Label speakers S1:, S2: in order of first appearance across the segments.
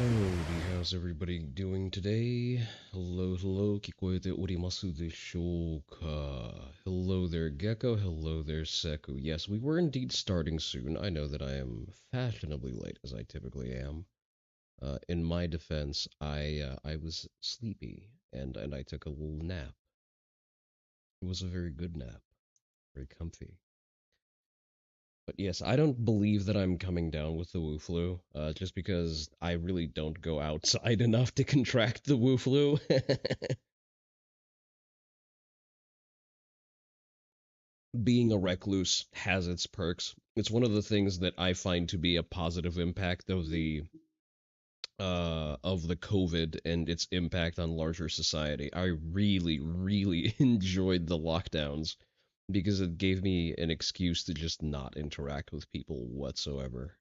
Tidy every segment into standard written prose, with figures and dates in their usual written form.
S1: Howdy, how's everybody doing today? Hello, hello, kikoete orimasu desho ka? Hello there, Gecko. Hello there, Seku. Yes, we were indeed starting soon. I know that I am fashionably late, as I typically am. In my defense, I was sleepy, and I took a little nap. It was a very good nap, very comfy. But yes, I don't believe that I'm coming down with the Wu flu, just because I really don't go outside enough to contract the Wu flu. Being a recluse has its perks. It's one of the things that I find to be a positive impact of the COVID and its impact on larger society. I really, really enjoyed the lockdowns because it gave me an excuse to just not interact with people whatsoever.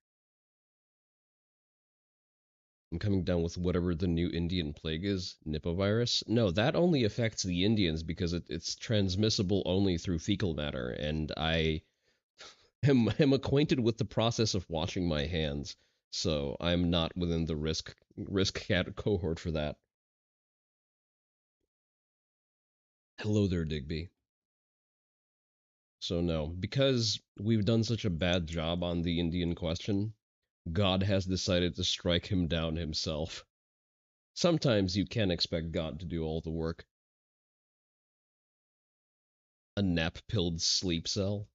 S1: I'm coming down with whatever the new Indian plague is, Nipah virus. No, that only affects the Indians because it's transmissible only through fecal matter, and I am acquainted with the process of washing my hands, so I'm not within the risk cohort for that. Hello there, Digby. So no, because we've done such a bad job on the Indian question, God has decided to strike him down himself. Sometimes you can expect God to do all the work. A nap-pilled sleep cell.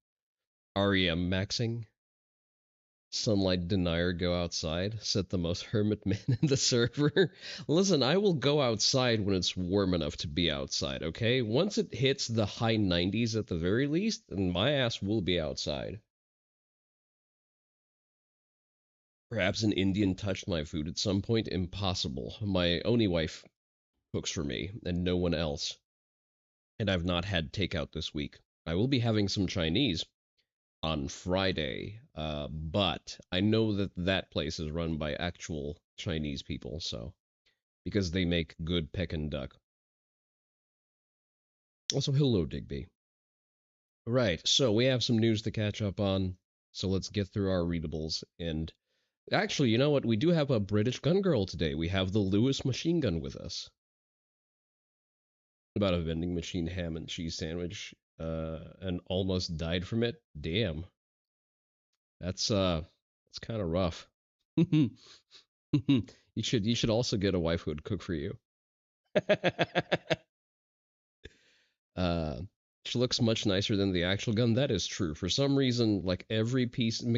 S1: REM maxing. Sunlight denier go outside. Set the most hermit man in the server. Listen, I will go outside when it's warm enough to be outside, okay? Once it hits the high 90s at the very least, then my ass will be outside. Perhaps an Indian touched my food at some point. Impossible. My Oni wife cooks for me, and no one else. And I've not had takeout this week. I will be having some Chinese on Friday, but I know that that place is run by actual Chinese people, so because they make good Peking duck. Also, hello, Digby. Right, so we have some news to catch up on, so let's get through our readables. And actually, you know what? We do have a British gun girl today. We have the Lewis machine gun with us. About a vending machine ham and cheese sandwich, and almost died from it. Damn, that's kind of rough. You should also get a wife who would cook for you. uh, she looks much nicer than the actual gun. That is true. For some reason, like every piece of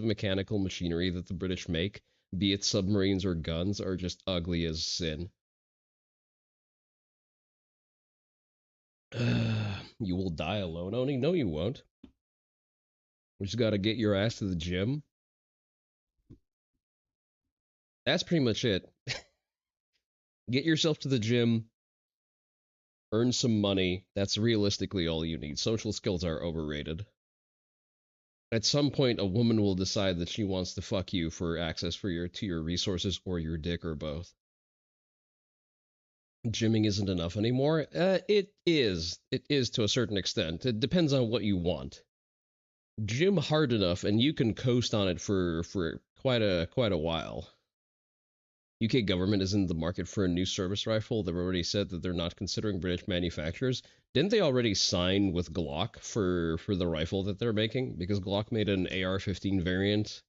S1: mechanical machinery that the British make, be it submarines or guns, are just ugly as sin. You will die alone, Oni? No, you won't. We just got to get your ass to the gym. That's pretty much it. Get yourself to the gym, earn some money. That's realistically all you need. Social skills are overrated. At some point, a woman will decide that she wants to fuck you for access for your to your resources or your dick or both. Gymming isn't enough anymore. It is. It is to a certain extent. It depends on what you want. Gym hard enough, and you can coast on it for quite a while. UK government is in the market for a new service rifle. They've already said that they're not considering British manufacturers. Didn't they already sign with Glock for the rifle that they're making? Because Glock made an AR-15 variant,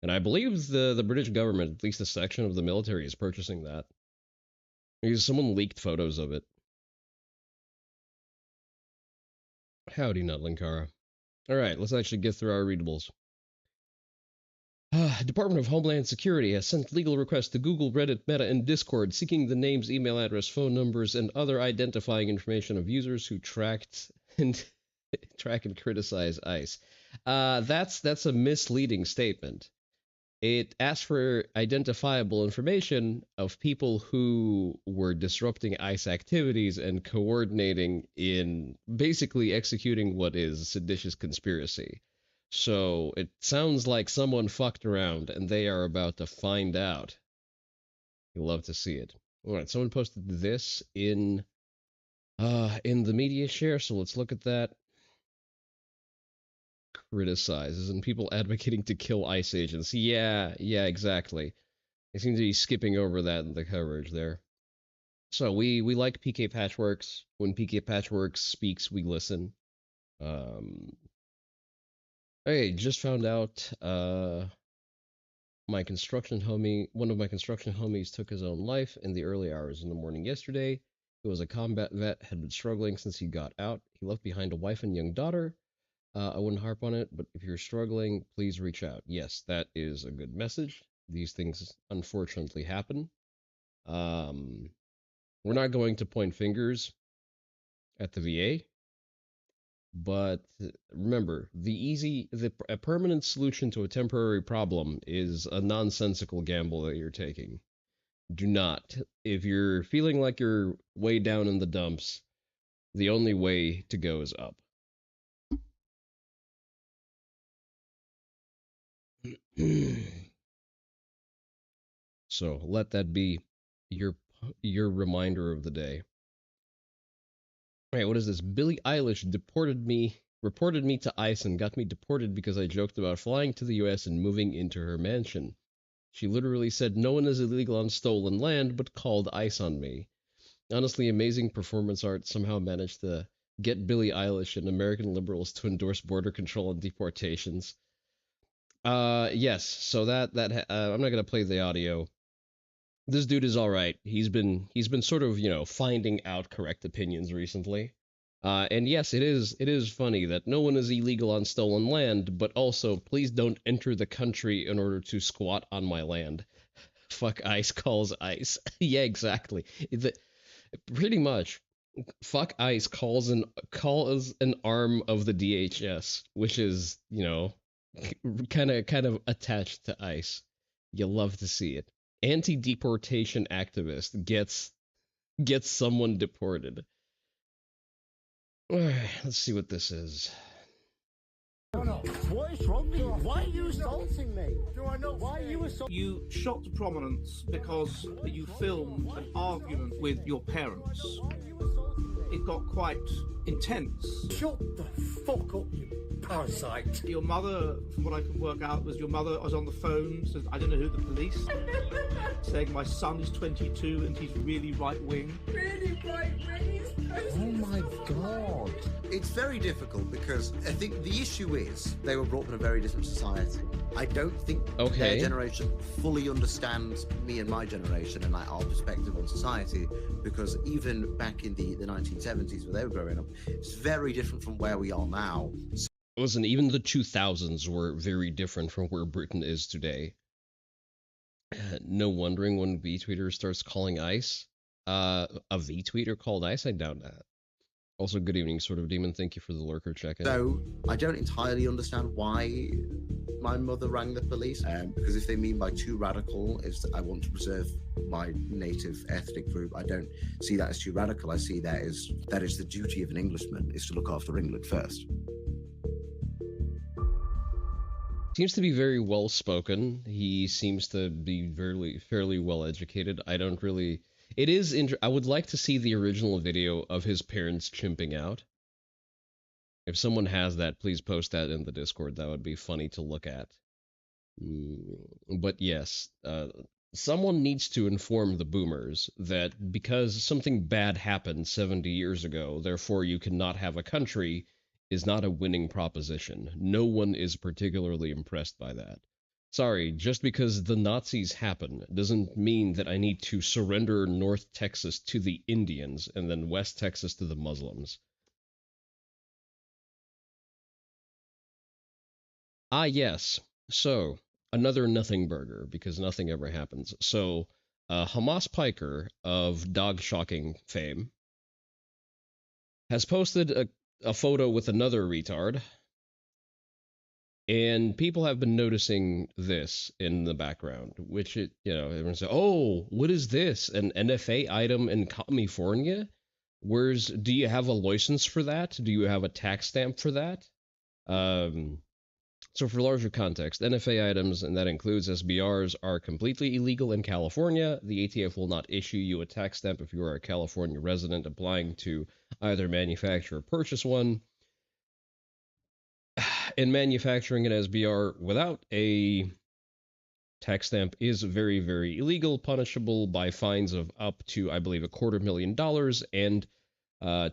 S1: and I believe the British government, at least a section of the military, is purchasing that. Because someone leaked photos of it. Howdy, Nutlinkara. All right, let's actually get through our readables. Department of Homeland Security has sent legal requests to Google, Reddit, Meta, and Discord seeking the names, email address, phone numbers, and other identifying information of users who tracked and track and criticize ICE. That's a misleading statement. It asks for identifiable information of people who were disrupting ICE activities and coordinating in basically executing what is seditious conspiracy. So it sounds like someone fucked around and they are about to find out. You'll love to see it. All right, someone posted this in the media share, so let's look at that. Criticizes and people advocating to kill ICE agents. Yeah, exactly. They seem to be skipping over that in the coverage there. So we like PK Patchworks. When PK Patchworks speaks, we listen. Um, hey, just found out my construction homie, one of my construction homies took his own life in the early hours in the morning yesterday. He was a combat vet, had been struggling since he got out. He left behind a wife and young daughter. I wouldn't harp on it, but if you're struggling, please reach out. Yes, that is a good message. These things unfortunately happen. Um, we're not going to point fingers at the VA, but remember, a permanent solution to a temporary problem is a nonsensical gamble that you're taking. Do not. If you're feeling like you're way down in the dumps, the only way to go is up. So let that be your your reminder of the day. All right, what is this? Billie Eilish reported me to ICE and got me deported because I joked about flying to the US and moving into her mansion. She literally said no one is illegal on stolen land, but called ICE on me. Honestly, amazing performance art somehow managed to get Billie Eilish and American liberals to endorse border control and deportations. Yes. So I'm not gonna play the audio. This dude is all right. He's been sort of finding out correct opinions recently. And yes, it is funny that no one is illegal on stolen land, but also please don't enter the country in order to squat on my land. Fuck ICE calls ICE. Yeah, exactly. Pretty much. Fuck ICE calls an arm of the DHS, which is kind of attached to ICE. You love to see it. Anti-deportation activist gets someone deported. All right, let's see what this is.
S2: No. What is wrong with you? Why are you assaulting me? Do I know why are you assaulting?
S3: You shot to prominence because you filmed an argument with your parents. It got quite intense.
S2: Shut the fuck up, you parasite.
S3: Your mother, from what I can work out, was on the phone, said, I don't know who, the police, saying my son is 22 and he's really right-wing.
S4: Really right-wing?
S2: Oh my God.
S5: It's very difficult because I think the issue is they were brought up in a very different society. I don't think their generation fully understands me and my generation and our perspective on society, because even back in the 1970s where they were growing up, it's very different from where we are now.
S1: Listen, even the 2000s were very different from where Britain is today. No wondering when V-Tweeter starts calling ICE. A V-Tweeter called ICE? I doubt that. Also, good evening, Sort of Demon. Thank you for the lurker check-in.
S5: So, I don't entirely understand why my mother rang the police, because if they mean by too radical is that I want to preserve my native ethnic group, I don't see that as too radical. I see that is the duty of an Englishman, is to look after England first.
S1: Seems to be very well spoken. He seems to be fairly well educated. I don't really. It is. I would like to see the original video of his parents chimping out. If someone has that, please post that in the Discord. That would be funny to look at. But yes, someone needs to inform the boomers that because something bad happened 70 years ago, therefore you cannot have a country, is not a winning proposition. No one is particularly impressed by that. Sorry, just because the Nazis happen doesn't mean that I need to surrender North Texas to the Indians and then West Texas to the Muslims. Ah, yes. So, another nothing burger, because nothing ever happens. So, Hamas Piker of dog shocking fame has posted a photo with another retard, and people have been noticing this in the background, which everyone says, "Oh, what is this? An NFA item in California? Do you have a license for that? Do you have a tax stamp for that?" So for larger context, NFA items, and that includes SBRs, are completely illegal in California. The ATF will not issue you a tax stamp if you are a California resident applying to either manufacture or purchase one. In manufacturing an SBR without a tax stamp is very, very illegal, punishable by fines of up to, I believe, $250,000 and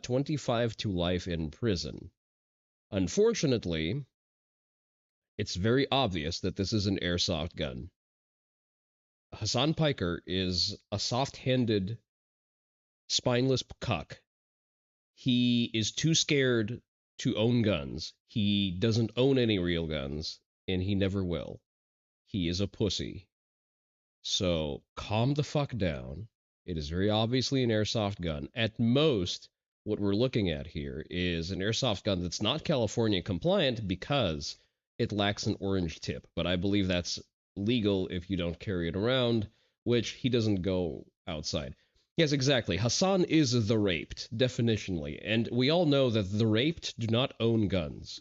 S1: 25 to life in prison. Unfortunately, it's very obvious that this is an airsoft gun. Hassan Piker is a soft-handed, spineless cuck. He is too scared to own guns. He doesn't own any real guns, and he never will. He is a pussy. So calm the fuck down. It is very obviously an airsoft gun. At most, what we're looking at here is an airsoft gun that's not California compliant because it lacks an orange tip. But I believe that's legal if you don't carry it around, which he doesn't go outside. Yes, exactly. Hassan is the raped, definitionally. And we all know that the raped do not own guns.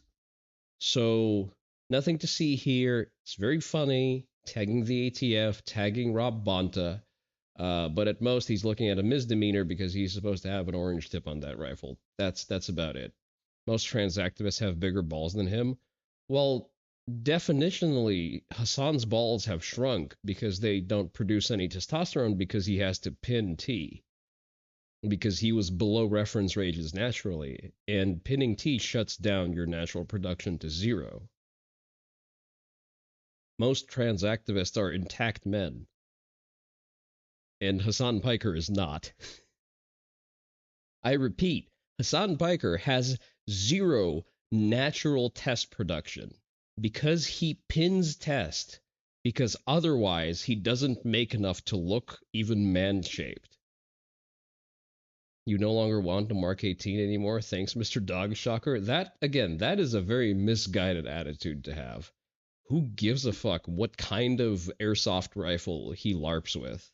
S1: So, nothing to see here. It's very funny. Tagging the ATF, tagging Rob Bonta. But at most, he's looking at a misdemeanor because he's supposed to have an orange tip on that rifle. That's about it. Most trans activists have bigger balls than him. Well, definitionally, Hassan's balls have shrunk because they don't produce any testosterone because he has to pin T. Because he was below reference ranges naturally, and pinning T shuts down your natural production to zero. Most trans activists are intact men. And Hassan Piker is not. I repeat, Hassan Piker has zero natural test production because he pins test, because otherwise he doesn't make enough to look even man-shaped. You no longer want to mark 18 anymore? Thanks, Mr. Dog Shocker. That, again, that is a very misguided attitude to have. Who gives a fuck what kind of airsoft rifle he LARPs with?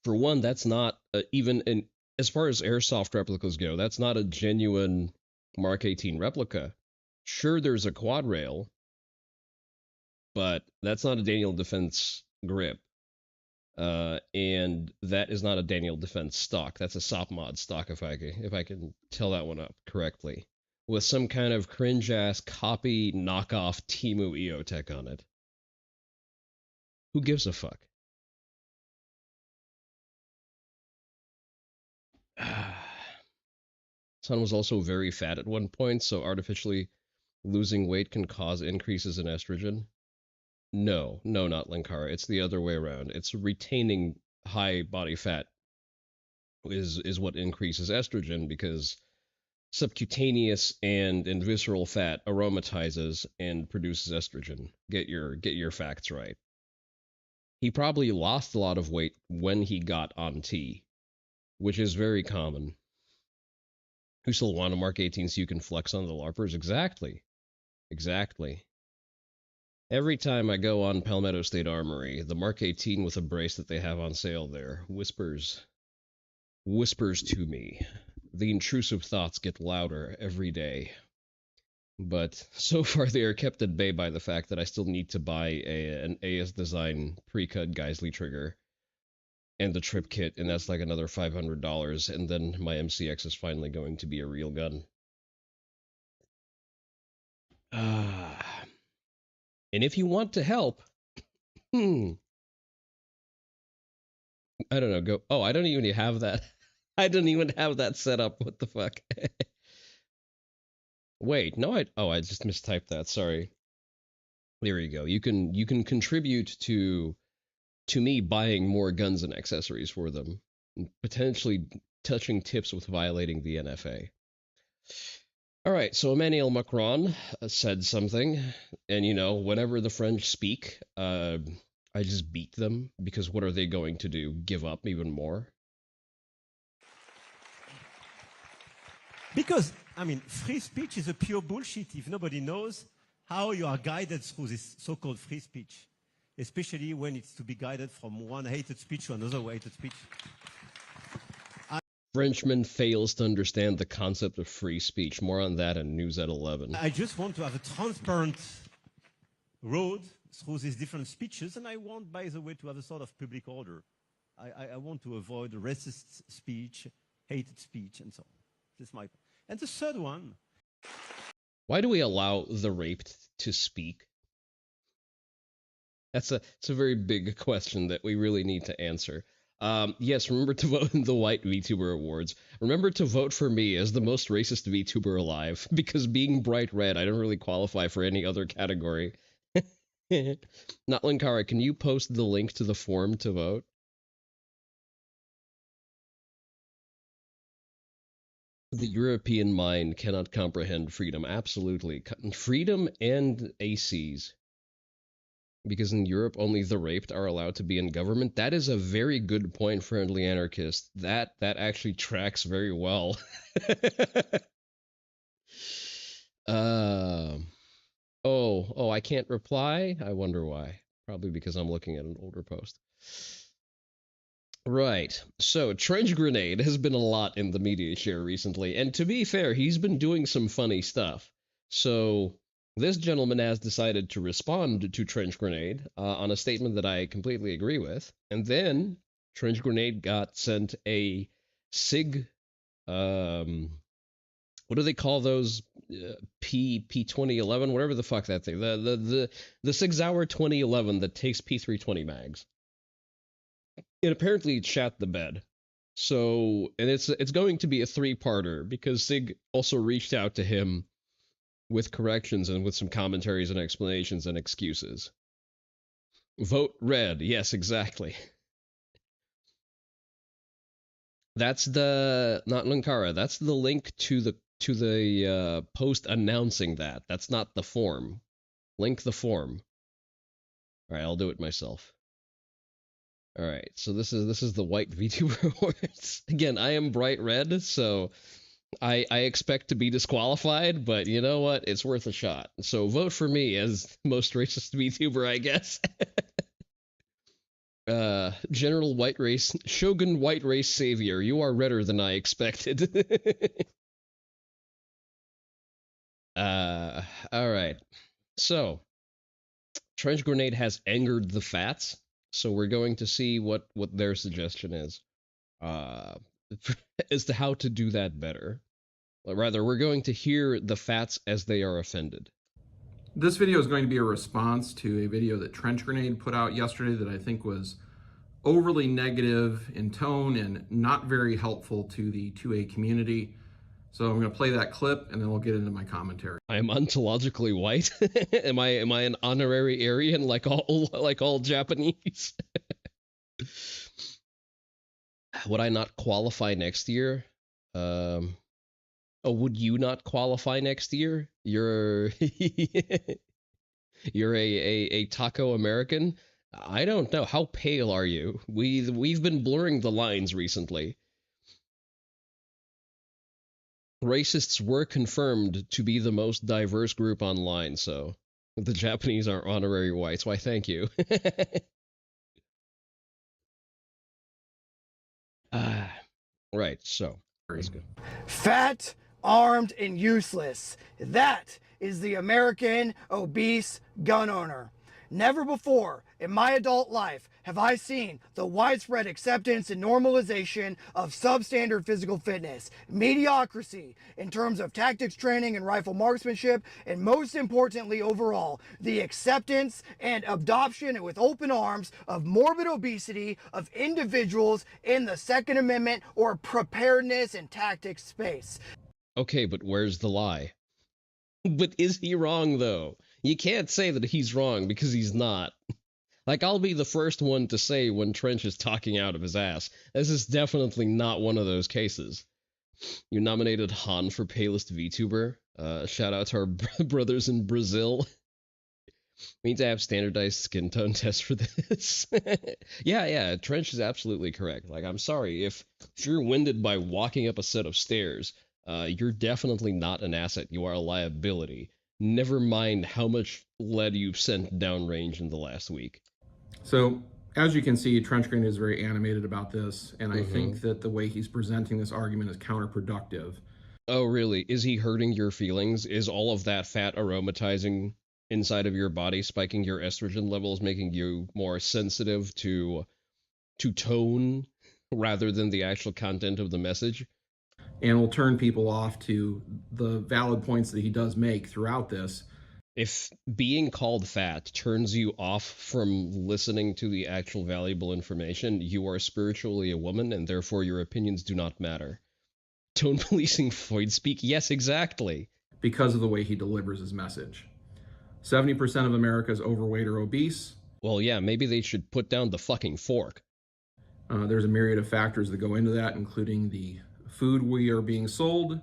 S1: For one, that's not even an, as far as airsoft replicas go, that's not a genuine Mark 18 replica. Sure, there's a quad rail, but that's not a Daniel Defense grip. And that is not a Daniel Defense stock. That's a SOP mod stock, if I can tell that one up correctly, with some kind of cringe-ass copy knockoff Temu EOTech on it. Who gives a fuck? Son was also very fat at one point, so artificially losing weight can cause increases in estrogen. No, not Linkara. It's the other way around. It's retaining high body fat is what increases estrogen, because subcutaneous and visceral fat aromatizes and produces estrogen. Get your facts right. He probably lost a lot of weight when he got on T, which is very common. Who still want to mark 18 so you can flex on the LARPers? Exactly. Every time I go on Palmetto State Armory, the Mark 18 with a brace that they have on sale there whispers to me. The intrusive thoughts get louder every day. But so far they are kept at bay by the fact that I still need to buy an AS Design pre-cut Geisley trigger and the trip kit, and that's like another $500, and then my MCX is finally going to be a real gun. And if you want to help, I don't know, go, oh, I don't even have that. I don't even have that set up. What the fuck? Wait, no, I just mistyped that. Sorry. There you go. You can contribute to me buying more guns and accessories for them, and potentially touching tips with violating the NFA. All right, so Emmanuel Macron said something, and whenever the French speak, I just beat them, because what are they going to do? Give up even more?
S4: Because, free speech is a pure bullshit if nobody knows how you are guided through this so-called free speech, especially when it's to be guided from one hated speech to another hated speech.
S1: Frenchman fails to understand the concept of free speech. More on that in News at 11.
S4: I just want to have a transparent road through these different speeches, and I want, by the way, to have a sort of public order. I want to avoid racist speech, hated speech, and so on. This is my point. And the third one.
S1: Why do we allow the raped to speak? It's a very big question that we really need to answer. Yes, remember to vote in the White VTuber Awards. Remember to vote for me as the most racist VTuber alive, because being bright red, I don't really qualify for any other category. Not Linkara, can you post the link to the form to vote? The European mind cannot comprehend freedom. Absolutely. Freedom and ACs. Because in Europe, only the raped are allowed to be in government. That is a very good point, Friendly Anarchist. That actually tracks very well. Oh, I can't reply? I wonder why. Probably because I'm looking at an older post. Right. So, Trench Grenade has been a lot in the media share recently, and to be fair, he's been doing some funny stuff. So, this gentleman has decided to respond to Trench Grenade on a statement that I completely agree with, and then Trench Grenade got sent a SIG, what do they call those? P 2011, whatever the fuck that thing, the 6 hour 2011 that takes P320 mags. And apparently it shat the bed. So, and it's going to be a 3-parter because Sig also reached out to him with corrections and with some commentaries and explanations and excuses. Vote red. Yes, exactly. That's the, not Linkara, that's the link to the post announcing that. That's not the form. Link the form. All right, I'll do it myself. All right, so this is the White VTuber Awards. Again, I am bright red, so I expect to be disqualified, but you know what? It's worth a shot. So vote for me as most racist VTuber, I guess. General White Race, Shogun White Race Savior, you are redder than I expected. All right. So, Trench Grenade has angered the fats. So we're going to see what their suggestion is as to how to do that better. Or rather, we're going to hear the fats as they are offended.
S6: This video is going to be a response to a video that Trench Grenade put out yesterday that I think was overly negative in tone and not very helpful to the 2A community. So I'm going to play that clip and then we'll get into my commentary.
S1: I am ontologically white. am I an honorary Aryan like all Japanese? Would I not qualify next year? Oh, would you not qualify next year? You're you're a taco American? I don't know. How pale are you? We've been blurring the lines recently. Racists were confirmed to be the most diverse group online, so the Japanese are honorary whites. Why, thank you. Right, so let's go.
S2: Fat, armed, and useless. That is the American obese gun owner. Never before in my adult life have I seen the widespread acceptance and normalization of substandard physical fitness, mediocrity in terms of tactics training and rifle marksmanship, and most importantly overall, the acceptance and adoption with open arms of morbid obesity of individuals in the Second Amendment or preparedness and tactics space.
S1: Okay, but where's the lie? But is he wrong, though? You can't say that he's wrong because he's not. Like, I'll be the first one to say when Trench is talking out of his ass. This is definitely not one of those cases. You nominated Han for Palest VTuber. Shout out to our brothers in Brazil. We need to have standardized skin tone tests for this. Yeah, Trench is absolutely correct. Like, I'm sorry, if you're winded by walking up a set of stairs, you're definitely not an asset. You are a liability. Never mind how much lead you've sent downrange in the last week.
S6: So, as you can see, Trench Grenade is very animated about this, and I think that the way he's presenting this argument is counterproductive.
S1: Oh, really? Is he hurting your feelings? Is all of that fat aromatizing inside of your body, spiking your estrogen levels, making you more sensitive to tone rather than the actual content of the message?
S6: And will turn people off to the valid points that he does make throughout this.
S1: If being called fat turns you off from listening to the actual valuable information, you are spiritually a woman, and therefore your opinions do not matter. Tone policing Freud speak? Yes, exactly.
S6: Because of the way he delivers his message. 70% of America is overweight or obese.
S1: Well, yeah, maybe they should put down the fucking fork.
S6: There's a myriad of factors that go into that, including the food we are being sold,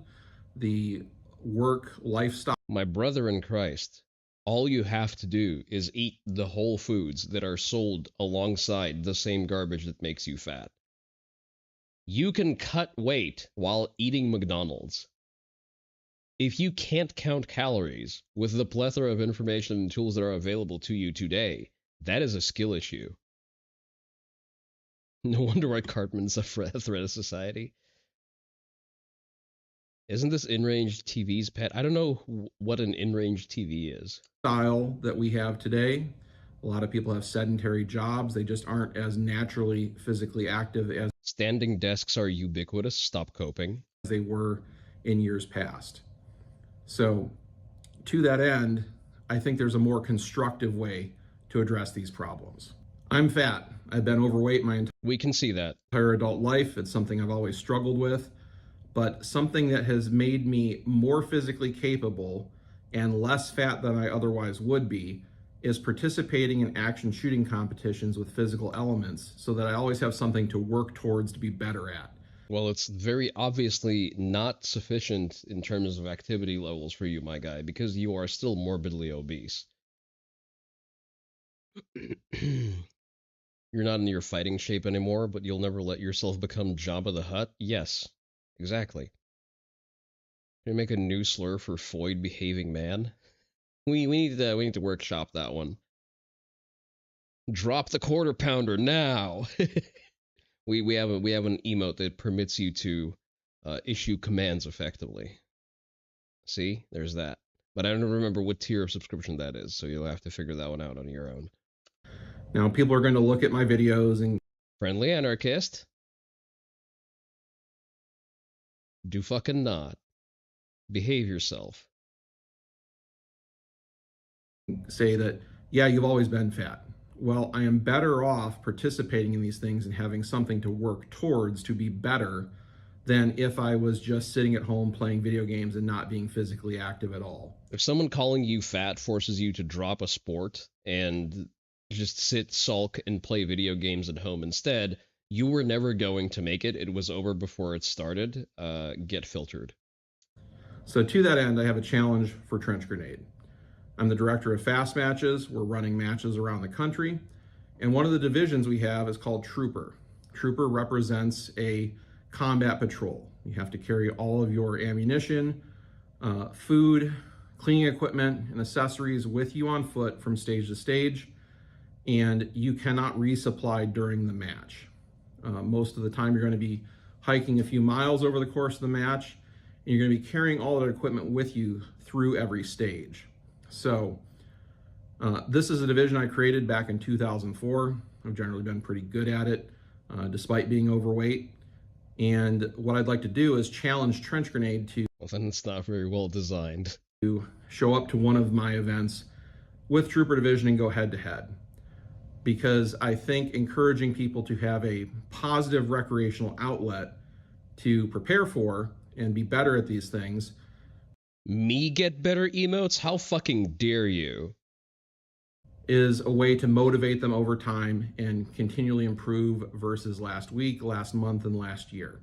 S6: the work lifestyle.
S1: My brother in Christ, all you have to do is eat the whole foods that are sold alongside the same garbage that makes you fat. You can cut weight while eating McDonald's. If you can't count calories with the plethora of information and tools that are available to you today, that is a skill issue. No wonder why Cartman's a threat of society. Isn't this in-range TV's pet? I don't know what an in-range TV is.
S6: Style that we have today. A lot of people have sedentary jobs. They just aren't as naturally physically active as
S1: standing desks are ubiquitous. Stop coping.
S6: They were in years past. So to that end, I think there's a more constructive way to address these problems. I'm fat. I've been overweight my
S1: we can see that.
S6: Entire adult life. It's something I've always struggled with, but something that has made me more physically capable and less fat than I otherwise would be is participating in action shooting competitions with physical elements so that I always have something to work towards to be better at.
S1: Well, it's very obviously not sufficient in terms of activity levels for you, my guy, because you are still morbidly obese. You're not in your fighting shape anymore, but you'll never let yourself become Jabba the Hutt? Yes, exactly. Can we make a new slur for Floyd behaving man? We need to workshop that one. Drop the quarter pounder now. We have an emote that permits you to issue commands effectively. See, there's that. But I don't remember what tier of subscription that is, so you'll have to figure that one out on your own.
S6: Now, people are going to look at my videos and...
S1: Friendly anarchist? Do fucking not. Behave yourself.
S6: Say that, yeah, you've always been fat. Well, I am better off participating in these things and having something to work towards to be better than if I was just sitting at home playing video games and not being physically active at all.
S1: If someone calling you fat forces you to drop a sport and just sit, sulk, and play video games at home instead, you were never going to make it. It was over before it started. Get filtered.
S6: So to that end, I have a challenge for Trench Grenade. I'm the director of fast matches. We're running matches around the country. And one of the divisions we have is called Trooper. Trooper represents a combat patrol. You have to carry all of your ammunition, food, cleaning equipment, and accessories with you on foot from stage to stage. And you cannot resupply during the match. Most of the time you're going to be hiking a few miles over the course of the match, and you're going to be carrying all that equipment with you through every stage. So this is a division I created back in 2004. I've generally been pretty good at it, despite being overweight. And what I'd like to do is challenge Trench Grenade to...
S1: Well, then it's not very well designed.
S6: ...to show up to one of my events with Trooper Division and go head-to-head. Because I think encouraging people to have a positive recreational outlet to prepare for and be better at these things.
S1: Me get better emotes? How fucking dare you?
S6: Is a way to motivate them over time and continually improve versus last week, last month, and last year.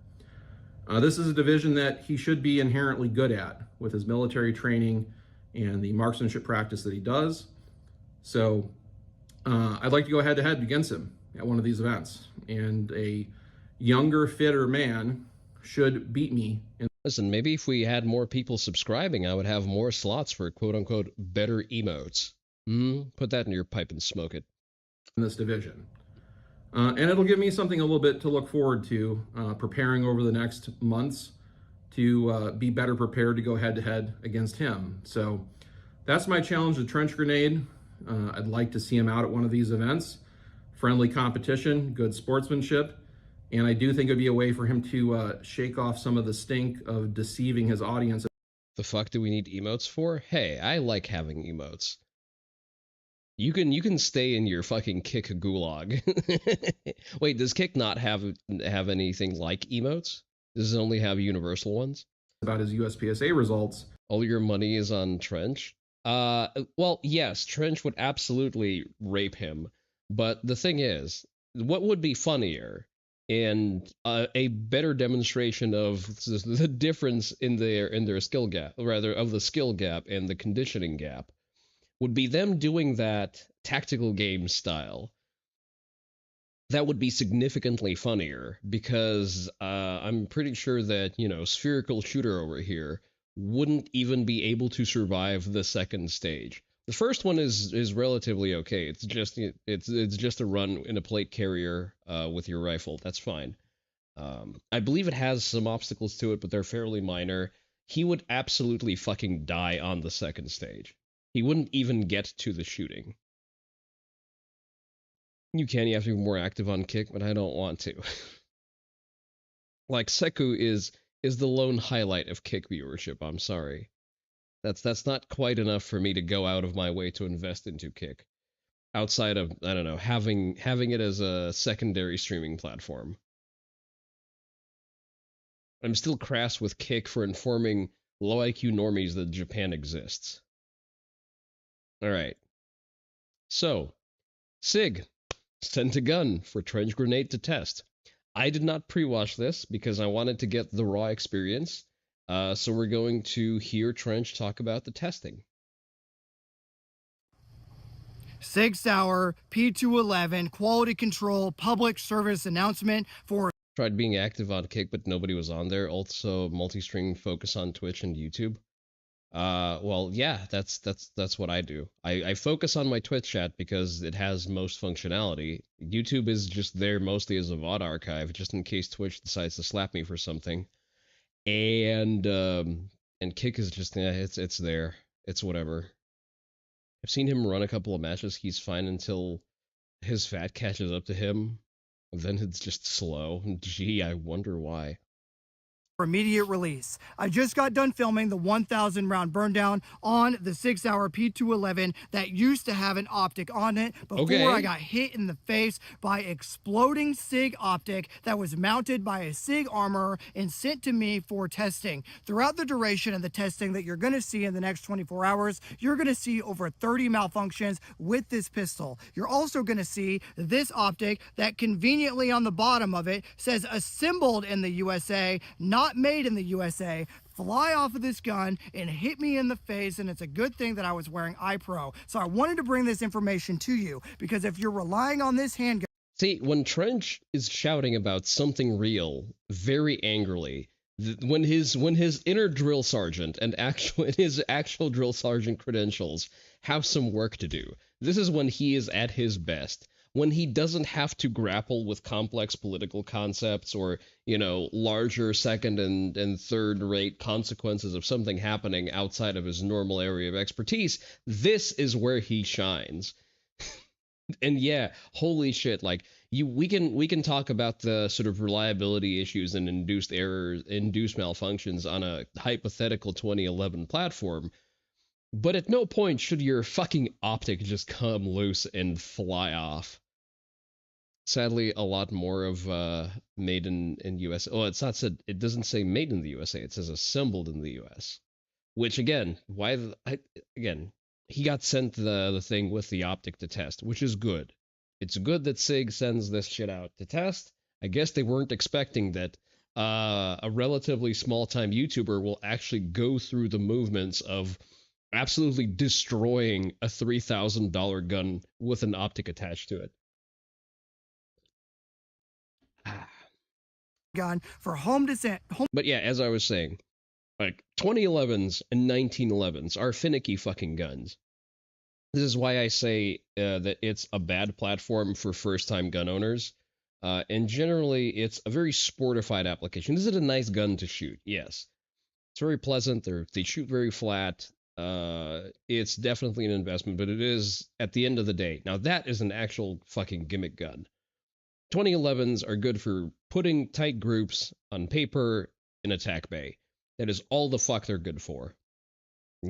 S6: This is a division that he should be inherently good at with his military training and the marksmanship practice that he does. So I'd like to go head-to-head against him at one of these events. And a younger, fitter man should beat me.
S1: Listen, maybe if we had more people subscribing, I would have more slots for quote-unquote better emotes. Put that in your pipe and smoke it.
S6: In this division. And it'll give me something a little bit to look forward to, preparing over the next months to be better prepared to go head-to-head against him. So that's my challenge to Trench Grenade. I'd like to see him out at one of these events. Friendly competition, good sportsmanship. And I do think it'd be a way for him to shake off some of the stink of deceiving his audience.
S1: The fuck do we need emotes for? Hey, I like having emotes. You can stay in your fucking Kick gulag. Wait, does Kick not have anything like emotes? Does it only have universal ones?
S6: About his USPSA results.
S1: All your money is on Trench? Well, yes, Trench would absolutely rape him. But the thing is, what would be funnier and a better demonstration of the difference in their skill gap, rather of the skill gap and the conditioning gap, would be them doing that tactical game style. That would be significantly funnier because I'm pretty sure that, you know, spherical shooter over here wouldn't even be able to survive the second stage. The first one is relatively okay. It's just a run in a plate carrier with your rifle. That's fine. I believe it has some obstacles to it, but they're fairly minor. He would absolutely fucking die on the second stage. He wouldn't even get to the shooting. You have to be more active on Kick, but I don't want to. Like, Seku is the lone highlight of Kick viewership, I'm sorry. That's not quite enough for me to go out of my way to invest into Kick. Outside of, I don't know, having it as a secondary streaming platform. I'm still crass with Kick for informing low IQ normies that Japan exists. Alright. So, Sig, sent a gun for Trench Grenade to test. I did not pre-watch this because I wanted to get the raw experience, so we're going to hear Trench talk about the testing.
S2: Sig Sauer, P211, quality control, public service announcement for...
S1: Tried being active on Kick, but nobody was on there. Also, multi-stream focus on Twitch and YouTube. Well, yeah, that's what I do. I focus on my Twitch chat because it has most functionality. YouTube is just there mostly as a VOD archive, just in case Twitch decides to slap me for something. And Kick is just, yeah, it's there. It's whatever. I've seen him run a couple of matches. He's fine until his fat catches up to him. Then it's just slow. Gee, I wonder why.
S2: Immediate release. I just got done filming the 1,000 round burn down on the 6 Sauer P211 that used to have an optic on it before I got hit in the face by exploding SIG optic that was mounted by a SIG armorer and sent to me for testing. Throughout the duration of the testing that you're going to see in the next 24 hours, you're going to see over 30 malfunctions with this pistol. You're also going to see this optic that conveniently on the bottom of it says assembled in the USA, not made in the USA, fly off of this gun and hit me in the face, and it's a good thing that I was wearing iPro. So I wanted to bring this information to you, because if you're relying on this handgun...
S1: See, when Trench is shouting about something real very angrily, when his inner drill sergeant and his actual drill sergeant credentials have some work to do, this is when he is at his best. When he doesn't have to grapple with complex political concepts or, you know, larger second and third rate consequences of something happening outside of his normal area of expertise, this is where he shines. And yeah, holy shit, like, we can talk about the sort of reliability issues and induced errors, induced malfunctions on a hypothetical 2011 platform, but at no point should your fucking optic just come loose and fly off. Sadly, a lot more of made in USA. Oh, it's not said. It doesn't say made in the USA. It says assembled in the US. Which again, he got sent the thing with the optic to test, which is good. It's good that SIG sends this shit out to test. I guess they weren't expecting that a relatively small-time YouTuber will actually go through the movements of absolutely destroying a $3,000 gun with an optic attached to it.
S2: Gun for home descent.
S1: But yeah, as I was saying, like 2011s and 1911s are finicky fucking guns. This is why I say that it's a bad platform for first-time gun owners. And generally, it's a very sportified application. Is it a nice gun to shoot? Yes. It's very pleasant. They shoot very flat. It's definitely an investment, but it is, at the end of the day, now that is an actual fucking gimmick gun. 2011s are good for putting tight groups on paper in attack bay. That is all the fuck they're good for.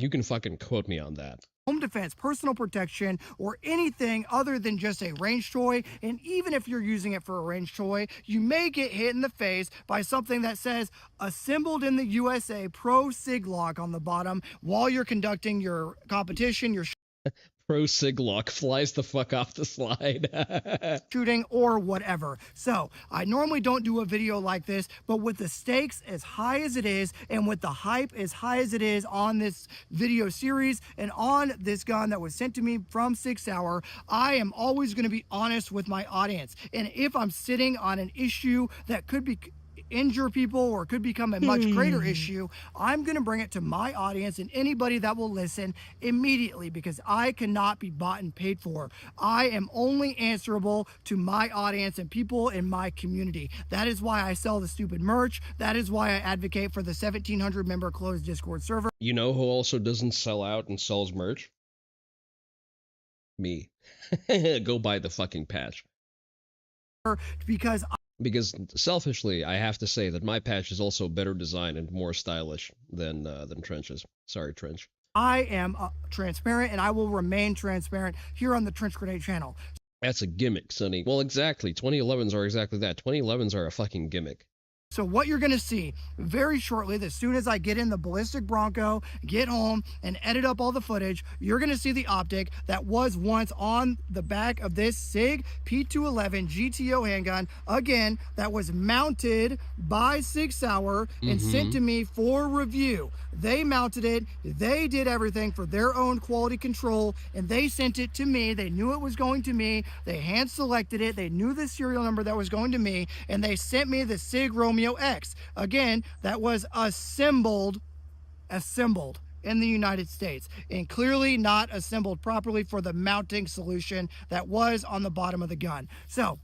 S1: You can fucking quote me on that.
S2: Home defense, personal protection, or anything other than just a range toy. And even if you're using it for a range toy, you may get hit in the face by something that says assembled in the USA Pro Sig Lock on the bottom while you're conducting your competition, your
S1: Pro Sig Lock flies the fuck off the slide.
S2: shooting, or whatever. So I normally don't do a video like this, but with the stakes as high as it is and with the hype as high as it is on this video series and on this gun that was sent to me from 6 Hour, I am always going to be honest with my audience. And if I'm sitting on an issue that could be injure people or could become a much greater issue, I'm going to bring it to my audience and anybody that will listen immediately, because I cannot be bought and paid for. I am only answerable to my audience and people in my community. That is why I sell the stupid merch. That is why I advocate for the 1,700 member closed Discord server.
S1: You know who also doesn't sell out and sells merch? Me. Go buy the fucking patch. Because selfishly, I have to say that my patch is also better designed and more stylish than Trench's. Sorry, Trench.
S2: I am transparent, and I will remain transparent here on the Trench Grenade channel.
S1: That's a gimmick, Sonny. Well, exactly. 2011s are exactly that. 2011s are a fucking gimmick.
S2: So what you're going to see very shortly, as soon as I get in the Ballistic Bronco, get home, and edit up all the footage, you're going to see the optic that was once on the back of this SIG P211 GTO handgun. Again, that was mounted by 6 Hour and sent to me for review. They mounted it. They did everything for their own quality control, and they sent it to me. They knew it was going to me. They hand selected it. They knew the serial number that was going to me, and they sent me the SIG Romeo X. Again, that was assembled in the United States, and clearly not assembled properly for the mounting solution that was on the bottom of the gun. So,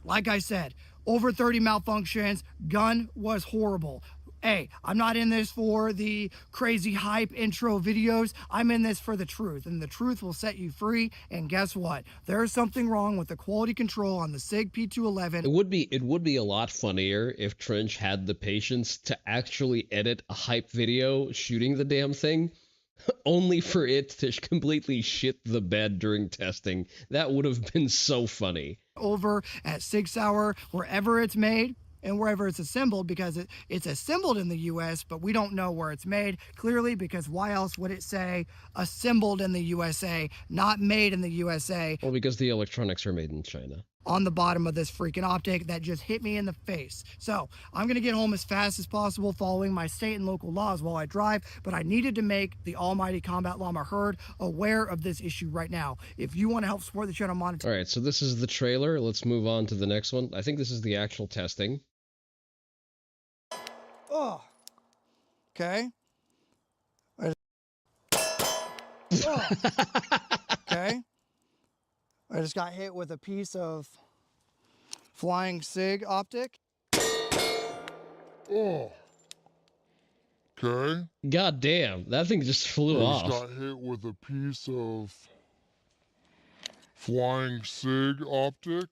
S2: like I said, over 30 malfunctions, gun was horrible. Hey, I'm not in this for the crazy hype intro videos. I'm in this for the truth, and the truth will set you free. And guess what? There's something wrong with the quality control on the SIG P211.
S1: It would be a lot funnier if Trench had the patience to actually edit a hype video shooting the damn thing, only for it to completely shit the bed during testing. That would have been so funny.
S2: Over at 6 Hour, wherever it's made, and wherever it's assembled, because it's assembled in the US, but we don't know where it's made, clearly, because why else would it say assembled in the USA, not made in the USA?
S1: Well, because the electronics are made in China.
S2: On the bottom of this freaking optic that just hit me in the face. So I'm going to get home as fast as possible following my state and local laws while I drive, but I needed to make the almighty Combat Llama herd aware of this issue right now. If you want to help support the channel monetarily.
S1: All right, so this is the trailer. Let's move on to the next one. I think this is the actual testing.
S2: Oh, okay. Oh. Okay. I just got hit with a piece of flying SIG optic.
S7: Oh. Okay.
S1: God damn, that thing just flew off.
S7: I just got hit with a piece of flying SIG optic.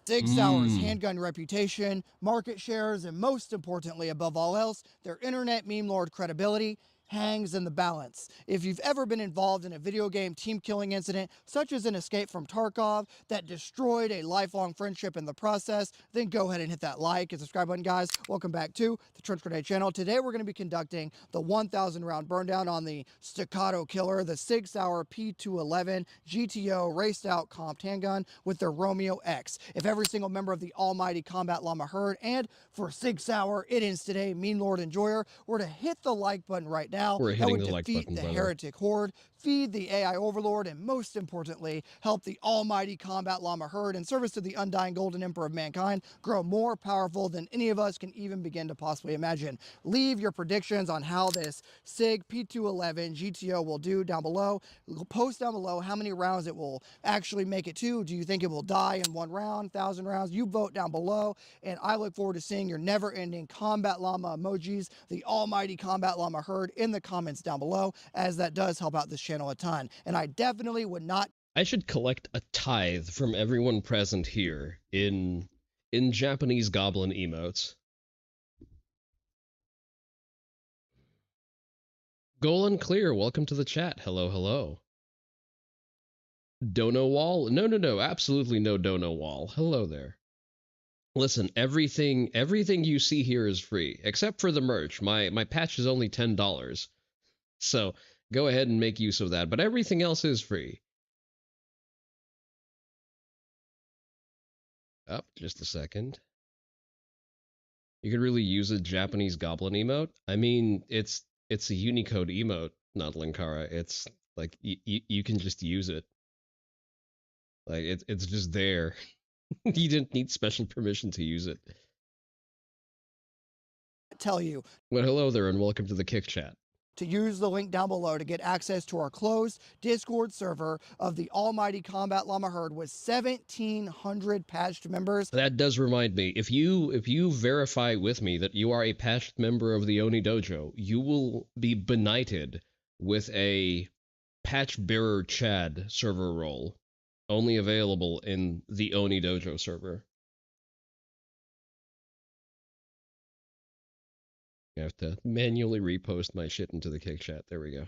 S2: 6 Hour's handgun reputation, market shares, and most importantly, above all else, their internet meme lord credibility hangs in the balance. If you've ever been involved in a video game team killing incident, such as an escape from Tarkov that destroyed a lifelong friendship in the process, then go ahead and hit that like and subscribe button, guys. Welcome back to the Trench Grenade channel. Today we're going to be conducting the 1,000 round burndown on the Staccato Killer, the 6 Hour P211 GTO raced out comped handgun with their Romeo X. If every single member of the almighty Combat Llama herd, and for 6 Hour it ends today, Meme Lord Enjoyer, were to hit the like button right now,
S1: We're
S2: that would
S1: hitting the like
S2: defeat
S1: button,
S2: the
S1: brother.
S2: heretic horde, feed the AI overlord, and most importantly, help the almighty Combat Llama herd in service to the undying golden emperor of mankind grow more powerful than any of us can even begin to possibly imagine. Leave your predictions on how this SIG P211 GTO will do down below. Post down below how many rounds it will actually make it to. Do you think it will die in 1 round, 1,000 rounds? You vote down below, and I look forward to seeing your never-ending Combat Llama emojis, the almighty Combat Llama herd, in the comments down below, as that does help out this channel a ton. And I definitely would not.
S1: I should collect a tithe from everyone present here in Japanese goblin emotes. Golan Clear, welcome to the chat. Hello, hello. Dono Wall? No, absolutely no Dono Wall. Hello there. Listen, everything you see here is free, except for the merch. My patch is only $10. So go ahead and make use of that, but everything else is free. Oh, just a second. You could really use a Japanese goblin emote. I mean, it's a Unicode emote, not Linkara. It's like you can just use it. Like it's just there. You didn't need special permission to use it.
S2: Tell you.
S1: Well, hello there, and welcome to the Kick Chat.
S2: To use the link down below to get access to our closed Discord server of the Almighty Combat Llama Herd with 1,700 patched members.
S1: That does remind me, if you verify with me that you are a patched member of the Oni Dojo, you will be benighted with a Patch Bearer Chad server role, only available in the Oni Dojo server. I have to manually repost my shit into the Kick Chat. There we go.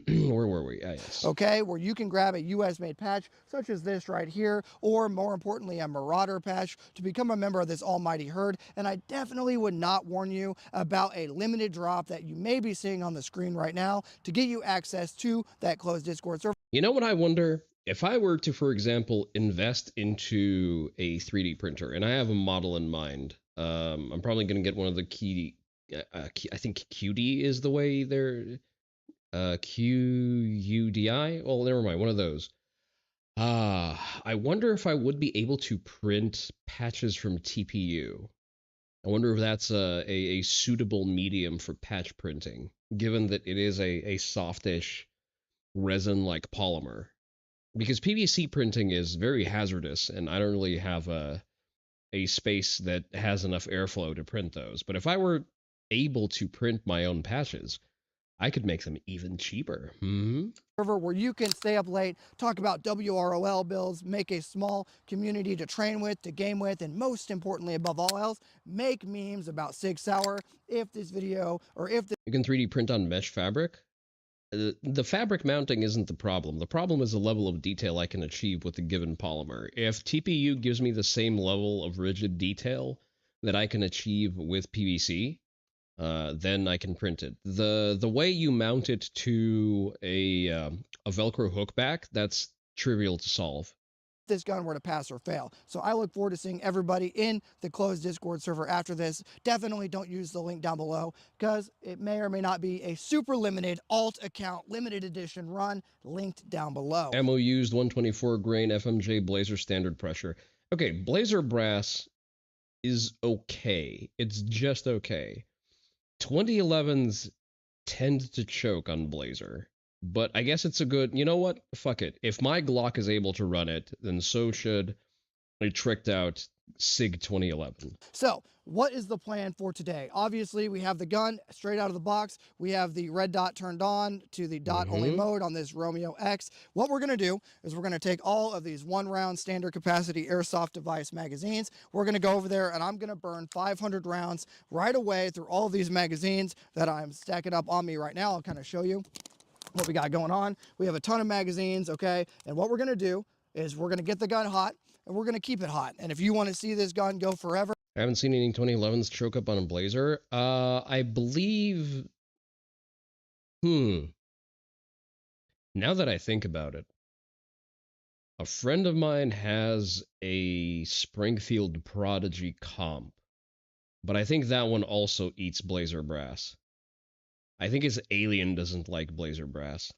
S1: Where were we? Ah, yes.
S2: Okay, where you can grab a US-made patch, such as this right here, or more importantly, a Marauder patch to become a member of this almighty herd. And I definitely would not warn you about a limited drop that you may be seeing on the screen right now to get you access to that closed Discord server.
S1: You know what I wonder? If I were to, for example, invest into a 3D printer, and I have a model in mind, I'm probably going to get one of the I think QD is the way they're, QUDI? Well, never mind, one of those. I wonder if I would be able to print patches from TPU. I wonder if that's a suitable medium for patch printing, given that it is a softish resin-like polymer. Because PVC printing is very hazardous, and I don't really have a space that has enough airflow to print those. But if I were able to print my own patches, I could make them even cheaper.
S2: Server where you can stay up late, talk about WROL builds, make a small community to train with, to game with, and most importantly, above all else, make memes about Sig Sauer. If this video, or if
S1: you can 3D print on mesh fabric. The fabric mounting isn't the problem. The problem is the level of detail I can achieve with a given polymer. If TPU gives me the same level of rigid detail that I can achieve with PVC, then I can print it. The way you mount it to a Velcro hook back, that's trivial to solve.
S2: This gun were to pass or fail. So I look forward to seeing everybody in the closed Discord server after this. Definitely don't use the link down below because it may or may not be a super limited alt account limited edition run linked down below.
S1: Ammo used 124 grain FMJ Blazer standard pressure. Okay, Blazer brass is okay. It's just okay. 2011s tend to choke on Blazer. But I guess it's a good, you know what? Fuck it. If my Glock is able to run it, then so should a tricked out SIG 2011.
S2: So, what is the plan for today? Obviously, we have the gun straight out of the box. We have the red dot turned on to the dot only mode on this Romeo X. What we're going to do is we're going to take all of these 1-round standard capacity airsoft device magazines. We're going to go over there and I'm going to burn 500 rounds right away through all of these magazines that I'm stacking up on me right now. I'll kind of show you what we got going on. We have a ton of magazines, okay? And what we're gonna do is we're gonna get the gun hot and we're gonna keep it hot. And if you wanna see this gun go forever.
S1: I haven't seen any 2011s choke up on a Blazer. I believe, now that I think about it, a friend of mine has a Springfield Prodigy comp, but I think that one also eats Blazer brass. I think his alien doesn't like Blazer brass.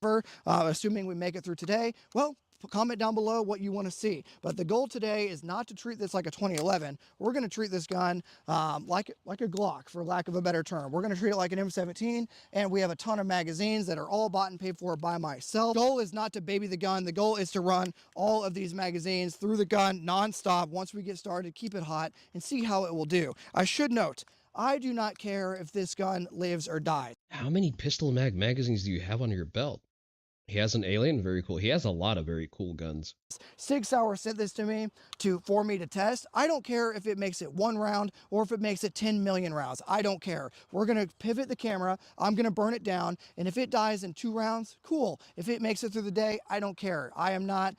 S2: Assuming we make it through today, well, comment down below what you want to see. But the goal today is not to treat this like a 2011. We're going to treat this gun like a Glock, for lack of a better term. We're going to treat it like an M17, and we have a ton of magazines that are all bought and paid for by myself. The goal is not to baby the gun. The goal is to run all of these magazines through the gun nonstop once we get started, keep it hot, and see how it will do. I should note, I do not care if this gun lives or dies.
S1: How many pistol magazines do you have on your belt? He has an alien, very cool. He has a lot of very cool guns.
S2: Sig Sauer sent this to me for me to test. I don't care if it makes it 1 round or if it makes it 10 million rounds. I don't care. We're going to pivot the camera. I'm going to burn it down. And if it dies in 2 rounds, cool. If it makes it through the day, I don't care. I'm not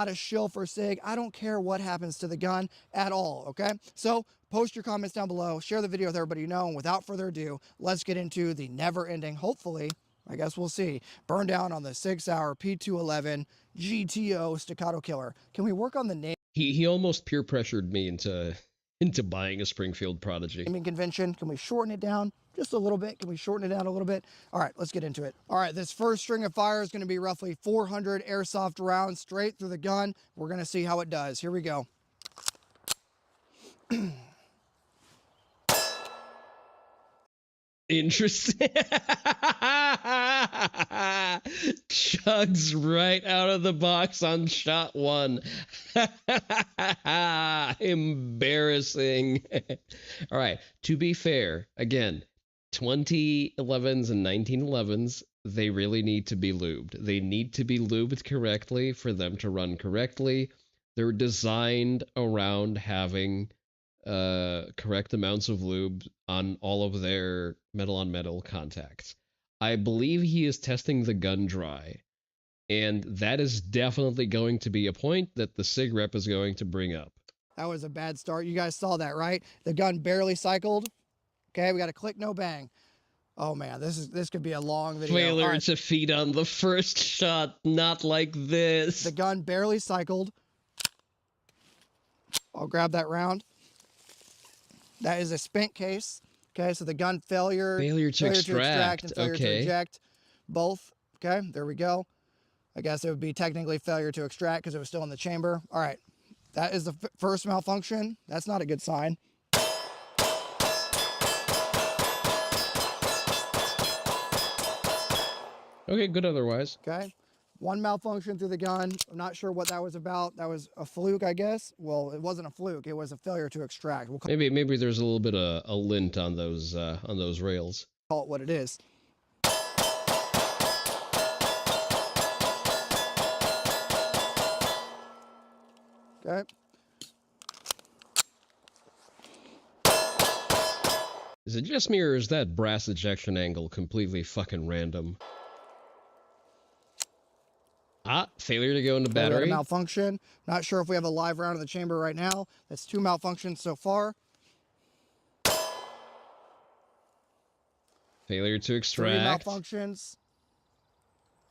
S2: a shill for Sig. I don't care what happens to the gun at all. Okay. So post your comments down below, share the video with everybody you know. And without further ado, let's get into the never ending, hopefully, I guess we'll see, burn down on the 6 Sauer P211 GTO staccato killer. Can we work on the name?
S1: He almost peer pressured me into buying a Springfield Prodigy.
S2: Naming convention. Can we shorten it down just a little bit? Can we shorten it down a little bit? All right, let's get into it. All right, this first string of fire is going to be roughly 400 airsoft rounds straight through the gun. We're going to see how it does. Here we go.
S1: Interesting. Chugs right out of the box on shot 1. Embarrassing. All right, to be fair, again, 2011s and 1911s, they really need to be lubed. They need to be lubed correctly for them to run correctly. They're designed around having correct amounts of lube on all of their metal-on-metal contacts. I believe he is testing the gun dry, and that is definitely going to be a point that the SIG rep is going to bring up.
S2: That was a bad start. You guys saw that, right? The gun barely cycled. Okay, we got to click no bang. Oh man, this could be a long video.
S1: Failure to feed on the first shot, not like this.
S2: The gun barely cycled. I'll grab that round. That is a spent case. Okay, so the gun failure to extract and failure to eject, both. Okay, there we go. I guess it would be technically failure to extract because it was still in the chamber. All right, that is the first malfunction. That's not a good sign.
S1: Okay, good otherwise.
S2: Okay, 1 malfunction through the gun. I'm not sure what that was about. That was a fluke, I guess. Well, it wasn't a fluke. It was a failure to extract.
S1: Maybe there's a little bit of a lint on those rails.
S2: Call it what it is. Okay.
S1: Is it just me, or is that brass ejection angle completely fucking random? Failure to go into battery.
S2: Malfunction. Not sure if we have a live round in the chamber right now. That's 2 malfunctions so far.
S1: Failure to extract.
S2: 3 malfunctions.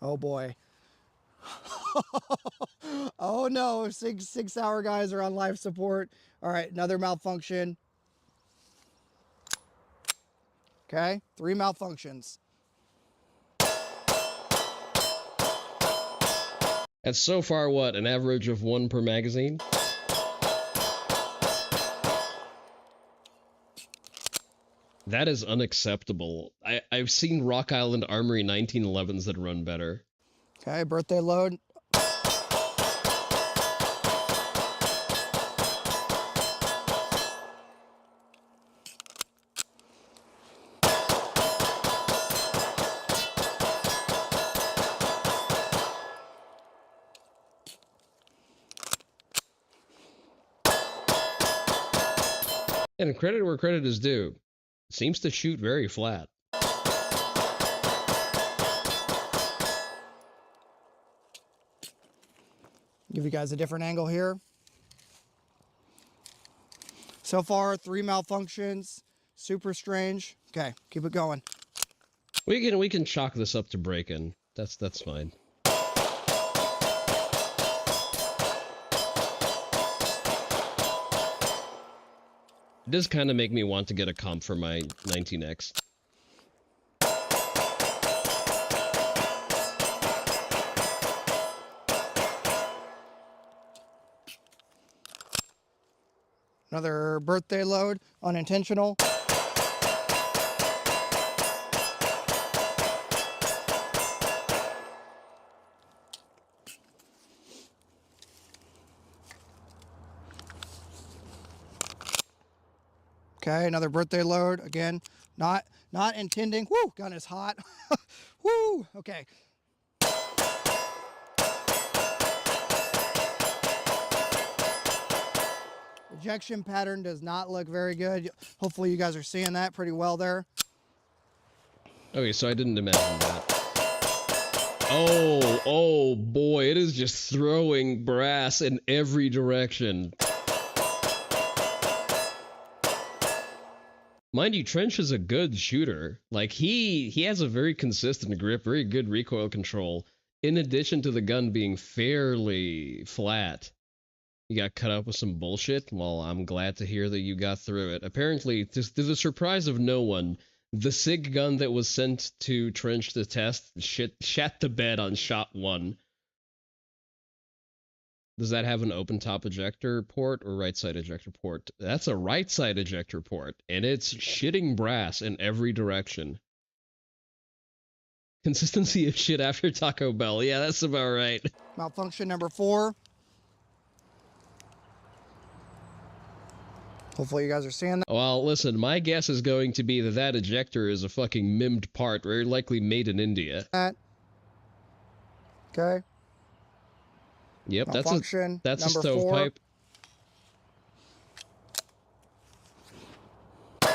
S2: Oh boy. Oh no, 6 Sauer guys are on life support. All right, another malfunction. Okay, 3 malfunctions.
S1: That's so far, what, an average of 1 per magazine? That is unacceptable. I've seen Rock Island Armory 1911s that run better.
S2: Okay, birthday load.
S1: And credit where credit is due. It seems to shoot very flat.
S2: Give you guys a different angle here. So far, 3 malfunctions. Super strange. Okay, keep it going.
S1: We can chalk this up to break-in. That's fine. It does kind of make me want to get a comp for my 19X.
S2: Another birthday load, unintentional. Okay, another birthday load. Again, not intending. Woo, gun is hot. Woo, okay. Ejection pattern does not look very good. Hopefully you guys are seeing that pretty well there.
S1: Okay, so I didn't imagine that. Oh boy, it is just throwing brass in every direction. Mind you, Trench is a good shooter. Like, he has a very consistent grip, very good recoil control, in addition to the gun being fairly flat. You got cut up with some bullshit? Well, I'm glad to hear that you got through it. Apparently, to the surprise of no one, the SIG gun that was sent to Trench to test shat the bed on shot 1. Does that have an open top ejector port or right side ejector port? That's a right side ejector port, and it's shitting brass in every direction. Consistency of shit after Taco Bell. Yeah, that's about right.
S2: Malfunction number 4. Hopefully you guys are seeing that.
S1: Well, listen, my guess is going to be that that ejector is a fucking mimed part, very likely made in India.
S2: Okay.
S1: Yep, that's a
S2: number
S1: stovepipe.
S2: 4.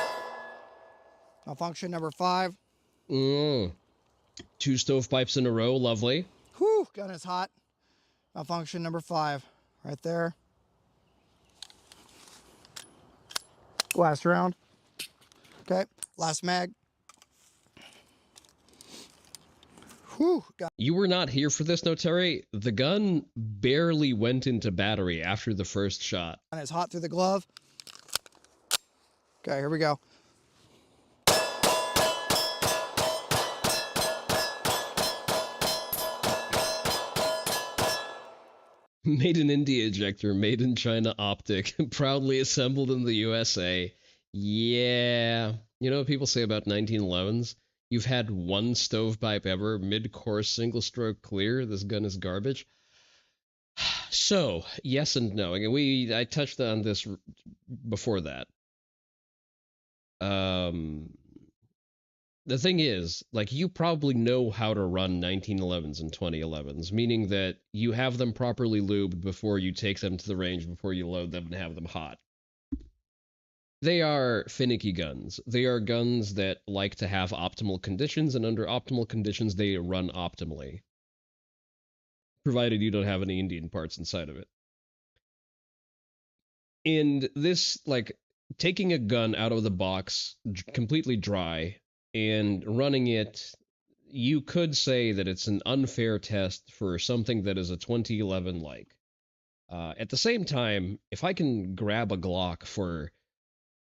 S2: Malfunction number 5.
S1: 2 stovepipes in a row, lovely.
S2: Whew, gun is hot. Malfunction number 5, right there. Last round. Okay, last mag. Whew,
S1: you were not here for this, Notary. The gun barely went into battery after the first shot.
S2: And it's hot through the glove. Okay, here we go.
S1: Made in India ejector, made in China optic, proudly assembled in the USA. Yeah. You know what people say about 1911s? You've had one stovepipe ever, mid-course, single-stroke clear. This gun is garbage. So, yes and no. Again, I touched on this before that. The thing is, like, you probably know how to run 1911s and 2011s, meaning that you have them properly lubed before you take them to the range, before you load them and have them hot. They are finicky guns. They are guns that like to have optimal conditions, and under optimal conditions, they run optimally. Provided you don't have any Indian parts inside of it. And this, like, taking a gun out of the box completely dry and running it, you could say that it's an unfair test for something that is a 2011 like. At the same time, if I can grab a Glock for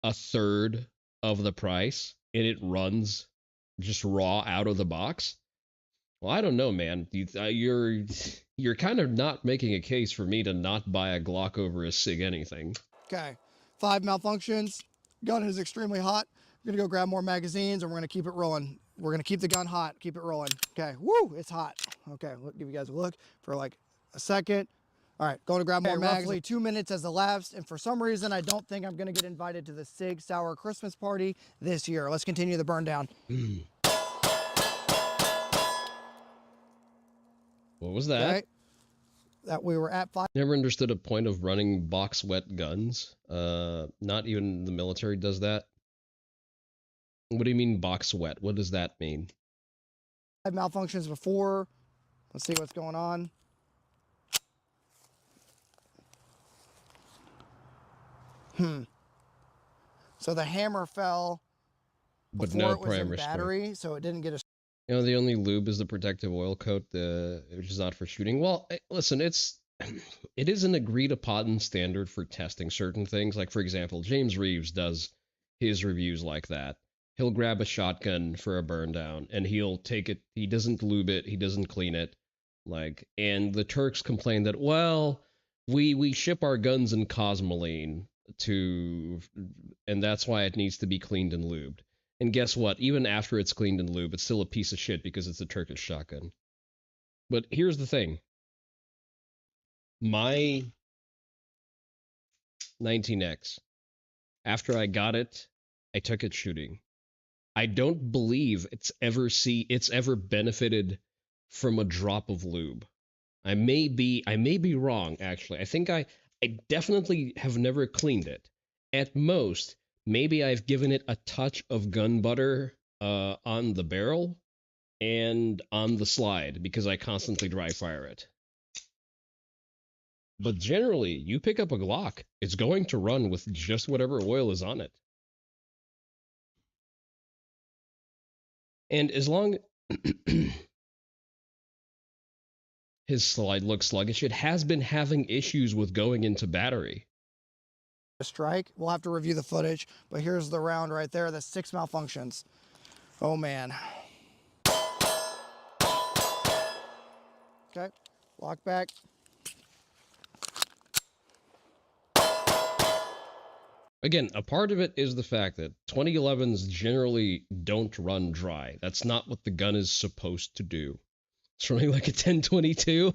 S1: a third of the price and it runs just raw out of the box, well, I don't know, man. You're kind of not making a case for me to not buy a Glock over a SIG anything.
S2: Okay, 5 malfunctions. Gun is extremely hot. We're gonna go grab more magazines and we're gonna keep it rolling. We're gonna keep the gun hot, keep it rolling. Okay, woo, it's hot. Okay, give you guys a look for like a second. All right, going to grab more mags. Roughly 2 minutes has elapsed, and for some reason, I don't think I'm gonna get invited to the SIG Sour Christmas party this year. Let's continue the burn down.
S1: What was that?
S2: Okay. That we were at 5.
S1: Never understood a point of running box wet guns. Not even the military does that. What do you mean box wet? What does that mean?
S2: 5 malfunctions before. Let's see what's going on. So the hammer fell
S1: but
S2: before
S1: no
S2: it was in
S1: primer
S2: battery,
S1: spray.
S2: so it didn't get a...
S1: You know, the only lube is the protective oil coat, which is not for shooting. Well, listen, it is an agreed upon standard for testing certain things. Like, for example, James Reeves does his reviews like that. He'll grab a shotgun for a burn down, and he'll take it. He doesn't lube it. He doesn't clean it. Like, and the Turks complain that, well, we ship our guns in Cosmoline and that's why it needs to be cleaned and lubed. And guess what? Even after it's cleaned and lubed, it's still a piece of shit because it's a Turkish shotgun. But here's the thing. My 19X, after I got it, I took it shooting. I don't believe it's ever benefited from a drop of lube. I may be wrong, actually. I think I definitely have never cleaned it. At most, maybe I've given it a touch of gun butter on the barrel and on the slide because I constantly dry fire it. But generally, you pick up a Glock, it's going to run with just whatever oil is on it. And as long his slide looks sluggish, it has been having issues with going into battery.
S2: Strike. We'll have to review the footage, but here's the round right there. That's 6 malfunctions. Oh man. Okay, lock back.
S1: Again, a part of it is the fact that 2011s generally don't run dry. That's not what the gun is supposed to do. It's running like a 1022.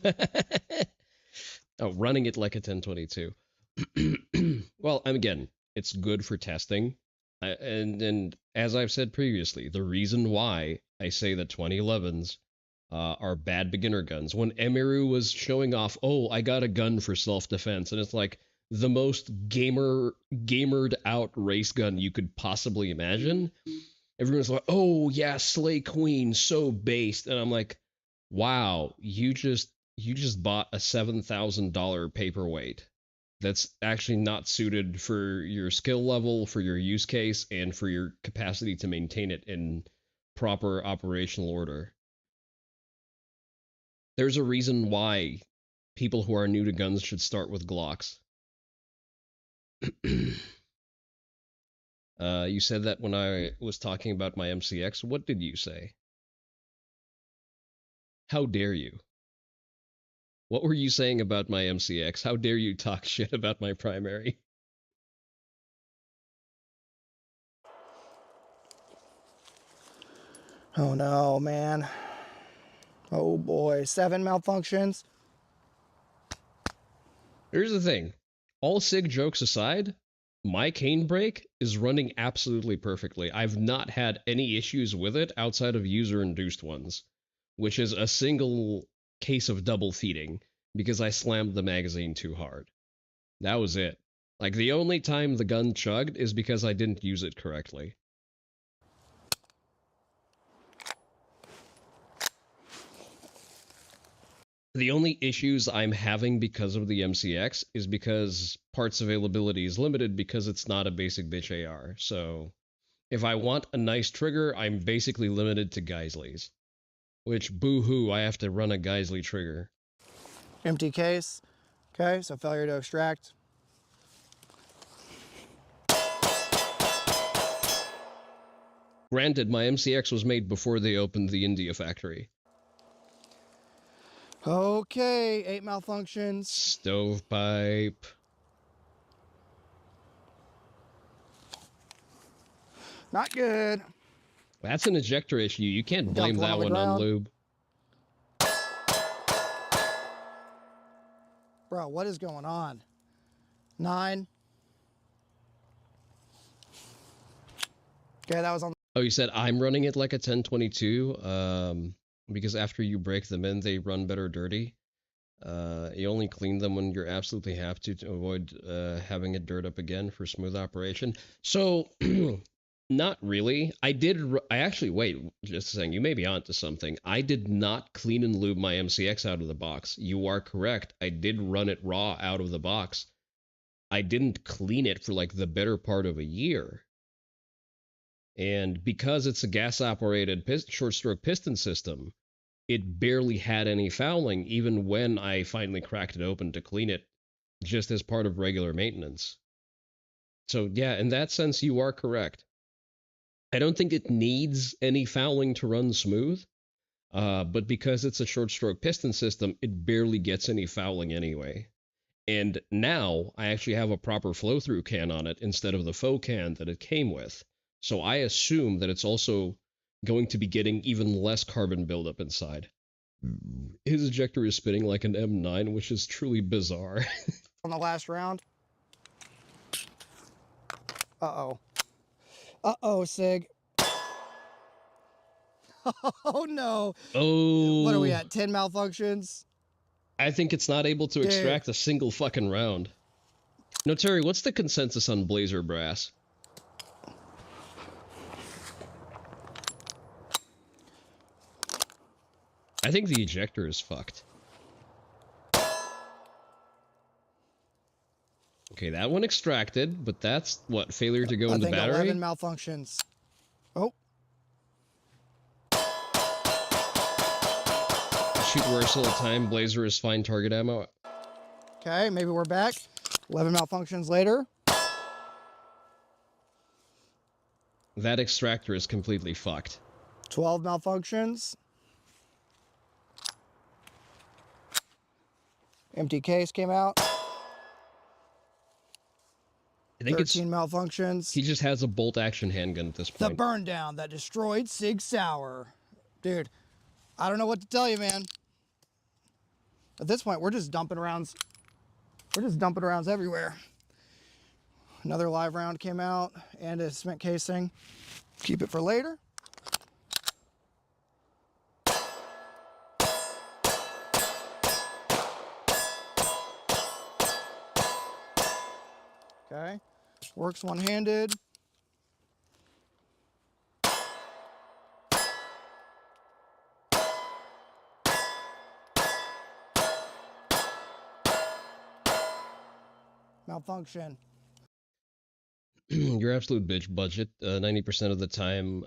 S1: Oh, running it like a 1022. Well, again, it's good for testing. And as I've said previously, the reason why I say that 2011s are bad beginner guns. When Emiru was showing off, oh, I got a gun for self-defense, and it's like the most gamered out race gun you could possibly imagine. Everyone's like, oh yeah, Slay Queen, so based. And I'm like, wow, you just bought a $7,000 paperweight that's actually not suited for your skill level, for your use case, and for your capacity to maintain it in proper operational order. There's a reason why people who are new to guns should start with Glocks. You said that when I was talking about my MCX. What did you say? How dare you? What were you saying about my MCX? How dare you talk shit about my primary?
S2: Oh no, man. Oh boy, 7 malfunctions.
S1: Here's the thing. All SIG jokes aside, my cane brake is running absolutely perfectly. I've not had any issues with it outside of user-induced ones, which is a single case of double feeding because I slammed the magazine too hard. That was it. Like, the only time the gun chugged is because I didn't use it correctly. The only issues I'm having because of the MCX is because parts availability is limited because it's not a basic bitch AR. So if I want a nice trigger, I'm basically limited to Geisley's. Which, boo-hoo, I have to run a Geisley trigger.
S2: Empty case. Okay, so failure to extract.
S1: Granted, my MCX was made before they opened the India factory.
S2: Okay, 8 malfunctions.
S1: Stovepipe.
S2: Not good.
S1: That's an ejector issue. You can't blame that one on lube.
S2: Bro, what is going on? 9. Okay, that was on.
S1: Oh, you said I'm running it like a 1022? Because after you break them in, they run better dirty. You only clean them when you're absolutely have to avoid having it dirt up again for smooth operation. So, not really. I actually, wait, just saying, you may be onto something. I did not clean and lube my MCX out of the box. You are correct. I did run it raw out of the box. I didn't clean it for like the better part of a year. And because it's a gas-operated short-stroke piston system, it barely had any fouling even when I finally cracked it open to clean it, just as part of regular maintenance. So yeah, in that sense, you are correct. I don't think it needs any fouling to run smooth, but because it's a short-stroke piston system, it barely gets any fouling anyway. And now I actually have a proper flow-through can on it instead of the faux can that it came with. So I assume that it's also going to be getting even less carbon buildup inside. His ejector is spinning like an M9, which is truly bizarre.
S2: On the last round. Uh-oh. Uh-oh, Sig. Oh, no.
S1: Oh.
S2: What are we at, 10 malfunctions?
S1: I think it's not able to extract a single fucking round. No, Terry, what's the consensus on Blazer brass? I think the ejector is fucked. Okay, that one extracted, but that's what, failure to go in the battery?
S2: I think 11 malfunctions. Oh.
S1: Shoot worse all the time. Blazer is fine target ammo.
S2: Okay, maybe we're back. 11 malfunctions later.
S1: That extractor is completely fucked.
S2: 12 malfunctions. Empty case came out.
S1: I think
S2: 13 malfunctions.
S1: He just has a bolt action handgun at this point.
S2: The burn down that destroyed Sig Sauer. Dude, I don't know what to tell you, man. At this point, we're just dumping rounds. We're just dumping rounds everywhere. Another live round came out and a cement casing. Keep it for later. Okay, works one-handed. Malfunction.
S1: Your absolute bitch budget. 90% of the time,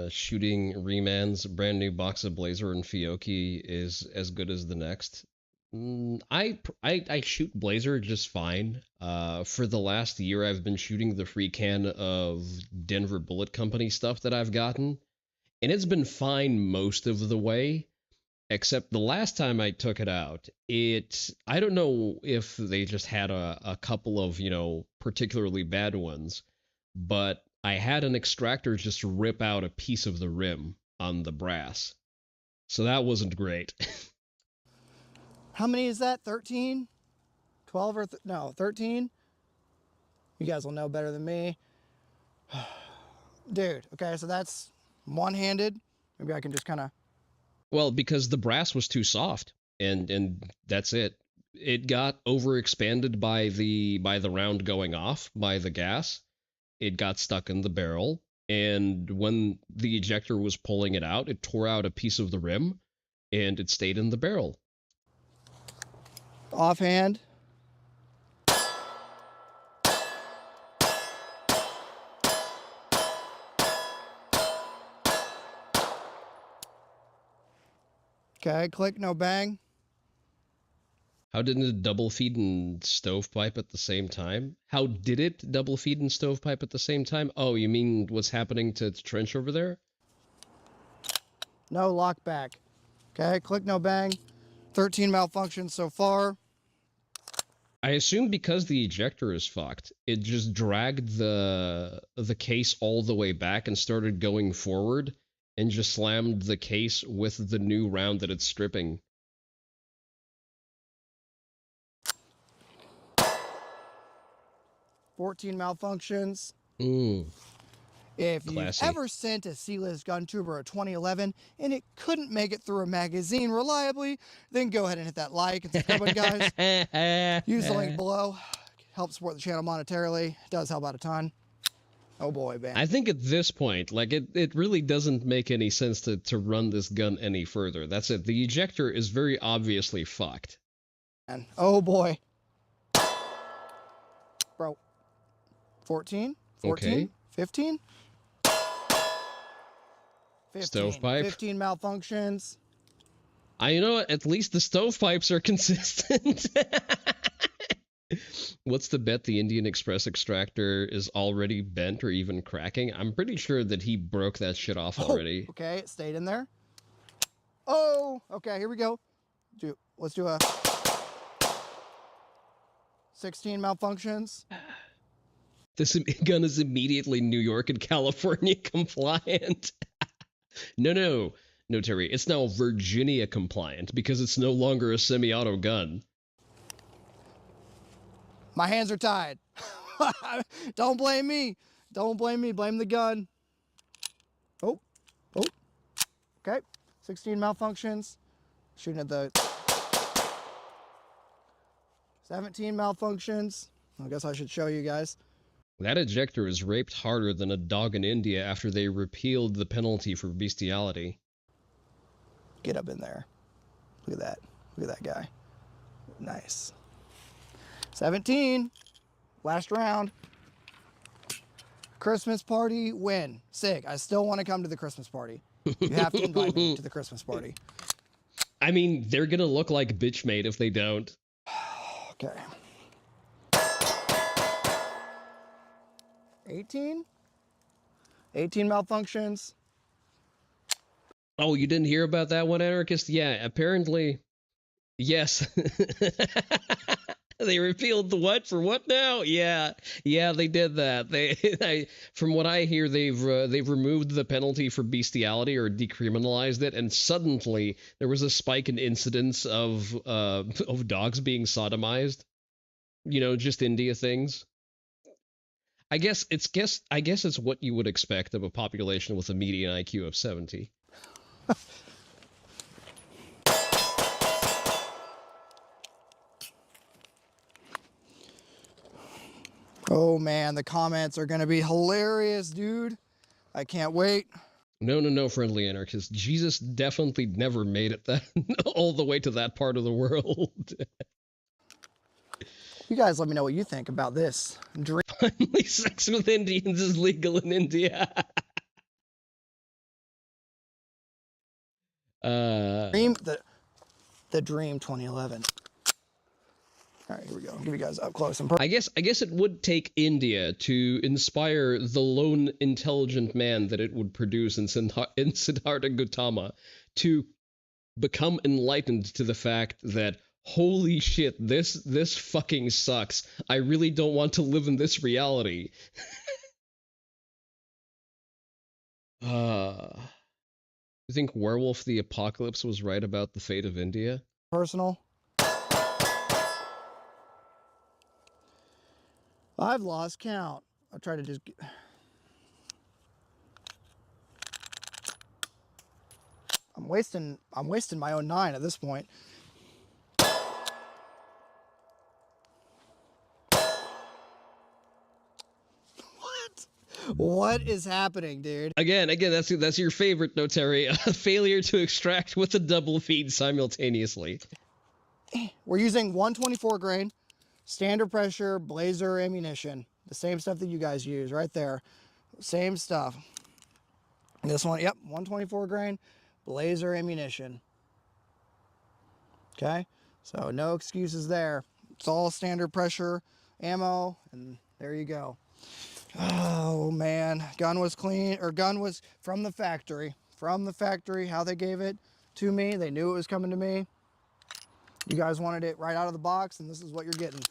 S1: shooting Remans, brand new box of Blazer and Fiocchi is as good as the next. I shoot Blazer just fine. For the last year, I've been shooting the free can of Denver Bullet Company stuff that I've gotten, and it's been fine most of the way. Except the last time I took it out, I don't know if they just had a couple of, particularly bad ones, but I had an extractor just rip out a piece of the rim on the brass. So that wasn't great.
S2: How many is that? 13? 12 or no, 13? You guys will know better than me. Dude, okay, so that's one-handed. Maybe I can just kind of...
S1: Well, because the brass was too soft, and that's it. It got overexpanded by the round going off, by the gas. It got stuck in the barrel, and when the ejector was pulling it out, it tore out a piece of the rim, and it stayed in the barrel.
S2: Offhand. Okay, click, no bang.
S1: How didn't it double feed and stovepipe at the same time? How did it double feed and stovepipe at the same time? Oh, you mean what's happening to the trench over there?
S2: No lockback. Okay, click, no bang. 13 malfunctions so far.
S1: I assume because the ejector is fucked, it just dragged the case all the way back and started going forward and just slammed the case with the new round that it's stripping.
S2: $14 malfunctions. If
S1: Classy.
S2: you ever sent a Sealess gun tuber a 2011 and it couldn't make it through a magazine reliably, then go ahead and hit that like and subscribe button, guys. Use the link below. Help support the channel monetarily. It does help out a ton. Oh boy, man.
S1: I think at this point, like, it really doesn't make any sense to run this gun any further. That's it. The ejector is very obviously fucked.
S2: And oh boy. Bro. 14? 14?
S1: Okay.
S2: 15? 15.
S1: Stovepipe.
S2: 15 malfunctions.
S1: You know what? At least the stovepipes are consistent. What's the bet the Indian Express extractor is already bent or even cracking? I'm pretty sure that he broke that shit off already.
S2: Okay, it stayed in there. Oh, okay, here we go. Let's do a 16 malfunctions.
S1: This gun is immediately New York and California compliant. No, Terry. It's now Virginia compliant because it's no longer a semi-auto gun.
S2: My hands are tied. Don't blame me. Don't blame me. Blame the gun. Oh. Okay. 16 malfunctions. Shooting at the 17 malfunctions. I guess I should show you guys.
S1: That ejector is raped harder than a dog in India after they repealed the penalty for bestiality.
S2: Get up in there. Look at that. Look at that guy. Nice. 17. Last round. Christmas party win. Sig, I still want to come to the Christmas party. You have to invite me to the Christmas party.
S1: I mean, they're gonna look like bitchmade if they don't.
S2: Okay. 18? 18 malfunctions.
S1: Oh, you didn't hear about that one, Anarchist? Yeah, apparently, yes. They repealed the what for what now? Yeah, they did that. From what I hear, they've removed the penalty for bestiality or decriminalized it, and suddenly there was a spike in incidents of dogs being sodomized. You know, just India things. I guess it's what you would expect of a population with a median IQ of 70.
S2: Oh man, the comments are gonna be hilarious, dude. I can't wait.
S1: No, friendly anarchist. Jesus definitely never made it that all the way to that part of the world.
S2: You guys let me know what you think about this.
S1: Finally, sex with Indians is legal in India.
S2: The Dream 2011. All right, here we go. I'll give you guys up close and personal.
S1: I guess it would take India to inspire the lone intelligent man that it would produce in Siddhartha Gautama to become enlightened to the fact that holy shit, this fucking sucks. I really don't want to live in this reality. You think Werewolf the Apocalypse was right about the fate of India?
S2: Personal. I've lost count. I'll try to just get... I'm wasting my own 9 at this point. What is happening, dude?
S1: Again, that's your favorite, no, Terry. A failure to extract with a double feed simultaneously.
S2: We're using 124 grain, standard pressure, blazer ammunition. The same stuff that you guys use right there. Same stuff. This one, yep, 124 grain, blazer ammunition. Okay, so no excuses there. It's all standard pressure ammo, and there you go. Oh man, gun was clean, or gun was from the factory. From the factory, how they gave it to me. They knew it was coming to me. You guys wanted it right out of the box, and this is what you're getting.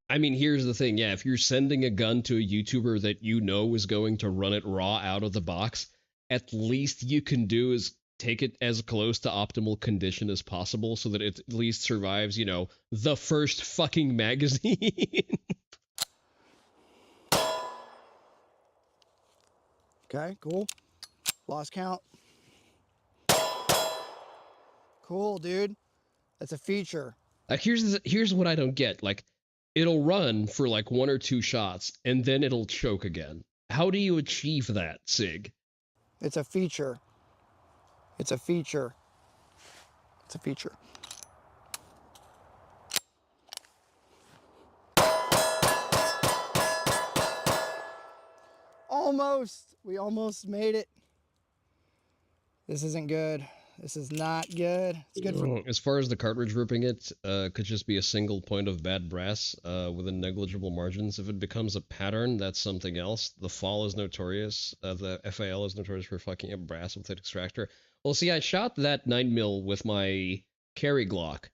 S1: I mean, here's the thing. Yeah, if you're sending a gun to a YouTuber that you know is going to run it raw out of the box, at least you can do is take it as close to optimal condition as possible so that it at least survives, you know, the first fucking magazine.
S2: Okay, cool. Lost count. Cool, dude. That's a feature.
S1: Here's what I don't get. Like, it'll run for like 1 or 2 shots, and then it'll choke again. How do you achieve that, Sig?
S2: It's a feature. It's a feature. It's a feature. Almost. We almost made it. This isn't good. This is not good. It's good for...
S1: As far as the cartridge ripping it, could just be a single point of bad brass within negligible margins. If it becomes a pattern, that's something else. The FAL is notorious. The FAL is notorious for fucking up brass with an extractor. Well, see, I shot that 9mm with my carry Glock.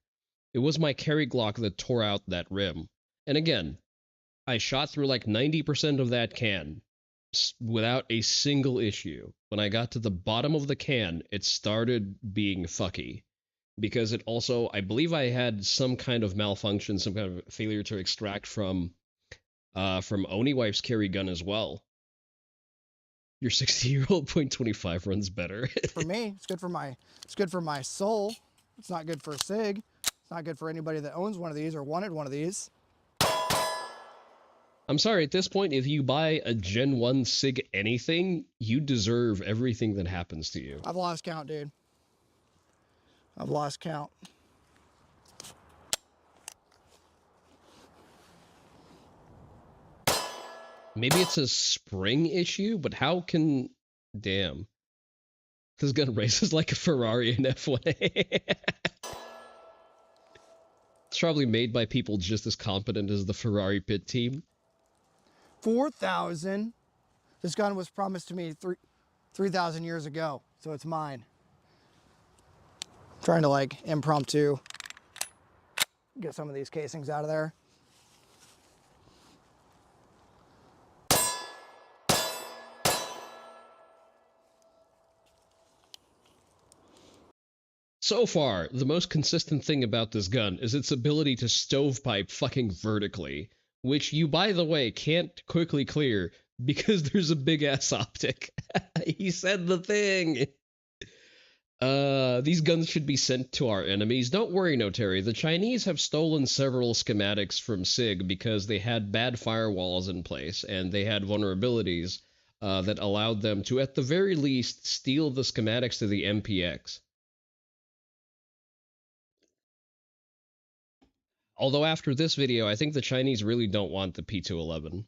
S1: It was my carry Glock that tore out that rim. And again, I shot through like 90% of that can without a single issue. When I got to the bottom of the can, it started being fucky. Because it also, I believe I had some kind of malfunction, some kind of failure to extract from Onii wife's carry gun as well. Your 60-year-old .25 runs better.
S2: For me, it's good for my soul. It's not good for Sig. It's not good for anybody that owns one of these or wanted one of these.
S1: I'm sorry, at this point, if you buy a Gen 1 SIG anything, you deserve everything that happens to you.
S2: I've lost count, dude. I've lost count.
S1: Maybe it's a spring issue, but how can... Damn. This gun races like a Ferrari in F1. It's probably made by people just as competent as the Ferrari pit team.
S2: 4,000. This gun was promised to me 3,000 years ago, so it's mine. I'm trying to like impromptu get some of these casings out of there.
S1: So far, the most consistent thing about this gun is its ability to stovepipe fucking vertically, which you, by the way, can't quickly clear because there's a big-ass optic. He said the thing! These guns should be sent to our enemies. Don't worry, No Terry. The Chinese have stolen several schematics from SIG because they had bad firewalls in place, and they had vulnerabilities that allowed them to, at the very least, steal the schematics to the MPX. Although after this video, I think the Chinese really don't want the P211.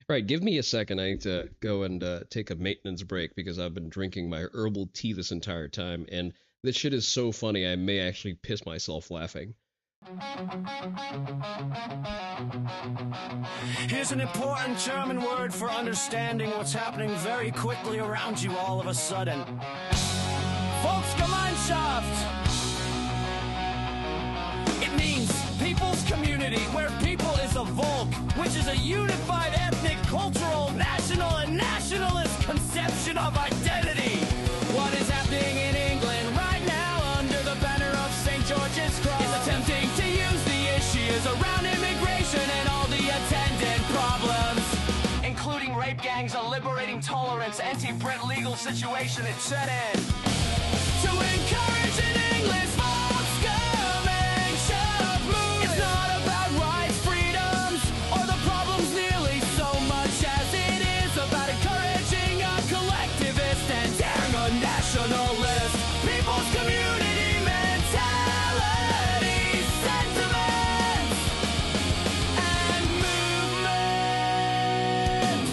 S1: Right, give me a second. I need to go and take a maintenance break because I've been drinking my herbal tea this entire time, and this shit is so funny I may actually piss myself laughing.
S8: Here's an important German word for understanding what's happening very quickly around you all of a sudden. Volksgemeinschaft! It means people's community, where people is a Volk, which is a unified ethnic, cultural, national, and nationalist conception of identity. What is happening in England right now under the banner of St. George's Cross is attempting to use the issues around immigration and all the attendant problems, including rape gangs, a liberating tolerance, anti-Brit legal situation, etc. To encourage an English nationalist, people's community mentality, sentiments, and movement.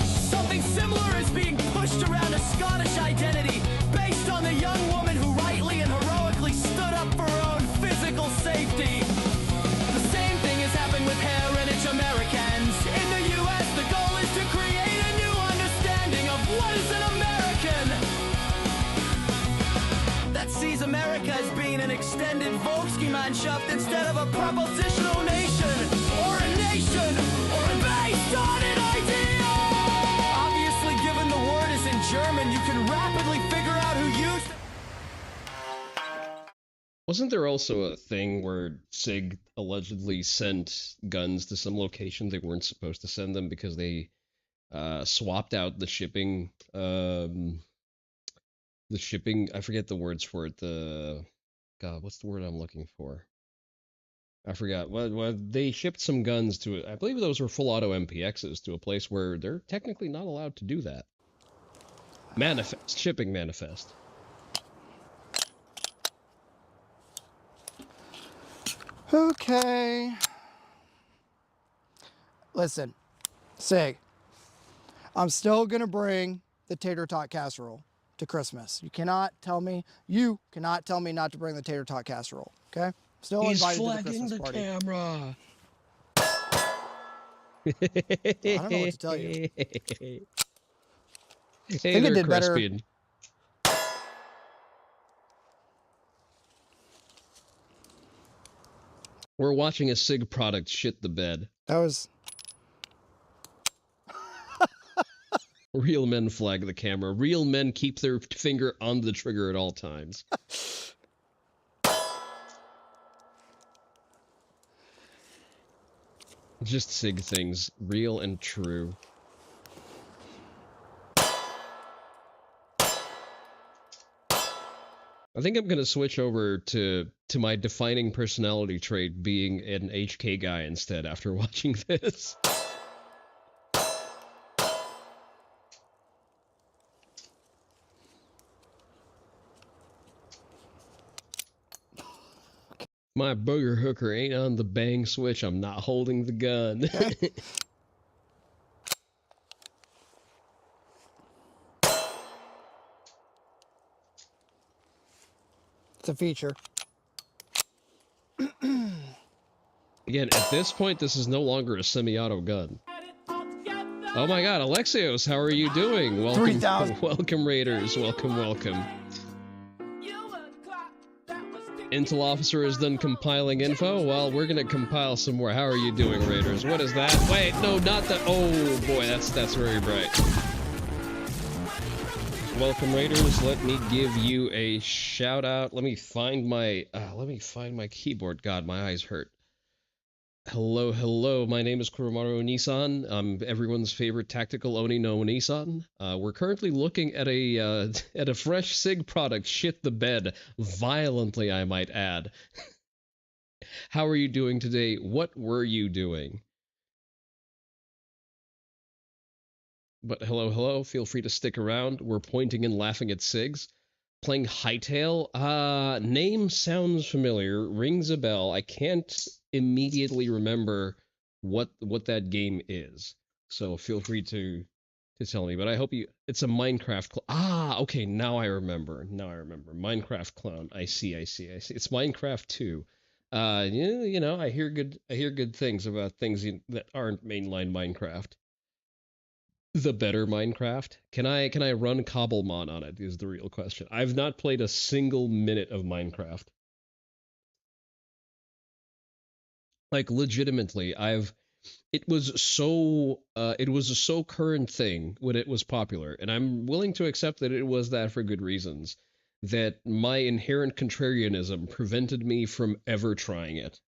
S8: Something similar is being pushed around a Scottish identity based on the young woman who rightly and heroically stood up for her own physical safety. The same thing has happened with heritage Americans. In the US, the goal is to create a new understanding of what is an American. That sees America as being an extended Volksgemeinschaft instead of a propositional nation, or a nation, or based on an idea! Obviously, given the word is in German, you can rapidly figure out who used it.
S1: Wasn't there also a thing where SIG allegedly sent guns to some location they weren't supposed to send them because they swapped out the shipping, I forget the words for it, God, what's the word I'm looking for? I forgot. Well, they shipped some guns to, I believe those were full auto MPXs, to a place where they're technically not allowed to do that. Manifest, shipping manifest.
S2: Okay. Listen, SIG, I'm still gonna bring the tater tot casserole to Christmas. You cannot tell me not to bring the tater tot casserole, okay? Still invited to the Christmas party.
S1: Camera.
S2: I don't know what to tell you.
S1: Hey,
S2: I think it did better.
S1: Crespian. We're watching a SIG product shit the bed.
S2: That was...
S1: Real men flag the camera. Real men keep their finger on the trigger at all times. Just SIG things. Real and true. I think I'm gonna switch over to my defining personality trait being an HK guy instead after watching this. My booger hooker ain't on the bang switch. I'm not holding the gun.
S2: Okay. It's a feature.
S1: Again, at this point, this is no longer a semi-auto gun. Oh my god, Alexios, how are you doing? Welcome,
S2: 3,000.
S1: welcome Raiders, welcome, welcome. Intel officer is done compiling info. Well, we're gonna compile some more. How are you doing, Raiders? What is that? Wait, no, not that. Oh boy, that's very bright. Welcome, Raiders. Let me give you a shout out. Let me find my keyboard. God, my eyes hurt. Hello, hello. My name is Kuromaru Onii-san. I'm everyone's favorite tactical Oni no Onii-san. We're currently looking at a fresh SIG product, shit the bed, violently, I might add. How are you doing today? What were you doing? But hello, hello. Feel free to stick around. We're pointing and laughing at SIGs. Playing Hightail? Name sounds familiar. Rings a bell. I can't immediately remember what that game is. So feel free to tell me. But I hope you... It's a Minecraft... okay. Now I remember. Minecraft clone. I see. It's Minecraft 2. You know, I hear good things about things that aren't mainline Minecraft. The better Minecraft? Can I run Cobblemon on it is the real question. I've not played a single minute of Minecraft. Like legitimately, it was a so current thing when it was popular, and I'm willing to accept that it was that for good reasons, that my inherent contrarianism prevented me from ever trying it.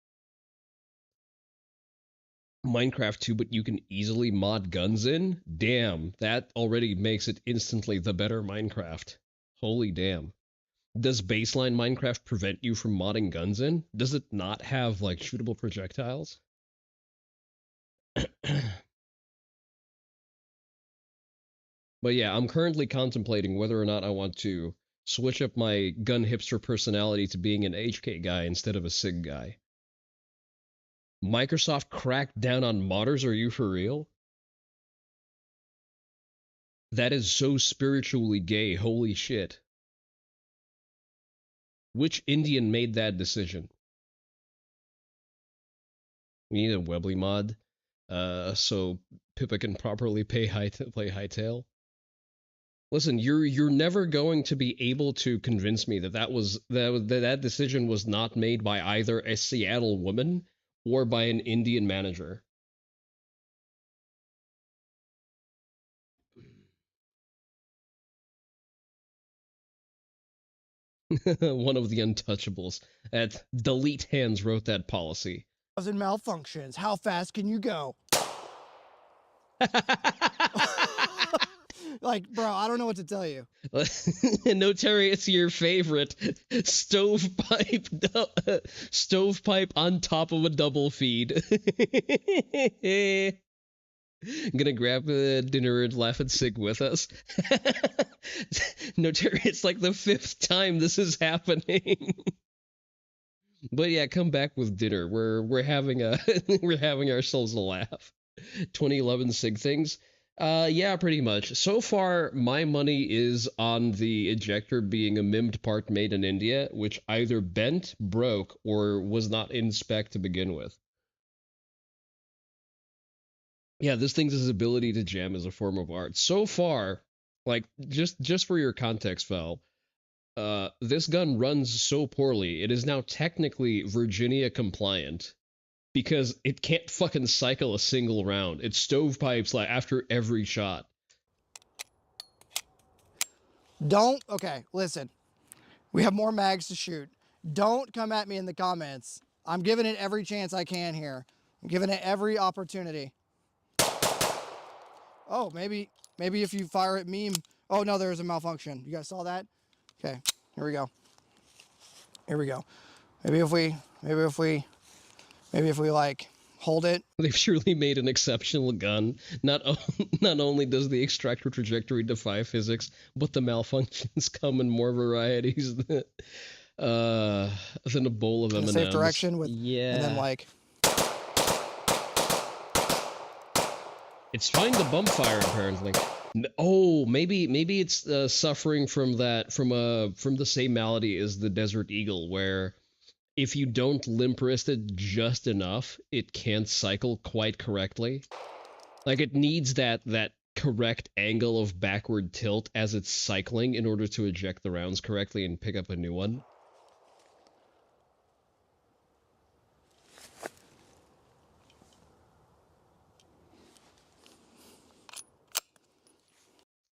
S1: Minecraft 2, but you can easily mod guns in? Damn, that already makes it instantly the better Minecraft. Holy damn. Does baseline Minecraft prevent you from modding guns in? Does it not have, like, shootable projectiles? But yeah, I'm currently contemplating whether or not I want to switch up my gun hipster personality to being an HK guy instead of a SIG guy. Microsoft cracked down on modders? Are you for real? That is so spiritually gay, holy shit. Which Indian made that decision? We need a Webley mod, so Pippa can properly play Hightail. Listen, you're never going to be able to convince me that decision was not made by either a Seattle woman or by an Indian manager. One of the untouchables. At Delete Hands wrote that policy.
S2: Malfunctions. How fast can you go? Like, bro, I don't know what to tell you.
S1: No, Terry, it's your favorite. Stovepipe on top of a double feed. Gonna grab dinner and laugh at SIG with us. No, Terry, it's like the 5th time this is happening. But yeah, come back with dinner. We're having ourselves a laugh. 2011 SIG things. Yeah, pretty much. So far, my money is on the ejector being a MIMD part made in India, which either bent, broke, or was not in spec to begin with. Yeah, this thing's ability to jam is a form of art. So far, like, just for your context, Val, this gun runs so poorly, it is now technically Virginia compliant. Because it can't fucking cycle a single round. It stovepipes like after every shot.
S2: Okay, listen. We have more mags to shoot. Don't come at me in the comments. I'm giving it every chance I can here. I'm giving it every opportunity. Oh, maybe if you fire at me. Oh no, there's a malfunction. You guys saw that? Okay, here we go. Maybe if we like hold it.
S1: They've surely made an exceptional gun. Not only does the extractor trajectory defy physics, but the malfunctions come in more varieties. Than a bowl of M&Ms.
S2: Safe direction with,
S1: yeah.
S2: and then like.
S1: It's fine to bump fire apparently. Oh, maybe it's suffering from the same malady as the desert eagle, where if you don't limp wrist it just enough, it can't cycle quite correctly. Like it needs that correct angle of backward tilt as it's cycling in order to eject the rounds correctly and pick up a new one.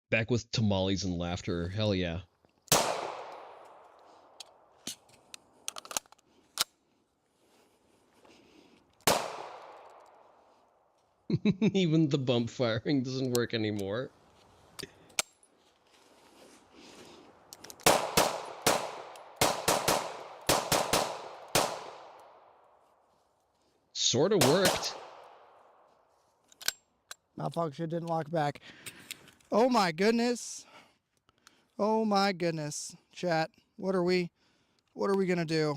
S1: Back with tamales and laughter. Hell yeah. Even the bump firing doesn't work anymore. Sort of worked.
S2: Malfunction, didn't lock back. Oh my goodness. Oh my goodness. Chat, what are we gonna do?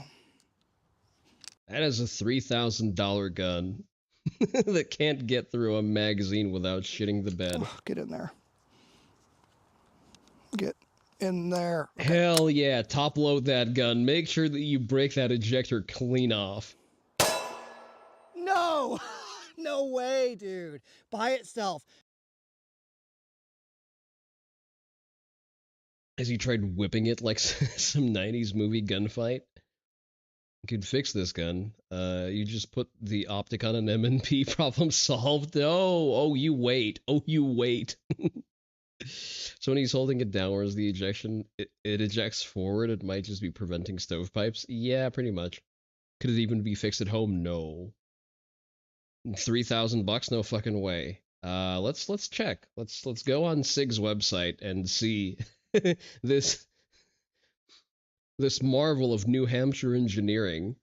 S1: That is a $3,000 gun that can't get through a magazine without shitting the bed.
S2: Oh, get in there. Get in there.
S1: Okay. Hell yeah, top load that gun. Make sure that you break that ejector clean off.
S2: No! No way, dude. By itself.
S1: As you tried whipping it like some 90s movie gunfight. You could fix this gun. You just put the optic on an M&P, problem solved. Oh, you wait. Oh, you wait. So when he's holding it downwards, the ejection, it ejects forward. It might just be preventing stovepipes. Yeah, pretty much. Could it even be fixed at home? No. $3,000? No fucking way. Let's check. Let's go on SIG's website and see this marvel of New Hampshire engineering.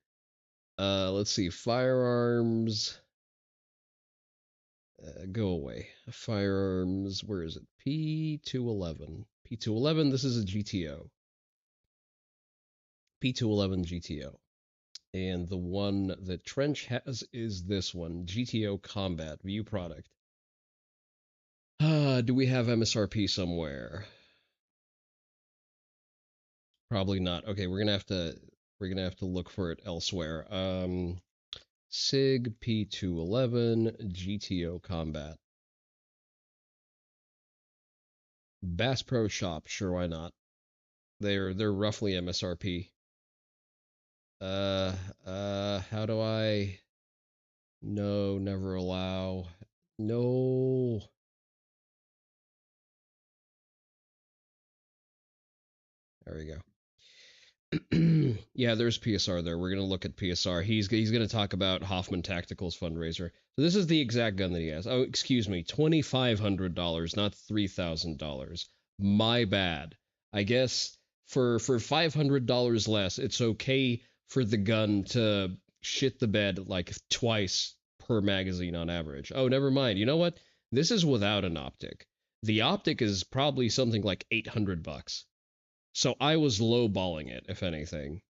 S1: Let's see, firearms. Go away. Firearms, where is it? P211. P211, this is a GTO. P211 GTO. And the one that Trench has is this one, GTO Combat, View Product. Do we have MSRP somewhere? Probably not. Okay, we're gonna have to look for it elsewhere. SIG P211 GTO Combat. Bass Pro Shop, sure, why not? They're roughly MSRP. How do I? No, never allow. No. There we go. Yeah, there's PSR there. We're going to look at PSR. He's going to talk about Hoffman Tactical's fundraiser. So this is the exact gun that he has. Oh, excuse me, $2,500, not $3,000. My bad. I guess for $500 less, it's okay for the gun to shit the bed like twice per magazine on average. Oh, never mind. You know what? This is without an optic. The optic is probably something like $800. So I was lowballing it, if anything.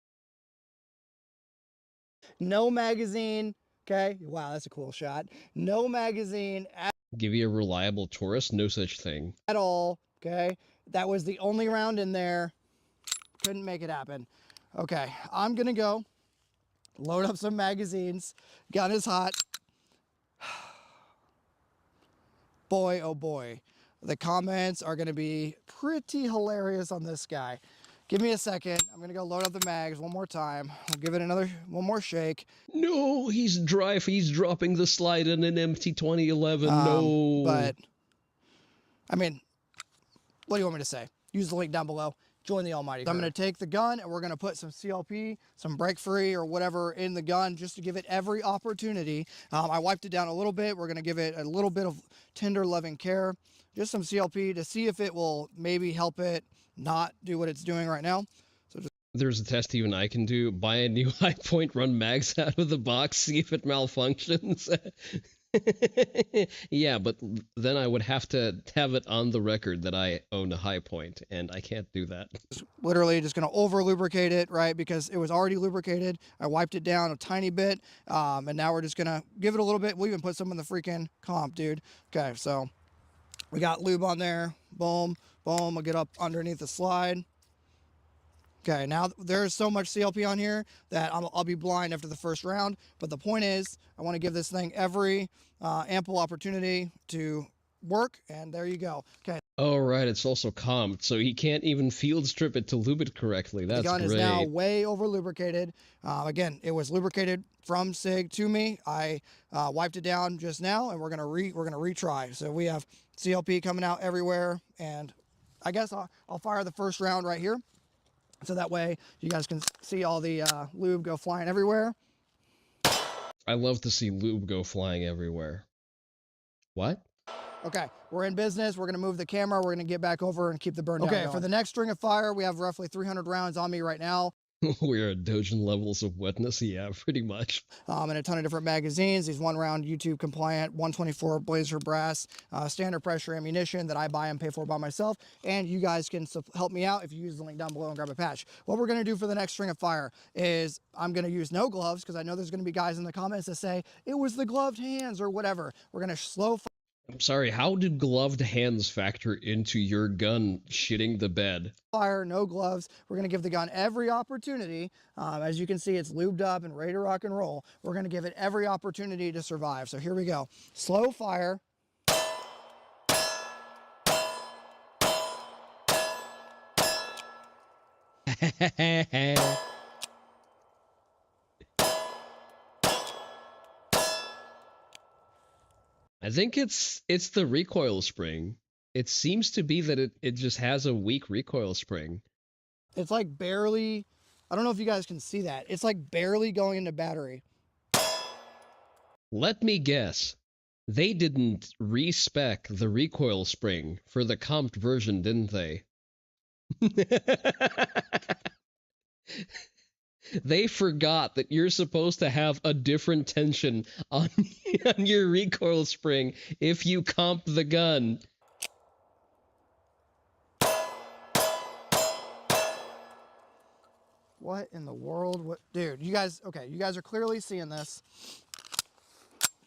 S2: No magazine. Okay. Wow, that's a cool shot. No magazine
S1: Give you a reliable tourist? No such thing.
S2: At all. Okay. That was the only round in there. Couldn't make it happen. Okay. I'm going to go load up some magazines. Gun is hot. Boy, oh boy. The comments are going to be pretty hilarious on this guy. Give me a second. I'm going to go load up the mags one more time. I'll give it one more shake.
S1: No, he's dropping the slide in an empty 2011. No.
S2: But, I mean, what do you want me to say? Use the link down below. Join the almighty herd. I'm going to take the gun and we're going to put some CLP, some break free or whatever in the gun just to give it every opportunity. I wiped it down a little bit. We're going to give it a little bit of tender loving care. Just some CLP to see if it will maybe help it not do what it's doing right now. So
S1: there's a test even I can do. Buy a new high point, run mags out of the box, see if it malfunctions. Yeah, but then I would have to have it on the record that I own a High Point, and I can't do that.
S2: Literally just going to over lubricate it, right? Because it was already lubricated. I wiped it down a tiny bit, and now we're just going to give it a little bit. We'll even put some in the freaking comp, dude. Okay, so we got lube on there. Boom, boom. I'll get up underneath the slide. Okay, now there's so much CLP on here that I'll be blind after the first round. But the point is, I want to give this thing every ample opportunity to work, and there you go. Okay.
S1: Oh, right, it's also comped, so he can't even field strip it to lube it correctly. That's
S2: great. The gun
S1: is
S2: now way over lubricated. Again, it was lubricated from SIG to me. I wiped it down just now, and we're gonna retry. So we have CLP coming out everywhere, and I guess I'll fire the first round right here. So that way you guys can see all the lube go flying everywhere.
S1: I love to see lube go flying everywhere. What?
S2: Okay, we're in business. We're going to move the camera. We're going to get back over and keep the burn down going. For the next string of fire, we have roughly 300 rounds on me right now.
S1: We're at Dojin levels of wetness, yeah, pretty much.
S2: And a ton of different magazines. These 1-round YouTube compliant 124 Blazer brass standard pressure ammunition that I buy and pay for by myself. And you guys can help me out if you use the link down below and grab a patch. What we're going to do for the next string of fire is I'm going to use no gloves because I know there's going to be guys in the comments that say it was the gloved hands or whatever. We're going to slow
S1: I'm sorry, how did gloved hands factor into your gun shitting the bed?
S2: Fire, no gloves. We're going to give the gun every opportunity. As you can see, it's lubed up and ready to rock and roll. We're going to give it every opportunity to survive. So here we go. Slow fire.
S1: I think it's the recoil spring. It seems to be that it just has a weak recoil spring.
S2: It's like barely, I don't know if you guys can see that. It's like barely going into battery.
S1: Let me guess. They didn't respec the recoil spring for the comped version, didn't they? They forgot that you're supposed to have a different tension on your recoil spring if you comp the gun.
S2: What in the world? What, dude, you guys, okay, you guys are clearly seeing this.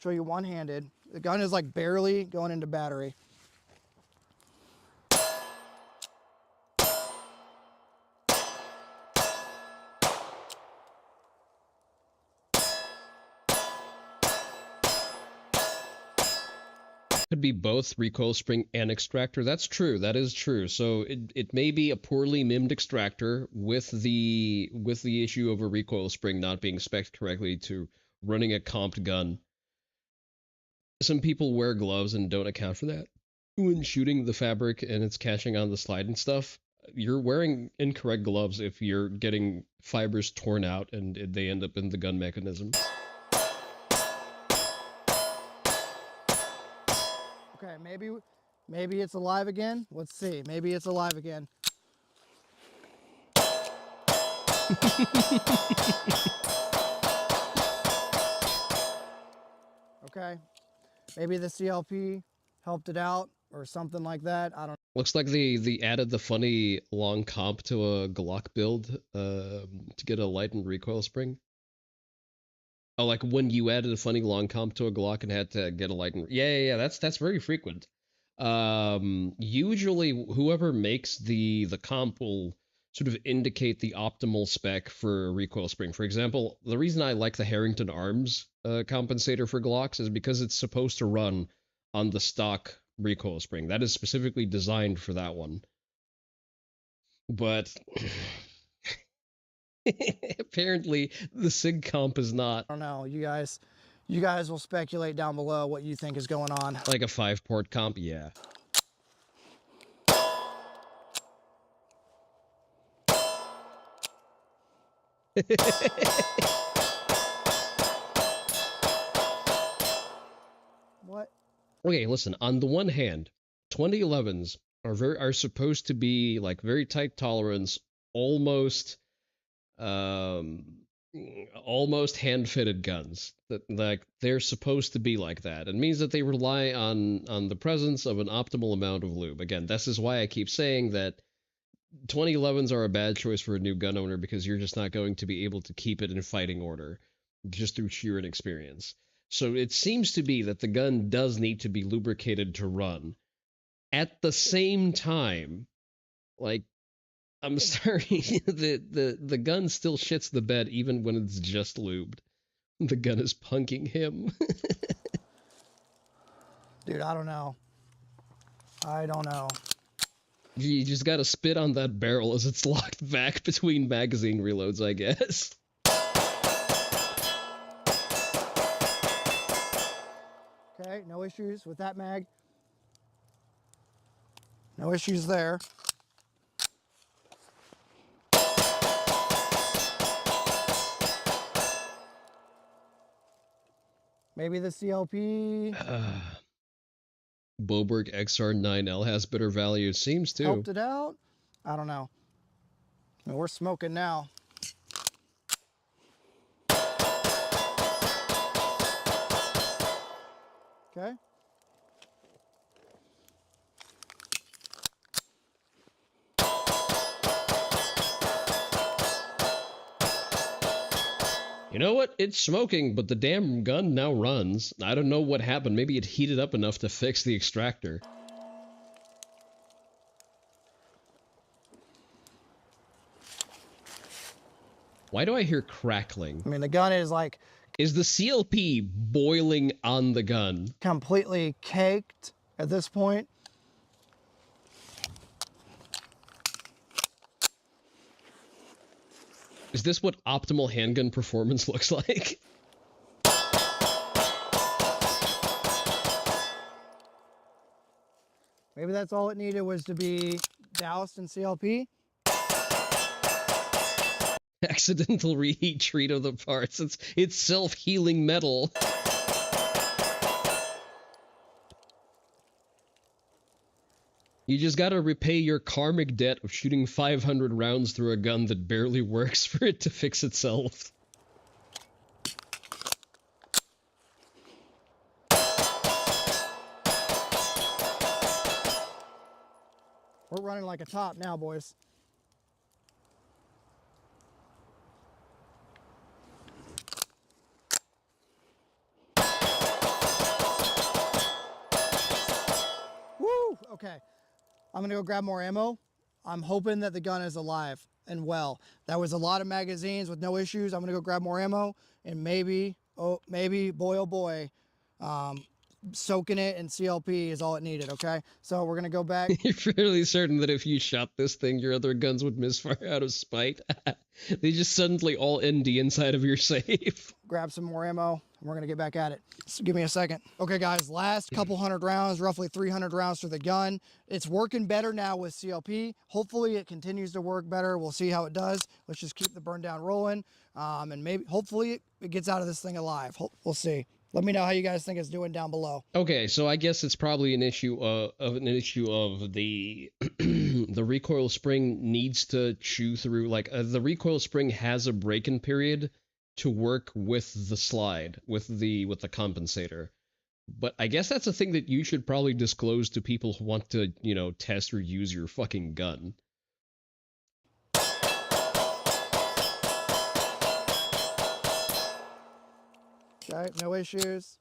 S2: Show you one-handed. The gun is like barely going into battery.
S1: Could be both recoil spring and extractor. That's true. That is true. So it may be a poorly mimed extractor with the issue of a recoil spring not being spec'd correctly to running a comped gun. Some people wear gloves and don't account for that. When shooting the fabric and it's catching on the slide and stuff, you're wearing incorrect gloves if you're getting fibers torn out and they end up in the gun mechanism.
S2: Okay, maybe it's alive again. Let's see. Maybe it's alive again. Okay. Maybe the CLP helped it out or something like that. I don't know.
S1: Looks like they added the funny long comp to a Glock build to get a lightened recoil spring. Oh, like when you added a funny long comp to a Glock and had to get a lightened... Yeah, that's very frequent. Usually whoever makes the comp will sort of indicate the optimal spec for a recoil spring. For example, the reason I like the Harrington Arms compensator for Glocks is because it's supposed to run on the stock recoil spring. That is specifically designed for that one. But apparently the SIG comp is not.
S2: I don't know. You guys will speculate down below what you think is going on.
S1: Like a 5-port comp, yeah.
S2: What?
S1: Okay, listen, on the one hand, 2011s are supposed to be like very tight tolerance, almost almost hand-fitted guns that like they're supposed to be like that. It means that they rely on the presence of an optimal amount of lube. Again, this is why I keep saying that 2011s are a bad choice for a new gun owner, because you're just not going to be able to keep it in fighting order just through sheer inexperience. So it seems to be that the gun does need to be lubricated to run. At the same time, like, I'm sorry, the gun still shits the bed even when it's just lubed. The gun is punking him.
S2: Dude, I don't know. I don't know.
S1: You just gotta spit on that barrel as it's locked back between magazine reloads, I guess.
S2: Okay, no issues with that mag. No issues there. Maybe the CLP
S1: Boberg XR9L has better value. It seems to.
S2: helped it out. I don't know. I mean, we're smoking now. Okay.
S1: You know what? It's smoking, but the damn gun now runs. I don't know what happened. Maybe it heated up enough to fix the extractor. Why do I hear crackling?
S2: I mean, the gun is like...
S1: Is the CLP boiling on the gun?
S2: Completely caked at this point.
S1: Is this what optimal handgun performance looks like?
S2: Maybe that's all it needed, was to be doused in CLP.
S1: Accidental reheat treat of the parts. It's self-healing metal. You just gotta repay your karmic debt of shooting 500 rounds through a gun that barely works for it to fix itself.
S2: We're running like a top now, boys. Woo! Okay. I'm gonna go grab more ammo. I'm hoping that the gun is alive and well. That was a lot of magazines with no issues. I'm gonna go grab more ammo, and maybe, oh boy, soaking it in CLP is all it needed, okay? So we're gonna go back.
S1: You're fairly certain that if you shot this thing, your other guns would misfire out of spite? They just suddenly all end the inside of your safe.
S2: Grab some more ammo, and we're gonna get back at it. So give me a second. Okay guys, last couple hundred rounds, roughly 300 rounds for the gun. It's working better now with CLP. Hopefully it continues to work better. We'll see how it does. Let's just keep the burn down rolling. And maybe, hopefully it gets out of this thing alive. We'll see. Let me know how you guys think it's doing down below.
S1: Okay, so I guess it's probably an issue of the the recoil spring needs to chew through, like the recoil spring has a break-in period to work with the slide, with the compensator. But I guess that's a thing that you should probably disclose to people who want to, you know, test or use your fucking gun.
S2: Okay, no issues.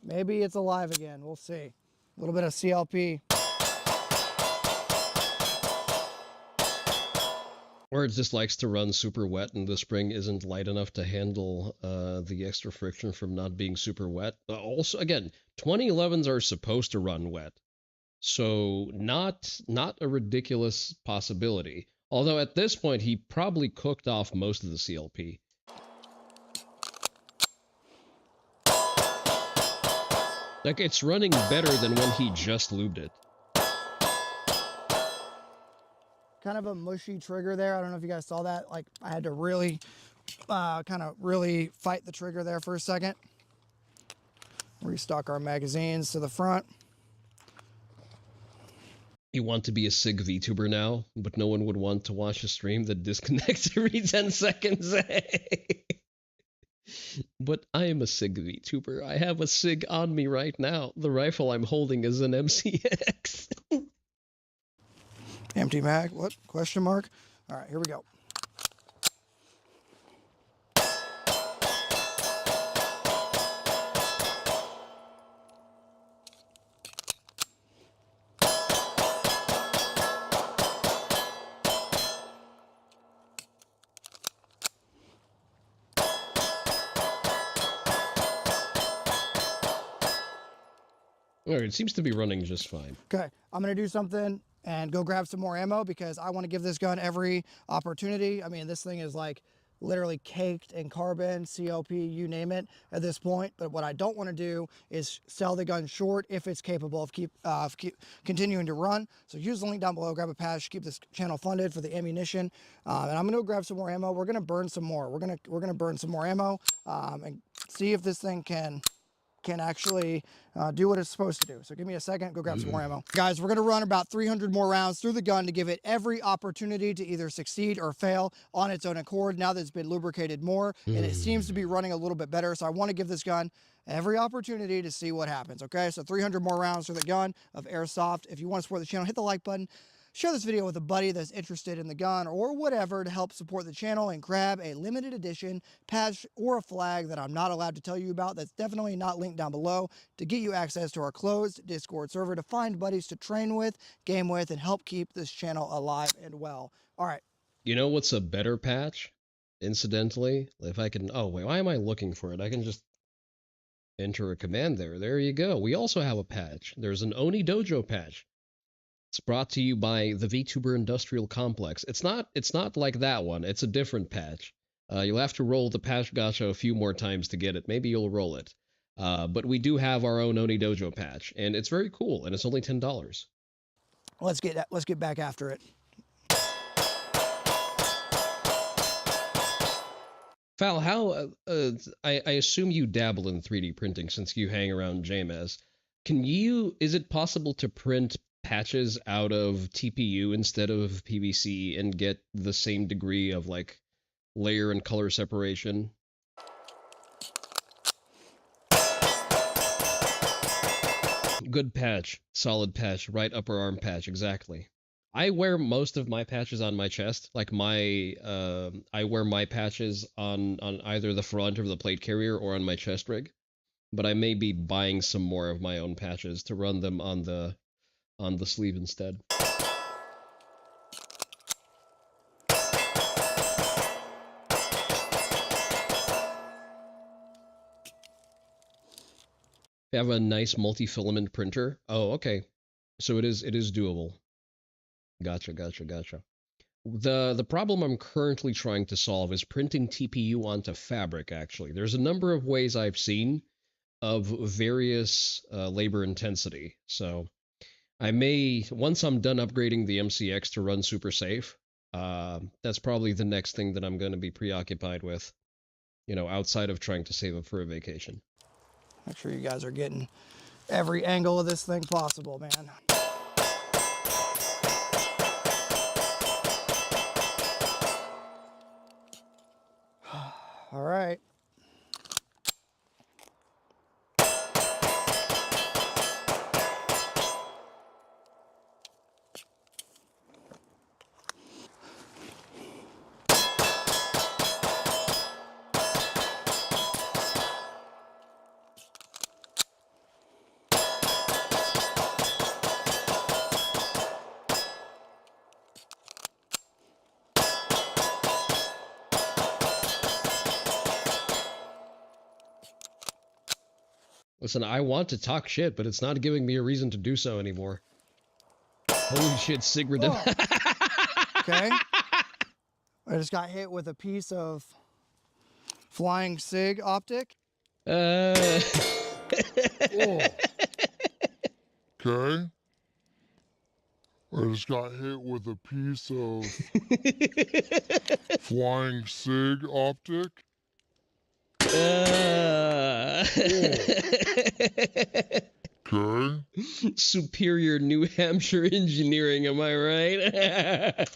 S2: Maybe it's alive again. We'll see. A little bit of CLP.
S1: Or it just likes to run super wet and the spring isn't light enough to handle the extra friction from not being super wet. Also, again, 2011s are supposed to run wet. So not a ridiculous possibility. Although at this point, he probably cooked off most of the CLP. Like, it's running better than when he just lubed it.
S2: Kind of a mushy trigger there. I don't know if you guys saw that. Like, I had to really, kind of really fight the trigger there for a second. Restock our magazines to the front.
S1: You want to be a SIG VTuber now, but no one would want to watch a stream that disconnects every 10 seconds. But I am a SIG VTuber. I have a SIG on me right now. The rifle I'm holding is an MCX.
S2: Empty mag? What? Question mark? All right, here we go.
S1: All right, it seems to be running just fine.
S2: Okay, I'm gonna do something and go grab some more ammo because I want to give this gun every opportunity. I mean, this thing is like literally caked in carbon, CLP, you name it at this point. But what I don't want to do is sell the gun short if it's capable of keep continuing to run. So use the link down below, grab a patch, keep this channel funded for the ammunition. And I'm gonna go grab some more ammo. We're gonna burn some more. We're gonna burn some more ammo and see if this thing can actually do what it's supposed to do. So give me a second, go grab some more ammo. Guys, we're gonna run about 300 more rounds through the gun to give it every opportunity to either succeed or fail on its own accord now that it's been lubricated more and it seems to be running a little bit better. So I wanna give this gun every opportunity to see what happens, okay? So 300 more rounds through the gun of airsoft. If you wanna support the channel, hit the like button. Share this video with a buddy that's interested in the gun or whatever to help support the channel, and grab a limited edition patch or a flag that I'm not allowed to tell you about that's definitely not linked down below to get you access to our closed Discord server to find buddies to train with, game with, and help keep this channel alive and well. All right.
S1: You know what's a better patch? Incidentally, if I can... Oh, wait, why am I looking for it? I can just enter a command there. There you go. We also have a patch. There's an Oni Dojo patch. It's brought to you by the VTuber Industrial Complex. It's not like that one. It's a different patch. You'll have to roll the patch gacha a few more times to get it. Maybe you'll roll it. But we do have our own Oni Dojo patch, and it's very cool, and it's only $10.
S2: Let's get back after it.
S1: Val, how I assume you dabble in 3D printing since you hang around JMS. Is it possible to print patches out of TPU instead of PVC and get the same degree of like layer and color separation? Good patch, solid patch, right upper arm patch, exactly. I wear most of my patches on my chest, like I wear my patches on either the front of the plate carrier or on my chest rig, but I may be buying some more of my own patches to run them on the sleeve instead. You have a nice multi-filament printer. Oh, okay. So it is doable. Gotcha. The problem I'm currently trying to solve is printing TPU onto fabric, actually. There's a number of ways I've seen of various labor intensity. So I may, once I'm done upgrading the MCX to run super safe, that's probably the next thing that I'm going to be preoccupied with, you know, outside of trying to save up for a vacation.
S2: Make sure you guys are getting every angle of this thing possible, man. All right.
S1: Listen, I want to talk shit, but it's not giving me a reason to do so anymore. Holy shit, Sigrid.
S2: Okay. I just got hit with a piece of flying SIG optic.
S7: Okay. I just got hit with a piece of flying SIG optic. Okay.
S1: Superior New Hampshire engineering, am I right?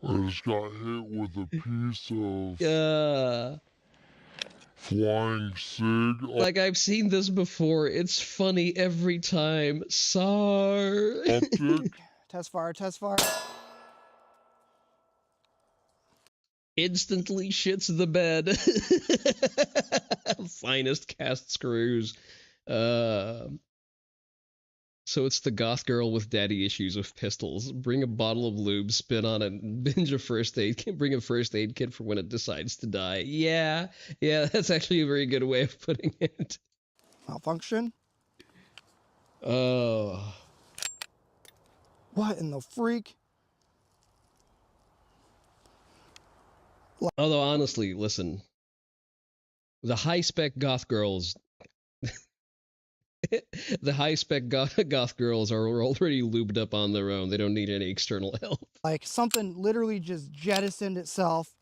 S7: I just got hit with a piece of flying cig.
S1: Like, I've seen this before. It's funny every time. Sar.
S7: Optic.
S2: Test fire, test fire.
S1: Instantly shits the bed. Finest cast screws. So it's the goth girl with daddy issues with pistols. Bring a bottle of lube, spit on it, binge a first aid kit, bring a first aid kit for when it decides to die. Yeah, that's actually a very good way of putting it.
S2: Malfunction.
S1: Oh.
S2: What in the freak?
S1: Although, honestly, listen. The high-spec goth girls... the high-spec goth girls are already lubed up on their own. They don't need any external help.
S2: Like, something literally just jettisoned itself.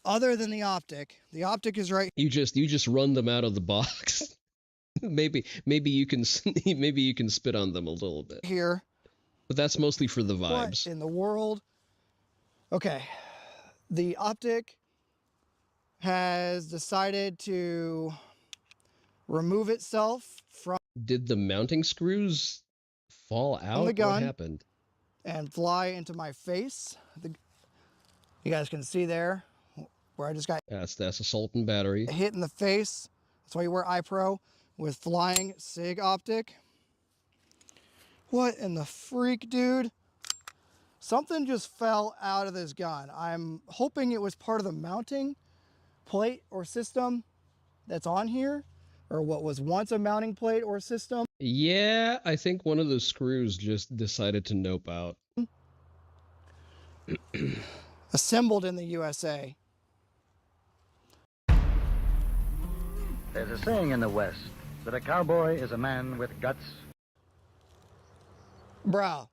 S2: Other than the optic. The optic is right.
S1: You just run them out of the box. maybe you can spit on them a little bit
S2: Here.
S1: But that's mostly for the vibes.
S2: What in the world? Okay. The optic has decided to remove itself from...
S1: Did the mounting screws fall out?
S2: the gun
S1: what happened?
S2: And fly into my face. You guys can see there where I just got...
S1: That's assault and battery.
S2: Hit in the face. That's why you wear iPro with flying SIG optic. What in the freak, dude? Something just fell out of this gun. I'm hoping it was part of the mounting plate or system that's on here, or what was once a mounting plate or system.
S1: Yeah, I think one of the screws just decided to nope out.
S2: Assembled in the USA.
S9: There's a saying in the West that a cowboy is a man with guts.
S2: Bro,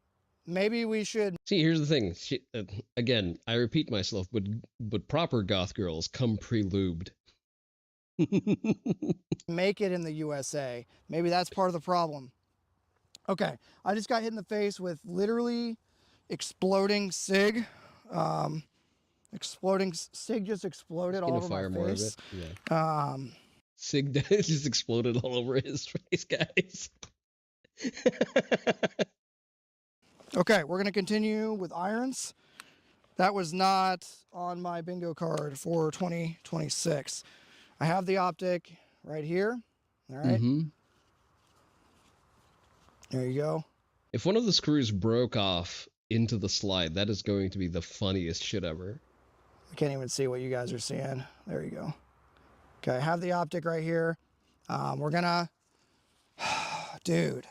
S2: maybe we should...
S1: See, here's the thing. Again, I repeat myself, but proper goth girls come pre-lubed.
S2: make it in the USA. Maybe that's part of the problem. Okay, I just got hit in the face with literally exploding SIG. Exploding SIG just exploded all over my face.
S1: Yeah. SIG just exploded all over his face, guys.
S2: Okay, we're going to continue with irons. That was not on my bingo card for 2026. I have the optic right here. All right. There you go.
S1: If one of the screws broke off into the slide, that is going to be the funniest shit ever.
S2: I can't even see what you guys are seeing. There you go. Okay, I have the optic right here. We're going to... Dude.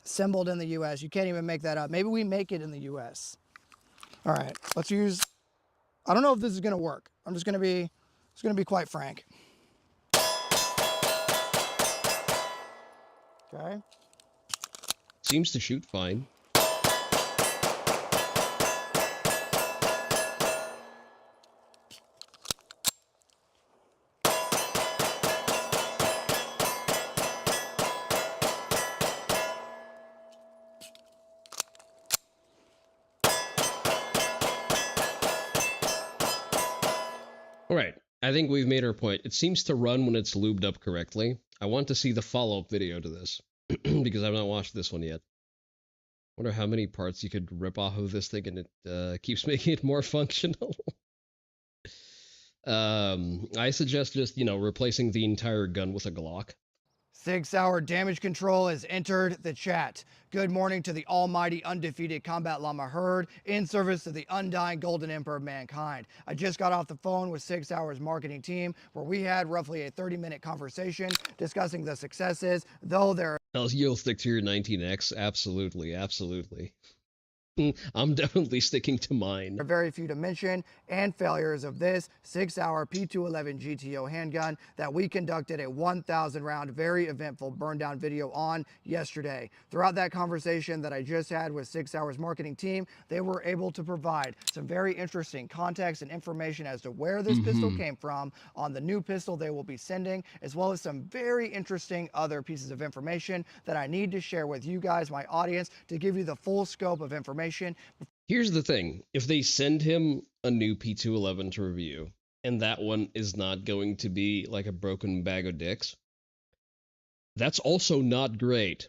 S2: Assembled in the U.S. You can't even make that up. Maybe we make it in the U.S. All right, let's use... I don't know if this is going to work. I'm just going to be quite frank. Okay.
S1: Seems to shoot fine. All right, I think we've made our point. It seems to run when it's lubed up correctly. I want to see the follow-up video to this, because I've not watched this one yet. Wonder how many parts you could rip off of this thing and it keeps making it more functional. I suggest just, replacing the entire gun with a Glock.
S2: Sig Sauer Damage Control has entered the chat. Good morning to the almighty undefeated Combat Llama herd in service to the undying Golden Emperor of mankind. I just got off the phone with Sig Sauer's marketing team where we had roughly a 30-minute conversation discussing the successes, though there...
S1: You'll stick to your 19X? Absolutely, absolutely. I'm definitely sticking to mine.
S2: There are very few to mention, and failures of this 6-hour P211 GTO handgun that we conducted a 1,000 round, very eventful burn down video on yesterday. Throughout that conversation that I just had with 6 Hour's marketing team, they were able to provide some very interesting context and information as to where this pistol came from on the new pistol they will be sending, as well as some very interesting other pieces of information that I need to share with you guys, my audience, to give you the full scope of information.
S1: Here's the thing. If they send him a new P211 to review, and that one is not going to be like a broken bag of dicks, that's also not great.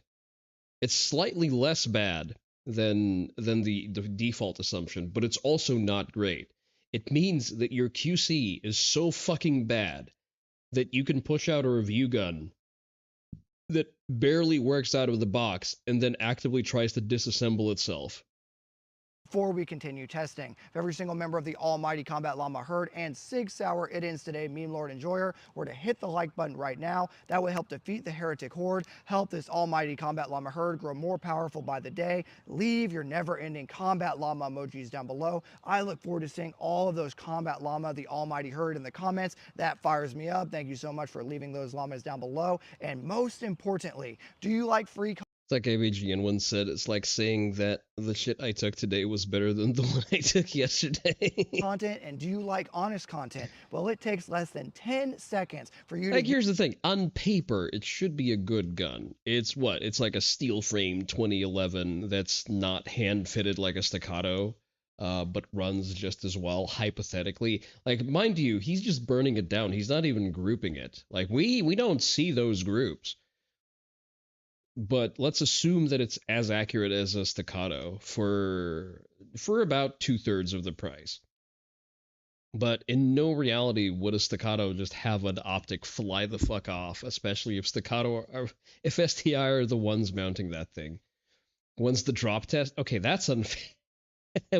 S1: It's slightly less bad than the default assumption, but it's also not great. It means that your QC is so fucking bad that you can push out a review gun that barely works out of the box and then actively tries to disassemble itself.
S2: Before we continue testing, if every single member of the almighty Combat Llama herd and 6 Hour It Ends Today meme lord enjoyer were to hit the like button right now, that would help defeat the heretic horde, help this almighty Combat Llama herd grow more powerful by the day. Leave your never-ending Combat Llama emojis down below. I look forward to seeing all of those Combat Llama, the almighty herd, in the comments. That fires me up. Thank you so much for leaving those llamas down below. And most importantly, do you like free
S1: It's like AVGN once said, it's like saying that the shit I took today was better than the one I took yesterday.
S2: content, and do you like honest content? Well, it takes less than 10 seconds for you to...
S1: Like, here's the thing. On paper, it should be a good gun. It's what? It's like a steel frame 2011 that's not hand-fitted like a staccato, but runs just as well, hypothetically. Like, mind you, he's just burning it down. He's not even grouping it. Like, we don't see those groups. But let's assume that it's as accurate as a staccato for about 2/3 of the price. But in no reality would a staccato just have an optic fly the fuck off, especially if if STI are the ones mounting that thing. Once the drop test, okay, that's unfair.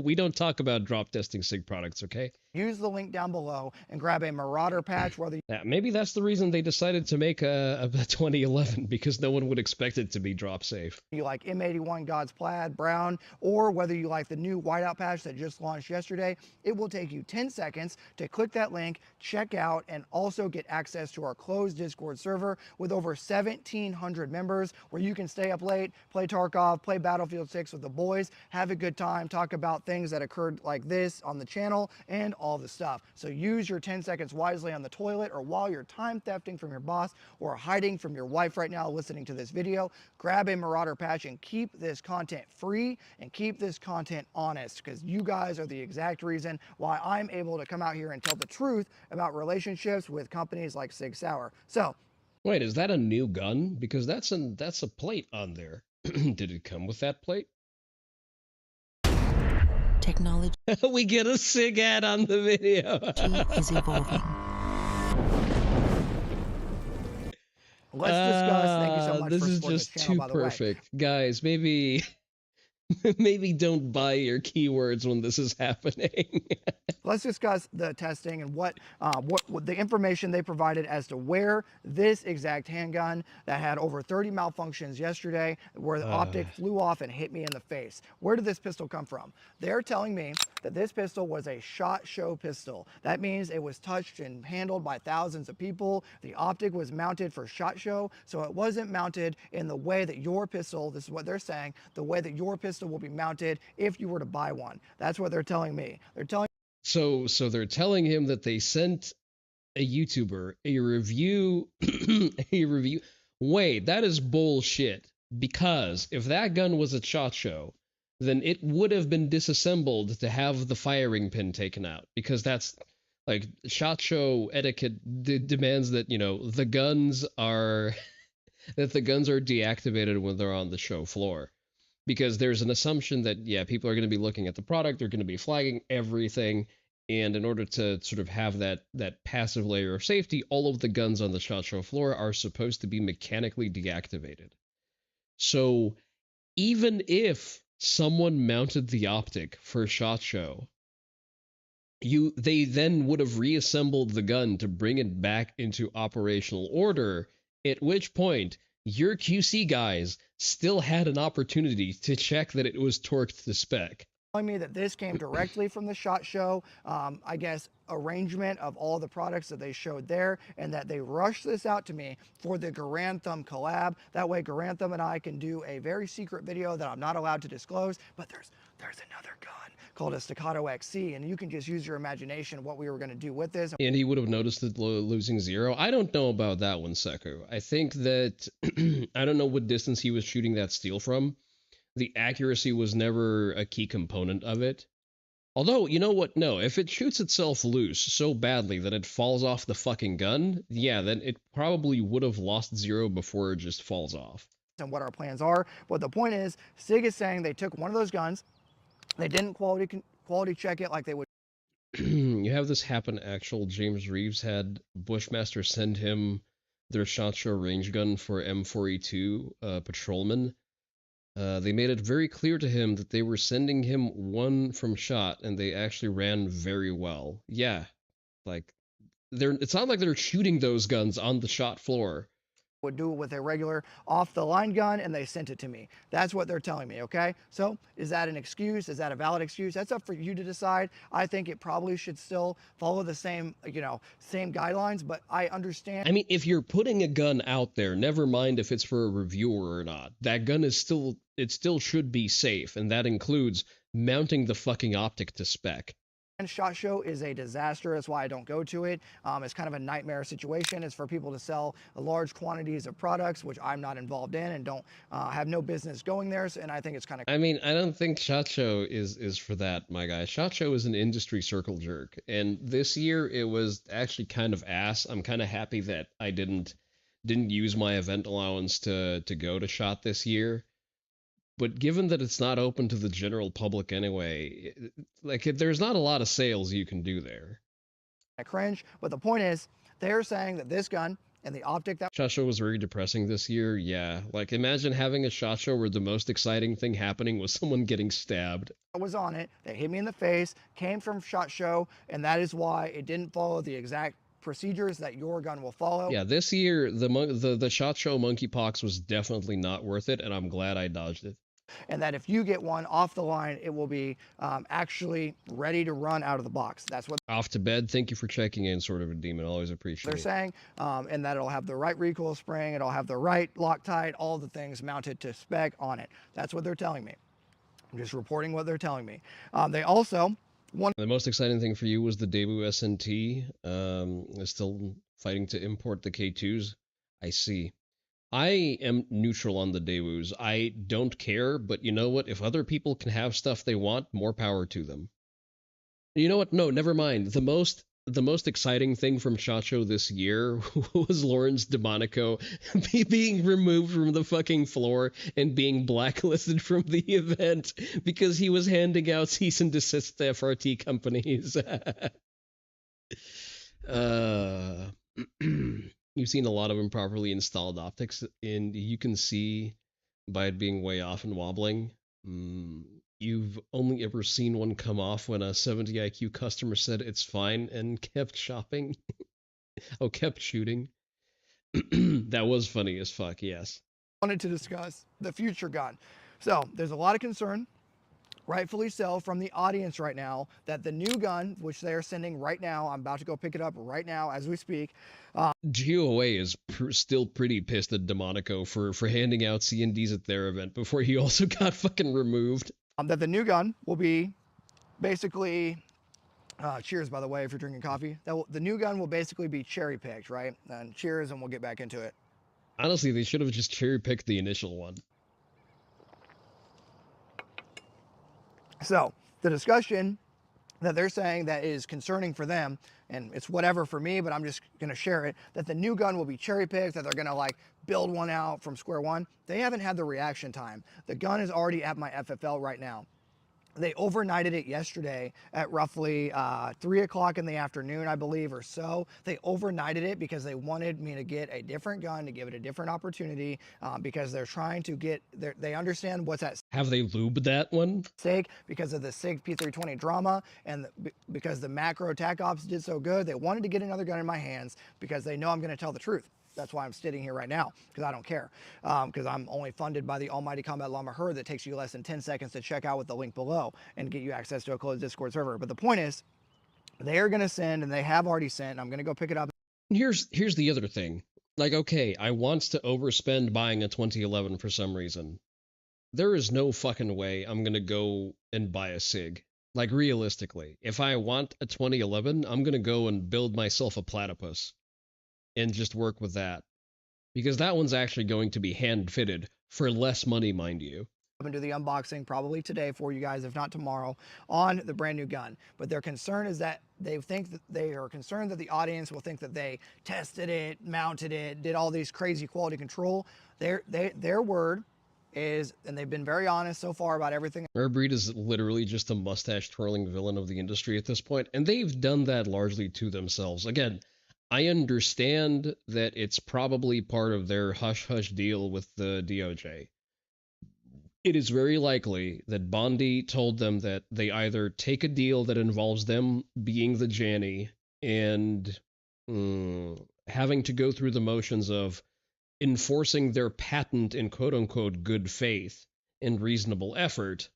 S1: We don't talk about drop testing SIG products, okay?
S2: Use the link down below and grab a Marauder patch, whether
S1: Yeah, maybe that's the reason they decided to make a 2011, because no one would expect it to be drop safe.
S2: you like M81 God's Plaid, Brown, or whether you like the new whiteout patch that just launched yesterday. It will take you 10 seconds to click that link, check out, and also get access to our closed Discord server with over 1,700 members, where you can stay up late, play Tarkov, play Battlefield 6 with the boys, have a good time, talk about things that occurred like this on the channel, and all the stuff. So use your 10 seconds wisely on the toilet, or while you're time thefting from your boss or hiding from your wife right now listening to this video. Grab a Marauder patch and keep this content free and keep this content honest, because you guys are the exact reason why I'm able to come out here and tell the truth about relationships with companies like 6 Hour. So
S1: wait, is that a new gun? Because that's a plate on there. Did it come with that plate?
S10: Technology
S1: We get a SIG ad on the video.
S10: is evolving.
S2: let's discuss. Thank you so much
S1: This
S2: for
S1: is
S2: supporting
S1: just
S2: this channel,
S1: too
S2: by the way.
S1: perfect. Guys, maybe don't buy your keywords when this is happening.
S2: Let's discuss the testing and what the information they provided as to where this exact handgun that had over 30 malfunctions yesterday, where the optic flew off and hit me in the face. Where did this pistol come from? They're telling me that this pistol was a SHOT Show pistol. That means it was touched and handled by thousands of people. The optic was mounted for SHOT Show, so it wasn't mounted in the way that your pistol, this is what they're saying, the way that your pistol will be mounted if you were to buy one. That's what they're telling me. They're telling
S1: So they're telling him that they sent a YouTuber a review. A review. Wait, that is bullshit. Because if that gun was a SHOT Show, then it would have been disassembled to have the firing pin taken out. Because that's like SHOT Show etiquette demands that, you know, the guns are that the guns are deactivated when they're on the show floor. Because there's an assumption that, yeah, people are going to be looking at the product, they're going to be flagging everything, and in order to sort of have that passive layer of safety, all of the guns on the SHOT Show floor are supposed to be mechanically deactivated. So even if someone mounted the optic for SHOT Show, they then would have reassembled the gun to bring it back into operational order, at which point your QC guys still had an opportunity to check that it was torqued to spec.
S2: Telling me that this came directly from the SHOT Show, I guess, arrangement of all the products that they showed there, and that they rushed this out to me for the Garantham collab. That way Garantham and I can do a very secret video that I'm not allowed to disclose, but there's another gun called a Staccato XC, and you can just use your imagination what we were going to do with this.
S1: And he would have noticed it losing 0. I don't know about that one, Seku. I think that I don't know what distance he was shooting that steel from. The accuracy was never a key component of it. Although, you know what? No, if it shoots itself loose so badly that it falls off the fucking gun, yeah, then it probably would have lost 0 before it just falls off.
S2: And what our plans are. But the point is, SIG is saying they took one of those guns, they didn't quality check it like they would.
S1: You have this happen actual. James Reeves had Bushmaster send him their SHOT Show range gun for M4E2 patrolman. They made it very clear to him that they were sending him one from SHOT, and they actually ran very well. Yeah, like it's not like they're shooting those guns on the SHOT floor.
S2: Would do it with a regular off-the-line gun, and they sent it to me. That's what they're telling me, okay? So is that an excuse? Is that a valid excuse? That's up for you to decide. I think it probably should still follow the same, same guidelines, but I understand.
S1: I mean, if you're putting a gun out there, never mind if it's for a reviewer or not, that gun is still should be safe, and that includes mounting the fucking optic to spec.
S2: And SHOT Show is a disaster. That's why I don't go to it. It's kind of a nightmare situation. It's for people to sell large quantities of products, which I'm not involved in and don't have no business going there. And I think it's kind of.
S1: I mean, I don't think SHOT Show is for that, my guy. SHOT Show is an industry circle jerk, and this year it was actually kind of ass. I'm kind of happy that I didn't use my event allowance to go to SHOT this year. But given that it's not open to the general public anyway, there's not a lot of sales you can do there.
S2: I cringe, but the point is, they're saying that this gun and the optic that
S1: SHOT Show was very depressing this year. Yeah, like imagine having a SHOT Show where the most exciting thing happening was someone getting stabbed.
S2: I was on it. They hit me in the face. Came from SHOT Show, and that is why it didn't follow the exact procedures that your gun will follow.
S1: Yeah, this year the SHOT Show monkeypox was definitely not worth it, and I'm glad I dodged it.
S2: And that if you get one off the line, it will be actually ready to run out of the box. That's what.
S1: Off to bed. Thank you for checking in, Sort of a Demon. Always appreciate it.
S2: They're saying, and that it'll have the right recoil spring, it'll have the right Loctite, all the things mounted to spec on it. That's what they're telling me. I'm just reporting what they're telling me. They also.
S1: The most exciting thing for you was the Daewoo SNT. Still fighting to import the K2s. I see. I am neutral on the Daewoos. I don't care, but you know what? If other people can have stuff they want, more power to them. You know what? No, never mind. The most exciting thing from SHOT Show this year was Lawrence DeMonico being removed from the fucking floor and being blacklisted from the event because he was handing out cease and desist to FRT companies. You've seen a lot of improperly installed optics, and you can see by it being way off and wobbling. You've only ever seen one come off when a 70 IQ customer said it's fine and kept shopping. Oh, kept shooting. That was funny as fuck, yes.
S2: Wanted to discuss the future gun. So there's a lot of concern, rightfully so, from the audience right now that the new gun, which they are sending right now, I'm about to go pick it up right now as we speak.
S1: GOA is still pretty pissed at DeMonico for handing out C&Ds at their event before he also got fucking removed.
S2: That the new gun will be basically, cheers by the way if you're drinking coffee, the new gun will basically be cherry picked, right? And cheers, and we'll get back into it.
S1: Honestly, they should have just cherry picked the initial one.
S2: So the discussion that they're saying that is concerning for them, and it's whatever for me, but I'm just going to share it, that the new gun will be cherry picked, that they're going to like build one out from square one. They haven't had the reaction time. The gun is already at my FFL right now. They overnighted it yesterday at roughly 3 o'clock in the afternoon, I believe, or so. They overnighted it because they wanted me to get a different gun, to give it a different opportunity, because they're trying to get, they understand what's at
S1: Have they lubed that one?
S2: stake because of the SIG P320 drama, and because the macro attack ops did so good. They wanted to get another gun in my hands because they know I'm going to tell the truth. That's why I'm sitting here right now, because I don't care. Because I'm only funded by the almighty Combat Llama Herd that takes you less than 10 seconds to check out with the link below and get you access to a closed Discord server. But the point is, they are going to send, and they have already sent, and I'm going to go pick it up.
S1: Here's the other thing. Like, okay, I want to overspend buying a 2011 for some reason. There is no fucking way I'm going to go and buy a SIG. Like, realistically, if I want a 2011, I'm going to go and build myself a platypus and just work with that. Because that one's actually going to be hand-fitted for less money, mind you.
S2: And do the unboxing probably today for you guys, if not tomorrow, on the brand new gun. But their concern is that they are concerned that the audience will think that they tested it, mounted it, did all these crazy quality control. Their word is, and they've been very honest so far about everything.
S1: Airbreed is literally just a mustache-twirling villain of the industry at this point, and they've done that largely to themselves. Again, I understand that it's probably part of their hush-hush deal with the DOJ. It is very likely that Bondi told them that they either take a deal that involves them being the Janny and having to go through the motions of enforcing their patent in quote-unquote good faith and reasonable effort,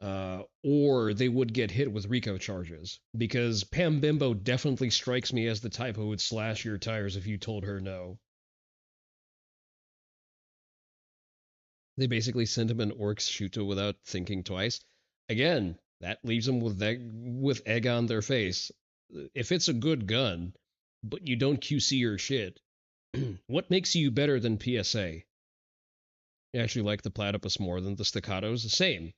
S1: or they would get hit with RICO charges. Because Pam Bimbo definitely strikes me as the type who would slash your tires if you told her no. They basically sent him an Orcs Shuto without thinking twice. Again, that leaves them with egg on their face. If it's a good gun, but you don't QC your shit, what makes you better than PSA? You actually like the platypus more than the staccatos?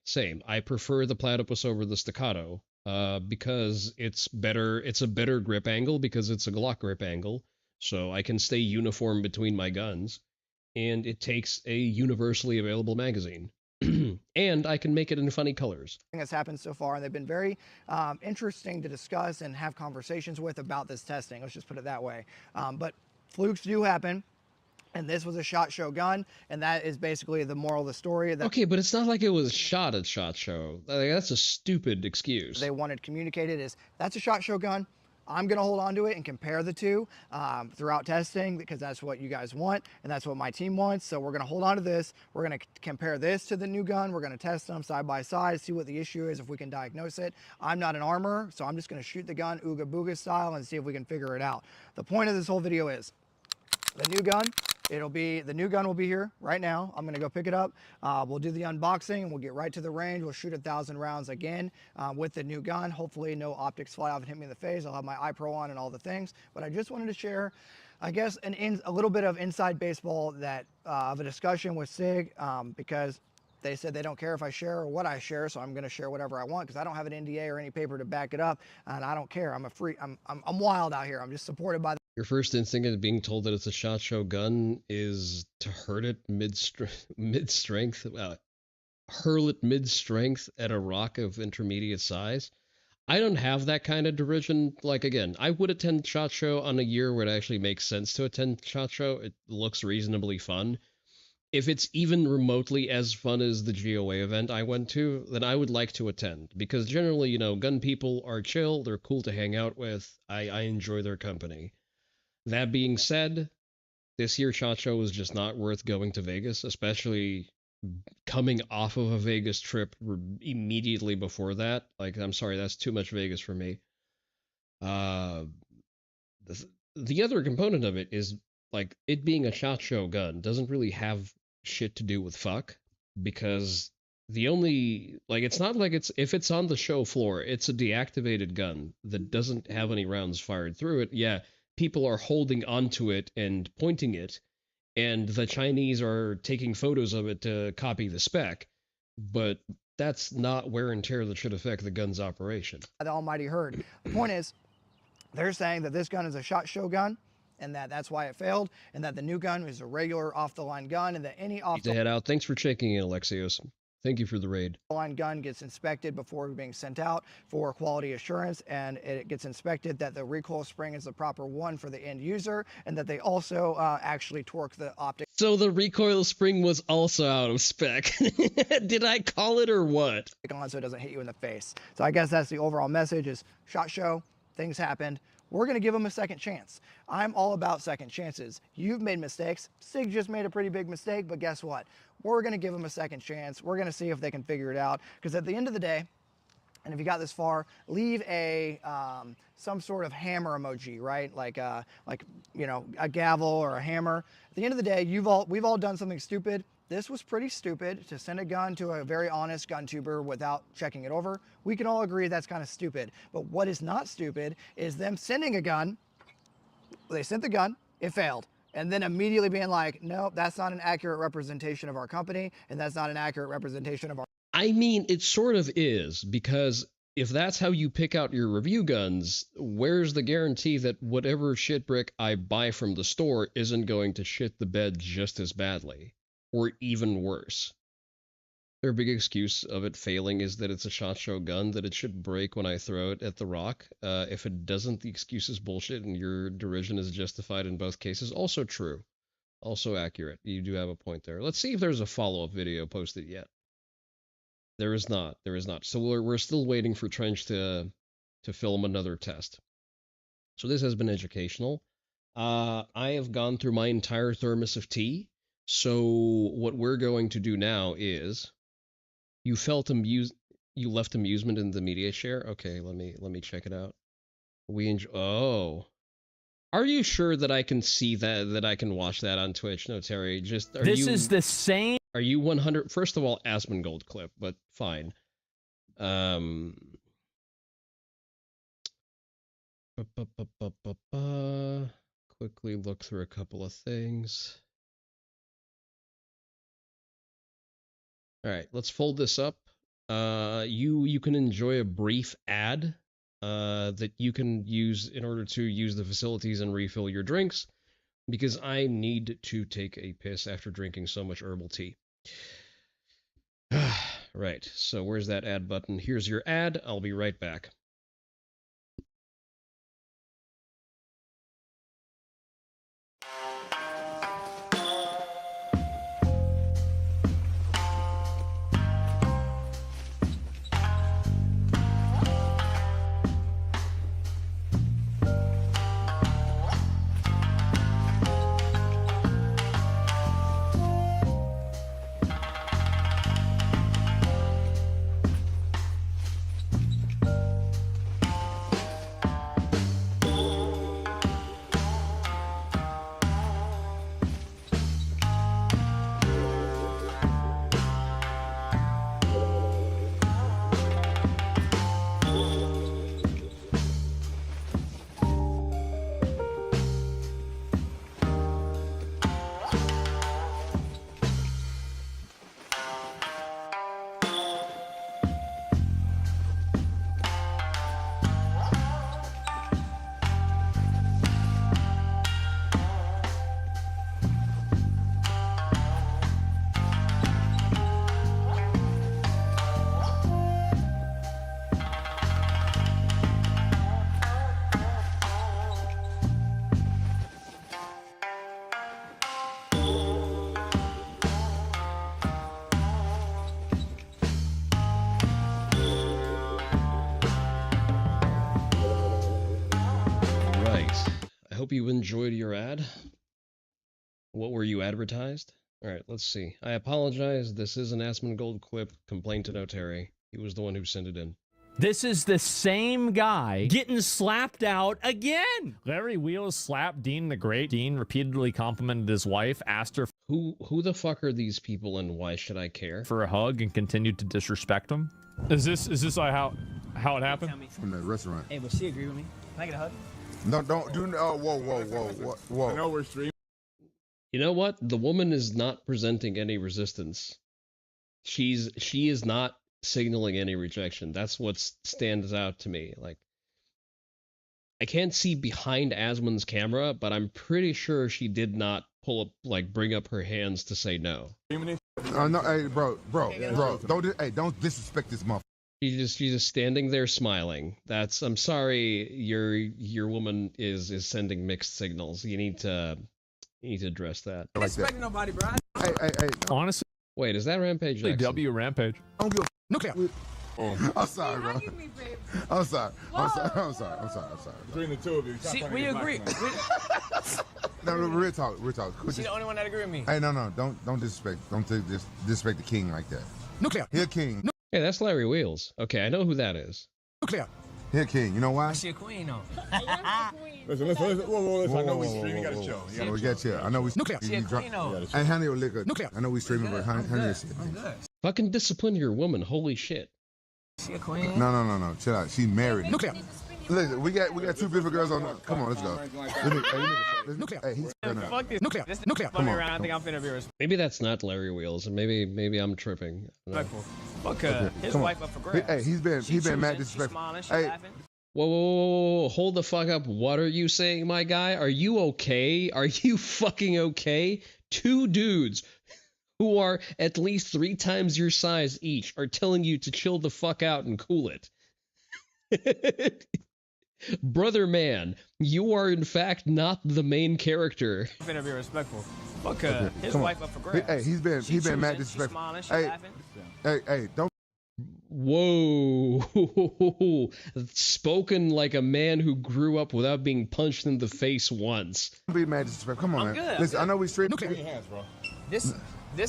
S1: Same. I prefer the platypus over the staccato, because it's better. It's a better grip angle because it's a Glock grip angle, so I can stay uniform between my guns. And it takes a universally available magazine. And I can make it in funny colors.
S2: That's happened so far, and they've been very interesting to discuss and have conversations with about this testing. Let's just put it that way. But flukes do happen, and this was a SHOT Show gun, and that is basically the moral of the story.
S1: Okay, but it's not like it was shot at SHOT Show. Like, that's a stupid excuse.
S2: They wanted communicated is, that's a SHOT Show gun. I'm going to hold on to it and compare the two throughout testing, because that's what you guys want and that's what my team wants. So we're going to hold on to this. We're going to compare this to the new gun. We're going to test them side by side, see what the issue is, if we can diagnose it. I'm not an armorer, so I'm just going to shoot the gun Ooga Booga style and see if we can figure it out. The point of this whole video is the new gun. The new gun will be here right now. I'm gonna go pick it up. We'll do the unboxing and we'll get right to the range. We'll shoot 1,000 rounds again with the new gun. Hopefully no optics fly off and hit me in the face. I'll have my iPro on and all the things. But I just wanted to share, I guess, a little bit of inside baseball that of a discussion with SIG, because they said they don't care if I share or what I share, so I'm going to share whatever I want because I don't have an NDA or any paper to back it up, and I don't care. I'm wild out here. I'm just supported by.
S1: Your first instinct of being told that it's a SHOT Show gun is to hurt it mid-strength, hurl it mid-strength at a rock of intermediate size. I don't have that kind of derision. Like, again, I would attend SHOT Show on a year where it actually makes sense to attend SHOT Show. It looks reasonably fun. If it's even remotely as fun as the GOA event I went to, then I would like to attend. Because generally, you know, gun people are chill, they're cool to hang out with, I enjoy their company. That being said, this year's SHOT Show was just not worth going to Vegas, especially coming off of a Vegas trip immediately before that. Like, I'm sorry, that's too much Vegas for me. The other component of it is, like, it being a SHOT Show gun doesn't really have shit to do with fuck, because the only, like, it's not like if it's on the show floor, it's a deactivated gun that doesn't have any rounds fired through it. Yeah, people are holding onto it and pointing it, and the Chinese are taking photos of it to copy the spec, but that's not wear and tear that should affect the gun's operation.
S2: The almighty herd. The point is, they're saying that this gun is a SHOT Show gun, and that's why it failed, and that the new gun is a regular off-the-line gun, and that any
S1: off-the-line... head out. Thanks for checking in, Alexios. Thank you for the raid.
S2: Line gun gets inspected before being sent out for quality assurance, and it gets inspected that the recoil spring is the proper one for the end user, and that they also actually torque the optic.
S1: So the recoil spring was also out of spec. Did I call it or what?
S2: So it doesn't hit you in the face. So I guess that's the overall message: is SHOT Show, things happened. We're going to give them a second chance. I'm all about second chances. You've made mistakes. Sig just made a pretty big mistake, but guess what? We're going to give them a second chance. We're going to see if they can figure it out. Because at the end of the day, and if you got this far, leave a some sort of hammer emoji, right? Like you know, a gavel or a hammer. At the end of the day, we've all done something stupid. This was pretty stupid to send a gun to a very honest gun tuber without checking it over. We can all agree that's kind of stupid. But what is not stupid is them sending a gun. They sent the gun, it failed. And then immediately being like, no, that's not an accurate representation of our company, and that's not an accurate representation of our...
S1: I mean, it sort of is, because if that's how you pick out your review guns, where's the guarantee that whatever shit brick I buy from the store isn't going to shit the bed just as badly? Or even worse. Their big excuse of it failing is that it's a SHOT Show gun, that it should break when I throw it at the rock. If it doesn't, the excuse is bullshit, and your derision is justified in both cases. Also true. Also accurate. You do have a point there. Let's see if there's a follow-up video posted yet. There is not. There is not. So we're still waiting for Trench to film another test. So this has been educational. I have gone through my entire thermos of tea. So what we're going to do now is, you left amusement in the media share. Okay, let me check it out. Oh, are you sure that I can see that I can watch that on Twitch? No, Terry, just
S11: this is the same.
S1: Are you 100? First of all, Asmongold clip, but fine. Quickly look through a couple of things. All right, let's fold this up. You can enjoy a brief ad that you can use in order to use the facilities and refill your drinks, because I need to take a piss after drinking so much herbal tea. Right, so where's that ad button? Here's your ad. I'll be right back. Hope you enjoyed your ad. What were you advertised? All right, let's see. I apologize. This is an Asmongold clip. Complaint to No Terry. He was the one who sent it in.
S11: This is the same guy getting slapped out again. Larry Wheels slapped Dean the Great. Dean repeatedly complimented his wife, asked her
S1: who the fuck are these people and why should I care?
S11: For a hug, and continued to disrespect him. Is this like how it happened?
S12: From the restaurant.
S13: Hey, will she agree with me? Can I get a hug?
S12: No, don't do. Oh, whoa.
S7: I know we're streaming.
S1: You know what? The woman is not presenting any resistance. She is not signaling any rejection. That's what stands out to me. Like, I can't see behind Asmon's camera, but I'm pretty sure she did not bring up her hands to say no.
S12: No, hey, bro, don't disrespect this motherfucker.
S1: She's just standing there smiling. I'm sorry, your woman is sending mixed signals. You need to address that.
S13: I don't expect nobody, bro.
S12: Hey.
S11: Honestly,
S1: wait, is that Rampage?
S11: W Rampage.
S12: I don't give a nuclear. I'm sorry, bro. I'm sorry. I'm sorry.
S14: Between the two of you.
S13: See, we agree.
S12: No, real talk.
S13: She's the only one that agree with me.
S12: Hey, no, don't disrespect. Don't disrespect the king like that. Nuclear. He a king.
S1: Hey, that's Larry Wheels. Okay, I know who that is.
S2: Nuclear.
S12: He a king. You know why?
S13: She a queen, though.
S14: Listen. Whoa. I know we streaming. You gotta chill.
S12: We got chill. I know we.
S2: Nuclear.
S13: She a queen, though.
S12: Hey, honey, your liquor. Nuclear. I know we streaming, but honey, your shit.
S13: I'm good.
S1: Fucking discipline your woman. Holy shit.
S13: She a queen?
S12: No. Chill out. She's married. Nuclear. Listen, we got two beautiful girls on. Come on, let's go. Nuclear. Hey, he's
S13: fuck this.
S2: Nuclear.
S13: Nuclear.
S12: Come on.
S13: I think I'm finna be respectful.
S1: Maybe that's not Larry Wheels, and maybe I'm tripping.
S13: Fuck his wife up for grabs.
S12: Hey, he's been mad disrespectful.
S13: Hey.
S1: Whoa, hold the fuck up. What are you saying, my guy? Are you okay? Are you fucking okay? Two dudes who are at least 3 times your size each are telling you to chill the fuck out and cool it. Brother man, you are in fact not the main character.
S13: I'm finna be respectful. Fuck his wife up for grabs.
S12: Hey, he's been mad disrespectful. Hey, don't.
S1: Whoa. Spoken like a man who grew up without being punched in the face once.
S12: Don't be mad disrespectful. Come on, man.
S13: Good.
S12: Listen, I know we stream.
S14: With your hands, bro.
S13: This.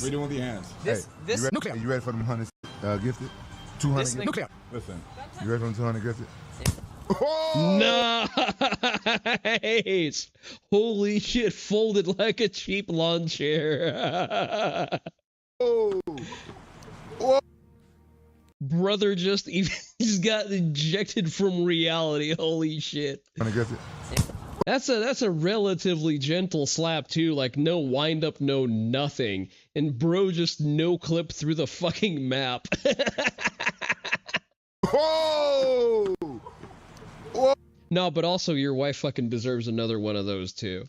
S14: We doing with your hands.
S13: This.
S12: You ready for them 100 gifted? 200 gifted?
S13: Nuclear.
S14: Listen.
S12: You ready for them 200 gifted?
S1: Nice! Holy shit, folded like a cheap lawn chair.
S12: Oh.
S1: Brother just got ejected from reality. Holy shit. That's a relatively gentle slap too, like no wind up, no nothing. And bro just no clip through the fucking map.
S12: Whoa!
S1: No, but also your wife fucking deserves another one of those too.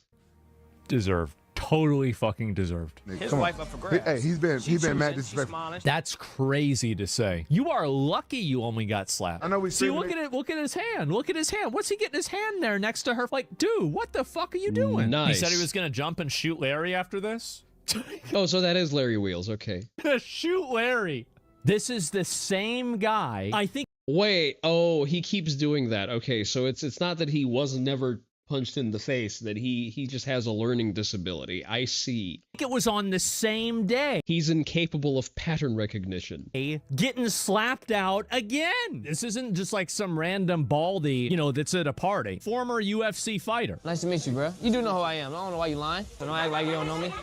S11: Deserved. Totally fucking deserved.
S13: His wife up for grabs.
S12: Hey, he's been mad disrespectful.
S11: That's crazy to say. You are lucky you only got slapped.
S12: I know we
S11: see. Look at it. Look at his hand. Look at his hand. What's he getting his hand there next to her? Like, dude, what the fuck are you doing?
S1: Nice.
S11: He said he was gonna jump and shoot Larry after this.
S1: Oh, so that is Larry Wheels. Okay.
S11: Shoot Larry. This is the same guy. I think.
S1: Wait. Oh, he keeps doing that. Okay, so it's not that he was never punched in the face, that he just has a learning disability. I see.
S11: It was on the same day.
S1: He's incapable of pattern recognition.
S11: Getting slapped out again. This isn't just like some random baldy, that's at a party. Former UFC fighter.
S13: Nice to meet you, bro. You do know who I am. I don't know why you lying. So don't act like you don't know me.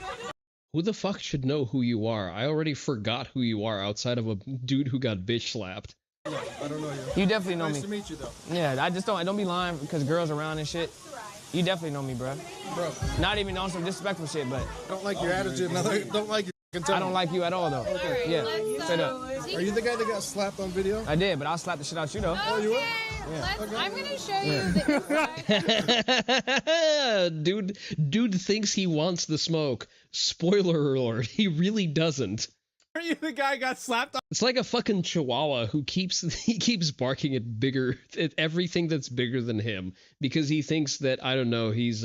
S1: Who the fuck should know who you are? I already forgot who you are outside of a dude who got bitch slapped.
S15: I don't know you.
S13: You definitely know me.
S15: Nice to meet you, though.
S13: Yeah, I don't be lying because girls around and shit. You definitely know me, bro. Not even on some disrespectful shit, but.
S15: I don't like your attitude. Don't like your.
S13: I don't like you at all, though.
S15: Okay.
S13: Yeah, straight up.
S15: Are you the guy that got slapped on video?
S13: I did, but I'll slap the shit out you, though.
S15: Oh, you were?
S13: Yeah.
S15: Okay.
S16: I'm gonna show you the inside.
S1: Dude thinks he wants the smoke. Spoiler alert, he really doesn't.
S11: Are you the guy who got slapped on?
S1: It's like a fucking chihuahua who keeps barking at everything that's bigger than him because he thinks that, I don't know, he's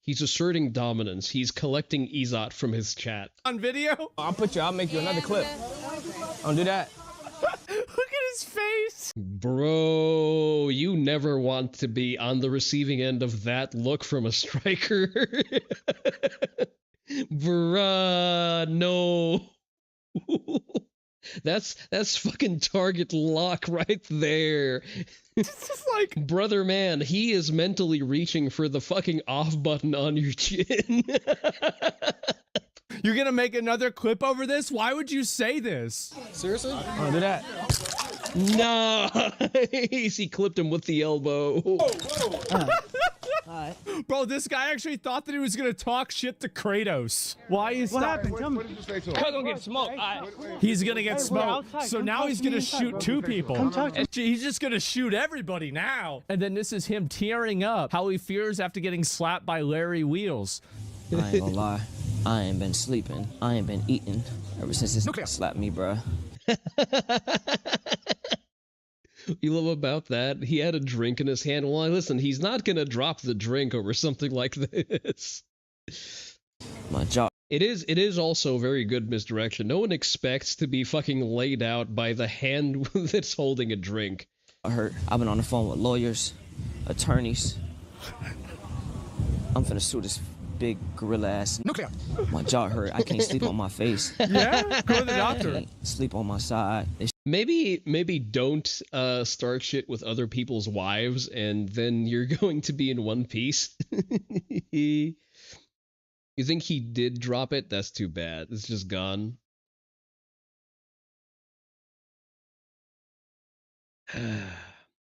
S1: asserting dominance. He's collecting Izot from his chat.
S11: On video?
S13: I'll make you another clip. Don't do that.
S11: Look at his face.
S1: Bro, you never want to be on the receiving end of that look from a striker. Bruh, no. That's fucking target lock right there.
S11: It's like,
S1: brother man, he is mentally reaching for the fucking off button on your chin.
S11: You're gonna make another clip over this? Why would you say this?
S15: Seriously?
S13: Don't do that.
S1: Nice. He clipped him with the elbow.
S11: Bro, this guy actually thought that he was gonna talk shit to Kratos. Why is
S15: What happened? Tell me.
S13: I'm gonna get smoked.
S11: He's gonna get smoked. So now he's gonna shoot 2 people. He's just gonna shoot everybody now. And then this is him tearing up how he fears after getting slapped by Larry Wheels.
S17: I ain't gonna lie. I ain't been sleeping. I ain't been eating ever since this slapped me, bruh.
S1: You love about that? He had a drink in his hand. Well, listen, he's not gonna drop the drink over something like this.
S17: My jaw
S1: It is also very good misdirection. No one expects to be fucking laid out by the hand that's holding a drink.
S17: I heard. I've been on the phone with lawyers, attorneys. I'm finna sue this big gorilla ass. Nuclear. My jaw hurt. I can't sleep on my face.
S11: Yeah, go to the doctor.
S17: I can't sleep on my side.
S1: Maybe don't start shit with other people's wives, and then you're going to be in one piece. You think he did drop it? That's too bad. It's just gone.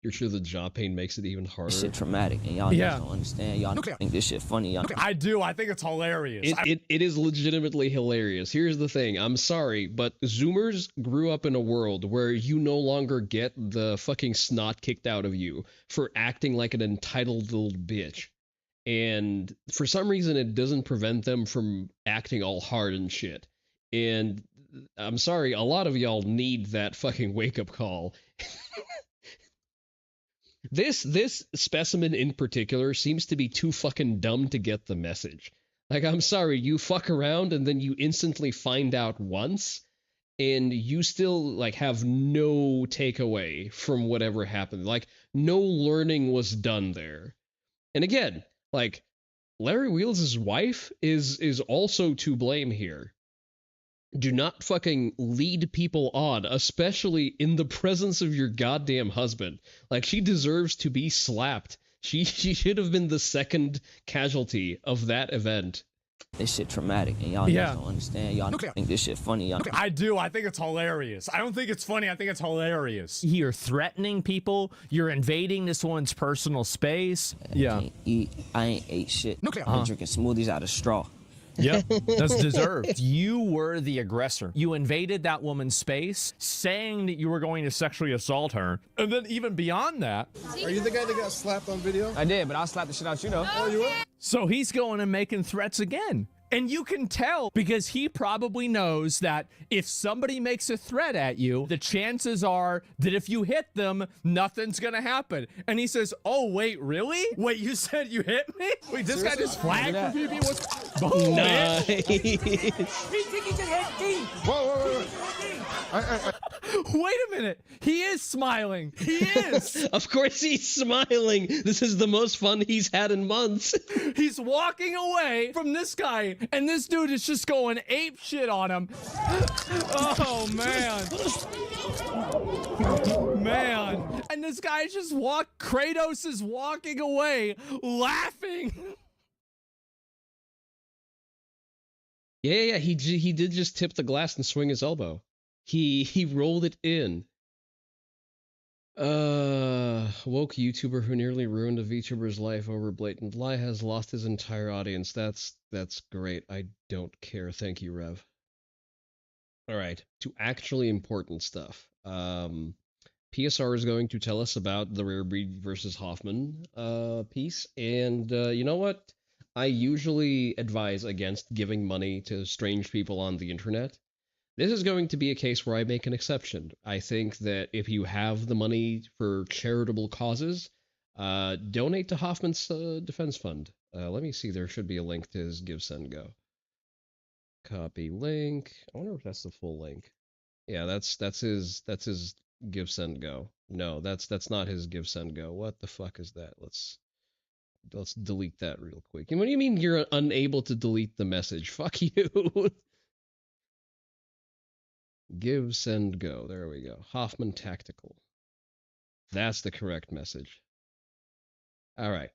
S1: You're sure the jaw pain makes it even harder?
S17: This shit traumatic, and y'all don't understand. Y'all think this shit funny.
S11: I do. I think it's hilarious.
S1: It is legitimately hilarious. Here's the thing. I'm sorry, but Zoomers grew up in a world where you no longer get the fucking snot kicked out of you for acting like an entitled little bitch. And for some reason, it doesn't prevent them from acting all hard and shit. And I'm sorry, a lot of y'all need that fucking wake-up call. This specimen in particular seems to be too fucking dumb to get the message. Like, I'm sorry, you fuck around and then you instantly find out once, and you still, like, have no takeaway from whatever happened. Like, no learning was done there. And again, like, Larry Wheels' wife is also to blame here. Do not fucking lead people on, especially in the presence of your goddamn husband. Like, she deserves to be slapped. She should have been the second casualty of that event.
S17: This shit traumatic, and y'all don't understand. Y'all think this shit funny.
S11: I do. I think it's hilarious. I don't think it's funny. I think it's hilarious. You're threatening people. You're invading this one's personal space.
S17: I ain't ate shit. I'm drinking smoothies out of straw.
S11: Yep, that's deserved. You were the aggressor. You invaded that woman's space, saying that you were going to sexually assault her. And then even beyond that...
S15: Are you the guy that got slapped on video?
S13: I did, but I'll slap the shit out you, though.
S15: Oh, you were?
S11: So he's going and making threats again. And you can tell because he probably knows that if somebody makes a threat at you, the chances are that if you hit them, nothing's gonna happen. And he says, oh, wait, really? Wait, you said you hit me? Wait, this guy just flagged for PB? Boom,
S1: nice.
S15: Whoa.
S11: Wait a minute. He is smiling. He is.
S1: Of course he's smiling. This is the most fun he's had in months.
S11: He's walking away from this guy, and this dude is just going ape shit on him. Oh, man. Man. And this guy just Kratos is walking away, laughing.
S1: Yeah, he did just tip the glass and swing his elbow. He rolled it in. Woke YouTuber who nearly ruined a VTuber's life over blatant lie has lost his entire audience. That's great. I don't care. Thank you, Rev. All right, to actually important stuff. PSR is going to tell us about the Rare Breed versus Hoffman piece, and you know what? I usually advise against giving money to strange people on the internet. This is going to be a case where I make an exception. I think that if you have the money for charitable causes, donate to Hoffman's defense fund. Let me see. There should be a link to his Give, Send, Go. Copy link. I wonder if that's the full link. Yeah, that's his Give, Send, Go. No, that's not his Give, Send, Go. What the fuck is that? Let's delete that real quick. And what do you mean you're unable to delete the message? Fuck you. Give, Send, Go. There we go. Hoffman Tactical. That's the correct message. All right.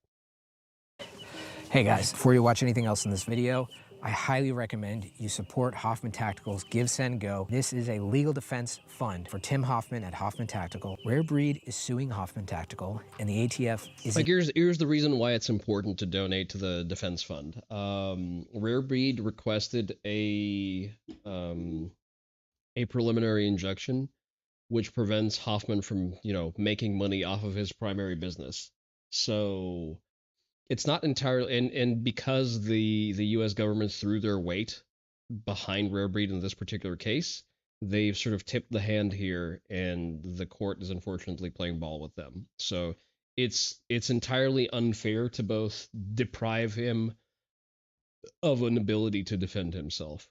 S18: Hey guys, before you watch anything else in this video, I highly recommend you support Hoffman Tactical's Give, Send, Go. This is a legal defense fund for Tim Hoffman at Hoffman Tactical. Rare Breed is suing Hoffman Tactical, and the ATF is...
S1: Like, here's the reason why it's important to donate to the defense fund. Rare Breed requested a preliminary injunction, which prevents Hoffman from, making money off of his primary business. So it's not entirely, and because the U.S. government threw their weight behind Rare Breed in this particular case, they've sort of tipped the hand here, and the court is unfortunately playing ball with them. So it's entirely unfair to both deprive him of an ability to defend himself.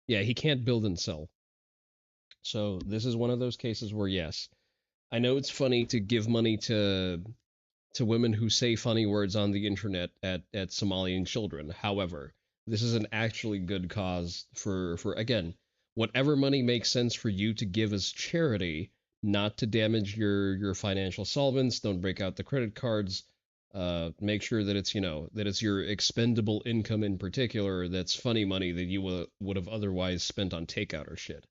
S1: Yeah, he can't build and sell. So this is one of those cases where, yes, I know it's funny to give money to women who say funny words on the internet at Somalian children. However, this is an actually good cause for again, whatever money makes sense for you to give as charity, not to damage your financial solvents. Don't break out the credit cards. Make sure that it's, that it's your expendable income in particular that's funny money that you would have otherwise spent on takeout or shit.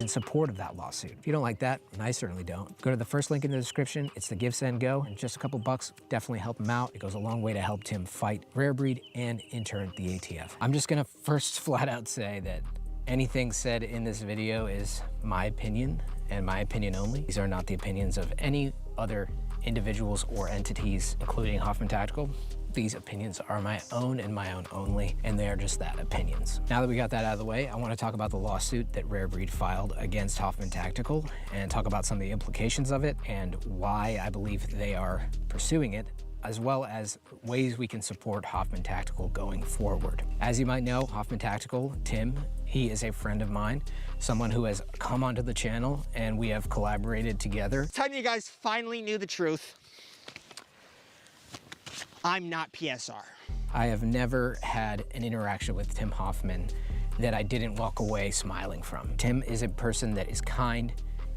S18: In support of that lawsuit. If you don't like that, and I certainly don't, go to the first link in the description. It's the Give, Send, Go, and just a couple bucks, definitely help him out. It goes a long way to help Tim fight Rare Breed and enter the ATF. I'm just gonna first flat out say that anything said in this video is my opinion and my opinion only. These are not the opinions of any other individuals or entities, including Hoffman Tactical. These opinions are my own and my own only, and they are just that, opinions. Now that we got that out of the way, I want to talk about the lawsuit that Rare Breed filed against Hoffman Tactical and talk about some of the implications of it and why I believe they are pursuing it, as well as ways we can support Hoffman Tactical going forward. As you might know, Hoffman Tactical, Tim, he is a friend of mine, someone who has come onto the channel and we have collaborated together.
S19: Time you guys finally knew the truth. I'm not PSR.
S18: I have never had an interaction with Tim Hoffman that I didn't walk away smiling from. Tim is a person that is kind,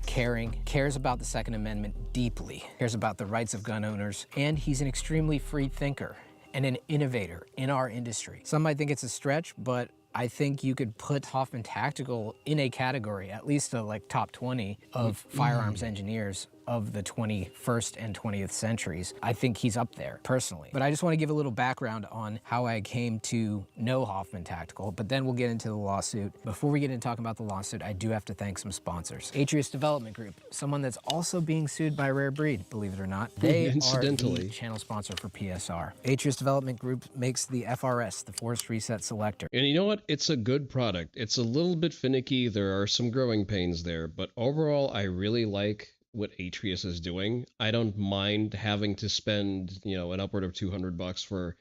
S18: caring, cares about the Second Amendment deeply, cares about the rights of gun owners, and he's an extremely free thinker and an innovator in our industry. Some might think it's a stretch, but I think you could put Hoffman Tactical in a category, at least a top 20 of firearms engineers of the 21st and 20th centuries. I think he's up there, personally. But I just want to give a little background on how I came to know Hoffman Tactical, but then we'll get into the lawsuit. Before we get into talking about the lawsuit, I do have to thank some sponsors. Atreus Development Group, someone that's also being sued by Rare Breed, believe it or not. They are the channel sponsor for PSR. Atreus Development Group makes the FRS, the Forced Reset Selector.
S1: And you know what? It's a good product. It's a little bit finicky. There are some growing pains there, but overall, I really like what Atreus is doing. I don't mind having to spend, an upward of $200 for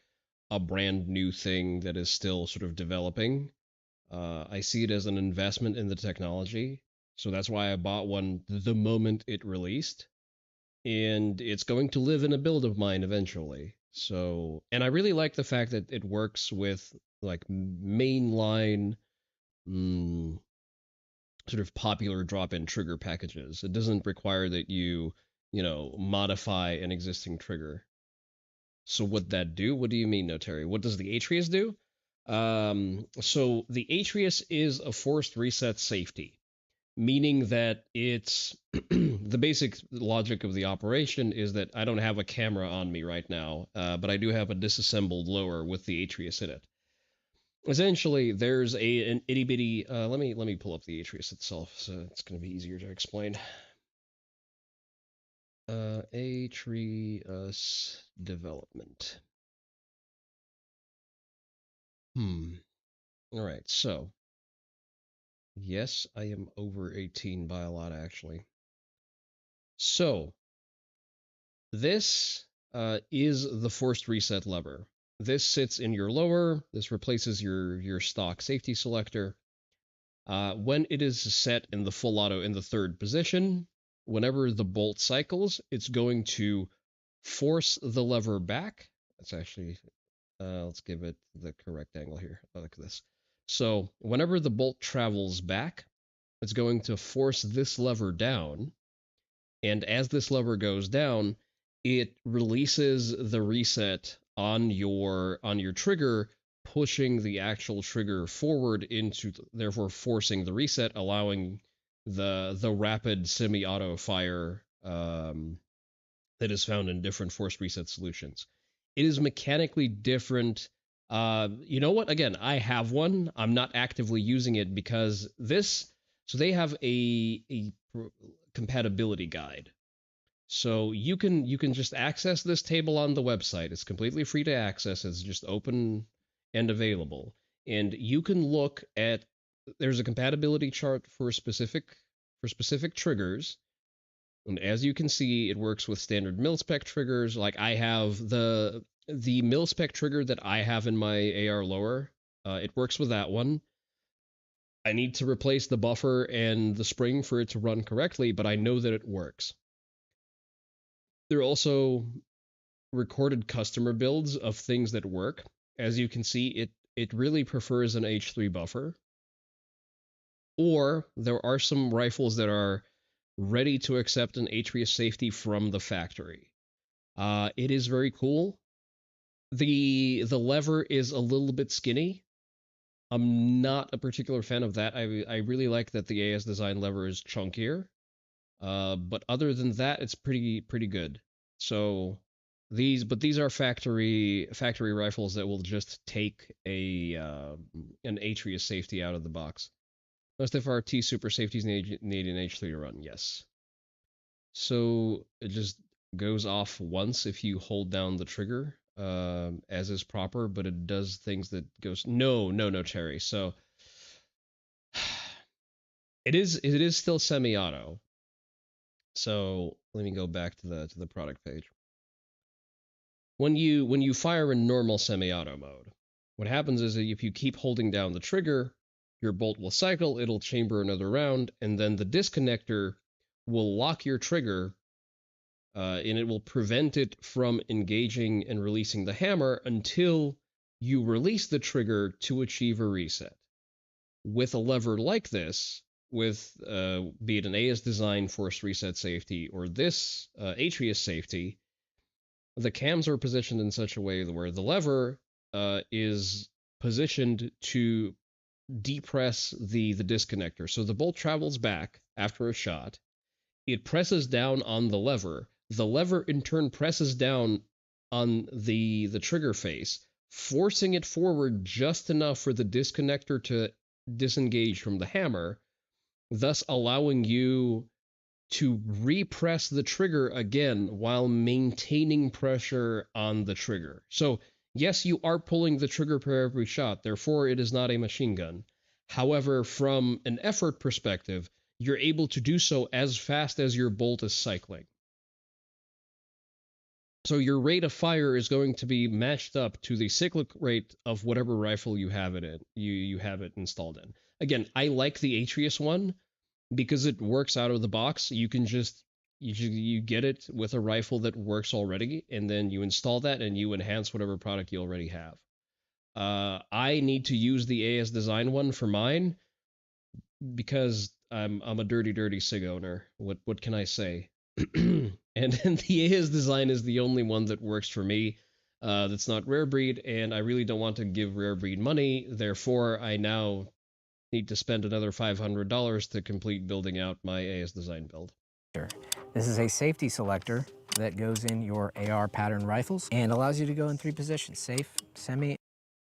S1: a brand new thing that is still sort of developing. I see it as an investment in the technology, so that's why I bought one the moment it released, and it's going to live in a build of mine eventually. So, and I really like the fact that it works with mainline sort of popular drop-in trigger packages. It doesn't require that you modify an existing trigger. So what that do? What do you mean, no, Terry? What does the Atreus do? So the Atreus is a forced reset safety, meaning that it's the basic logic of the operation is that I don't have a camera on me right now, but I do have a disassembled lower with the Atreus in it. Essentially, there's an itty bitty. Let me pull up the Atreus itself, so it's going to be easier to explain. Atreus development. All right, so yes, I am over 18 by a lot, actually. So this is the forced reset lever. This sits in your lower. This replaces your stock safety selector. When it is set in the full auto in the third position, whenever the bolt cycles, it's going to force the lever back. That's actually, let's give it the correct angle here. Look at this. So whenever the bolt travels back, it's going to force this lever down. And as this lever goes down, it releases the reset on your trigger, pushing the actual trigger forward into, therefore forcing the reset, allowing the rapid semi-auto fire that is found in different forced reset solutions. It is mechanically different. You know what? Again, I have one. I'm not actively using it because this. So they have a compatibility guide. So you can just access this table on the website. It's completely free to access. It's just open and available. And you can look at, there's a compatibility chart for specific triggers. And as you can see, it works with standard mil-spec triggers. Like I have the mil-spec trigger that I have in my AR lower. It works with that one. I need to replace the buffer and the spring for it to run correctly, but I know that it works. There are also recorded customer builds of things that work. As you can see, it really prefers an H3 buffer. Or there are some rifles that are ready to accept an Atrius safety from the factory. It is very cool. The lever is a little bit skinny. I'm not a particular fan of that. I really like that the AS design lever is chunkier. But other than that, it's pretty good. So these are factory rifles that will just take an Atrius safety out of the box. Most FRT super safeties need an H3 to run, yes. So it just goes off once if you hold down the trigger, as is proper, but it does things that goes no Cherry. So it is still semi-auto. So let me go back to the product page. When you fire in normal semi-auto mode, what happens is that if you keep holding down the trigger, your bolt will cycle, it'll chamber another round, and then the disconnector will lock your trigger, and it will prevent it from engaging and releasing the hammer until you release the trigger to achieve a reset. With a lever like this, with be it an AS design forced reset safety or this Atrius safety, the cams are positioned in such a way where the lever is positioned to depress the disconnector. So the bolt travels back after a shot. It presses down on the lever. The lever in turn presses down on the trigger face, forcing it forward just enough for the disconnector to disengage from the hammer, thus allowing you to repress the trigger again while maintaining pressure on the trigger. So yes, you are pulling the trigger per every shot, therefore it is not a machine gun. However, from an effort perspective, you're able to do so as fast as your bolt is cycling. So your rate of fire is going to be matched up to the cyclic rate of whatever rifle you have it in. You have it installed in. Again, I like the Atrius one because it works out of the box. You can just you get it with a rifle that works already, and then you install that and you enhance whatever product you already have. I need to use the AS design one for mine because I'm a dirty SIG owner. What can I say? And the AS design is the only one that works for me. That's not rare breed, and I really don't want to give rare breed money. Therefore, I now need to spend another $500 to complete building out my AS design build.
S18: This is a safety selector that goes in your AR pattern rifles and allows you to go in 3 positions: safe, semi.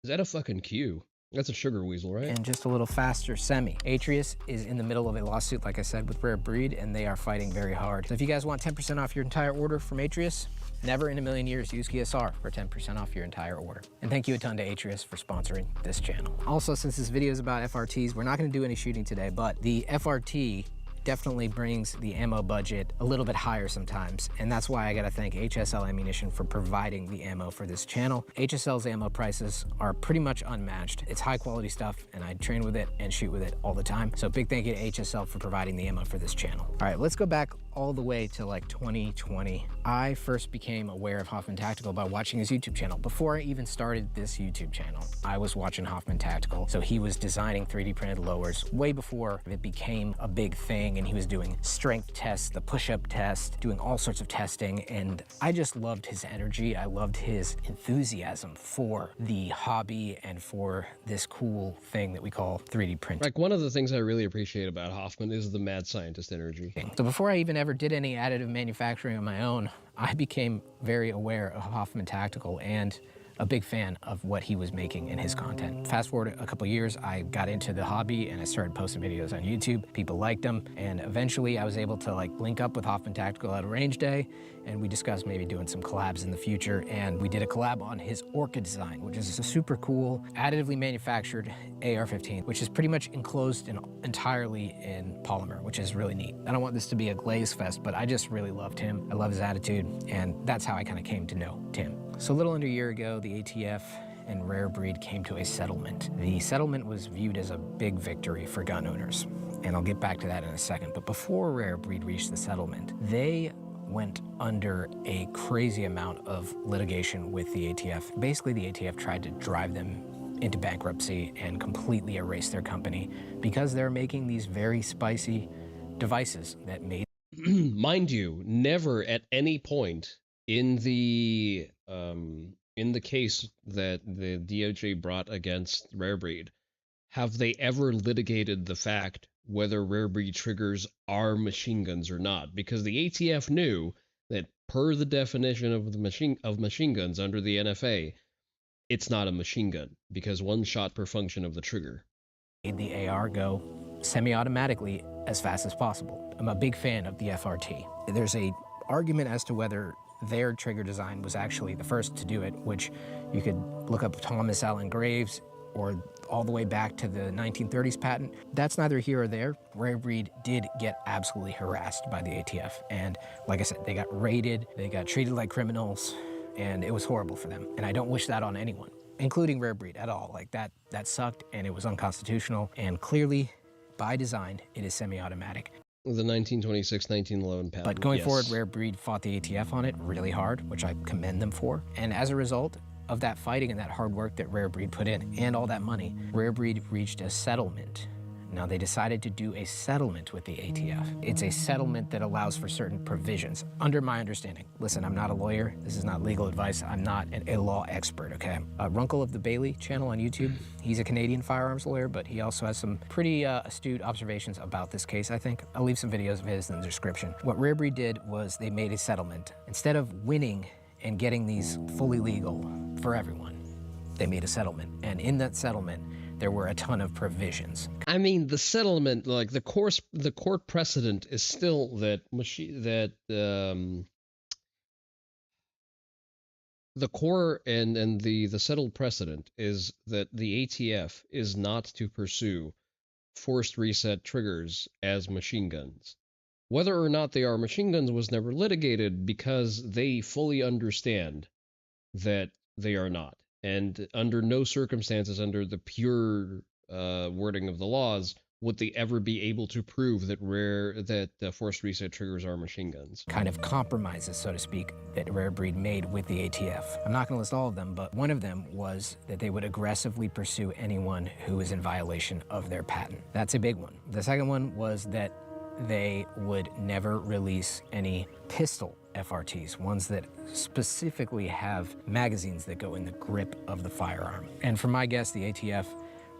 S1: Is that a fucking Q? That's a sugar weasel, right?
S18: And just a little faster semi. Atrius is in the middle of a lawsuit, like I said, with Rare Breed, and they are fighting very hard. So if you guys want 10% off your entire order from Atrius, never in a million years use KSR for 10% off your entire order. And thank you a ton to Atrius for sponsoring this channel. Also, since this video is about FRTs, we're not gonna do any shooting today, but the FRT definitely brings the ammo budget a little bit higher sometimes, and that's why I gotta thank HSL Ammunition for providing the ammo for this channel. HSL's ammo prices are pretty much unmatched. It's high quality stuff, and I train with it and shoot with it all the time. So big thank you to HSL for providing the ammo for this channel. All right, let's go back all the way to like 2020. I first became aware of Hoffman Tactical by watching his YouTube channel. Before I even started this YouTube channel, I was watching Hoffman Tactical. So he was designing 3D printed lowers way before it became a big thing, and he was doing strength tests, the push-up test, doing all sorts of testing, and I just loved his energy. I loved his enthusiasm for the hobby and for this cool thing that we call 3D printing.
S1: Like, one of the things I really appreciate about Hoffman is the mad scientist energy.
S18: So before I even ever did any additive manufacturing on my own, I became very aware of Hoffman Tactical, and a big fan of what he was making in his content. Fast forward a couple years, I got into the hobby and I started posting videos on YouTube. People liked them, and eventually I was able to like link up with Hoffman Tactical at a range day, and we discussed maybe doing some collabs in the future, and we did a collab on his Orca design, which is a super cool, additively manufactured AR-15, which is pretty much enclosed entirely in polymer, which is really neat. I don't want this to be a glaze fest, but I just really loved him. I love his attitude, and that's how I kind of came to know Tim. So a little under a year ago, the ATF and Rare Breed came to a settlement. The settlement was viewed as a big victory for gun owners, and I'll get back to that in a second. But before Rare Breed reached the settlement, they went under a crazy amount of litigation with the ATF. Basically, the ATF tried to drive them into bankruptcy and completely erase their company because they're making these very spicy devices that made...
S1: Mind you, never at any point in the case that the DOJ brought against Rare Breed have they ever litigated the fact whether Rare Breed triggers are machine guns or not, because the ATF knew that per the definition of the machine guns under the NFA, it's not a machine gun because one shot per function of the trigger.
S18: Made the AR go semi-automatically as fast as possible. I'm a big fan of the FRT. There's a argument as to whether their trigger design was actually the first to do it, which you could look up Thomas Allen Graves or all the way back to the 1930s patent. That's neither here or there. Rare Breed did get absolutely harassed by the ATF. And like I said, they got raided, they got treated like criminals, and it was horrible for them. And I don't wish that on anyone, including Rare Breed at all. Like that sucked, and it was unconstitutional. And clearly, by design, it is semi-automatic.
S1: The 1926-1911 patent.
S18: But going forward, Rare Breed fought the ATF on it really hard, which I commend them for. And as a result of that fighting and that hard work that Rare Breed put in and all that money, Rare Breed reached a settlement. Now, they decided to do a settlement with the ATF. It's a settlement that allows for certain provisions, under my understanding. Listen, I'm not a lawyer. This is not legal advice. I'm not a law expert, okay? Runkle of the Bailey channel on YouTube, he's a Canadian firearms lawyer, but he also has some pretty astute observations about this case, I think. I'll leave some videos of his in the description. What Rare Breed did was they made a settlement. Instead of winning and getting these fully legal for everyone, they made a settlement. And in that settlement, there were a ton of provisions. I
S1: mean, the settlement, like the court precedent is still that the core and the settled precedent is that the ATF is not to pursue forced reset triggers as machine guns. Whether or not they are machine guns was never litigated because they fully understand that they are not. And under no circumstances, under the pure wording of the laws, would they ever be able to prove that forced reset triggers are machine guns.
S18: Kind of compromises, so to speak, that Rare Breed made with the ATF. I'm not going to list all of them, but one of them was that they would aggressively pursue anyone who is in violation of their patent. That's a big one. The second one was that they would never release any pistol FRTs, ones that specifically have magazines that go in the grip of the firearm. And for my guess, the ATF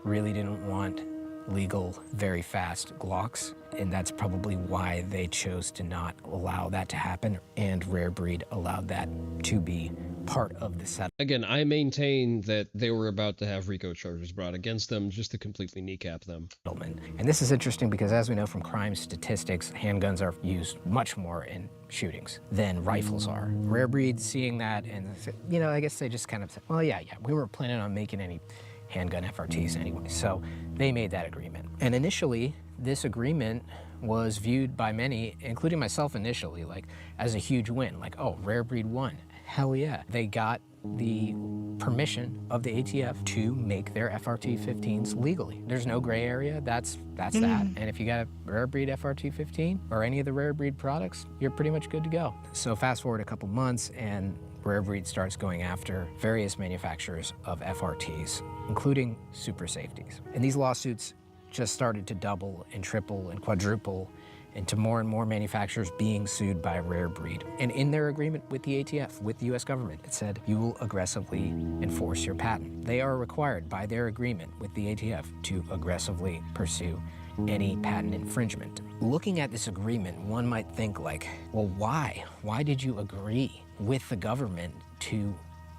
S18: really didn't want legal, very fast Glocks, and that's probably why they chose to not allow that to happen, and Rare Breed allowed that to be part of the settlement.
S1: Again, I maintain that they were about to have RICO charges brought against them just to completely kneecap them.
S18: And this is interesting because, as we know from crime statistics, handguns are used much more in shootings than rifles are. Rare Breed seeing that, and you know, I guess they just kind of said, well, yeah, we weren't planning on making any handgun FRTs anyway, so they made that agreement. And initially, this agreement was viewed by many, including myself initially, like as a huge win. Like, oh, Rare Breed won. Hell yeah. They got the permission of the ATF to make their FRT-15s legally. There's no gray area. That's that. And if you got a Rare Breed FRT-15 or any of the Rare Breed products, you're pretty much good to go. So fast forward a couple months and Rare Breed starts going after various manufacturers of FRTs, including super safeties. And these lawsuits just started to double and triple and quadruple into more and more manufacturers being sued by Rare Breed. And in their agreement with the ATF, with the US government, it said, you will aggressively enforce your patent. They are required by their agreement with the ATF to aggressively pursue any patent infringement. Looking at this agreement, one might think like, well, why? Why did you agree with the government to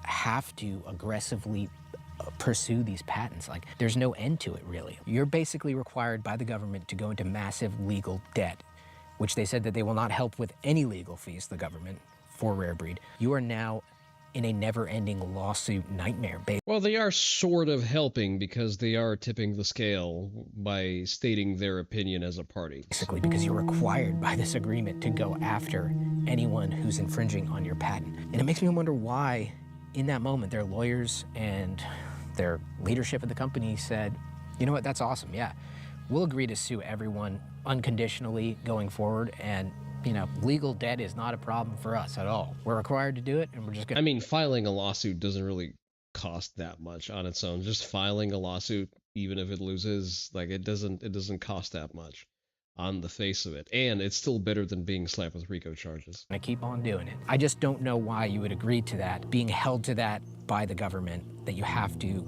S18: have to aggressively pursue these patents. Like, there's no end to it, really. You're basically required by the government to go into massive legal debt, which they said that they will not help with any legal fees, the government, for Rare Breed. You are now in a never-ending lawsuit nightmare.
S1: Well, they are sort of helping because they are tipping the scale by stating their opinion as a party.
S18: Basically, because you're required by this agreement to go after anyone who's infringing on your patent. And it makes me wonder why, in that moment, their lawyers and their leadership of the company said, you know what, that's awesome, yeah. We'll agree to sue everyone unconditionally going forward, and you know, legal debt is not a problem for us at all. We're required to do it, and we're just gonna...
S1: I mean, filing a lawsuit doesn't really cost that much on its own. Just filing a lawsuit, even if it loses, like, it doesn't cost that much on the face of it. And it's still better than being slapped with RICO charges.
S18: I keep on doing it. I just don't know why you would agree to that, being held to that by the government, that you have to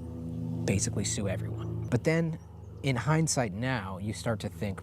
S18: basically sue everyone. But then, in hindsight now, you start to think,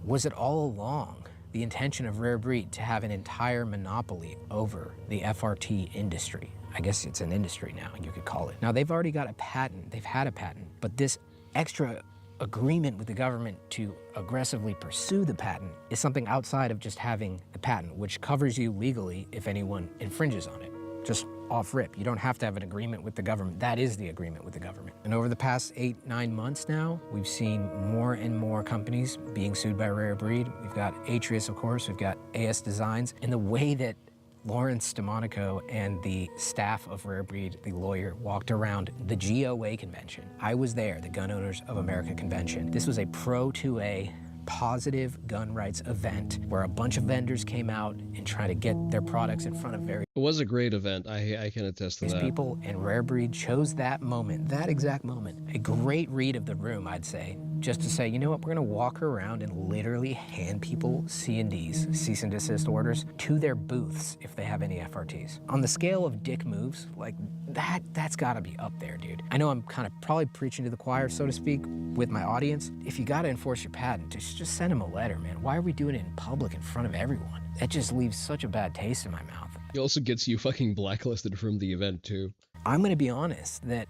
S18: was it all along the intention of Rare Breed to have an entire monopoly over the FRT industry? I guess it's an industry now, you could call it. Now, they've already got a patent, they've had a patent, but this extra agreement with the government to aggressively pursue the patent is something outside of just having the patent, which covers you legally if anyone infringes on it. Just off rip. You don't have to have an agreement with the government. That is the agreement with the government. And over the past 8-9 months now, we've seen more and more companies being sued by Rare Breed. We've got Atrius, of course, we've got AS Designs, and the way that Lawrence DeMonico and the staff of Rare Breed, the lawyer, walked around the GOA convention. I was there, the Gun Owners of America convention. This was a pro-2A positive gun rights event where a bunch of vendors came out and tried to get their products in front of very...
S1: It was a great event. I can attest to that.
S18: People, and Rare Breed chose that moment, that exact moment. A great read of the room, I'd say, just to say, you know what, we're gonna walk around and literally hand people C&Ds, cease and desist orders, to their booths if they have any FRTs. On the scale of dick moves, like that's gotta be up there, dude. I know I'm kind of probably preaching to the choir, so to speak, with my audience. If you gotta enforce your patent, just send them a letter, man. Why are we doing it in public in front of everyone? That just leaves such a bad taste in my mouth.
S1: It also gets you fucking blacklisted from the event, too.
S18: I'm gonna be honest that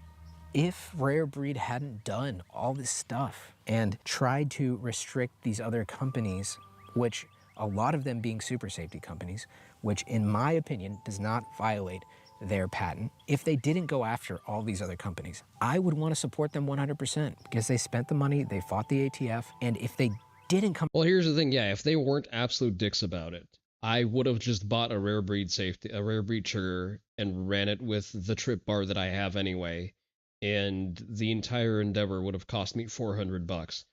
S18: if Rare Breed hadn't done all this stuff and tried to restrict these other companies, which a lot of them being super safety companies, which in my opinion does not violate their patent, if they didn't go after all these other companies, I would want to support them 100% because they spent the money, they fought the ATF, and if they didn't come...
S1: Well, here's the thing, yeah, if they weren't absolute dicks about it, I would have just bought a Rare Breed trigger and ran it with the trip bar that I have anyway, and the entire endeavor would have cost me $400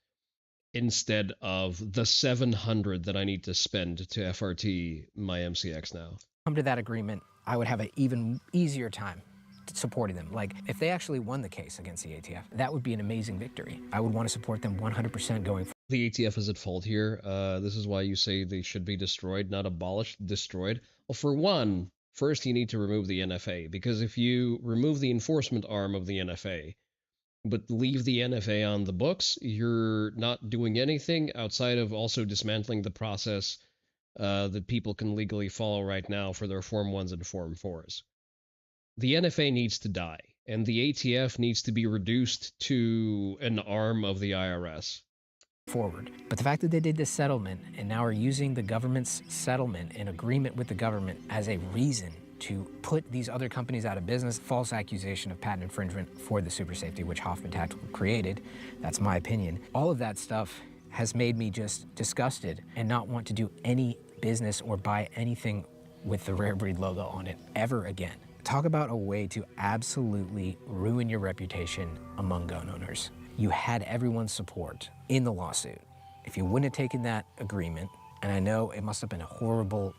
S1: instead of the $700 that I need to spend to FRT my MCX now.
S18: Come to that agreement, I would have an even easier time supporting them. Like, if they actually won the case against the ATF, that would be an amazing victory. I would want to support them 100% going forward.
S1: The ATF is at fault here. This is why you say they should be destroyed, not abolished, destroyed. Well, for one, first you need to remove the NFA, because if you remove the enforcement arm of the NFA, but leave the NFA on the books, you're not doing anything outside of also dismantling the process that people can legally follow right now for their Form 1s and Form 4s. The NFA needs to die, and the ATF needs to be reduced to an arm of the IRS.
S18: Forward. But the fact that they did this settlement and now are using the government's settlement and agreement with the government as a reason to put these other companies out of business, false accusation of patent infringement for the super safety which Hoffman Tactical created, that's my opinion. All of that stuff has made me just disgusted and not want to do any business or buy anything with the Rare Breed logo on it ever again. Talk about a way to absolutely ruin your reputation among gun owners. You had everyone's support in the lawsuit. If you wouldn't have taken that agreement, and I know it must have been a horrible,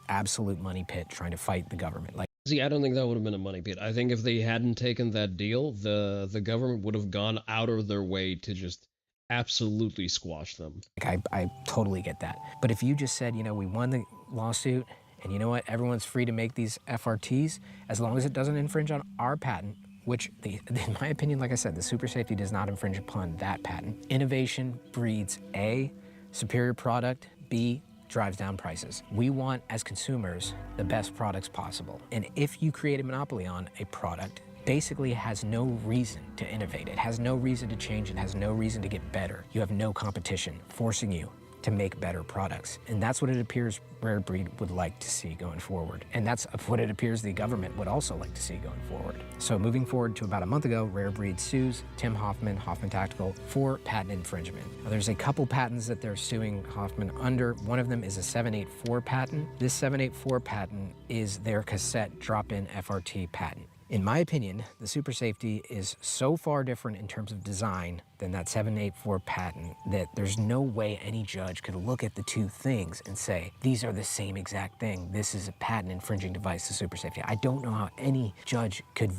S18: absolute money pit trying to fight the government. Like,
S1: see, I don't think that would have been a money pit. I think if they hadn't taken that deal, the government would have gone out of their way to just absolutely squash them.
S18: Like, I totally get that. But if you just said, you know, we won the lawsuit, and you know what, everyone's free to make these FRTs, as long as it doesn't infringe on our patent, which, in my opinion, like I said, the super safety does not infringe upon that patent. Innovation breeds A, superior product, B, drives down prices. We want, as consumers, the best products possible. And if you create a monopoly on a product, basically has no reason to innovate. It has no reason to change. It has no reason to get better. You have no competition forcing you to make better products. And that's what it appears Rare Breed would like to see going forward. And that's what it appears the government would also like to see going forward. So moving forward to about a month ago, Rare Breed sues Tim Hoffman, Hoffman Tactical, for patent infringement. Now, there's a couple patents that they're suing Hoffman under. One of them is a 784 patent. This 784 patent is their cassette drop-in FRT patent. In my opinion, the Super Safety is so far different in terms of design than that 784 patent that there's no way any judge could look at the two things and say, these are the same exact thing. This is a patent infringing device, the Super Safety. I don't know how any judge could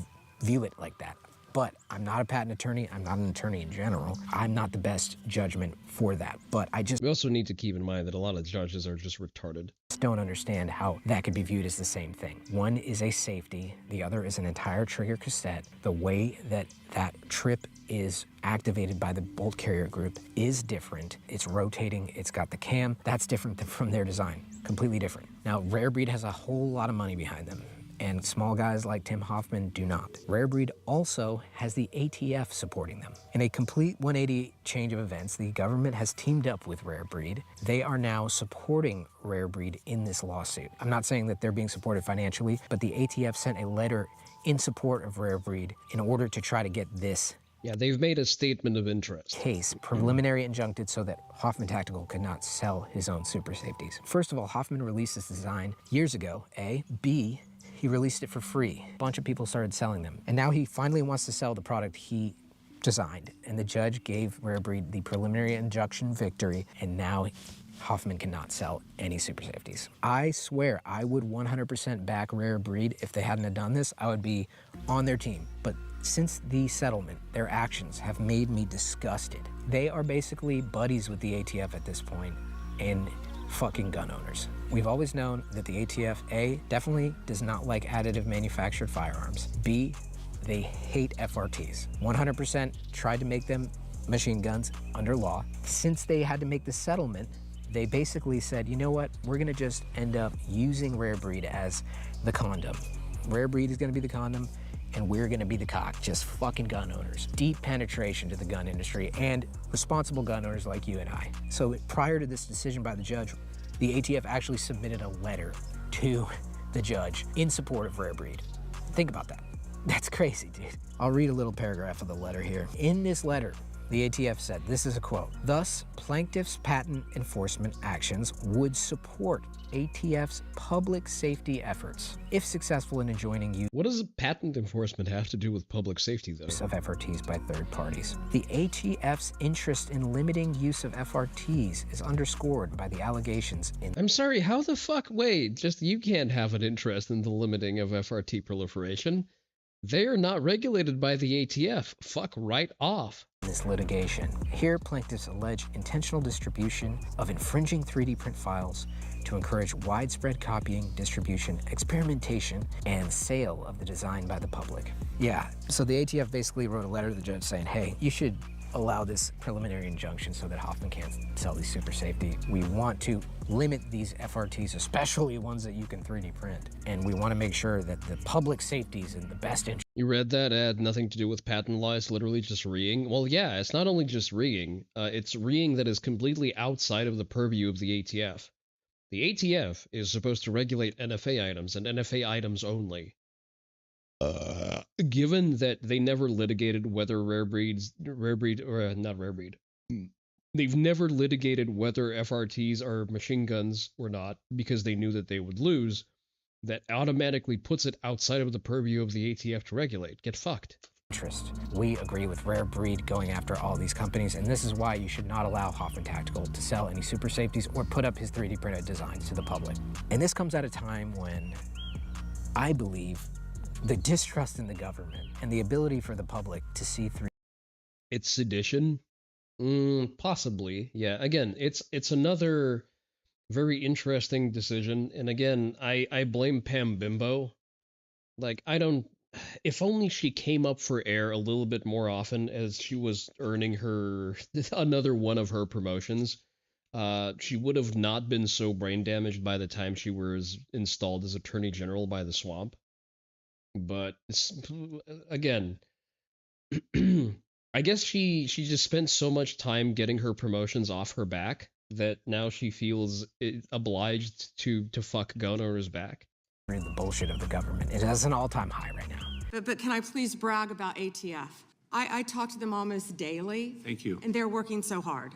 S18: view it like that. But I'm not a patent attorney. I'm not an attorney in general. I'm not the best judgment for that. But
S1: We also need to keep in mind that a lot of judges are just retarded.
S18: Don't understand how that could be viewed as the same thing. One is a safety, the other is an entire trigger cassette. The way that that trip is activated by the bolt carrier group is different. It's rotating, it's got the cam. That's different from their design, completely different. Now, Rare Breed has a whole lot of money behind them, and small guys like Tim Hoffman do not. Rare Breed also has the ATF supporting them. In a complete 180 change of events, the government has teamed up with Rare Breed. They are now supporting Rare Breed in this lawsuit. I'm not saying that they're being supported financially, but the ATF sent a letter in support of Rare Breed in order to try to get this
S1: Yeah, they've made a statement of interest.
S18: Case preliminary injuncted so that Hoffman Tactical could not sell his own Super Safeties. First of all, Hoffman released this design years ago, A. B. He released it for free. A bunch of people started selling them. And now he finally wants to sell the product he designed. And the judge gave Rare Breed the preliminary injunction victory, and now Hoffman cannot sell any Super Safeties. I swear I would 100% back Rare Breed if they hadn't have done this. I would be on their team. But since the settlement, their actions have made me disgusted. They are basically buddies with the ATF at this point, and fucking gun owners. We've always known that the ATF, A, definitely does not like additive manufactured firearms. B, they hate FRTs. 100% tried to make them machine guns under law. Since they had to make the settlement, they basically said, you know what, we're gonna just end up using Rare Breed as the condom. Rare Breed is gonna be the condom, and we're gonna be the cock, just fucking gun owners. Deep penetration to the gun industry and responsible gun owners like you and I. So prior to this decision by the judge, the ATF actually submitted a letter to the judge in support of Rare Breed. Think about that. That's crazy, dude. I'll read a little paragraph of the letter here. In this letter, the ATF said, this is a quote, thus, plaintiff's patent enforcement actions would support ATF's public safety efforts if successful in enjoining use.
S1: What does patent enforcement have to do with public safety, though?
S18: Of FRTs by third parties. The ATF's interest in limiting use of FRTs is underscored by the allegations in...
S1: I'm sorry, how the fuck? Wait, just you can't have an interest in the limiting of FRT proliferation. They are not regulated by the ATF. Fuck right off.
S18: This litigation. Here, plaintiffs allege intentional distribution of infringing 3D print files to encourage widespread copying, distribution, experimentation, and sale of the design by the public. Yeah, so the ATF basically wrote a letter to the judge saying, hey, you should allow this preliminary injunction so that Hoffman can't sell these Super Safety. We want to limit these FRTs, especially ones that you can 3D print. And we want to make sure that the public safety is in the best interest.
S1: You read that ad, nothing to do with patent law, it's literally just rigging? Well, yeah, it's not only just rigging, it's rigging that is completely outside of the purview of the ATF. The ATF is supposed to regulate NFA items, and NFA items only. Given that they never litigated whether they've never litigated whether FRTs are machine guns or not, because they knew that they would lose, that automatically puts it outside of the purview of the ATF to regulate. Get fucked.
S18: We agree with Rare Breed going after all these companies, and this is why you should not allow Hoffman Tactical to sell any Super Safeties or put up his 3D printed designs to the public. And this comes at a time when I believe the distrust in the government and the ability for the public to see through.
S1: It's sedition? Possibly. Yeah, again, it's another very interesting decision, and again, I blame Pam Bimbo. Like, if only she came up for air a little bit more often as she was earning her another one of her promotions. She would have not been so brain damaged by the time she was installed as Attorney General by the Swamp. But again, I guess she just spent so much time getting her promotions off her back that now she feels obliged to fuck gun owners back.
S18: The bullshit of the government. It has an all-time high right now.
S20: But can I please brag about ATF? I talk to them almost daily.
S6: Thank you.
S20: And they're working so hard.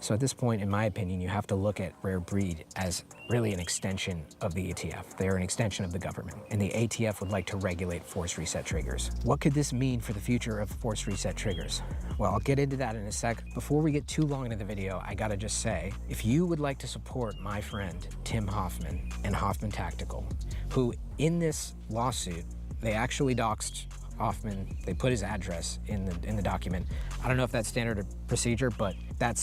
S18: So at this point, in my opinion, you have to look at Rare Breed as really an extension of the ATF. They're an extension of the government, and the ATF would like to regulate force reset triggers. What could this mean for the future of force reset triggers? Well, I'll get into that in a sec. Before we get too long into the video, I gotta just say, if you would like to support my friend, Tim Hoffman and Hoffman Tactical, who in this lawsuit, they actually doxed Hoffman, they put his address in the document. I don't know if that's standard procedure, but that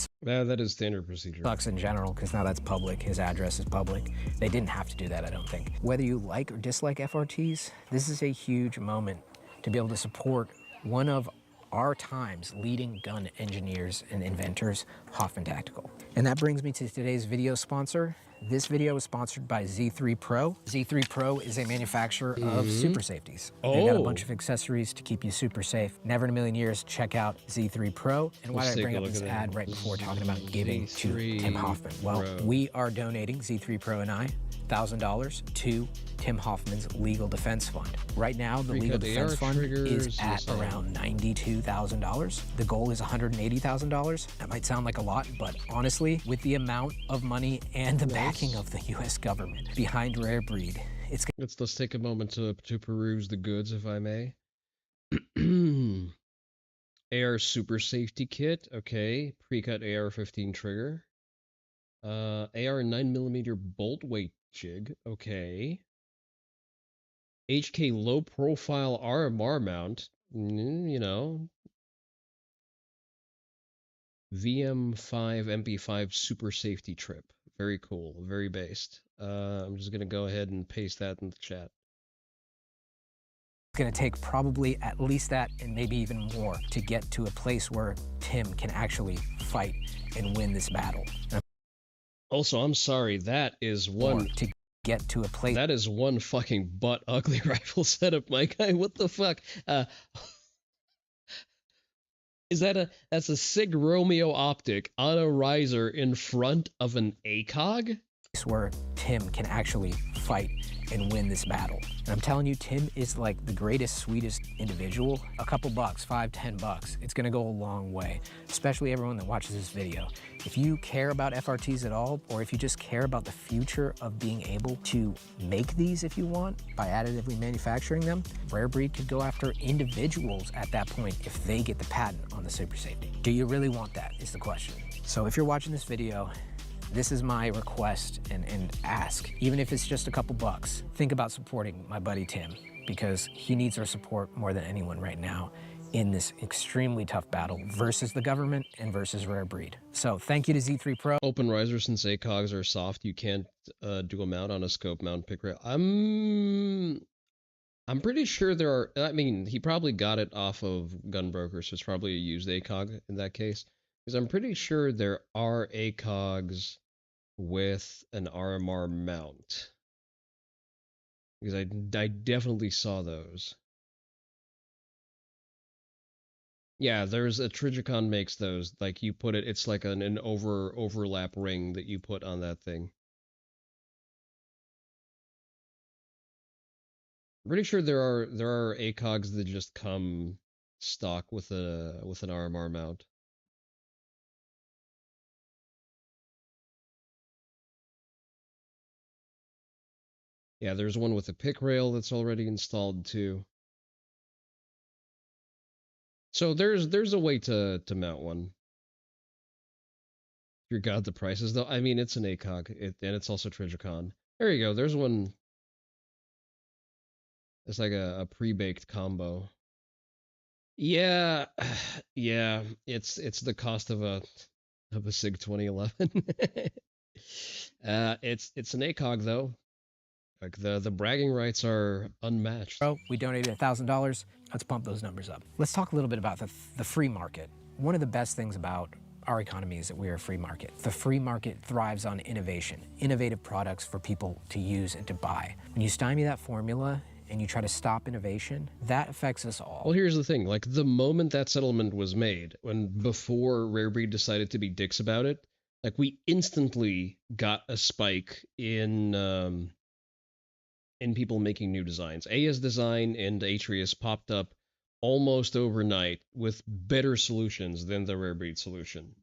S1: is standard procedure.
S18: Sucks in general, because now that's public. His address is public. They didn't have to do that, I don't think. Whether you like or dislike FRTs, this is a huge moment to be able to support one of our time's leading gun engineers and inventors, Hoffman Tactical. And that brings me to today's video sponsor. This video is sponsored by Z3 Pro. Z3 Pro is a manufacturer of super safeties. They've got a bunch of accessories to keep you super safe. Never in a million years, check out Z3 Pro. And why did I bring up this ad right before talking about giving to Tim Hoffman? Well, we are donating, Z3 Pro and I, $1,000 to Tim Hoffman's Legal Defense Fund. Right now, the Legal Defense Fund is at around $92,000. The goal is $180,000. That might sound like a lot, but honestly, with the amount of money and the backing of the U.S. government behind Rare Breed,
S1: Let's take a moment to peruse the goods, if I may. AR Super Safety Kit, okay. Pre-cut AR-15 trigger. AR 9mm bolt weight jig, okay. HK low profile RMR mount, you know. VM5 MP5 super safety trip. Very cool, very based. I'm just gonna go ahead and paste that in the chat.
S18: It's gonna take probably at least that and maybe even more to get to a place where Tim can actually fight and win this battle.
S1: Also, I'm sorry, that is one
S18: to get to a place.
S1: That is one fucking butt ugly rifle setup, my guy. What the fuck? Is that's a Sig Romeo optic on a riser in front of an ACOG?
S18: Where Tim can actually fight and win this battle. And I'm telling you, Tim is like the greatest, sweetest individual. A couple bucks, $5, $10, it's gonna go a long way, especially everyone that watches this video. If you care about FRTs at all, or if you just care about the future of being able to make these if you want, by additively manufacturing them, Rare Breed could go after individuals at that point if they get the patent on the super safety. Do you really want that, is the question. So if you're watching this video, this is my request and ask, even if it's just a couple bucks, think about supporting my buddy Tim, because he needs our support more than anyone right now in this extremely tough battle versus the government and versus Rare Breed. So thank you to Z3 Pro.
S1: Open riser, since ACOGs are soft, you can't do a mount on a scope mount pick rail. I'm pretty sure there are, I mean, he probably got it off of Gunbroker, so it's probably a used ACOG in that case. Because I'm pretty sure there are ACOGs with an RMR mount. Because I definitely saw those. Yeah, there's a Trijicon makes those. Like you put it, it's like an overlap ring that you put on that thing. I'm pretty sure there are ACOGs that just come stock with an RMR mount. Yeah, there's one with a pick rail that's already installed too. So there's a way to mount one. Dear God, the prices though. I mean, it's an ACOG, and it's also Trijicon. There you go. There's one. It's like a pre-baked combo. Yeah, yeah. It's the cost of a SIG 2011. It's an ACOG though. Like the bragging rights are unmatched.
S18: Bro, we donated $1,000. Let's pump those numbers up. Let's talk a little bit about the free market. One of the best things about our economy is that we're a free market. The free market thrives on innovation, innovative products for people to use and to buy. When you stymie that formula and you try to stop innovation, that affects us all.
S1: Well, here's the thing. Like, the moment that settlement was made, before Rarebreed decided to be dicks about it, like, we instantly got a spike in people making new designs. Aya's design and Atreus popped up almost overnight with better solutions than the Rarebreed solution.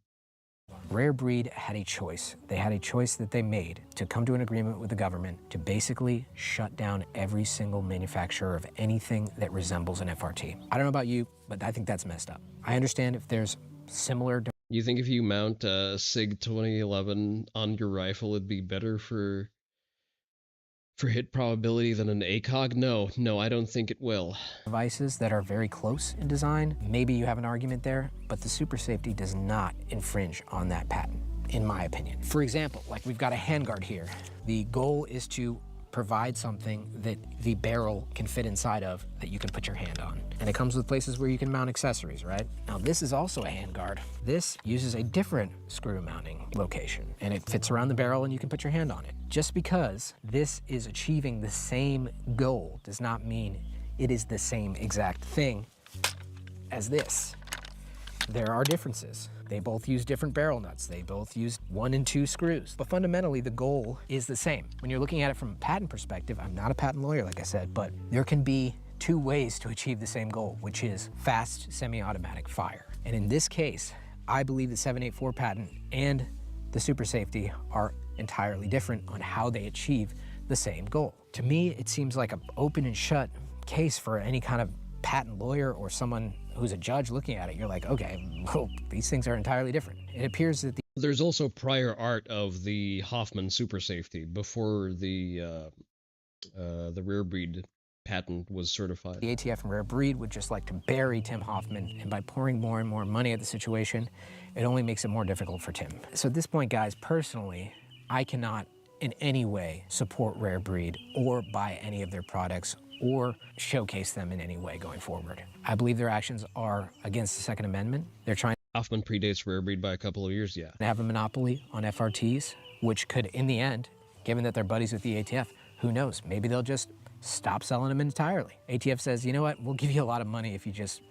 S18: Rarebreed had a choice. They had a choice that they made to come to an agreement with the government to basically shut down every single manufacturer of anything that resembles an FRT. I don't know about you, but I think that's messed up. I understand if there's similar...
S1: You think if you mount a SIG 2011 on your rifle, it'd be better for hit probability than an ACOG? No, I don't think it will.
S18: Devices that are very close in design, maybe you have an argument there, but the super safety does not infringe on that patent, in my opinion. For example, like we've got a handguard here. The goal is to provide something that the barrel can fit inside of that you can put your hand on. And it comes with places where you can mount accessories, right? Now this is also a handguard. This uses a different screw mounting location and it fits around the barrel and you can put your hand on it. Just because this is achieving the same goal does not mean it is the same exact thing as this. There are differences. They both use different barrel nuts. They both use 1 and 2 screws. But fundamentally, the goal is the same. When you're looking at it from a patent perspective, I'm not a patent lawyer, like I said, but there can be 2 ways to achieve the same goal, which is fast semi-automatic fire. And in this case, I believe the 784 patent and the super safety are entirely different on how they achieve the same goal. To me, it seems like an open and shut case for any kind of patent lawyer or someone who's a judge looking at it. You're like, okay, well, these things are entirely different. It appears that
S1: there's also prior art of the Hoffman super safety before the Rarebreed patent was certified.
S18: The ATF and Rarebreed would just like to bury Tim Hoffman, and by pouring more and more money at the situation, it only makes it more difficult for Tim. So at this point, guys, personally, I cannot in any way support Rarebreed or buy any of their products or showcase them in any way going forward. I believe their actions are against the Second Amendment. They're trying
S1: Hoffman predates Rarebreed by a couple of years, yeah.
S18: to have a monopoly on FRTs, which could, in the end, given that they're buddies with the ATF, who knows, maybe they'll just stop selling them entirely. ATF says, you know what, we'll give you a lot of money if you just,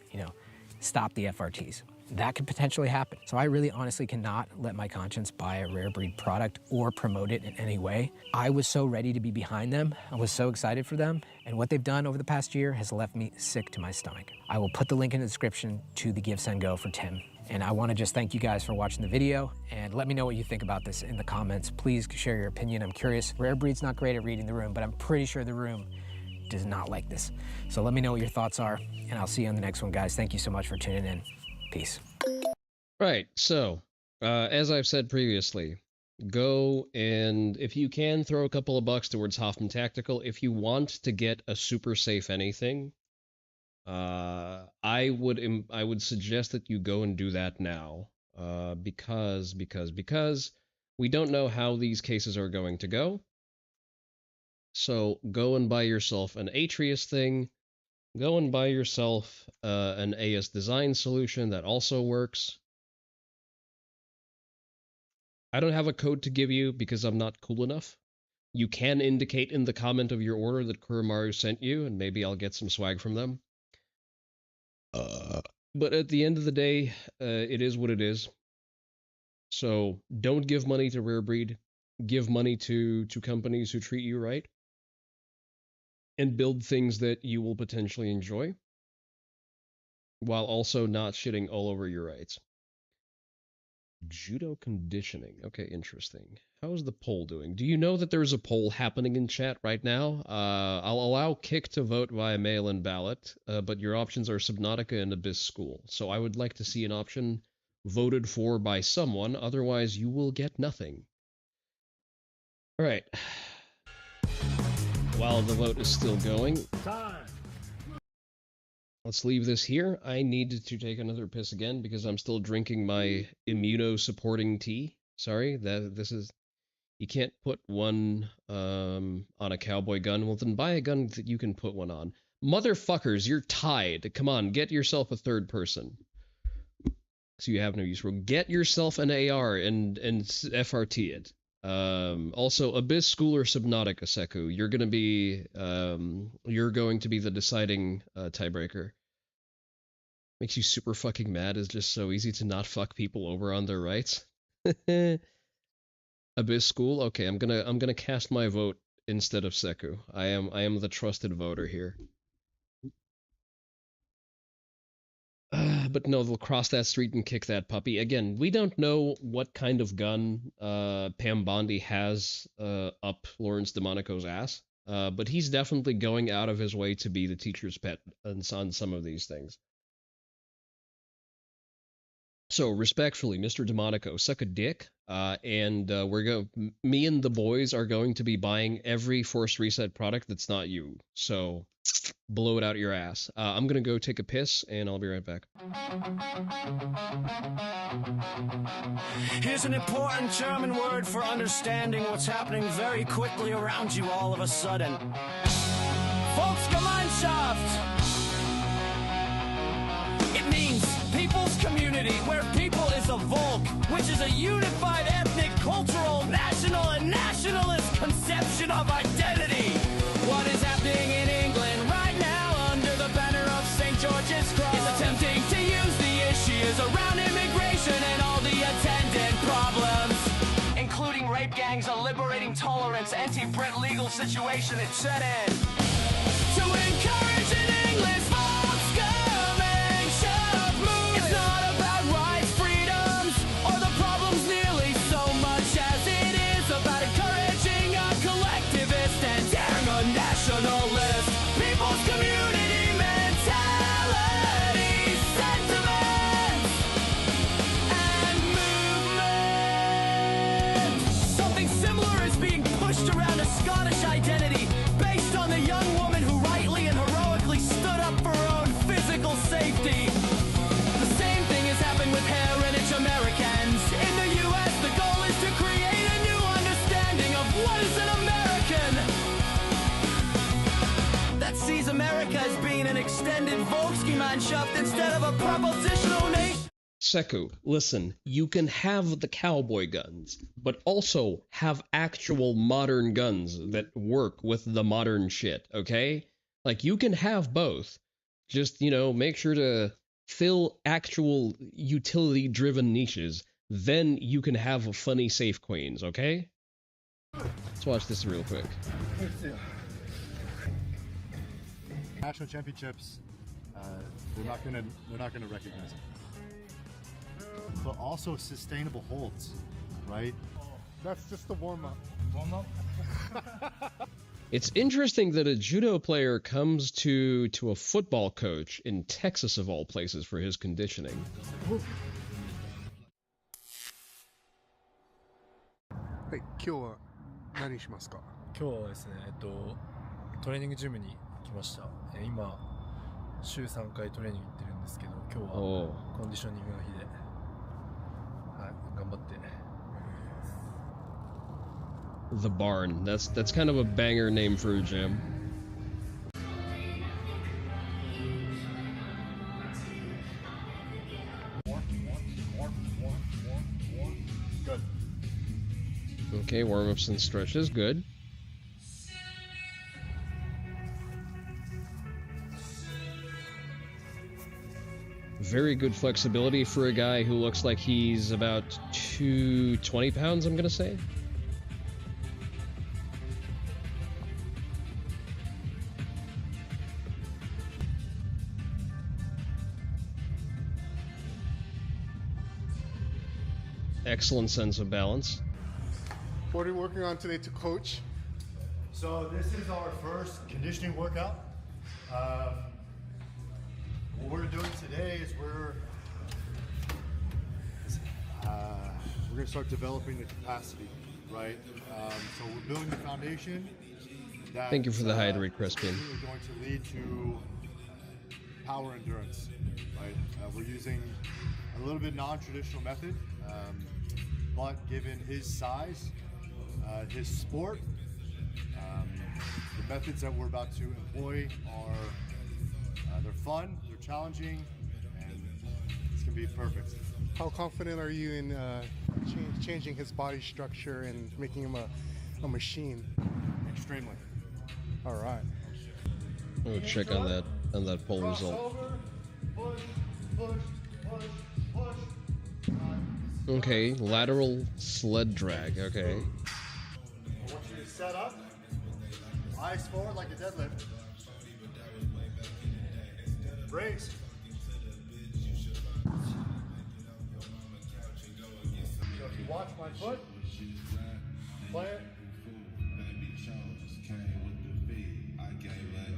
S18: stop the FRTs. That could potentially happen. So I really honestly cannot let my conscience buy a Rarebreed product or promote it in any way. I was so ready to be behind them. I was so excited for them. And what they've done over the past year has left me sick to my stomach. I will put the link in the description to the Give, Send, Go for Tim. And I want to just thank you guys for watching the video and let me know what you think about this in the comments. Please share your opinion. I'm curious. Rarebreed's not great at reading the room, but I'm pretty sure the room does not like this. So let me know what your thoughts are, and I'll see you on the next one, guys. Thank you so much for tuning in. Peace.
S1: Right, so, as I've said previously, go and, if you can, throw a couple of bucks towards Hoffman Tactical. If you want to get a super safe anything, I would suggest that you go and do that now, because we don't know how these cases are going to go. So go and buy yourself an Atreus thing. Go and buy yourself an AS design solution that also works. I don't have a code to give you because I'm not cool enough. You can indicate in the comment of your order that Kuromaru sent you, and maybe I'll get some swag from them. But at the end of the day, it is what it is. So don't give money to Rarebreed. Give money to companies who treat you right. And build things that you will potentially enjoy, while also not shitting all over your rights. Judo conditioning. Okay, interesting. How is the poll doing? Do you know that there's a poll happening in chat right now? I'll allow Kick to vote via mail-in ballot, but your options are Subnautica and Abyss School. So I would like to see an option voted for by someone, otherwise you will get nothing. All right. While the vote is still going, let's leave this here. I need to take another piss again because I'm still drinking my immuno-supporting tea. Sorry, you can't put one on a cowboy gun. Well, then buy a gun that you can put one on. Motherfuckers, you're tied. Come on, get yourself a third person. so you have no use for it. Get yourself an AR and FRT it. Also, Abyss School or Subnautica, Seku. You're going to be the deciding tiebreaker. Makes you super fucking mad. It's just so easy to not fuck people over on their rights. Abyss School. Okay, I'm gonna cast my vote instead of Seku. I am the trusted voter here. But no, they'll cross that street and kick that puppy. Again, we don't know what kind of gun Pam Bondi has up Lawrence DeMonico's ass, but he's definitely going out of his way to be the teacher's pet on some of these things. So respectfully, Mr. DeMonico, suck a dick, and me and the boys are going to be buying every Forced Reset product that's not you. So blow it out your ass. I'm gonna go take a piss, and I'll be right back.
S8: Here's an important German word for understanding what's happening very quickly around you all of a sudden. Volksgemeinschaft! It means people's community, where people is a Volk, which is a unified ethnic, cultural, national, and nationalist conception of identity. What is happening in England right now under the banner of St. George's Cross is attempting to use the issues around immigration and all the attendant problems, including rape gangs, a liberating tolerance, anti-Brit legal situation, etc. To encourage an English Volksgemeinschaft movement. It's not about rights, freedoms, or the problems nearly so much as it is about encouraging a collectivist and daring a nationalist. People's community mentality, sentiments, and movement. Something similar is being pushed around a Scottish identity based on the young woman who rightly and heroically stood up for her own physical safety. The same thing has happened with heritage Americans. In the US, the goal is to create a new understanding of what is an American that sees America as being an extended Volksgemeinschaft instead of a propositional nation.
S1: Seku, listen, you can have the cowboy guns, but also have actual modern guns that work with the modern shit, okay? Like, you can have both. Just, make sure to fill actual utility-driven niches. Then you can have funny safe queens, okay? Let's watch this real quick.
S21: National championships, they're not gonna recognize it. But also sustainable holds, right?
S7: That's just the warm-up. Warm-up?
S1: It's interesting that a judo player comes to a football coach in Texas, of all places, for his conditioning.
S7: はい、今日は何しますか？
S22: 今日はですね、トレーニングジムに来ました。今週3回トレーニング行ってるんですけど、今日はコンディショニングの日で、はい、頑張って。
S1: The Barn. That's kind of a banger name for a gym.
S21: Good.
S1: Okay, warm-ups and stretches, good. Very good flexibility for a guy who looks like he's about 220 pounds, I'm gonna say. Excellent sense of balance.
S7: What are you working on today to coach?
S21: So this is our first conditioning workout. What we're doing today is we're going to start developing the capacity, right? So we're building the foundation.
S1: Thank you for the hydrate, Crispian.
S21: We're going to lead to power endurance, right? We're using a little bit non-traditional method, but given his size, his sport, the methods that we're about to employ are they're fun, they're challenging, and it's gonna be perfect.
S15: How confident are you in changing his body structure and making him a machine?
S21: Extremely.
S15: All right.
S1: Oh, check on that poll result. Okay, lateral sled drag. Okay.
S21: I want you to set up, eyes forward like a deadlift. Raise. So if you watch my foot, play it.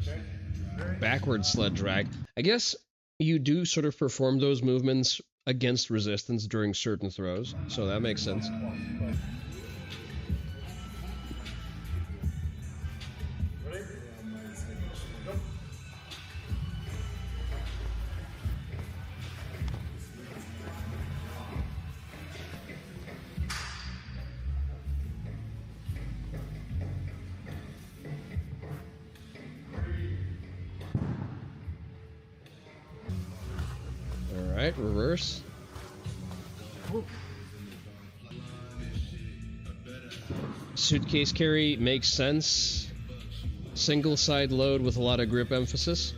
S21: Okay.
S1: Backward sled drag. I guess you do sort of perform those movements against resistance during certain throws, so that makes sense. All right, reverse. Suitcase carry makes sense. Single side load with a lot of grip emphasis.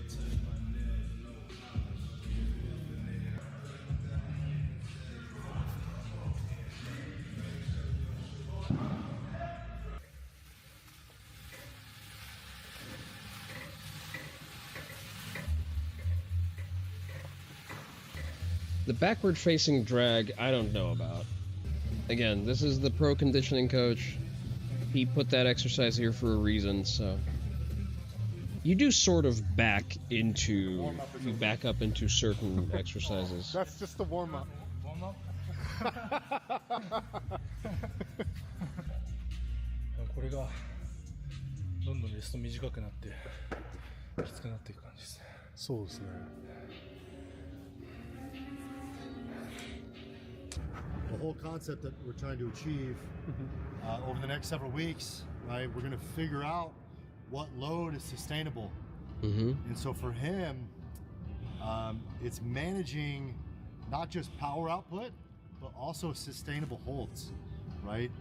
S1: The backward facing drag, I don't know about. Again, this is the pro conditioning coach. He put that exercise here for a reason, so. You do sort of back up into certain exercises.
S15: That's just the warm up.
S22: Warm up? これがどんどんレスト短くなってきつくなっていく感じですね。
S15: そうですね。
S21: The whole concept that we're trying to achieve over the next several weeks, right? We're going to figure out what load is sustainable. And so for him, it's managing not just power output, but also sustainable holds, right?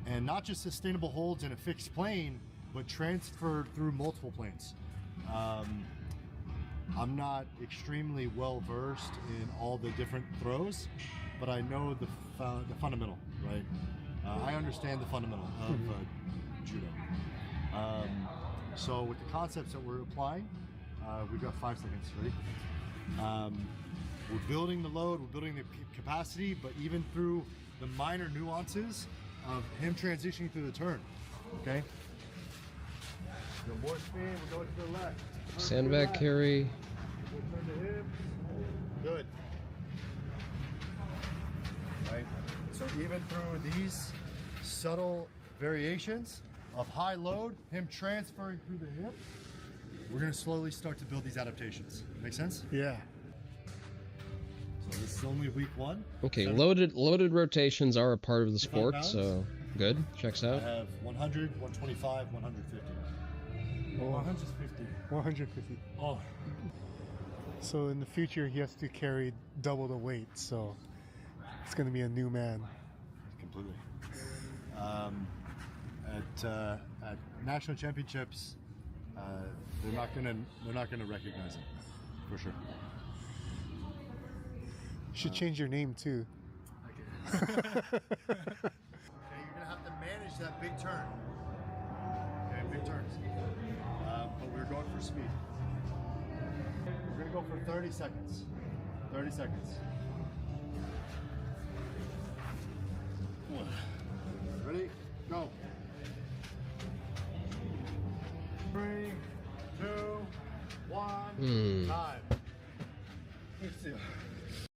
S21: And not just sustainable holds in a fixed plane, but transferred through multiple planes. I'm not extremely well versed in all the different throws, but I know the fundamental, right? I understand the fundamental of judo. So with the concepts that we're applying, we've got 5 seconds, ready? We're building the load, we're building the capacity, but even through the minor nuances of him transitioning through the turn, okay? So more spin, we're going to the left.
S1: Sandbag carry.
S21: We'll turn the hips. Good. Right? So even through these subtle variations of high load, him transferring through the hip, we're going to slowly start to build these adaptations. Make sense?
S15: Yeah.
S21: So this is only week 1.
S1: Okay, loaded rotations are a part of the sport, so good. Checks out.
S21: I have 100, 125, 150.
S15: 150. 150.
S21: Oh.
S15: So in the future, he has to carry double the weight. So it's going to be a new man.
S21: Completely. At national championships, they're not gonna recognize him for sure.
S15: You should change your name too.
S21: Okay, you're gonna have to manage that big turn. Okay, big turns. But we're going for speed. We're gonna go for 30 seconds. 30 seconds. Ready? Go. 3, 2, 1, time.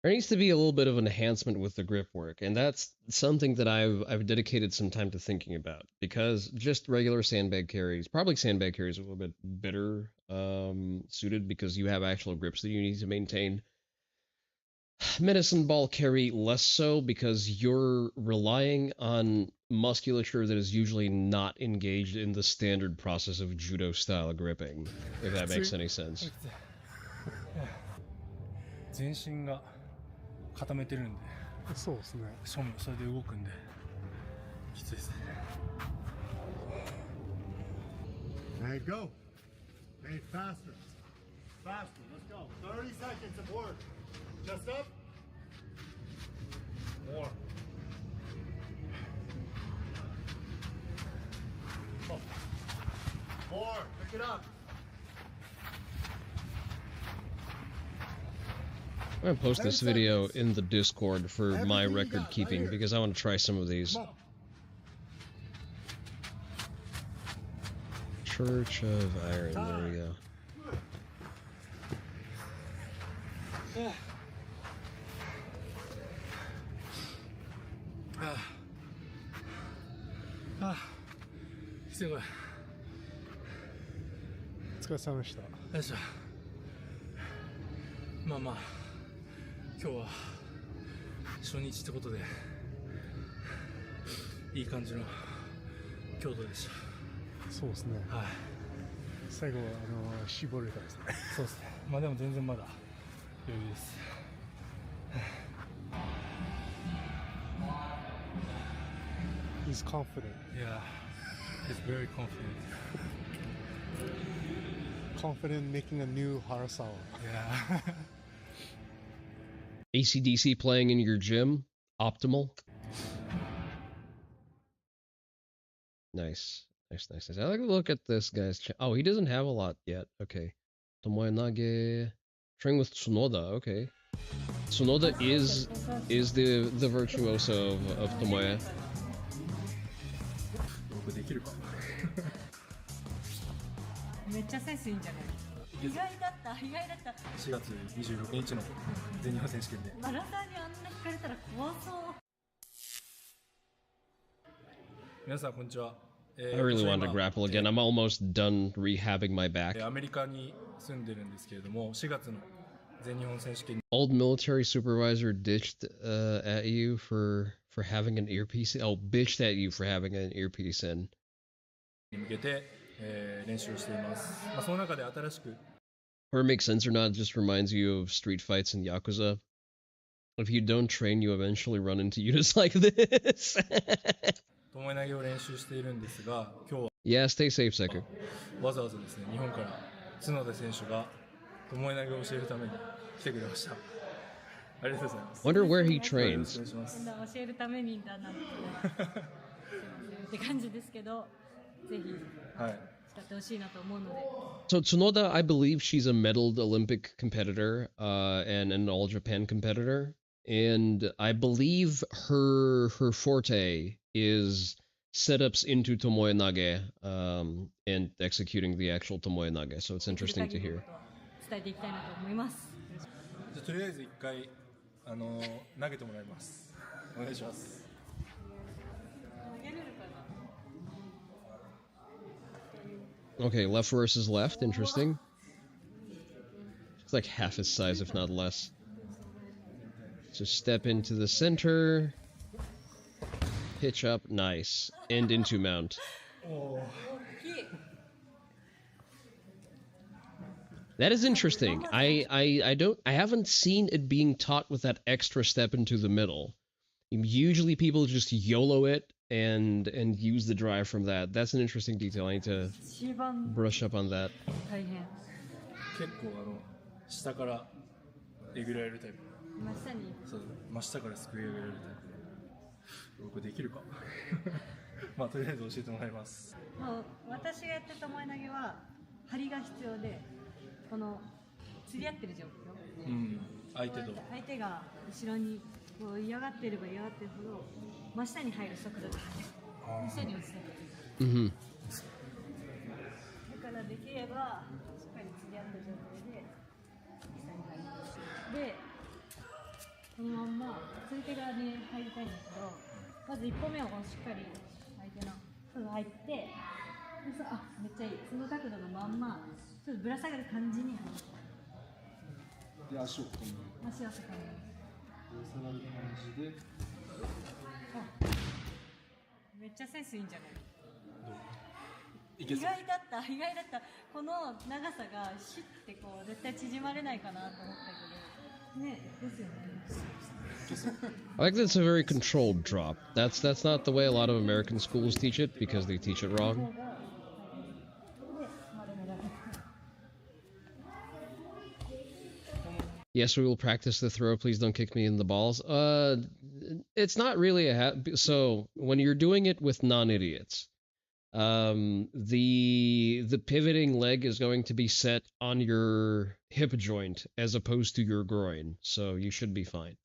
S1: There needs to be a little bit of an enhancement with the grip work, and that's something that I've dedicated some time to thinking about, because just regular sandbag carries, probably sandbag carries are a little bit better suited because you have actual grips that you need to maintain. Medicine ball carry less so because you're relying on musculature that is usually not engaged in the standard process of judo style gripping, if that makes any sense.
S22: 全身が固めてるんで。
S15: そうですね。
S22: それで動くんできついですね。
S21: Hey, go. Hey, faster. Faster. Let's go. 30 seconds of work. Just up. More. More. Pick it up.
S1: I'm gonna post this video in the Discord for my record keeping because I want to try some of these. Church of Iron, there we go.
S22: It's good.
S15: お疲れ様でした。
S22: よいしょ。まあまあ今日は初日ってことでいい感じの強度でした。
S15: そうですね。
S22: はい。
S15: 最後は絞れたですね。
S22: そうですね。まあでも全然まだ余裕です。
S15: He's confident.
S22: Yeah, he's very confident.
S15: Confident making a new Harasawa.
S22: Yeah.
S1: AC/DC playing in your gym? Optimal? Nice. Nice. I like to look at this guy's oh, he doesn't have a lot yet. Okay. Tomoe Nage. Train with Tsunoda. Okay. Tsunoda is the virtuoso of Tomoe.
S22: できるか。
S3: めっちゃセンスいいんじゃない？意外だった。4
S22: 月26日の全日本選手権で。
S3: マラサーにあんな引かれたら怖そう。
S22: 皆さんこんにちは。
S1: I really want to grapple again. I'm almost done rehabbing my back.
S22: アメリカに住んでるんですけれども、4月の全日本選手権。
S1: Old military supervisor ditched at you for having an earpiece. Oh, bitched at you for having an earpiece in.
S22: に向けて、練習をしています。まあその中で新しく。
S1: Whether it makes sense or not, it just reminds you of street fights in Yakuza. If you don't train, you eventually run into units like this.
S22: 巴投げを練習しているんですが、今日は
S1: Yeah, stay safe, Seku.
S22: わざわざですね、日本から角田選手が巴投げを教えるために来てくれました。ありがとうございます。
S1: Wonder where he trains.
S3: 教えるためにだなって感じですけど、ぜひ使ってほしいなと思うので。
S1: So Tsunoda, I believe she's a medaled Olympic competitor and an All Japan competitor, and I believe her forte is setups into Tomoe Nage and executing the actual Tomoe Nage. So it's interesting to hear.
S3: 伝えていきたいなと思います。
S22: じゃあとりあえず一回投げてもらいます。お願いします。
S1: Okay, left versus left. Interesting. It's like half his size, if not less. So step into the center. Pitch up, nice. And into mount. That is interesting. I haven't seen it being taught with that extra step into the middle. Usually people just YOLO it and use the drive from that. That's an interesting detail. I need to brush up on that.
S22: 結構下からえぐられるタイプ。そう真下からすくい上げられるタイプ。これできるか。まあとりあえず教えてもらいます。
S3: 私がやってた巴投げは張りが必要で、この釣り合ってる状況。
S22: うん。相手が後ろにこう嫌がってれば嫌がってるほど真下に入る速度が真下に落ちてくる。だからできればしっかり釣り合った状態で下に入る。で、このまんま釣り手側に入りたいんだけど、まず1歩目をしっかり相手のその入って、でめっちゃいい。その角度のまんまちょっとぶら下がる感じに入る。で足を止める。足を止める。ぶら下がる感じで。めっちゃセンスいいんじゃない？意外だった。この長さがシュッてこう絶対縮まれないかなと思ったけど、
S1: I think that's a very controlled drop. That's not the way a lot of American schools teach it, because they teach it wrong. Yes, we will practice the throw. Please don't kick me in the balls. It's not really so when you're doing it with non-idiots, the pivoting leg is going to be set on your hip joint as opposed to your groin, so you should be fine.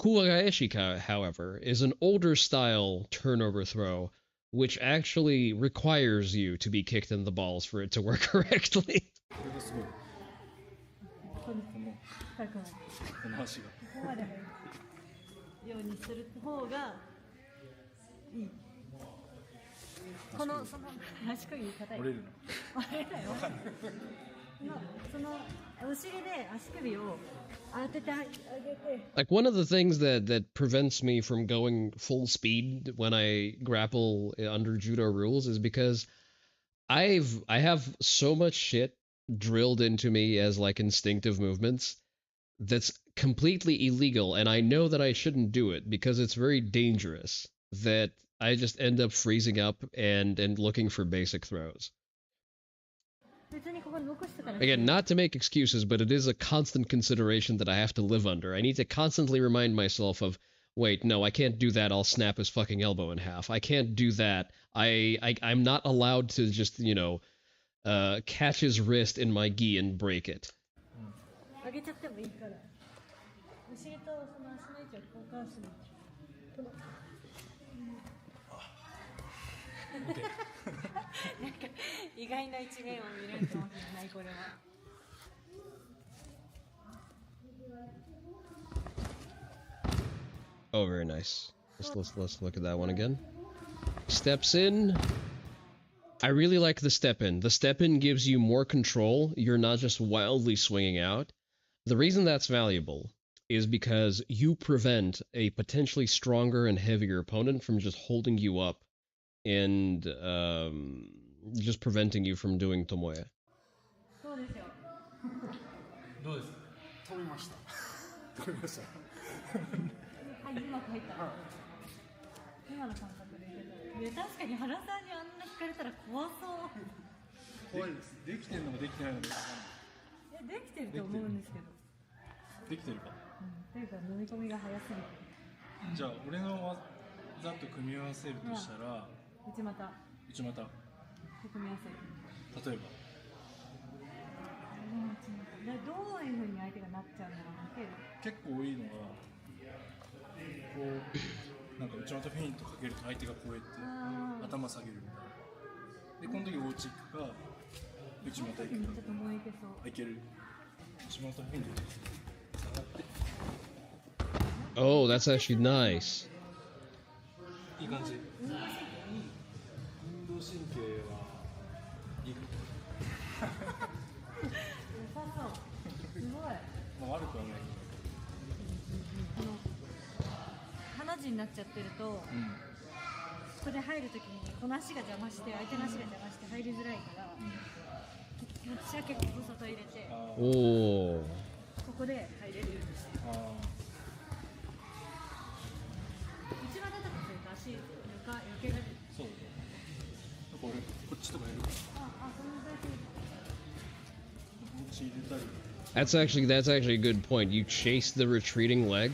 S1: Kuragaeshi, however, is an older style turnover throw, which actually requires you to be kicked in the balls for it to work correctly. Like, one of the things that prevents me from going full speed when I grapple under judo rules is because I have so much shit drilled into me as like instinctive movements that's completely illegal, and I know that I shouldn't do it because it's very dangerous, that I just end up freezing up and looking for basic throws. Again, not to make excuses, but it is a constant consideration that I have to live under. I need to constantly remind myself of, wait, no, I can't do that, I'll snap his fucking elbow in half. I can't do that. I'm not allowed to just, you know, catch his wrist in my gi and break it. Oh, very nice. Let's look at that one again. Steps in. I really like the step in. The step in gives you more control. You're not just wildly swinging out. The reason that's valuable is because you prevent a potentially stronger and heavier opponent from just holding you up and just preventing you from doing tomoe. Oh, that's actually nice. Oh. That's actually a good point. You chase the retreating leg.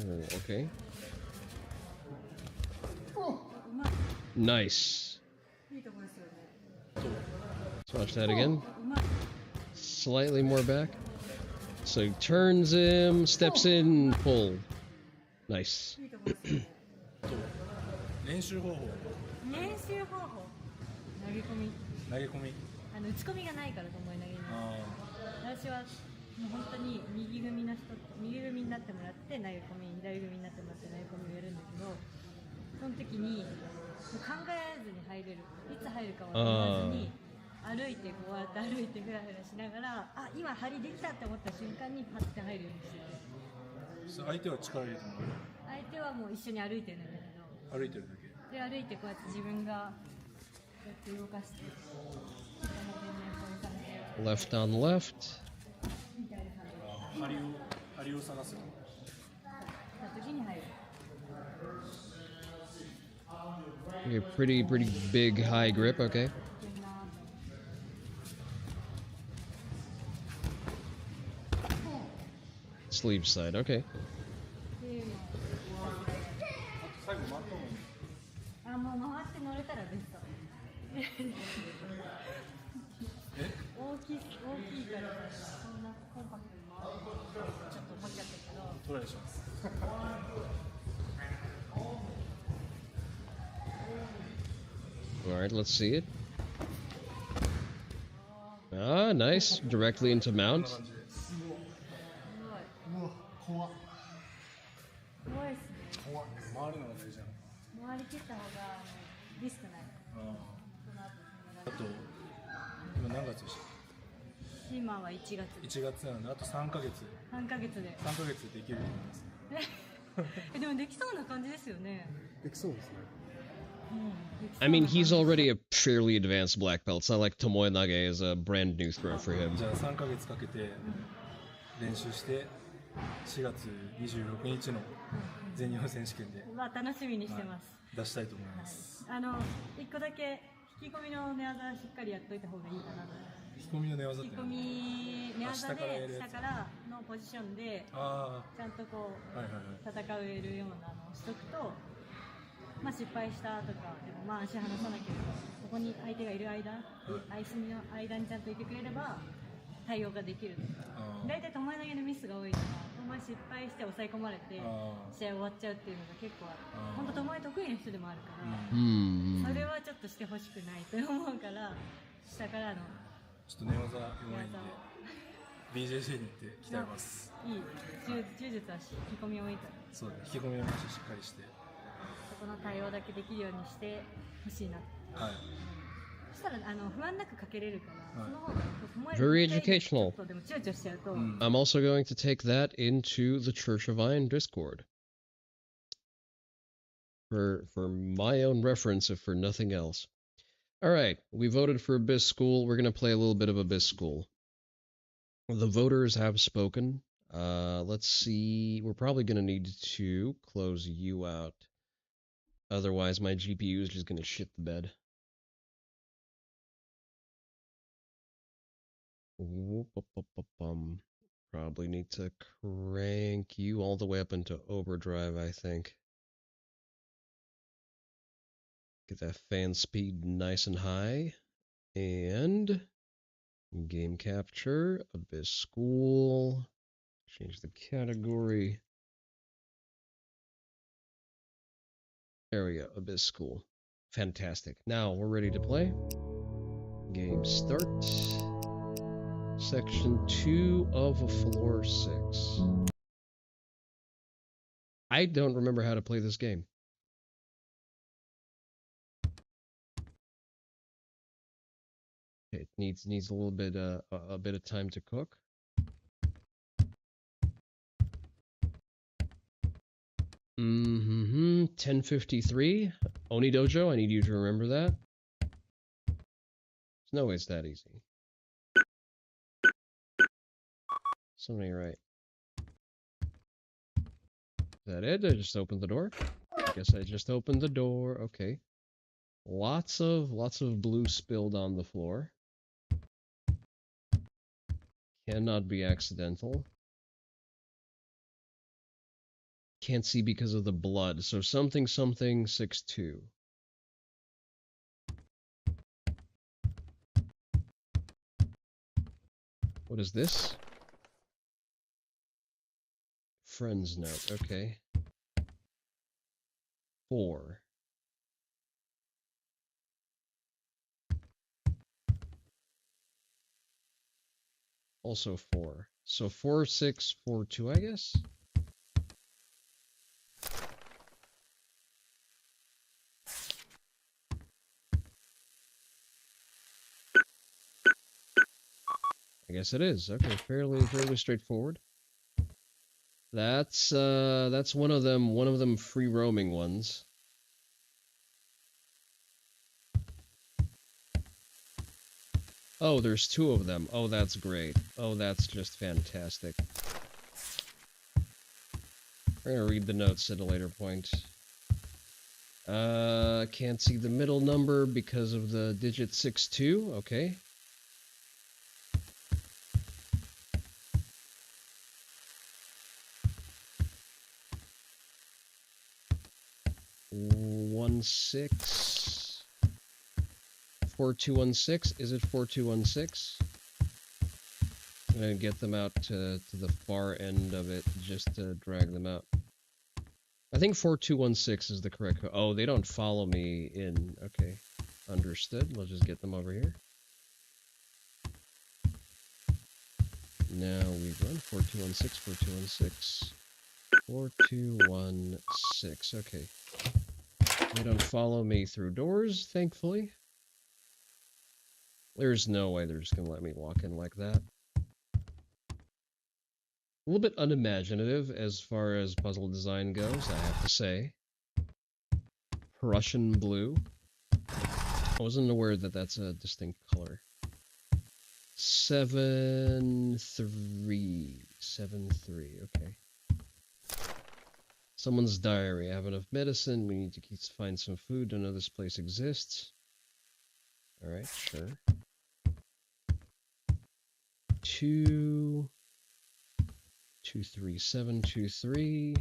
S1: Oh, okay. Nice. Let's watch that again. slightly more back. So he turns him, steps in, pull. Nice.
S22: 練習方法。
S3: 練習方法。投げ込み。
S22: 投げ込み。
S3: 打ち込みがないからと思い投げに。私はもう本当に右組みの人、右組みになってもらって投げ込み、左組みになってもらって投げ込みをやるんだけど、その時に考えずに入れる。いつ入るかは言わずに。歩いてこうやって歩いてフラフラしながら、あ、今張りできたって思った瞬間にパッて入るようにしてて。
S22: 相手は力入れてもらう。
S3: 相手はもう一緒に歩いてるんだけど。
S22: 歩いてるだけ。
S3: で歩いてこうやって自分がこうやって動かして。
S1: Left on left.
S3: みたいな感じ。
S22: 針を探す。
S3: た時に入る。
S1: Okay, pretty big high grip. Okay. Sleeve side, okay.
S3: あ、もう回って乗れたらベスト。大きいからそんなコンパクトに回るちょっと思っちゃったけど。
S22: トライします。
S1: Alright, let's see it. Ah, nice. Directly into mount.
S3: 怖いっすね。
S22: 回るのが大事じゃん。
S3: 回り切った方がリスクない。
S22: あと今何月でした？
S3: 今は1月。
S22: 1月なのであと3ヶ月。
S3: 3ヶ月で。
S22: 3ヶ月でできると思います。
S3: でもできそうな感じですよね。
S22: できそうですね。
S1: I mean, he's already a fairly advanced black belt. It's not like Tomoe Nage is a brand new throw for him.
S22: じゃあ3ヶ月かけて練習して4月26日の全日本選手権で
S3: 楽しみにしてます。
S22: 出したいと思います。
S3: 一個だけ引き込みの寝技しっかりやっといた方がいいかな。
S22: 引き込みの寝技って？
S3: 引き込み寝技で下からのポジションでちゃんとこう戦えるようなのをしとくと。まあ失敗したとかでもまあ足離さなければここに相手がいる間、アイスの間にちゃんといてくれれば対応ができる。大体巴投げのミスが多いから失敗して抑え込まれて試合終わっちゃうっていうのが結構ある。本当巴得意な人でもあるからそれはちょっとしてほしくないと思うから下からの
S22: ちょっと寝技弱いんで BJJ に行って鍛えます。
S3: いい柔術は引き込み多いから。
S22: そうだ、引き込みの話しっかりして
S3: この対応だけできるようにしてほしいな。はい。そしたら不安なくかけれるから、その方が
S1: Very educational.
S3: でも躊躇しちゃうと。
S1: I'm also going to take that into the Church of Iron Discord. For my own reference, if for nothing else. All right, we voted for Abyss School. We're going to play a little bit of Abyss School. The voters have spoken. Let's see. We're probably going to need to close you out. Otherwise, my GPU is just going to shit the bed. Probably need to crank you all the way up into overdrive, I think. Get that fan speed nice and high. And game capture, Abyss School. Change the category. There we go, Abyss School. Fantastic. Now we're ready to play. Game start. Section 2 of floor 6. I don't remember how to play this game. It needs a little bit of time to cook. Mm-hmm. 10:53. Oni Dojo, I need you to remember that. There's no way it's that easy. Something right. Is that it? I just opened the door. Guess I just opened the door. Okay. Lots of blue spilled on the floor. Cannot be accidental. Can't see because of the blood. So something 6-2. What is this? Friends note, okay. 4. Also 4. So 4, 6, 4, 2, I guess? I guess it is. Okay, fairly straightforward. That's one of them free roaming ones. Oh, there's 2 of them. Oh, that's great. Oh, that's just fantastic. We're gonna read the notes at a later point. Can't see the middle number because of the digit 62. Okay. One 6. 4216. Is it 4216? I'm gonna get them out to the far end of it just to drag them out. I think 4216 is the correct code. Oh, they don't follow me in. Okay. Understood. We'll just get them over here. Now we run 4216, 4216. 4216. Okay. They don't follow me through doors, thankfully. There's no way they're just gonna let me walk in like that. A little bit unimaginative as far as puzzle design goes, I have to say. Prussian blue. I wasn't aware that that's a distinct color. 7-3. 7-3, okay. Someone's diary. I have enough medicine. We need to find some food. Don't know this place exists. Alright, sure. 2... 23723.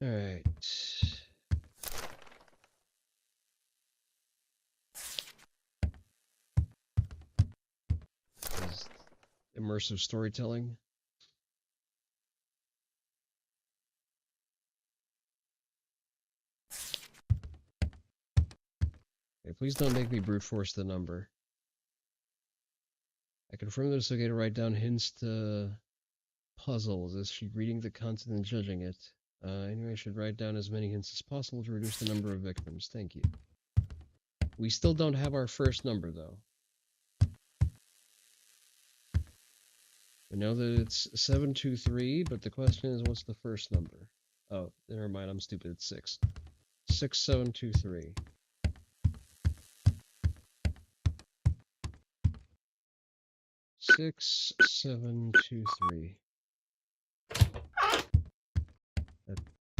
S1: All right. Immersive storytelling. Okay, please don't make me brute force the number. I confirm that it's okay to write down hints to puzzles. Is she reading the content and judging it? Anyway, I should write down as many hints as possible to reduce the number of victims. Thank you. We still don't have our first number, though. We know that it's 723, but the question is, what's the first number? Oh, never mind, I'm stupid. It's 6. 6723. Six, 7, 2, 3.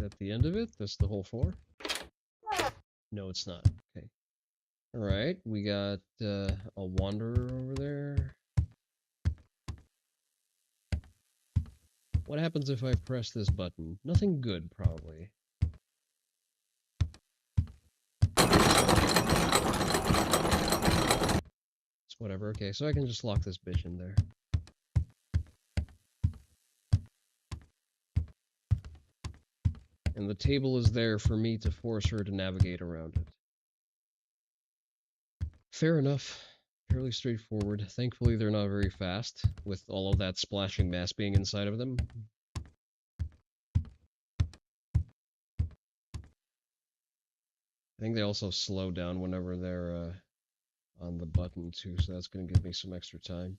S1: At the end of it? That's the whole 4? No, it's not. Okay. Alright, we got a wanderer over there. What happens if I press this button? Nothing good, probably. It's whatever. Okay, so I can just lock this bitch in there. And the table is there for me to force her to navigate around it. Fair enough. Fairly straightforward. Thankfully, they're not very fast, with all of that splashing mass being inside of them. I think they also slow down whenever they're on the button, too, so that's going to give me some extra time.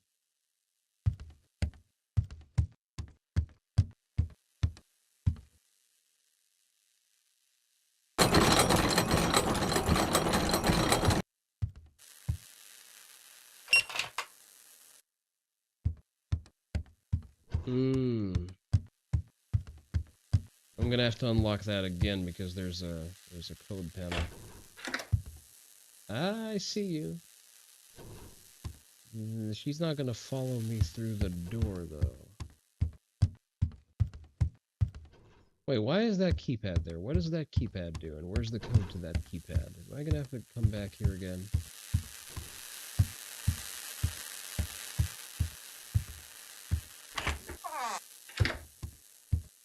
S1: I'm gonna have to unlock that again because there's a code panel. I see you. She's not gonna follow me through the door, though. Wait, why is that keypad there? What does that keypad do? And where's the code to that keypad? Am I gonna have to come back here again?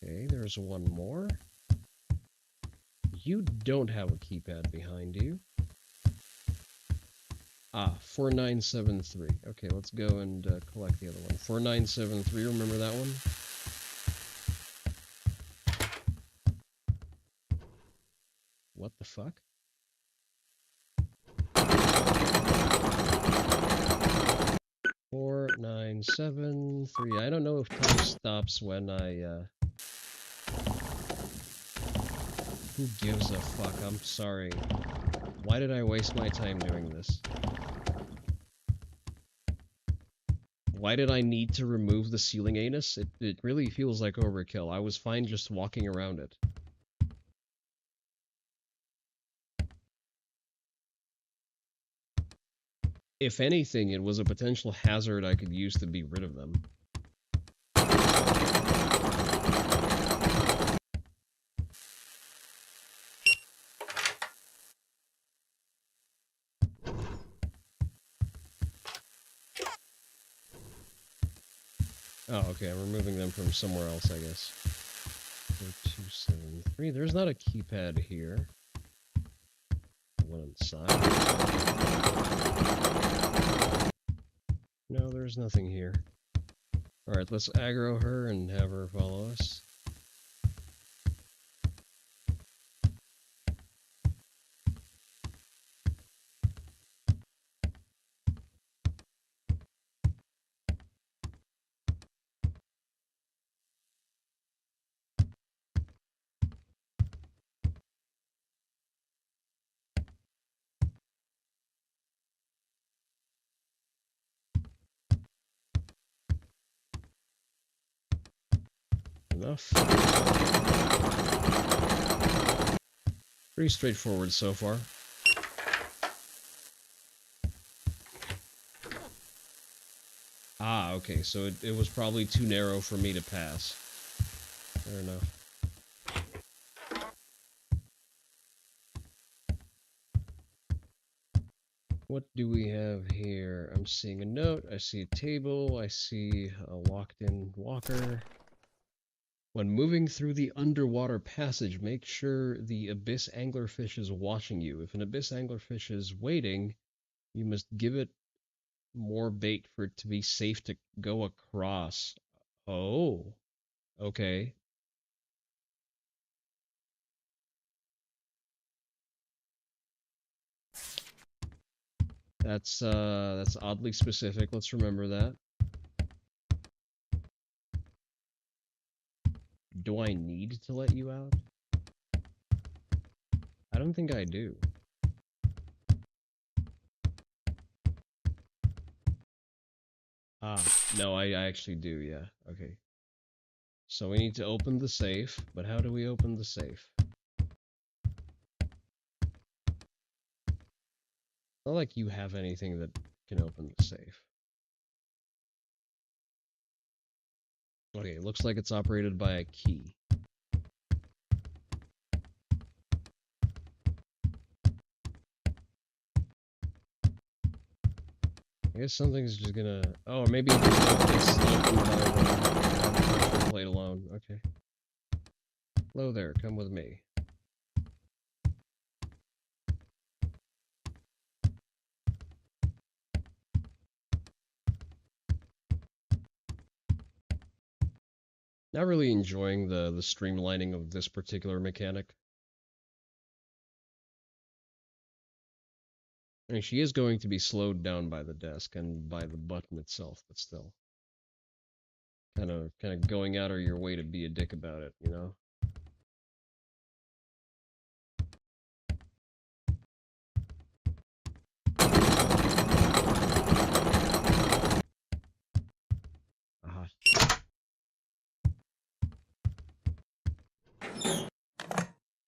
S1: Okay, there's one more. You don't have a keypad behind you. Ah, 4973. Okay, let's go and collect the other one. 4973, remember that one? What the fuck? Four, 9, 7, 3. I don't know if time stops when I, Who gives a fuck? I'm sorry. Why did I waste my time doing this? Why did I need to remove the ceiling anus? It really feels like overkill. I was fine just walking around it. If anything, it was a potential hazard I could use to be rid of them. Oh, okay, I'm removing them from somewhere else, I guess. 4273. There's not a keypad here. One on the side. No, there's nothing here. Alright, let's aggro her and have her follow us. Enough. Pretty straightforward so far. Ah, okay, so it was probably too narrow for me to pass. Fair enough. What do we have here? I'm seeing a note, I see a table, I see a locked-in walker. When moving through the underwater passage, make sure the abyss anglerfish is watching you. If an abyss anglerfish is waiting, you must give it more bait for it to be safe to go across. Oh, okay. That's oddly specific. Let's remember that. Do I need to let you out? I don't think I do. Ah, no, I actually do, yeah. Okay. So we need to open the safe, but how do we open the safe? Not like you have anything that can open the safe. Okay, it looks like it's operated by a key. I guess something's just gonna... Oh, or maybe it just gets opened by the plate alone. Okay. Hello there, come with me. Not really enjoying the streamlining of this particular mechanic. I mean, she is going to be slowed down by the desk and by the button itself, but still. Kind of going out of your way to be a dick about it, you know? Aha.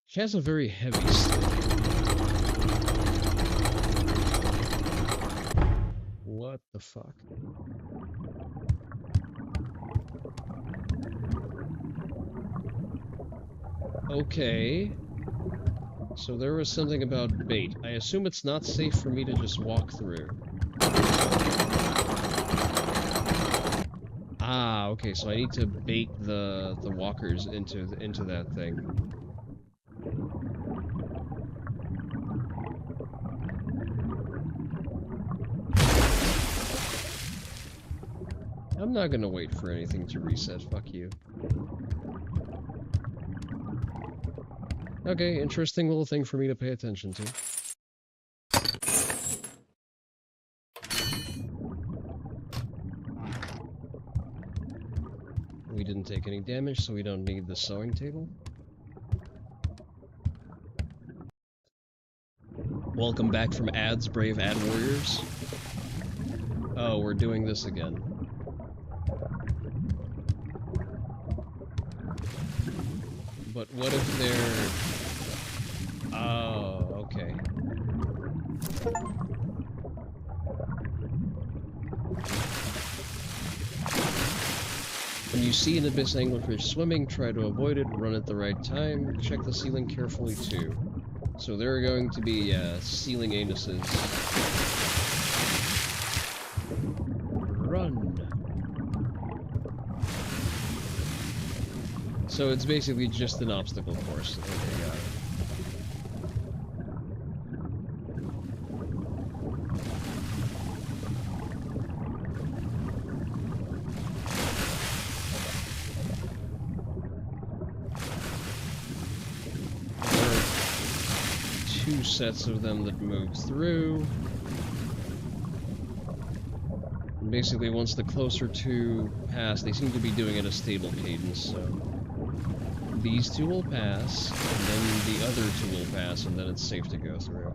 S1: She has a very heavy stick. What the fuck? Okay. So there was something about bait. I assume it's not safe for me to just walk through. Ah, okay, so I need to bait the walkers into that thing. I'm not gonna wait for anything to reset, fuck you. Okay, interesting little thing for me to pay attention to. We didn't take any damage, so we don't need the sewing table. Welcome back from ads, brave ad warriors. Oh, we're doing this again. But what if they're... Oh, okay. When you see an abyss anglerfish swimming, try to avoid it, run at the right time, check the ceiling carefully too. So there are going to be ceiling anuses. Run! So it's basically just an obstacle course. Okay, got it. Two sets of them that move through. And basically, once the closer two pass, they seem to be doing at a stable cadence, so... These two will pass, and then the other two will pass, and then it's safe to go through.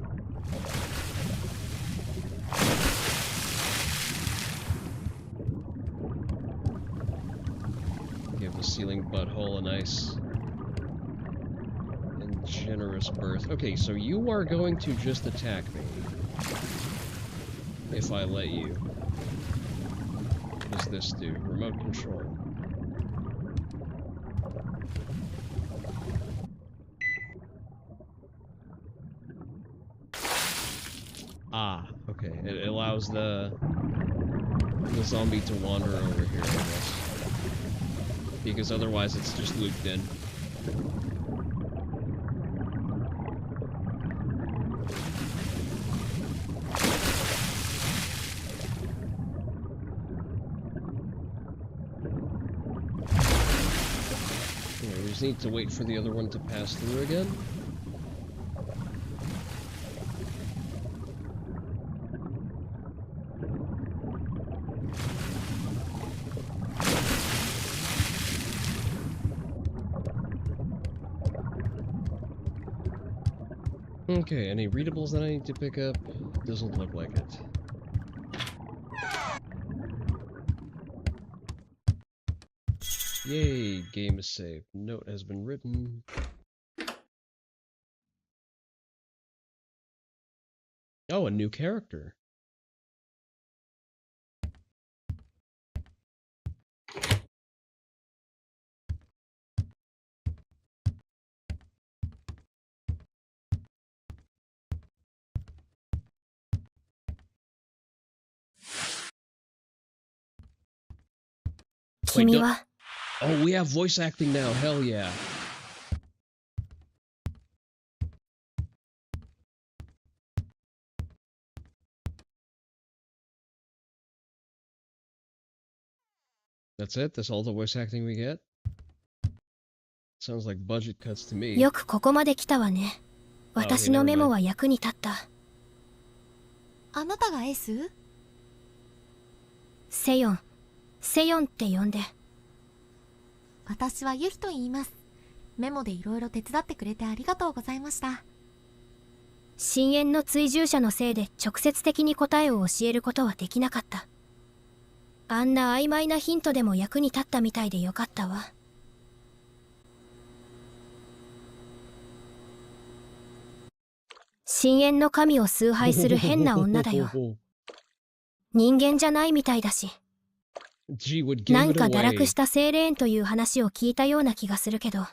S1: Give the ceiling butthole a nice and generous berth. Okay, so you are going to just attack me. If I let you. What does this do? Remote control. Ah, okay. It allows the zombie to wander over here, I guess. Because otherwise it's just looped in. Okay, we just need to wait for the other one to pass through again. Okay, any readables that I need to pick up? Doesn't look like it. Yay, game is saved. Note has been written. Oh, a new character. Wait, oh, we have voice acting now. Hell yeah. That's it? That's all the voice acting we get? Sounds like budget cuts to me.
S4: よくここまで来たわね。私のメモは役に立った。
S5: あなたがエース？
S4: セヨンって呼んで。
S5: 私はユヒと言います。メモでいろいろ手伝ってくれてありがとうございました。
S4: 深淵の追従者のせいで直接的に答えを教えることはできなかった。あんな曖昧なヒントでも役に立ったみたいでよかったわ。深淵の神を崇拝する変な女だよ。人間じゃないみたいだし。
S1: Gee, what gave
S4: なん
S1: it
S4: か堕落
S1: away?
S4: したセーレーンという話を聞いたような気がするけど、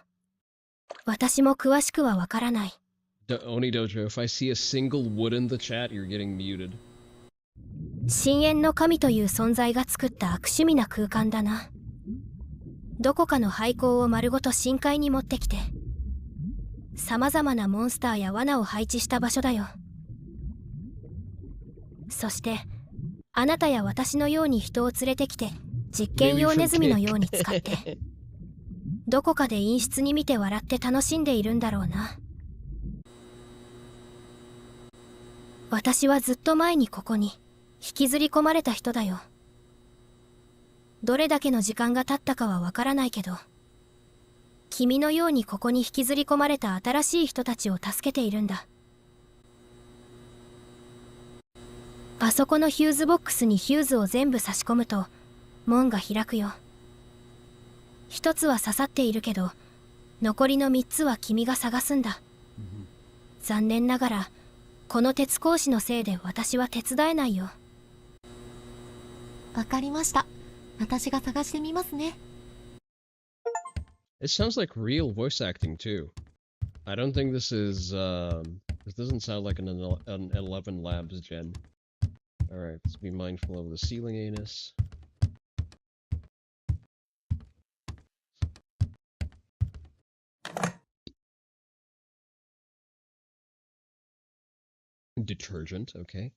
S4: 私も詳しくはわからない。
S1: Oni Dojo, if I see a single wood in the chat, you're getting muted.
S4: 深淵の神という存在が作った悪趣味な空間だな。どこかの廃校を丸ごと深海に持ってきて、様々なモンスターや罠を配置した場所だよ。そして、あなたや私のように人を連れてきて、実験用ネズミのように使って、どこかで陰湿に見て笑って楽しんでいるんだろうな。私はずっと前にここに引きずり込まれた人だよ。どれだけの時間が経ったかはわからないけど、君のようにここに引きずり込まれた新しい人たちを助けているんだ。あそこのヒューズボックスにヒューズを全部差し込むと門が開くよ。一つは刺さっているけど、残りの3つは君が探すんだ。残念ながらこの鉄格子のせいで私は手伝えないよ。
S5: わかりました。私が探してみますね。
S1: It sounds like real voice acting too. I don't think this is this doesn't sound like an 11 Labs gen. Alright, let's be mindful of the ceiling anus. Detergent, okay.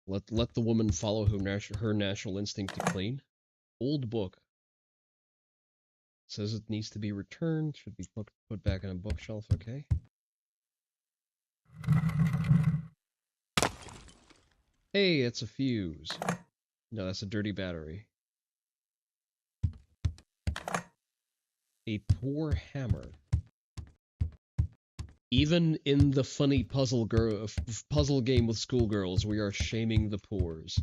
S1: Let the woman follow her natural instinct to clean. Old book. Says it needs to be returned, should be put back on a bookshelf, okay. Hey, it's a fuse. No, that's a dirty battery. A poor hammer. Even in the funny puzzle game with schoolgirls, we are shaming the poors.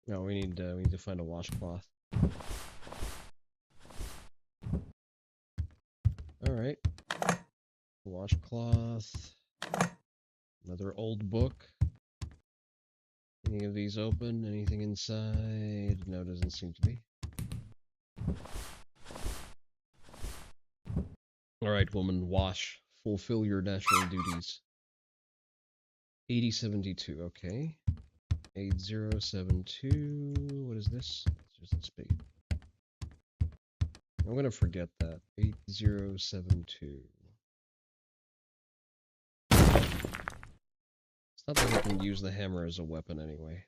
S1: No, we need to find a washcloth. All right, washcloth. Another old book. Any of these open? Anything inside? No, doesn't seem to be. Alright, woman, wash. Fulfill your natural duties. 8072, okay. 8072, what is this? It's just a spigot. I'm gonna forget that. 8072. It's not like I can use the hammer as a weapon anyway.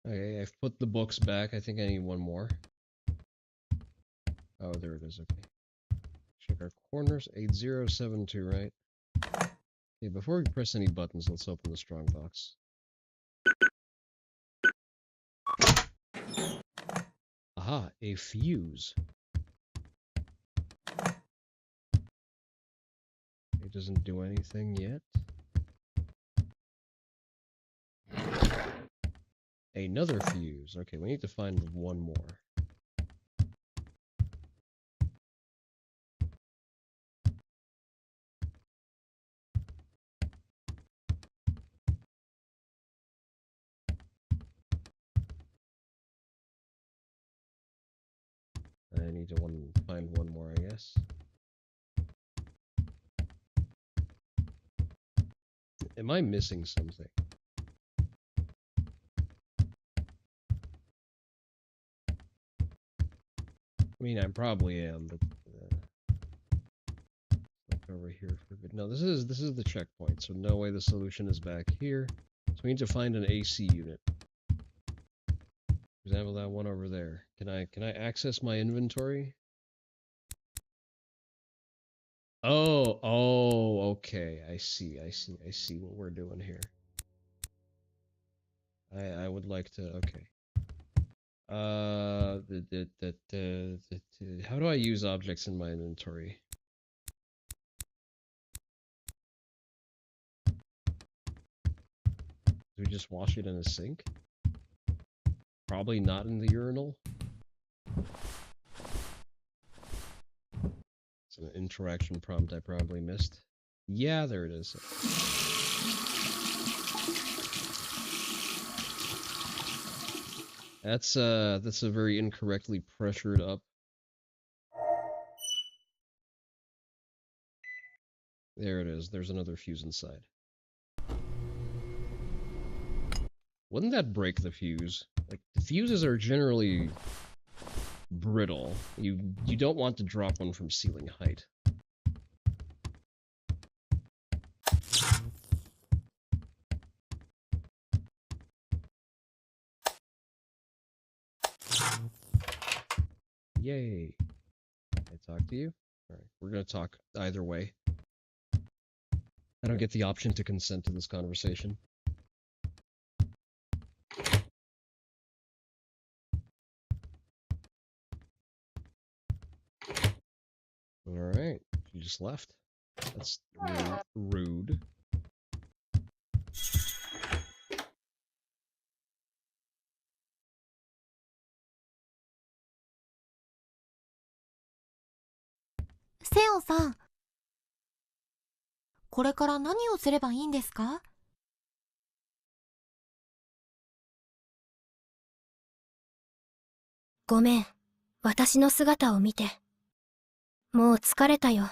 S1: Okay, I've put the books back. I think I need one more. Oh, there it is, okay. Check our corners. 8072, right? Okay, before we press any buttons, let's open the strongbox. Aha, a fuse. It doesn't do anything yet. Another fuse. Okay, we need to find one more. I need to find one more, I guess. Am I missing something? I mean, I probably am, but look over here for good. No, this is the checkpoint, so no way the solution is back here. So we need to find an AC unit. For example, that one over there. Can I access my inventory? Oh, okay. I see what we're doing here. I would like to, okay. How do I use objects in my inventory? Do we just wash it in a sink? Probably not in the urinal. It's an interaction prompt I probably missed. Yeah, there it is. That's a very incorrectly pressured up. There it is. There's another fuse inside. Wouldn't that break the fuse? Like, the fuses are generally brittle. You don't want to drop one from ceiling height. Yay. Can I talk to you? Alright, we're gonna talk either way. I don't get the option to consent to this conversation. Alright, you just left. That's rude.
S5: Seo-san、これから何をすればいいんですか？
S4: ごめん、私の姿を見て。もう疲れたよ。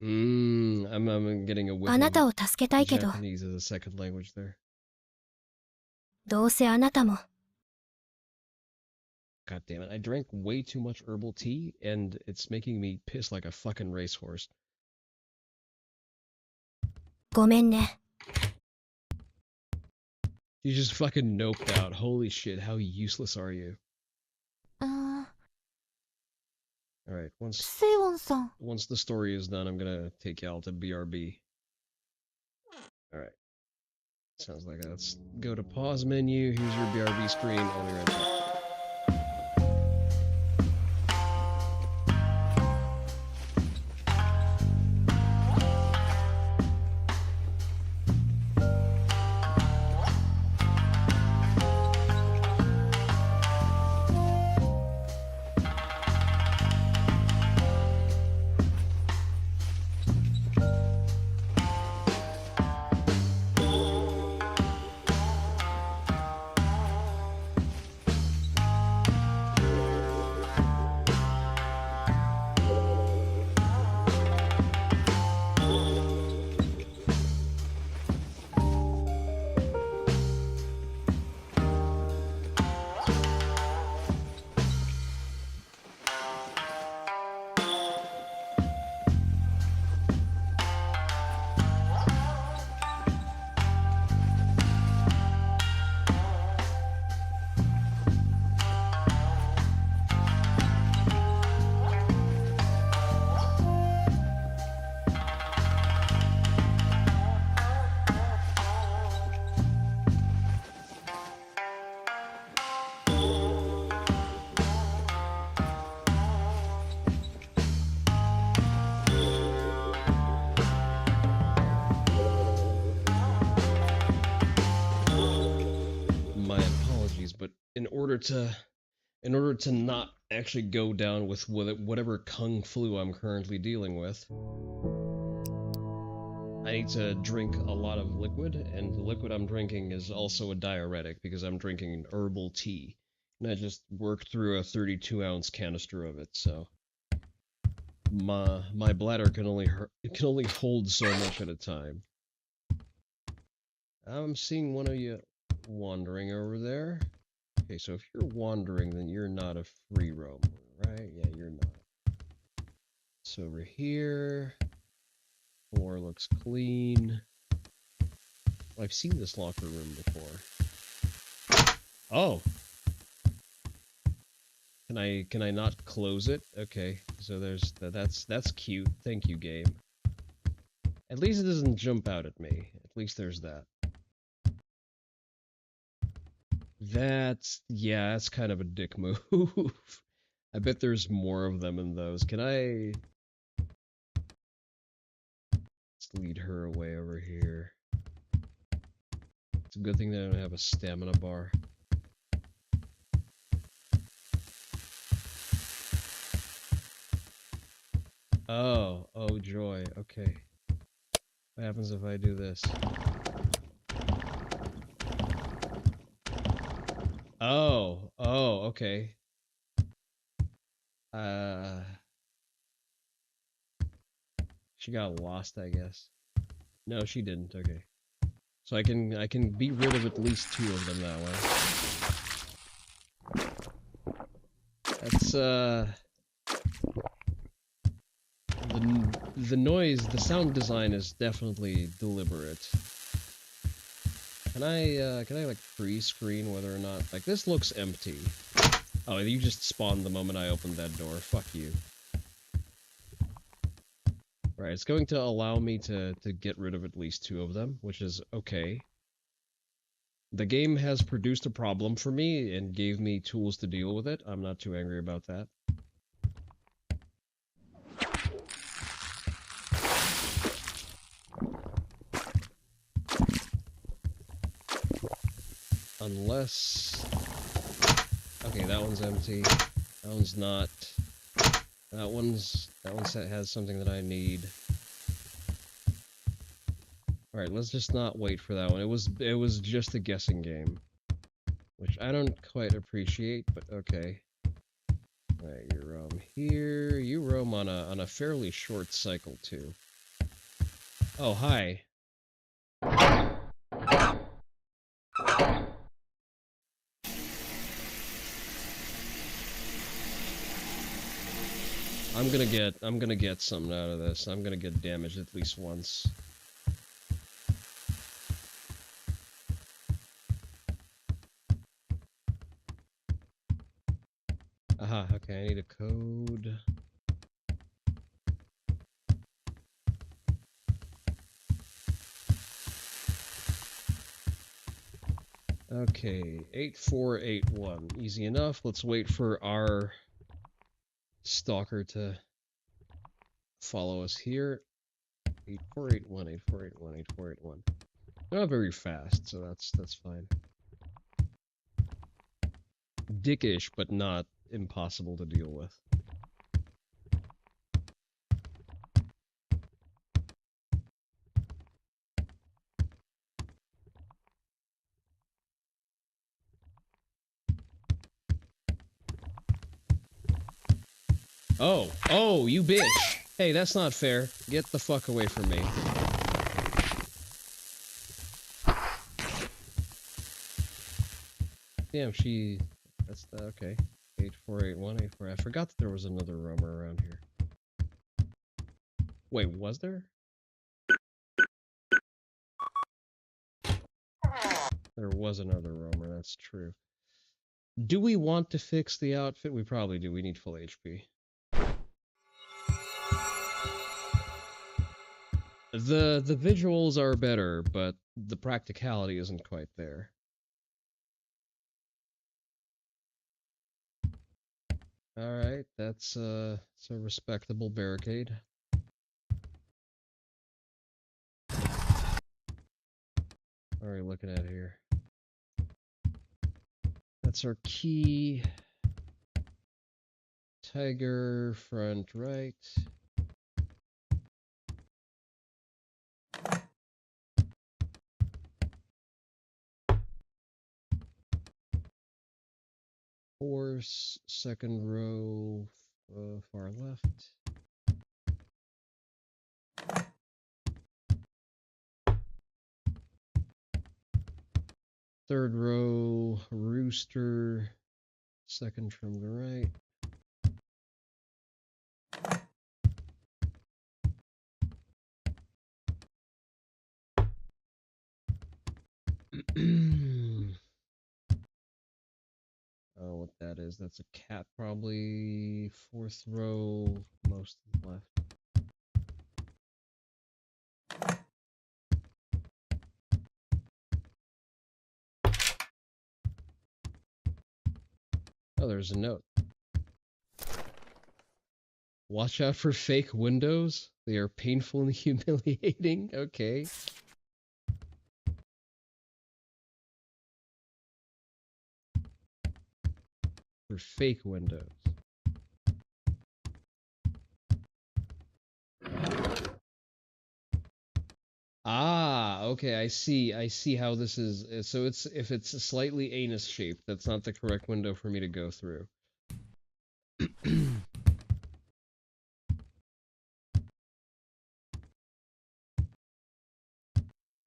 S1: I'm getting a whiff
S4: あなたを助けたいけど。
S1: Japanese as a second language there.
S4: どうせあなたも。
S1: God damn it, I drank way too much herbal tea, and it's making me piss like a fucking racehorse.
S4: ごめんね。
S1: You just fucking noped out. Holy shit, how useless are you? Alright, once the story is done, I'm gonna take y'all to BRB. Alright. Sounds like that. Let's go to pause menu. Here's your BRB screen. I'll be right back. 'In order to not actually go down with whatever kung flu I'm currently dealing with, I need to drink a lot of liquid, and the liquid I'm drinking is also a diuretic because I'm drinking herbal tea. And I just worked through a 32-ounce canister of it, so my bladder can only hold so much at a time. I'm seeing one of you wandering over there. Okay, so if you're wandering, then you're not a free roamer, right? Yeah, you're not. So over here, floor looks clean. Well, I've seen this locker room before. Oh! Can I not close it? Okay, so there's that's cute. Thank you, game. At least it doesn't jump out at me. At least there's that. Yeah, that's kind of a dick move. I bet there's more of them in those. Can I... Let's lead her away over here. It's a good thing that I don't have a stamina bar. Oh joy, okay. What happens if I do this? Oh, okay. She got lost, I guess. No, she didn't, okay. So I can be rid of at least 2 of them that way. That's, the noise, the sound design is definitely deliberate. Can I like freeze screen whether or not, like, this looks empty. Oh, you just spawned the moment I opened that door. Fuck you. Right, it's going to allow me to get rid of at least 2 of them, which is okay. The game has produced a problem for me and gave me tools to deal with it. I'm not too angry about that. Unless... Okay, that one's empty. That one's not. That one has something that I need. Alright, let's just not wait for that one. It was just a guessing game. Which I don't quite appreciate, but okay. Alright, you roam here. You roam on a fairly short cycle too. Oh, hi. I'm gonna get something out of this. I'm gonna get damaged at least once. Aha, okay, I need a code. Okay, 8481. Easy enough. Let's wait for our stalker to follow us here. 8481, 8481, 8481. They're not very fast, so that's fine. Dickish, but not impossible to deal with. Oh, you bitch! Hey, that's not fair. Get the fuck away from me. Damn, that's okay. 8481, 84. I forgot that there was another roamer around here. Wait, was there? There was another roamer, that's true. Do we want to fix the outfit? We probably do. We need full HP. The visuals are better, but the practicality isn't quite there. Alright, that's it's a respectable barricade. What are we looking at here? That's our key. Tiger, front right. Horse, second row, far left. Third row, rooster, second from the right. Oh, what that is? That's a cat, probably. Fourth row, most to the left. Oh, there's a note. Watch out for fake windows. They are painful and humiliating. Okay. For fake windows. Ah, okay, I see how this is. So it's if it's slightly anus shaped, that's not the correct window for me to go through.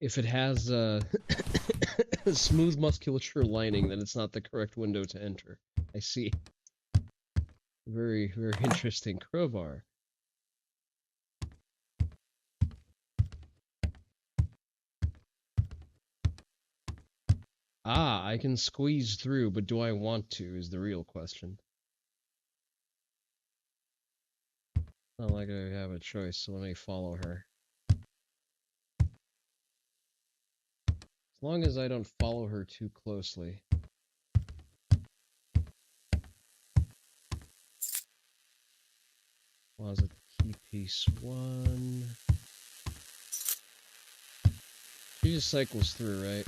S1: If it has a smooth musculature lining, then it's not the correct window to enter. I see. Very, very interesting. Crowbar. Ah, I can squeeze through, but do I want to is the real question. Not like I have a choice, so let me follow her. As long as I don't follow her too closely. Closet key piece 1. She just cycles through, right?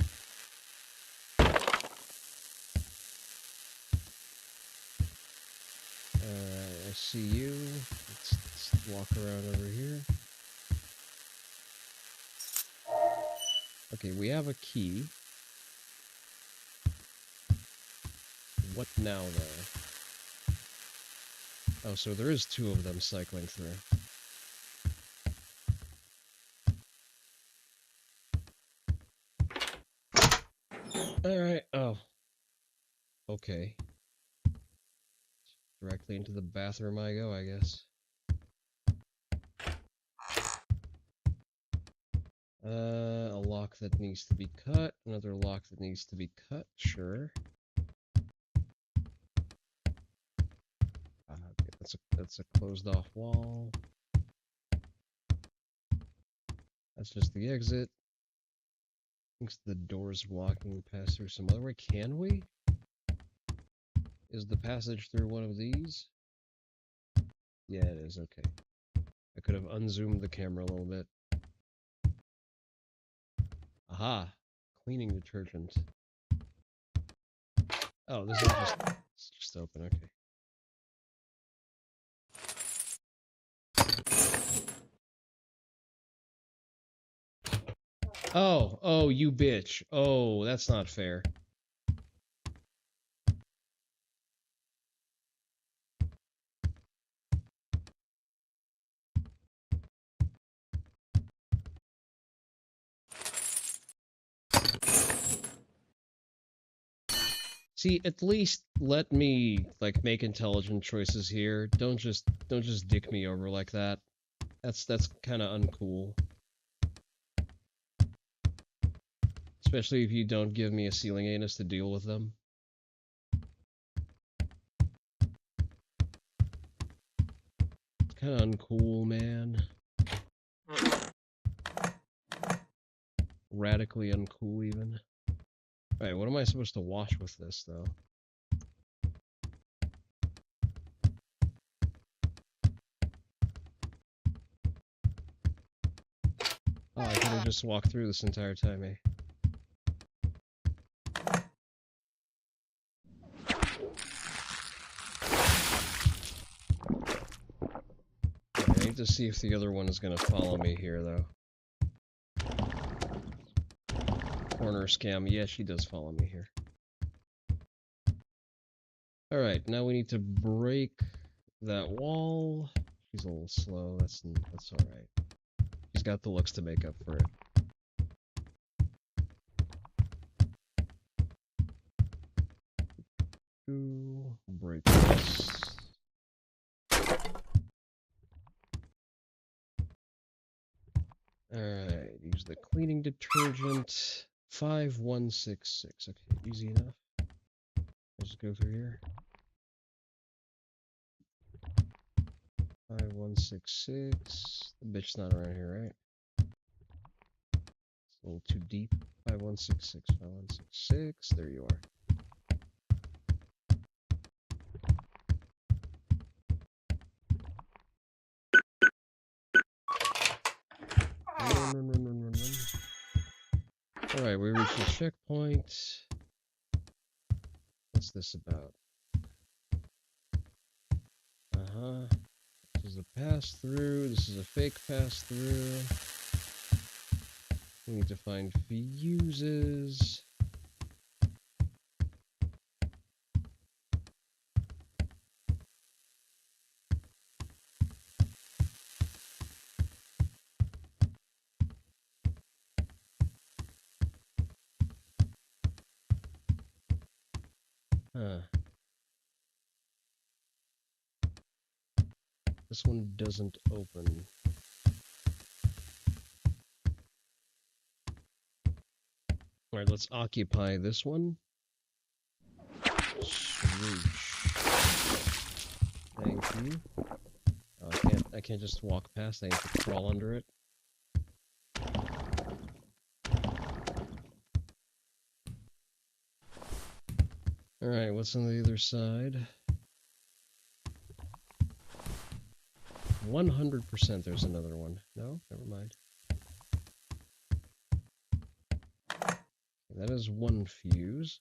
S1: I see you. Let's walk around over here. Okay, we have a key. What now, though? Oh, so there is 2 of them cycling through. Alright, oh. Okay. Directly into the bathroom I go, I guess. A lock that needs to be cut. Another lock that needs to be cut. Sure. Okay, that's a closed off wall. That's just the exit. Thinks the door's walking past through some other way. Can we? Is the passage through one of these? Yeah, it is. Okay. I could have unzoomed the camera a little bit. Aha! Cleaning detergent. Oh, this is it's just open. Okay. Oh, you bitch. Oh, that's not fair. See, at least let me like make intelligent choices here. Don't just dick me over like that. That's kind of uncool. Especially if you don't give me a ceiling anus to deal with them. It's kind of uncool, man. Radically uncool, even. Alright, what am I supposed to wash with this, though? Oh, I could have just walked through this entire time, eh? I need to see if the other one is going to follow me here, though. Corner scam. Yeah, she does follow me here. Alright, now we need to break that wall. She's a little slow. That's alright. She's got the looks to make up for it. Break this. Alright, use the cleaning detergent. 5166. Okay, easy enough. Let's go through here. 5166. The bitch's not around here, right? It's a little too deep. 5166. 5166. There you are. Alright, we reached the checkpoint. What's this about? Uh-huh. This is a pass-through. This is a fake pass-through. We need to find fuses. Huh. This one doesn't open. Alright, let's occupy this one. Swoosh. Thank you. Oh, I can't just walk past, I have to crawl under it. Alright, what's on the other side? 100% there's another one. No? Never mind. That is one fuse.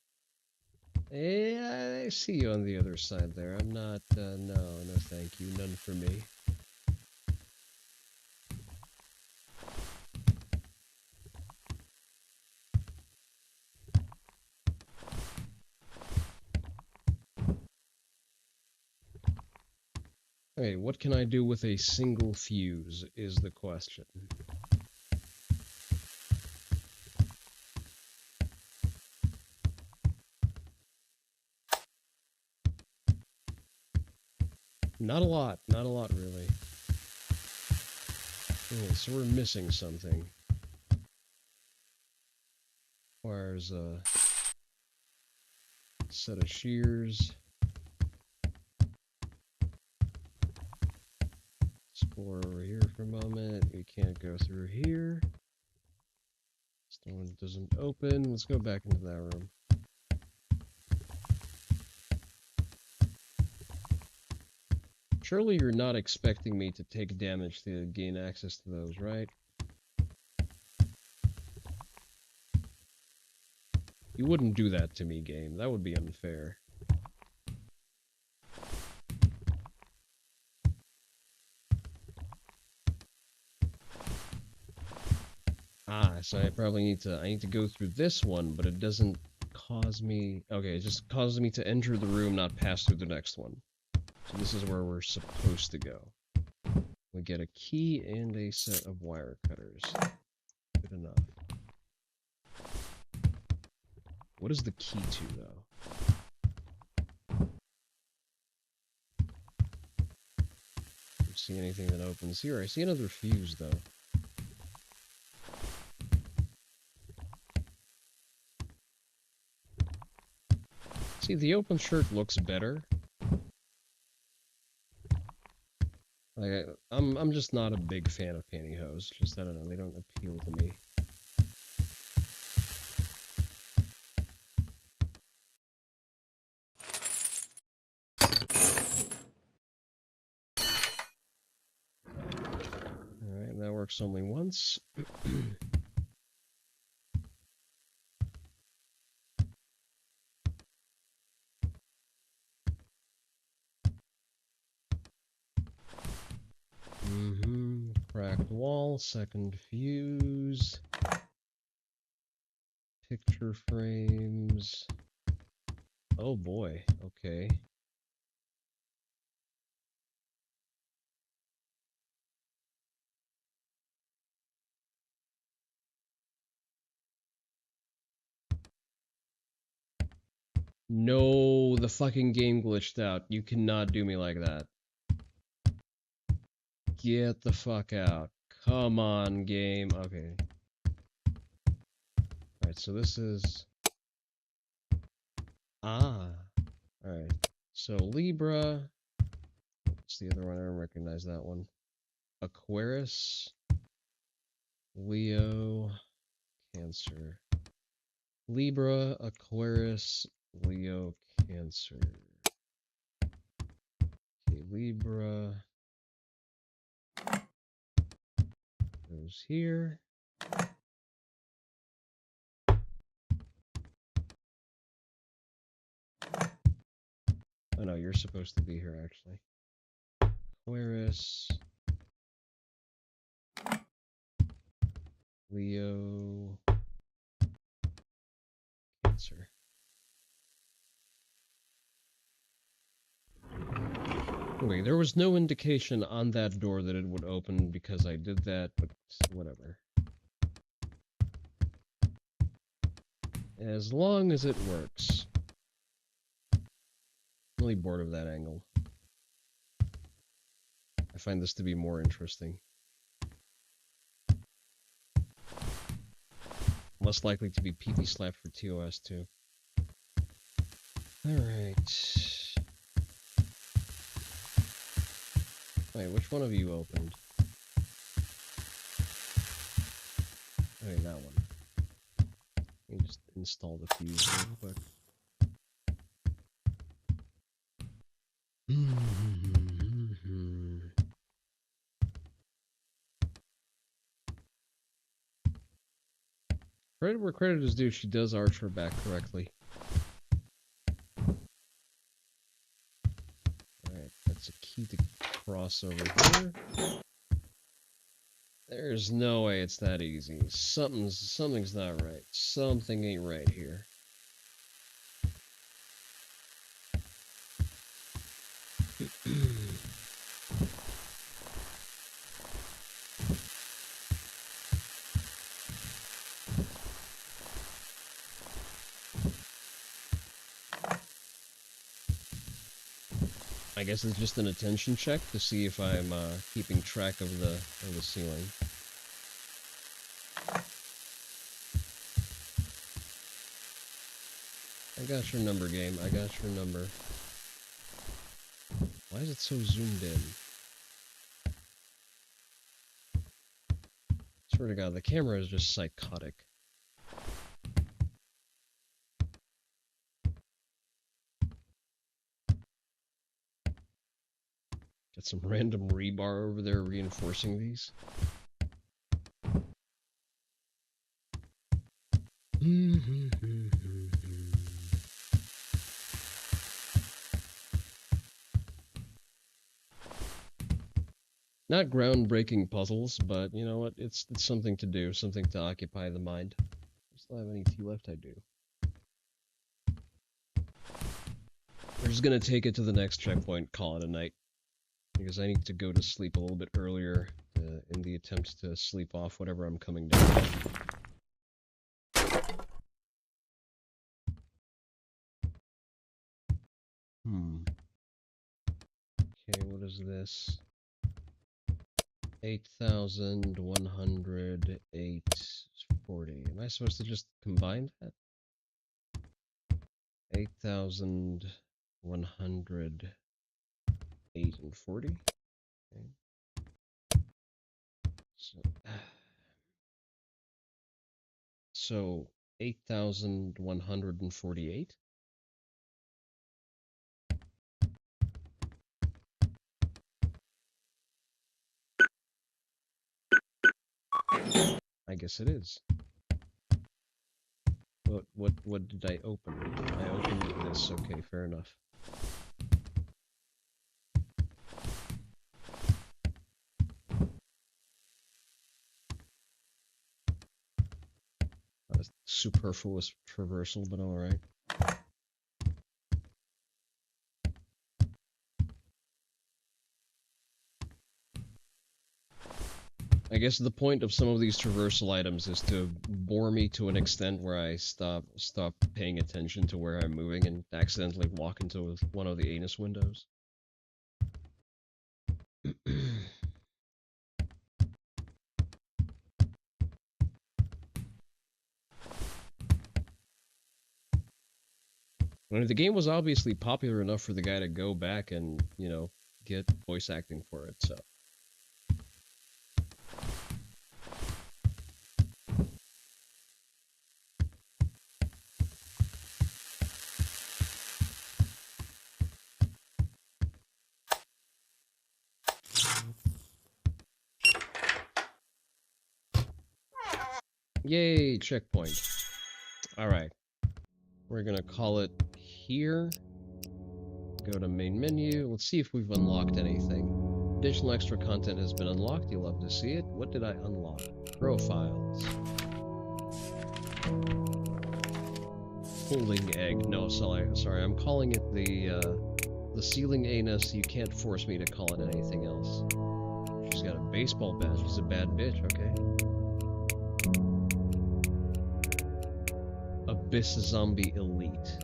S1: I see you on the other side there. I'm not, no thank you. None for me. Okay, what can I do with a single fuse, is the question. Not a lot really. Okay, so we're missing something. Requires a set of shears. Explore over here for a moment. We can't go through here. This one doesn't open. Let's go back into that room. Surely you're not expecting me to take damage to gain access to those, right? You wouldn't do that to me, game. That would be unfair. Ah, so I probably need to go through this one, but it doesn't cause me... Okay, it just causes me to enter the room, not pass through the next one. So this is where we're supposed to go. We get a key and a set of wire cutters. Good enough. What is the key to, though? Don't see anything that opens here. I see another fuse, though. See, the open shirt looks better. Like, I'm just not a big fan of pantyhose. Just, I don't know, they don't appeal to me. Alright, that works only once. Cracked wall, second fuse. Picture frames. Oh boy, okay. No, the fucking game glitched out. You cannot do me like that. Get the fuck out. Come on, game. Okay. Alright, so this is... Ah. Alright. So Libra. What's the other one? I don't recognize that one. Aquarius. Leo. Cancer. Libra, Aquarius, Leo, Cancer. Okay, Libra goes here. Oh no, you're supposed to be here actually. Aquarius. Leo. Cancer. Anyway, there was no indication on that door that it would open because I did that, but whatever. As long as it works. I'm really bored of that angle. I find this to be more interesting. Less likely to be PP slapped for TOS too. Alright. Wait, which one of you opened? Okay, that one. Let me just install the fuse real quick. Credit where credit is due, she does arch her back correctly. Alright, that's a key to cross over here. There's no way it's that easy. Something's not right. Something ain't right here. I guess it's just an attention check to see if I'm keeping track of the ceiling. I got your number, game. I got your number. Why is it so zoomed in? Swear to God, the camera is just psychotic. Got some random rebar over there reinforcing these. Not groundbreaking puzzles, but you know what? It's something to do, something to occupy the mind. If I still have any tea left, I do. We're just gonna take it to the next checkpoint, call it a night. Because I need to go to sleep a little bit earlier in the attempt to sleep off whatever I'm coming down. Okay, what is this? 8,100, 840. Am I supposed to just combine that? 8,100, 8 and 40? Okay. So 8,148? I guess it is. What did I open? I opened this. Okay, fair enough. A superfluous traversal, but all right. I guess the point of some of these traversal items is to bore me to an extent where I stop paying attention to where I'm moving and accidentally walk into one of the anus windows. I mean, the game was obviously popular enough for the guy to go back and, you know, get voice acting for it, so. Yay, checkpoint. Alright. We're gonna call it here. Go to main menu. Let's see if we've unlocked anything. Additional extra content has been unlocked. You'll love to see it. What did I unlock? Profiles. Holding egg. No, sorry. I'm calling it the ceiling anus. You can't force me to call it anything else. She's got a baseball bat. She's a bad bitch, okay? Abyss Zombie Elite.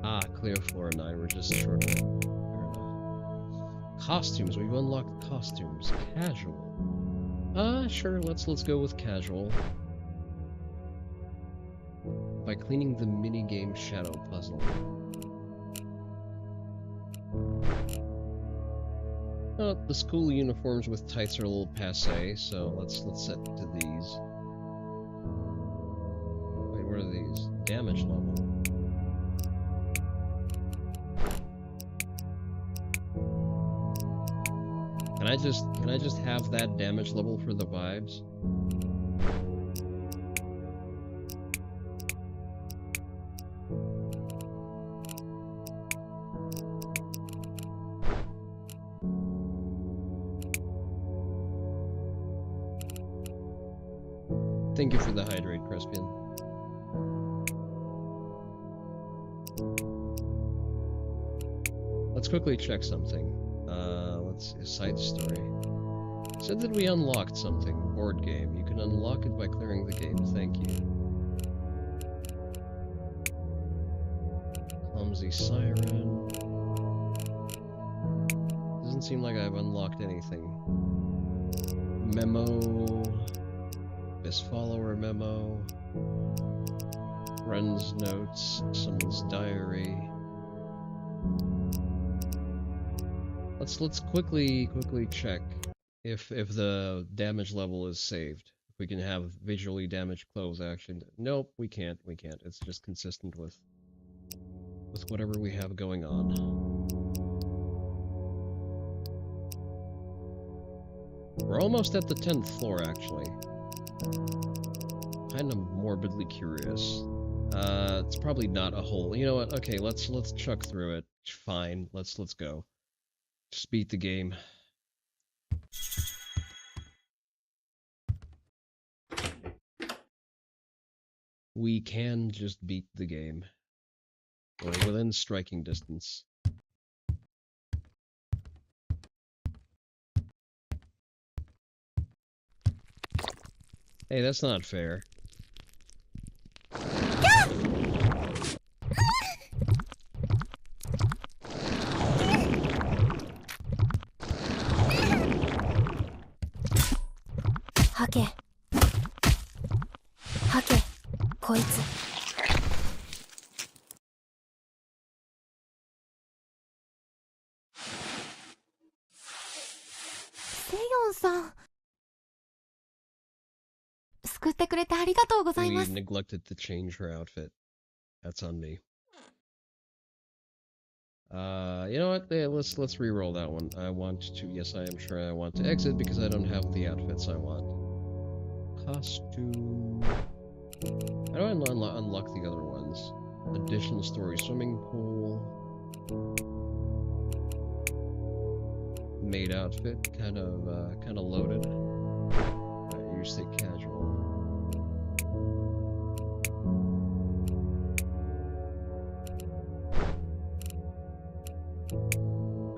S1: Ah, clear floor 9. We're just short of it. Fair enough. Costumes. We've unlocked costumes. Casual. Sure. Let's go with casual. By cleaning the minigame shadow puzzle. Oh, the school uniforms with tights are a little passé, so let's set to these. Wait, what are these? Damage level. Can I just have that damage level for the vibes? Thank you for the hydrate, Crespian. Let's quickly check something. Let's see, side story. It said that we unlocked something. Board game. You can unlock it by clearing the game. Thank you. Clumsy siren. Doesn't seem like I've unlocked anything. Memo. This follower memo. Friend's notes. Someone's diary. Let's quickly check if the damage level is saved. If we can have visually damaged clothes action. Nope, we can't. It's just consistent with whatever we have going on. We're almost at the 10th floor, actually. Kind of morbidly curious. It's probably not a hole. You know what? Okay, let's chuck through it. Fine. Let's go. Just beat the game. We can just beat the game. We're within striking distance. Hey, that's not fair.
S4: Hake. Hake. こいつ。
S5: セヨンさん。救ってくれてありがとうございます。
S1: We neglected to change her outfit. That's on me. You know what? Yeah, let's re-roll that one. I want to. Yes, I am sure I want to exit because I don't have the outfits I want. Costume. How do I unlock the other ones? Additional story, swimming pool. Maid outfit, kind of loaded. You say casual.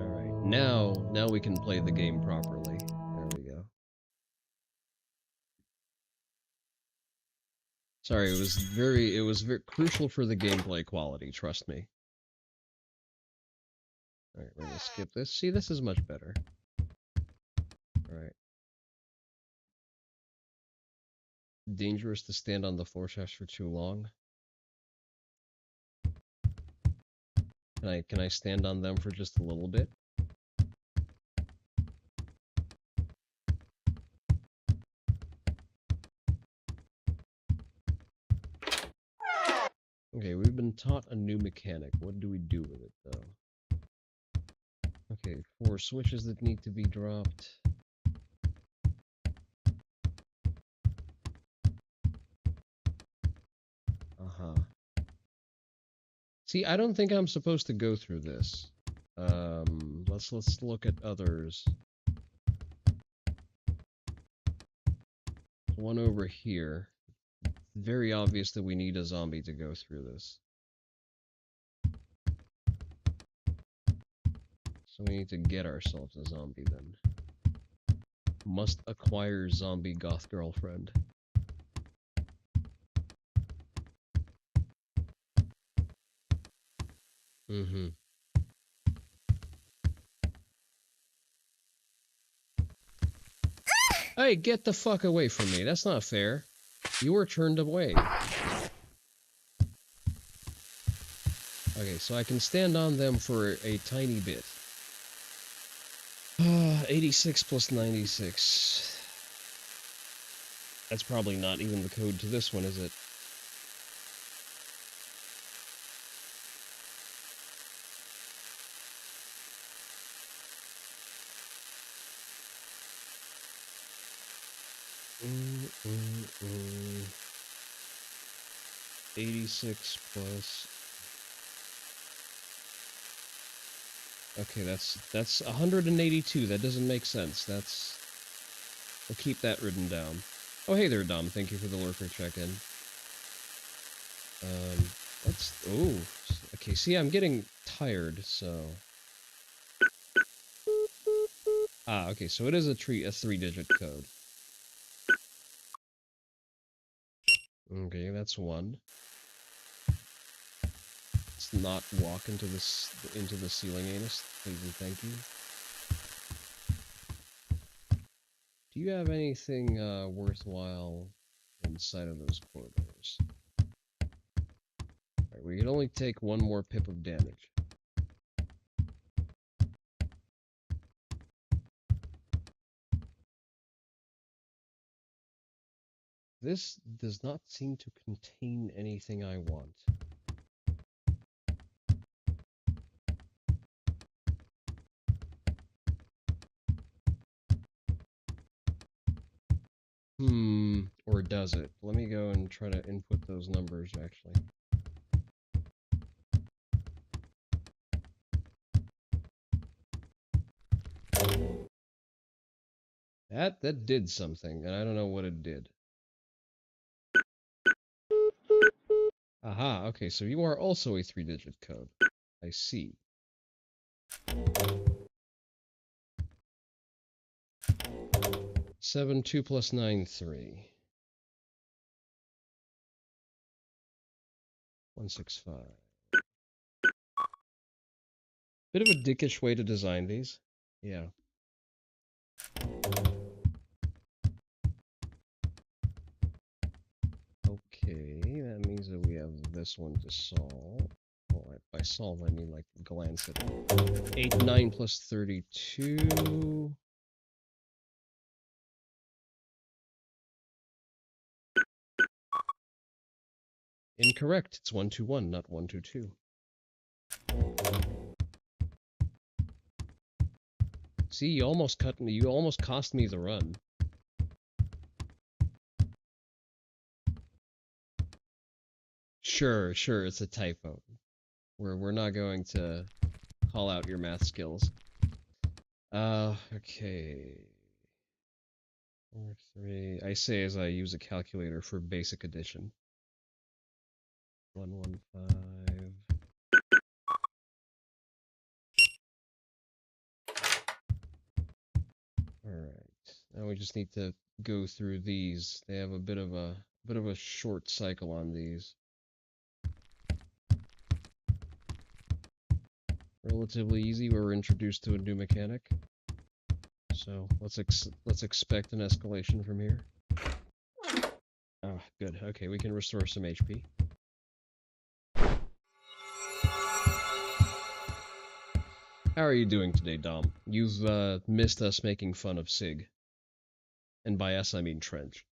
S1: Alright, now we can play the game properly. There we go. Sorry, it was very crucial for the gameplay quality, trust me. Alright, we're gonna skip this. See, this is much better. Alright. Dangerous to stand on the floor shaft for too long. Can I stand on them for just a little bit? Okay, we've been taught a new mechanic. What do we do with it, though? Okay, 4 switches that need to be dropped. See, I don't think I'm supposed to go through this. Let's look at others. One over here. Very obvious that we need a zombie to go through this. So we need to get ourselves a zombie then. Must acquire zombie goth girlfriend. Mm-hmm. Hey, get the fuck away from me. That's not fair. You were turned away. Okay, so I can stand on them for a tiny bit. 86 plus 96. That's probably not even the code to this one, is it? Mm. 86 plus... Okay, that's 182. That doesn't make sense. We'll keep that written down. Oh, hey there, Dom. Thank you for the lurker check-in. Oh, okay. See, I'm getting tired, so. Okay. So it is a 3-digit code. Okay, that's 1. Let's not walk into the ceiling anus, please and thank you. Do you have anything worthwhile inside of those corridors? Alright, we can only take 1 more pip of damage. This does not seem to contain anything I want. Or does it? Let me go and try to input those numbers, actually. That did something, and I don't know what it did. Aha, okay, so you are also a 3-digit code. I see. Seven, 2 plus 9, 3. 165. Bit of a dickish way to design these. Yeah. Okay, that means that we have this one to solve. Well, by solve, I mean like glance at it. 8, 9 plus 32. Incorrect. It's 121, not 122. See, you almost cut me. You almost cost me the run. Sure, it's a typo. We're not going to call out your math skills. Okay. 4, 3. I say as I use a calculator for basic addition. 115. Alright. Now we just need to go through these. They have a bit of a short cycle on these. Relatively easy. We were introduced to a new mechanic. So let's expect an escalation from here. Oh, good. Okay, we can restore some HP. How are you doing today, Dom? You've missed us making fun of Sig. And by us, I mean Trench.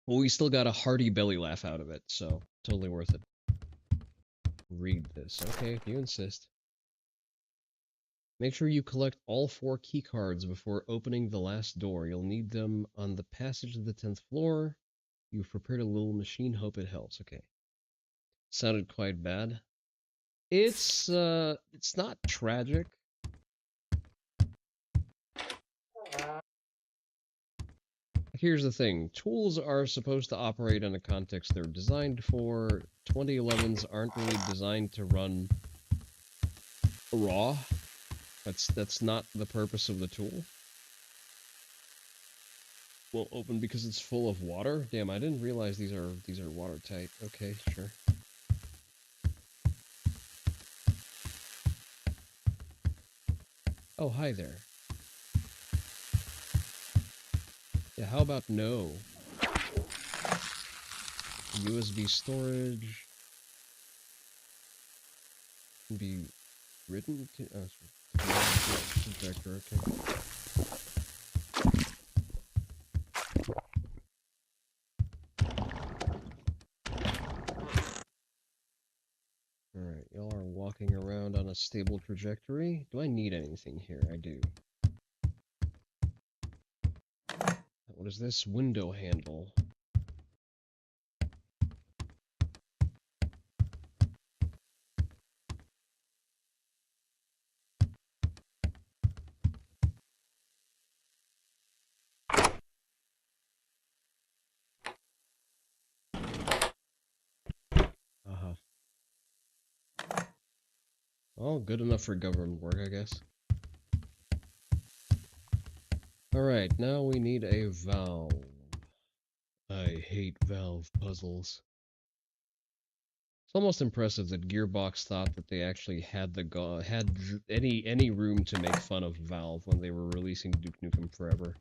S1: Well, we still got a hearty belly laugh out of it, so totally worth it. Read this. Okay, if you insist. Make sure you collect all 4 keycards before opening the last door. You'll need them on the passage to the 10th floor. You've prepared a little machine, hope it helps. Okay. Sounded quite bad. It's not tragic. Here's the thing. Tools are supposed to operate in a context they're designed for. 2011s aren't really designed to run raw. That's not the purpose of the tool. Won't open because it's full of water. Damn, I didn't realize these are watertight. Okay, sure. Oh, hi there. Yeah, how about no? USB storage can be written to projector, okay. Alright, y'all are walking around on a stable trajectory. Do I need anything here? I do. What is this? Window handle. Uh-huh. Well, good enough for government work, I guess. Alright, now we need a valve. I hate valve puzzles. It's almost impressive that Gearbox thought that they actually had any room to make fun of Valve when they were releasing Duke Nukem Forever.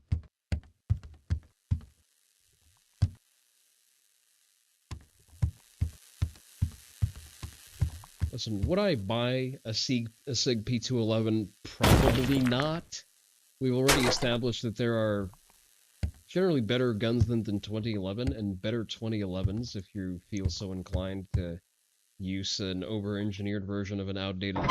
S1: Listen, would I buy a SIG P211? Probably not. We've already established that there are generally better guns than 2011, and better 2011s if you feel so inclined to use an over-engineered version of an outdated...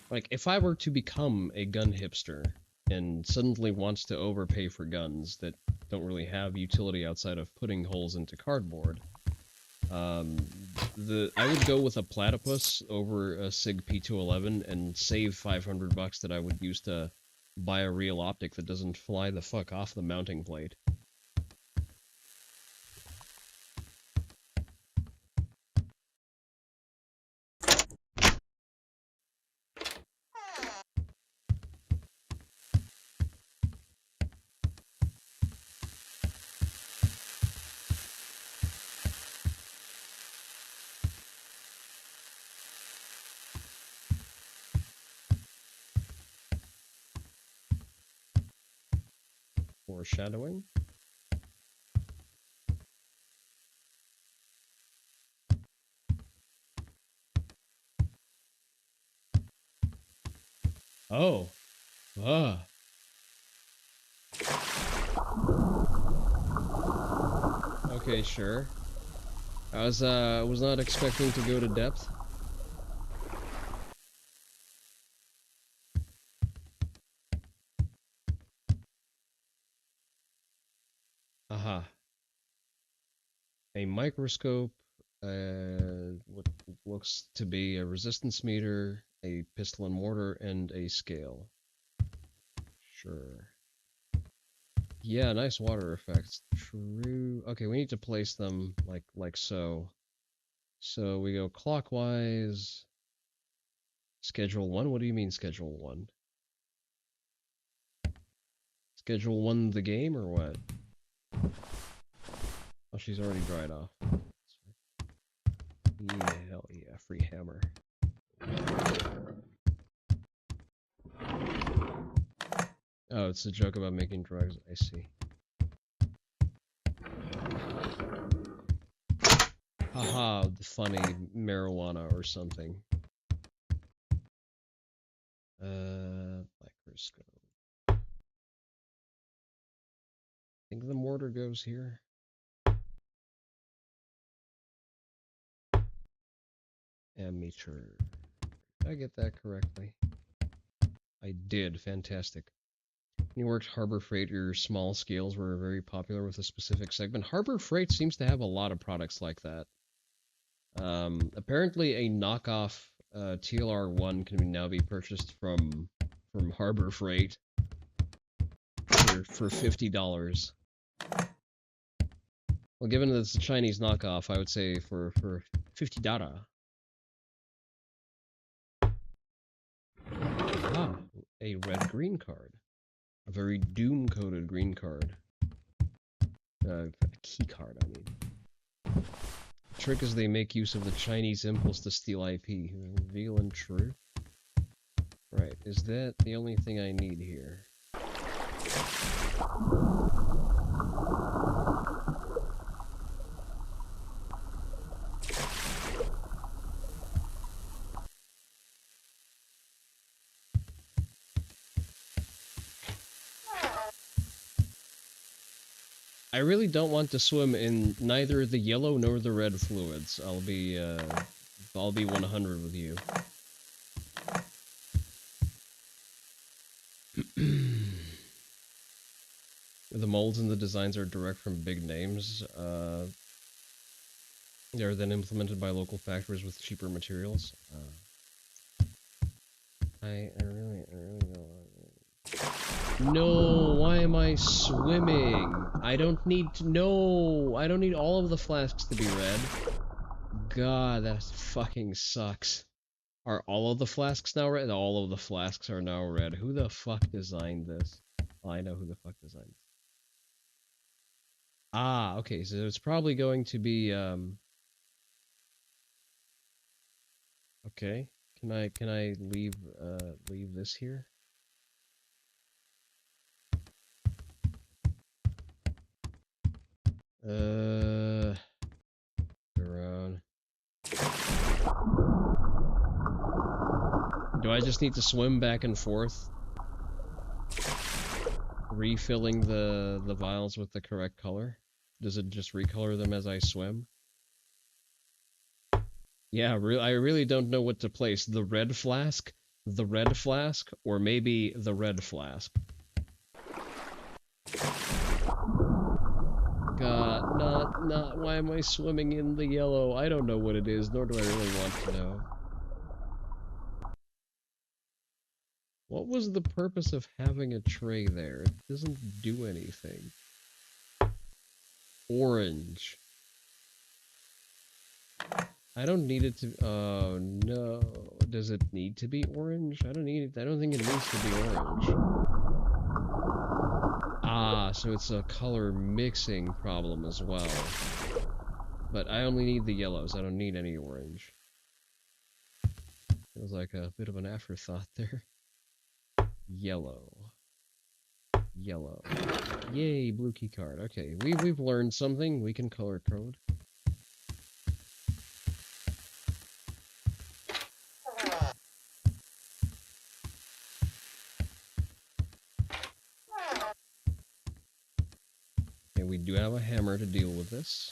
S1: Like, if I were to become a gun hipster and suddenly wants to overpay for guns that don't really have utility outside of putting holes into cardboard, I would go with a platypus over a SIG P211 and save $500 that I would use to buy a real optic that doesn't fly the fuck off the mounting plate. Foreshadowing? Oh. Ah. Okay, sure. I was not expecting to go to depth. Aha. A microscope, what looks to be a resistance meter, a pistol and mortar, and a scale. Sure. Yeah, nice water effects. True. Okay, we need to place them like so. So we go clockwise. Schedule 1? What do you mean Schedule 1? Schedule 1 the game or what? Oh, she's already dried off. Yeah, hell yeah, free hammer. Oh, it's a joke about making drugs, I see. Haha, the funny marijuana or something. Microscope. I think the mortar goes here. Ammeter. Did I get that correctly? I did. Fantastic. You worked Harbor Freight. Your small scales were very popular with a specific segment. Harbor Freight seems to have a lot of products like that. Apparently a knockoff TLR1 can now be purchased from Harbor Freight for $50. Well, given that it's a Chinese knockoff, I would say for $50. Ah, a red-green card. A very doom-coded green card. A key card, I mean. The trick is they make use of the Chinese impulse to steal IP. Reveal and true. Right, is that the only thing I need here? I really don't want to swim in neither the yellow nor the red fluids. I'll be 100 with you. The molds and the designs are direct from big names. They're then implemented by local factories with cheaper materials. I really don't want. No, why am I swimming? I don't need to. No, I don't need all of the flasks to be red. God, that fucking sucks. Are all of the flasks now red? All of the flasks are now red. Who the fuck designed this? Oh, I know who the fuck designed it. Ah, okay, so it's probably going to be, okay. Can I leave this here? Around. Do I just need to swim back and forth? Refilling the vials with the correct color? Does it just recolor them as I swim? Yeah, I really don't know what to place. The red flask, or maybe the red flask. God, not, why am I swimming in the yellow? I don't know what it is, nor do I really want to know. What was the purpose of having a tray there? It doesn't do anything. Orange. I don't need it to. Oh no. Does it need to be orange? I don't need it. I don't think it needs to be orange. Ah, so it's a color mixing problem as well. But I only need the yellows. I don't need any orange. Feels like a bit of an afterthought there. Yellow. Yellow. Yay, blue key card. Okay, we've learned something. We can color code. And we do have a hammer to deal with this.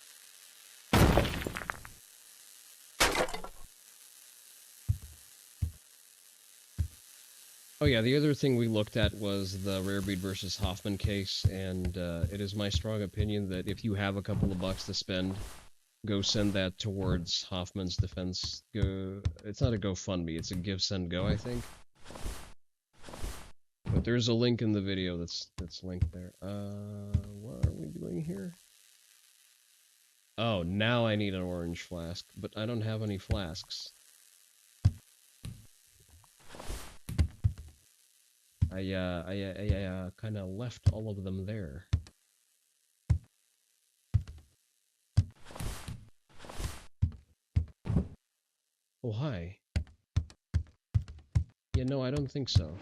S1: Oh yeah, the other thing we looked at was the Rarebreed versus Hoffman case, and it is my strong opinion that if you have a couple of bucks to spend, go send that towards Hoffman's defense. It's not a GoFundMe, it's a Give Send Go, I think. But there's a link in the video that's linked there. What are we doing here? Oh, now I need an orange flask, but I don't have any flasks. I kind of left all of them there. Oh, hi. Yeah, no, I don't think so.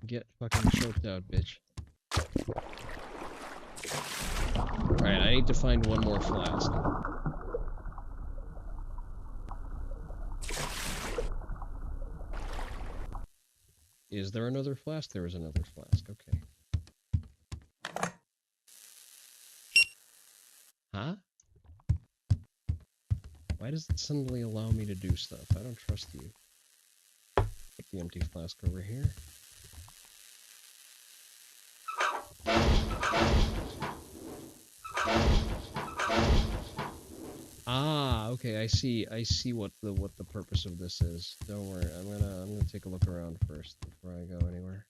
S1: Get fucking choked out, bitch. Alright, I need to find one more flask. Is there another flask? There is another flask, okay. Huh? Why does it suddenly allow me to do stuff? I don't trust you. Put the empty flask over here. Ah, okay, I see what the purpose of this is. Don't worry, I'm gonna take a look around first before I go anywhere.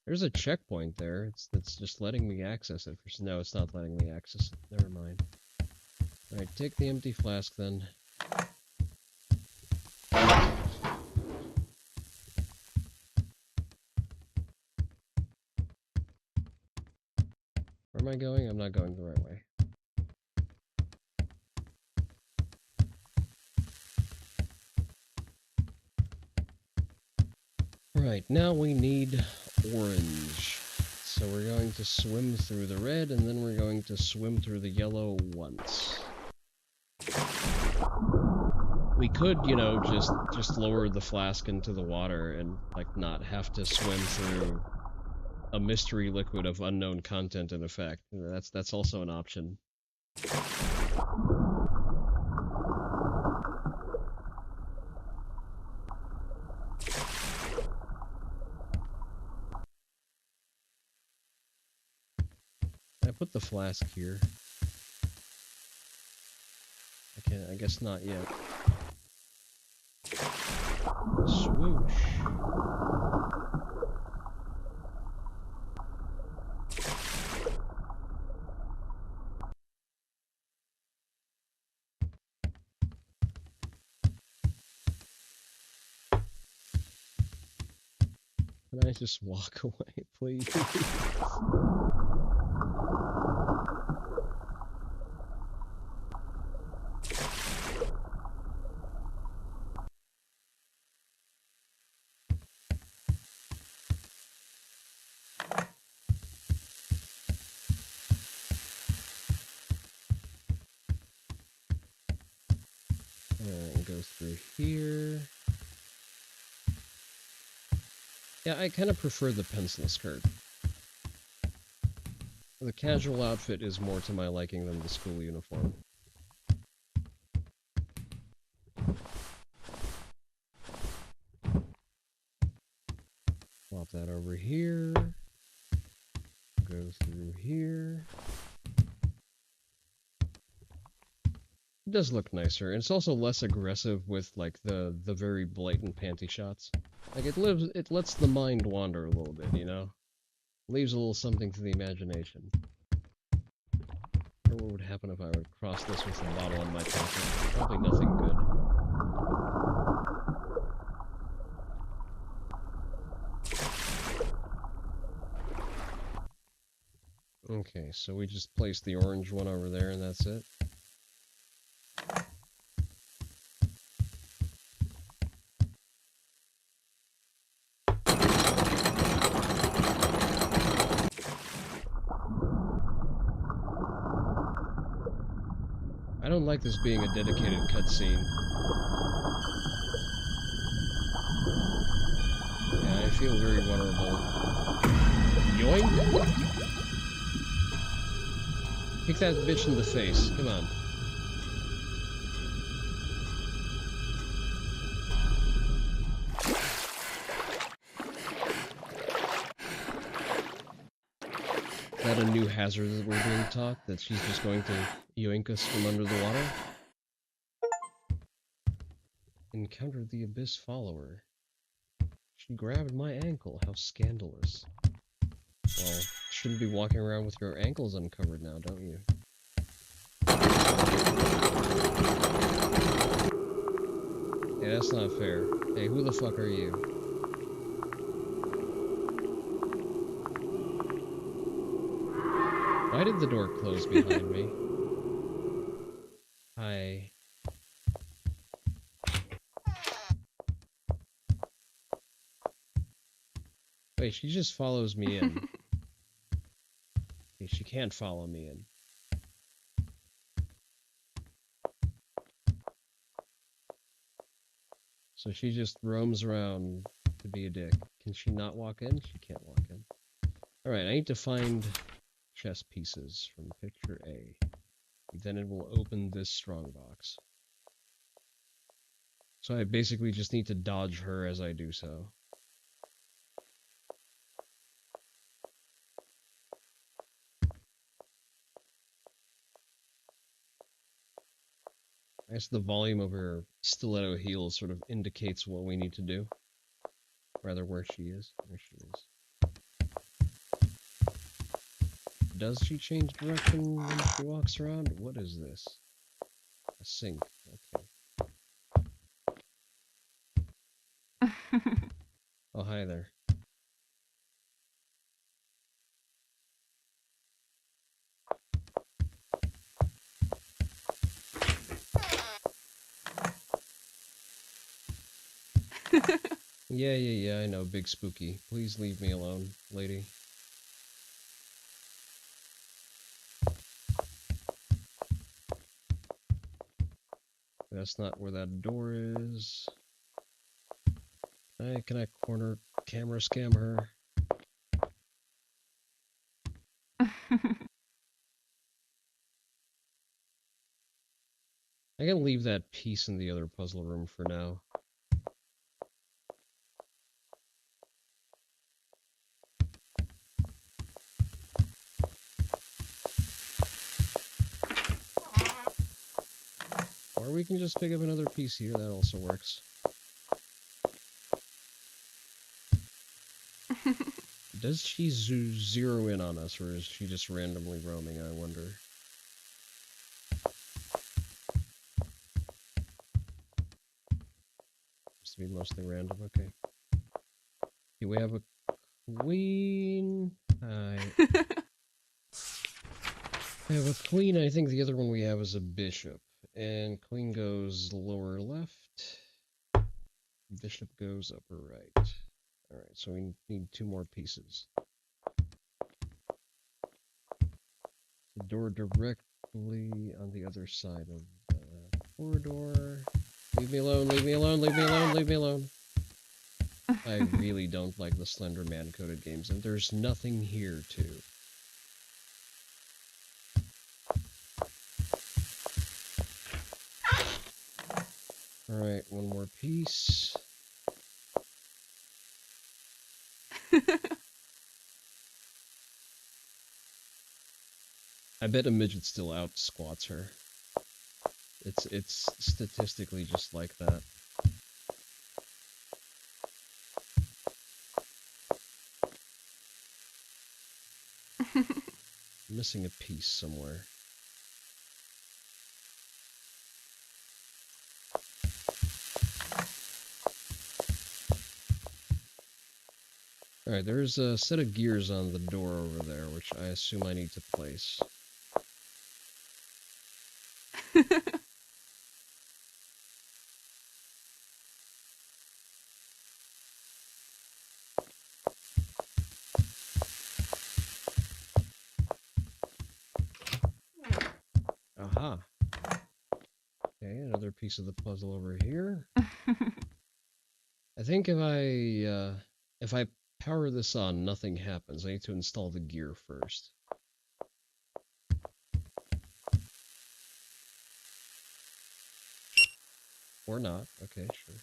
S1: There's a checkpoint there. It's just letting me access it. No, it's not letting me access it. Never mind. Alright, take the empty flask then. Where am I going? I'm not going the right way. Right, now we need orange. So we're going to swim through the red, and then we're going to swim through the yellow once. We could, you know, just lower the flask into the water and, like, not have to swim through a mystery liquid of unknown content and effect. That's also an option. I put the flask here. I guess not yet. Swoosh. Can I just walk away, please? Alright, go through here. Yeah, I kind of prefer the pencil skirt. The casual outfit is more to my liking than the school uniform. Flop that over here. Go through here. It does look nicer, and it's also less aggressive with, like, the very blatant panty shots. Like, it lets the mind wander a little bit, you know? Leaves a little something to the imagination. I wonder what would happen if I would cross this with a bottle in my pocket. Probably nothing good. Okay, so we just place the orange one over there and that's it. I don't like this being a dedicated cutscene. Yeah, I feel very vulnerable. Yoink! Kick that bitch in the face, come on. Is that a new hazard that we're being taught? That she's just going to yoink us from under the water? Encounter the Abyss follower. She grabbed my ankle, how scandalous. Well, shouldn't be walking around with your ankles uncovered now, don't you? Yeah, that's not fair. Hey, who the fuck are you? Why did the door close behind me? Hi. Wait, she just follows me in. Okay, she can't follow me in. So she just roams around to be a dick. Can she not walk in? She can't walk in. Alright, I need to find chess pieces from picture A. Then it will open this strongbox. So I basically just need to dodge her as I do so. I guess the volume of her stiletto heels sort of indicates what we need to do. Rather, where she is. There she is. Does she change direction when she walks around? What is this? A sink. Okay. Oh, hi there. Yeah, I know, big spooky. Please leave me alone, lady. That's not where that door is. Can I corner camera scam her? I can leave that piece in the other puzzle room for now. Or we can just pick up another piece here, that also works. Does she zero in on us, or is she just randomly roaming, I wonder? Seems to be mostly random, okay. Here we have a queen. We have a queen, I think the other one we have is a bishop. And queen goes lower left. Bishop goes upper right. Alright, so we need 2 more pieces. The door directly on the other side of the corridor. Leave me alone, leave me alone, leave me alone, leave me alone. I really don't like the Slender Man coded games, and there's nothing here too. Alright, 1 more piece. I bet a midget still out squats her. It's statistically just like that. Missing a piece somewhere. Alright, there's a set of gears on the door over there, which I assume I need to place. Aha. Okay, another piece of the puzzle over here. I think if I power this on, nothing happens. I need to install the gear first. Or not. Okay, sure.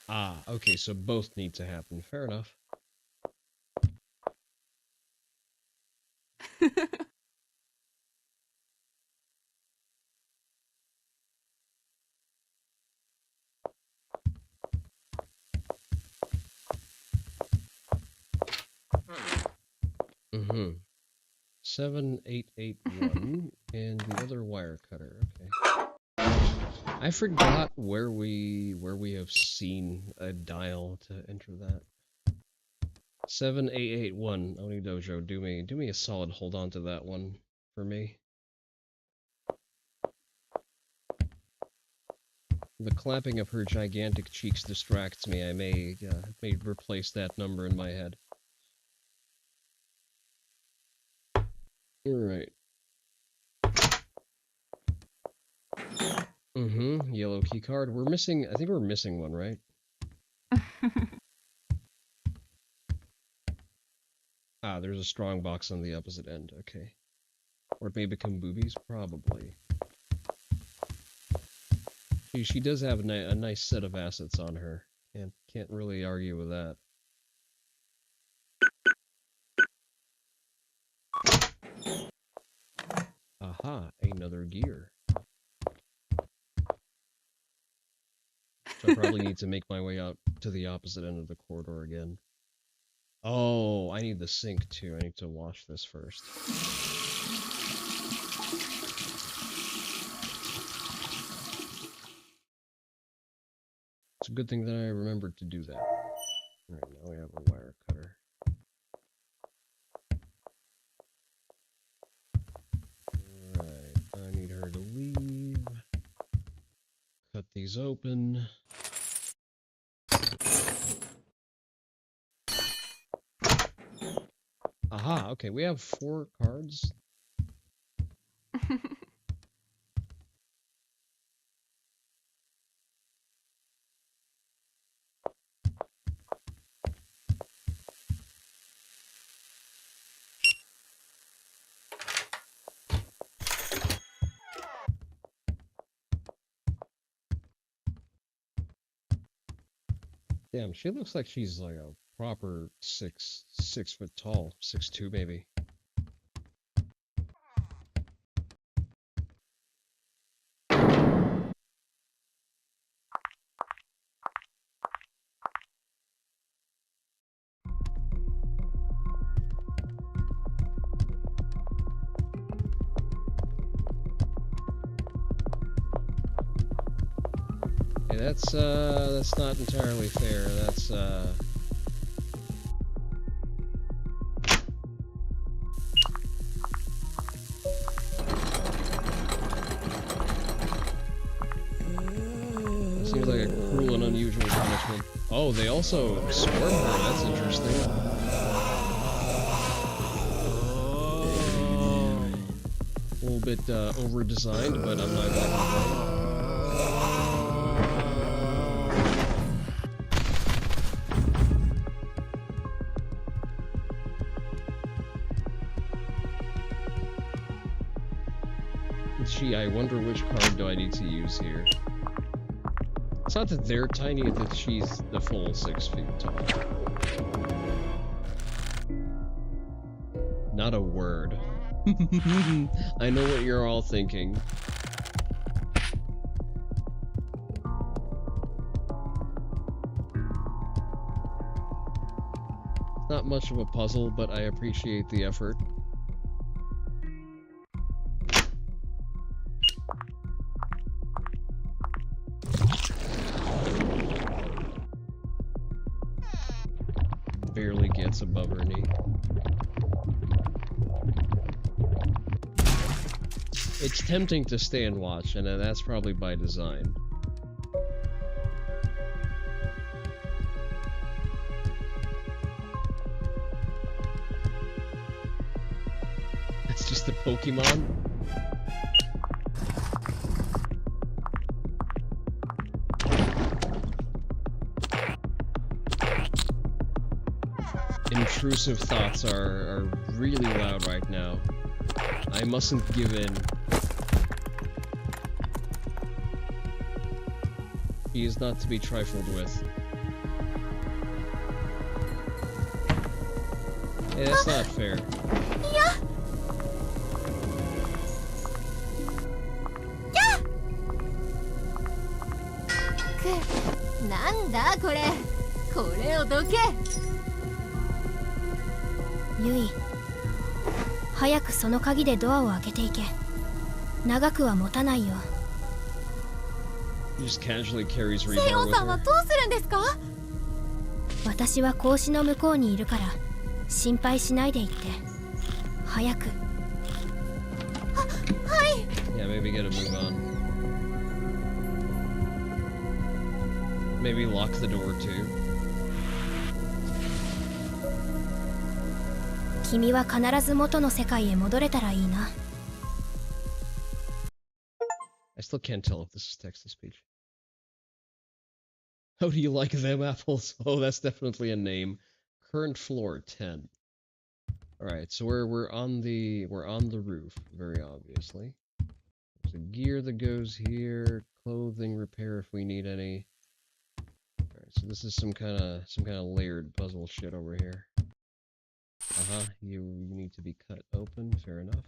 S1: Ah, okay, so both need to happen. Fair enough. Mm-hmm. 7881 and the other wire cutter. Okay. I forgot where we have seen a dial to enter that. 7881 Oni Dojo, do me a solid, hold on to that one for me. The clapping of her gigantic cheeks distracts me. I may replace that number in my head. Alright. Mm-hmm. Yellow key card. We're missing, I think we're missing one, right? Ah, there's a strong box on the opposite end. Okay. Or it may become boobies? Probably. She does have a nice set of assets on her. Can't really argue with that. Aha, another gear. So I probably need to make my way out to the opposite end of the corridor again. Oh, I need the sink too. I need to wash this first. It's a good thing that I remembered to do that. Alright, now we have a wire cutter. Alright, I need her to leave. Cut these open. Aha, okay, we have 4 cards. Damn, she looks like she's like a proper 6 foot tall, 6'2" maybe. Yeah, that's not entirely fair. That's seems like a cruel and unusual punishment. Oh, they also swarm her. That's interesting. A little bit over-designed, but I'm not gonna complain. Gee, I wonder which card do I need to use here. It's not that they're tiny, it's that she's the full 6 feet tall. Not a word. I know what you're all thinking. Not much of a puzzle, but I appreciate the effort. Barely gets above her knee. It's tempting to stay and watch, and that's probably by design. It's just a Pokemon. Intrusive thoughts are really loud right now. I mustn't give in. He is not to be trifled with. Hey, that's not fair.
S5: Yeah. Yeah. なんだこれ。これをどけ。
S4: ユイ、早くその鍵でドアを開けていけ。長くは持たないよ。
S1: He just casually carries rebar
S5: セヨン
S1: with
S5: さんは
S1: her.
S5: どうするんですか？
S4: 私は格子の向こうにいるから心配しないでいって。早く。
S5: はい。
S1: Yeah, maybe get a move on. Maybe lock the door too.
S4: 君は必ず元の世界へ戻れたらいいな。
S1: I still can't tell if this is text-to-speech. How do you like them apples? Oh, that's definitely a name. Current floor 10. Alright, so we're on the roof, very obviously. There's a gear that goes here, clothing repair if we need any. Alright, so this is some kind of layered puzzle shit over here. You need to be cut open, fair enough.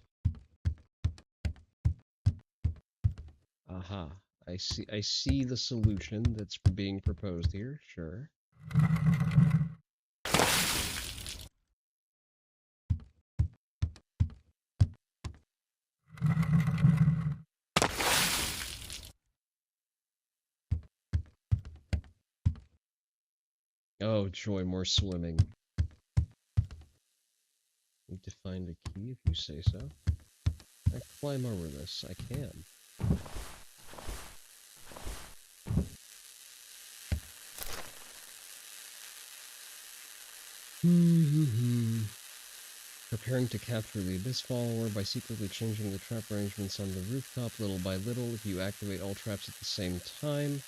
S1: I see the solution that's being proposed here, sure. Oh joy, more swimming. Need to find a key if you say so. I climb over this, I can. Preparing to capture the Abyss follower by secretly changing the trap arrangements on the rooftop little by little. If you activate all traps at the same time,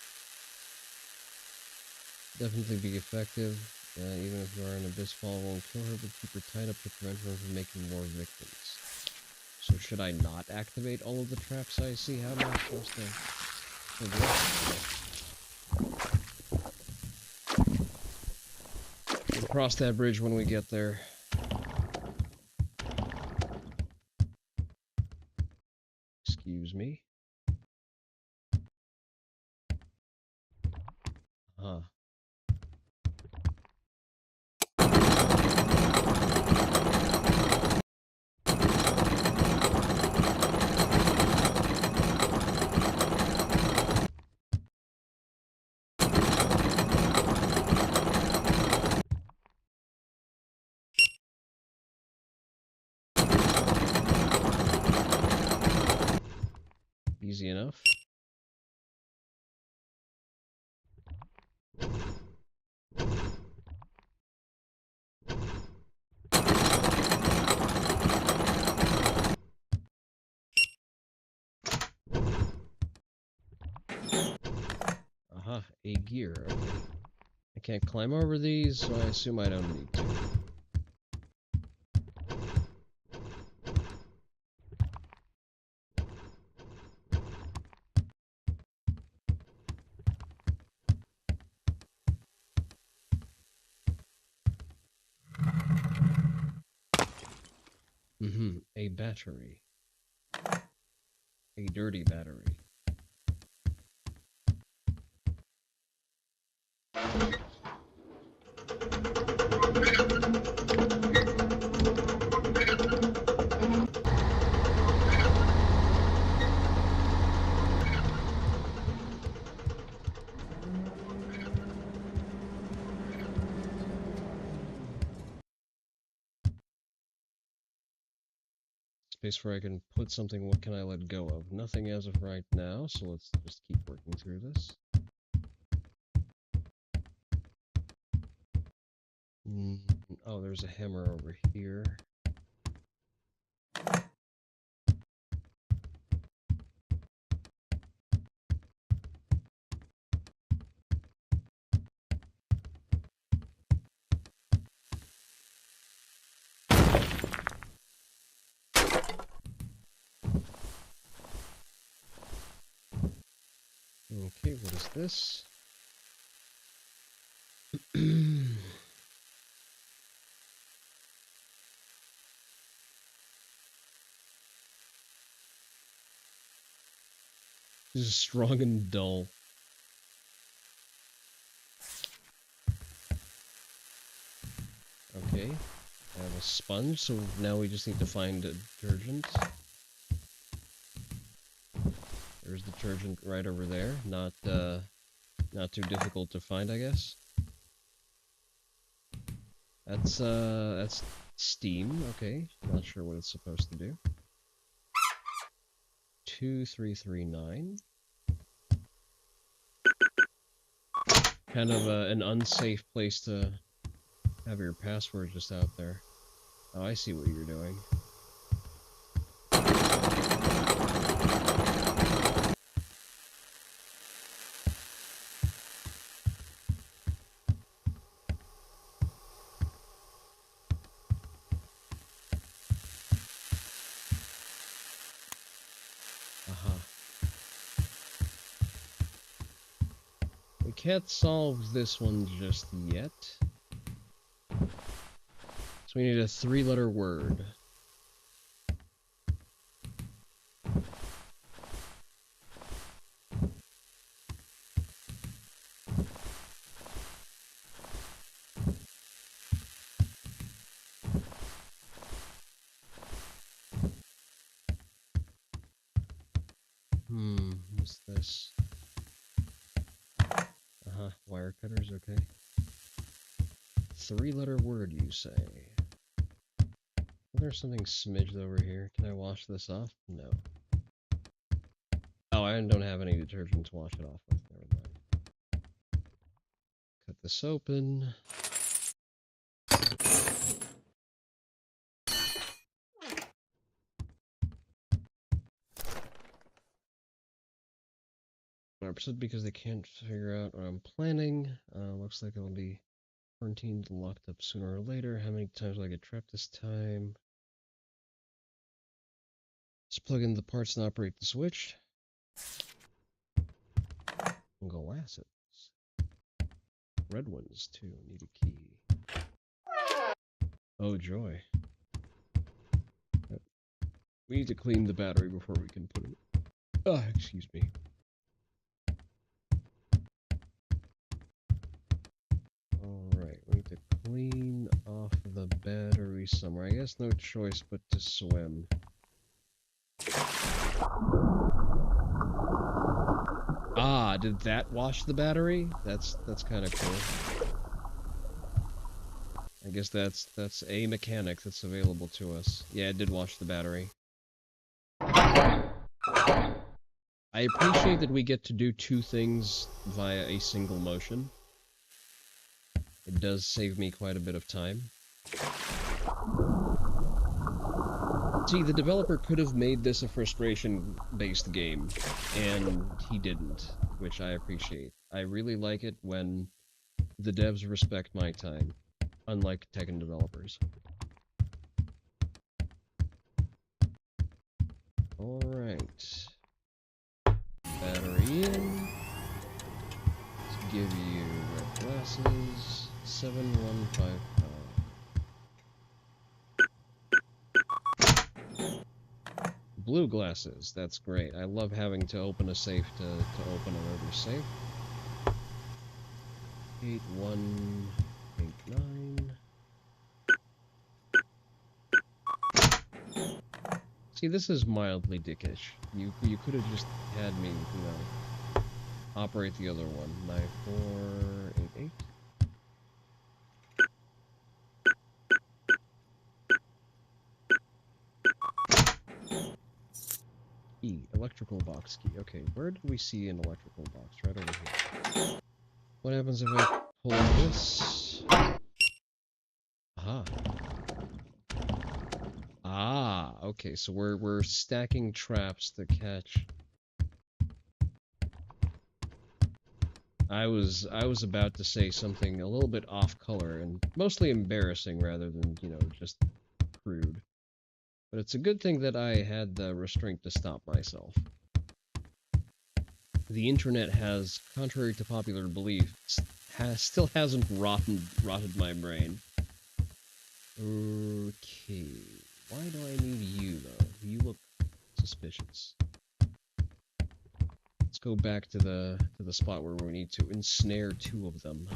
S1: definitely be effective. Even if you are an Abyss follower, won't kill her, but keep her tied up to prevent her from making more victims. So should I not activate all of the traps I see? How am I supposed to... We'll cross that bridge when we get there. Excuse me. Easy enough. A gear. Okay. I can't climb over these, so I assume I don't need to. A battery. A dirty battery. Space where I can put something. What can I let go of? Nothing as of right now, so let's just keep working through this. Oh, there's a hammer over here. Okay, what is this? This is strong and dull. Okay, I have a sponge, so now we just need to find detergent. There's detergent right over there. Not too difficult to find, I guess. That's steam. Okay, not sure what it's supposed to do. 2339. Kind of an unsafe place to have your password just out there. Oh, I see what you're doing. can't solve this one just yet. So we need a 3-letter word. What's this? Wire cutters, okay. 3-letter word, you say? There's something smidged over here. Can I wash this off? No. Oh, I don't have any detergent to wash it off with. Never mind. Cut this open. Because they can't figure out what I'm planning. Looks like it'll be quarantined and locked up sooner or later. How many times will I get trapped this time? Just plug in the parts and operate the switch. And glasses. Red ones, too. Need a key. Oh, joy. We need to clean the battery before we can put it... excuse me. Alright, we need to clean off the battery somewhere. I guess no choice but to swim. Ah, did that wash the battery? That's kind of cool. I guess that's a mechanic that's available to us. Yeah, it did wash the battery. I appreciate that we get to do 2 things via a single motion. It does save me quite a bit of time. See, the developer could have made this a frustration-based game, and he didn't, which I appreciate. I really like it when the devs respect my time, unlike Tekken developers. Alright. Battery in. Let's give you red glasses. 7155. Blue glasses, that's great. I love having to open a safe to open another safe. 8189. See, this is mildly dickish. You could have just had me, operate the other one. 9488. Electrical box key. Okay, where did we see an electrical box? Right over here. What happens if I pull this? Aha. Ah, okay, so we're stacking traps to catch. I was about to say something a little bit off color and mostly embarrassing rather than, just crude. But it's a good thing that I had the restraint to stop myself. The internet has, contrary to popular belief, still hasn't rotted my brain. Okay, why do I need you though? You look suspicious. Let's go back to the spot where we need to ensnare 2 of them.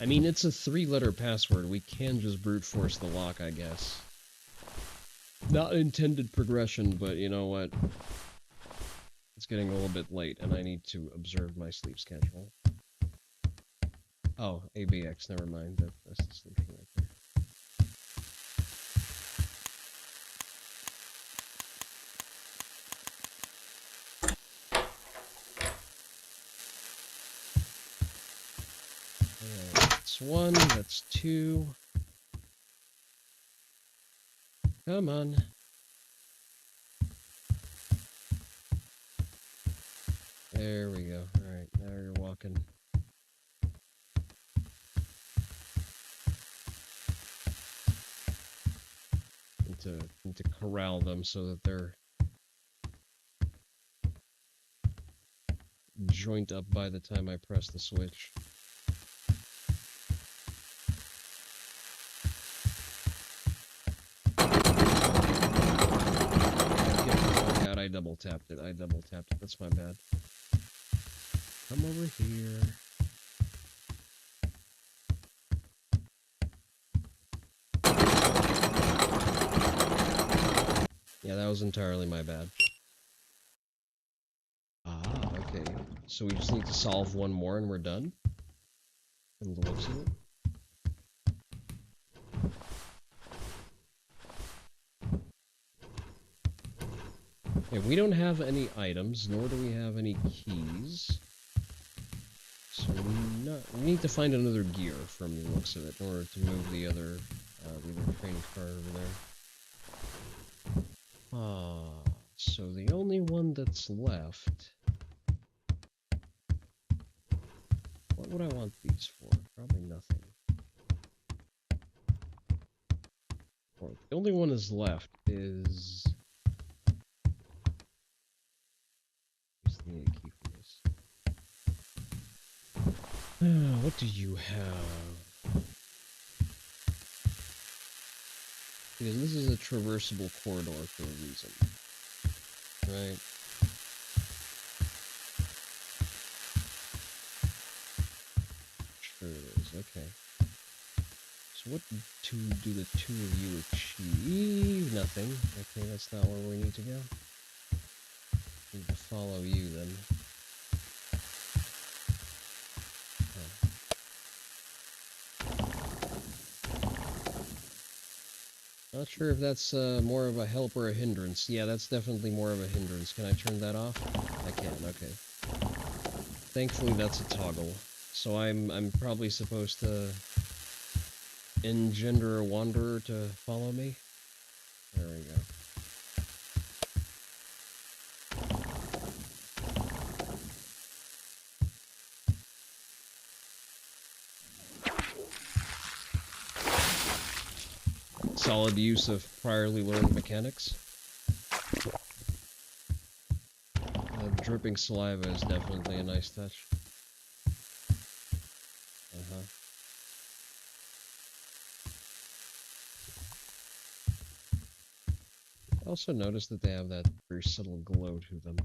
S1: I mean, it's a 3-letter password. We can just brute force the lock, I guess. Not intended progression, but you know what? It's getting a little bit late, and I need to observe my sleep schedule. Oh, ABX, never mind. That's the sleep right there. That's 1, that's 2. Come on. There we go. Alright, now you're walking. Into need to corral them so that they're joint up by the time I press the switch. I double tapped it. That's my bad. Come over here. Yeah, that was entirely my bad. Ah, okay. So we just need to solve one more and we're done? From the looks of it. Okay, we don't have any items, nor do we have any keys. So we need to find another gear from the looks of it in order to move the other train car over there. So the only one that's left... What would I want these for? Probably nothing. Or the only one that's left is... Just need a key for this. What do you have? Because this is a traversable corridor for a reason. Right? Sure it is, okay. So what do the two of you achieve? Nothing. Okay, that's not where we need to go. Need to follow you then. Not sure if that's more of a help or a hindrance. Yeah, that's definitely more of a hindrance. Can I turn that off? I can, okay. Thankfully that's a toggle. So I'm probably supposed to engender a wanderer to follow me? There we go. Solid use of priorly learned mechanics. Dripping saliva is definitely a nice touch. I also noticed that they have that very subtle glow to them.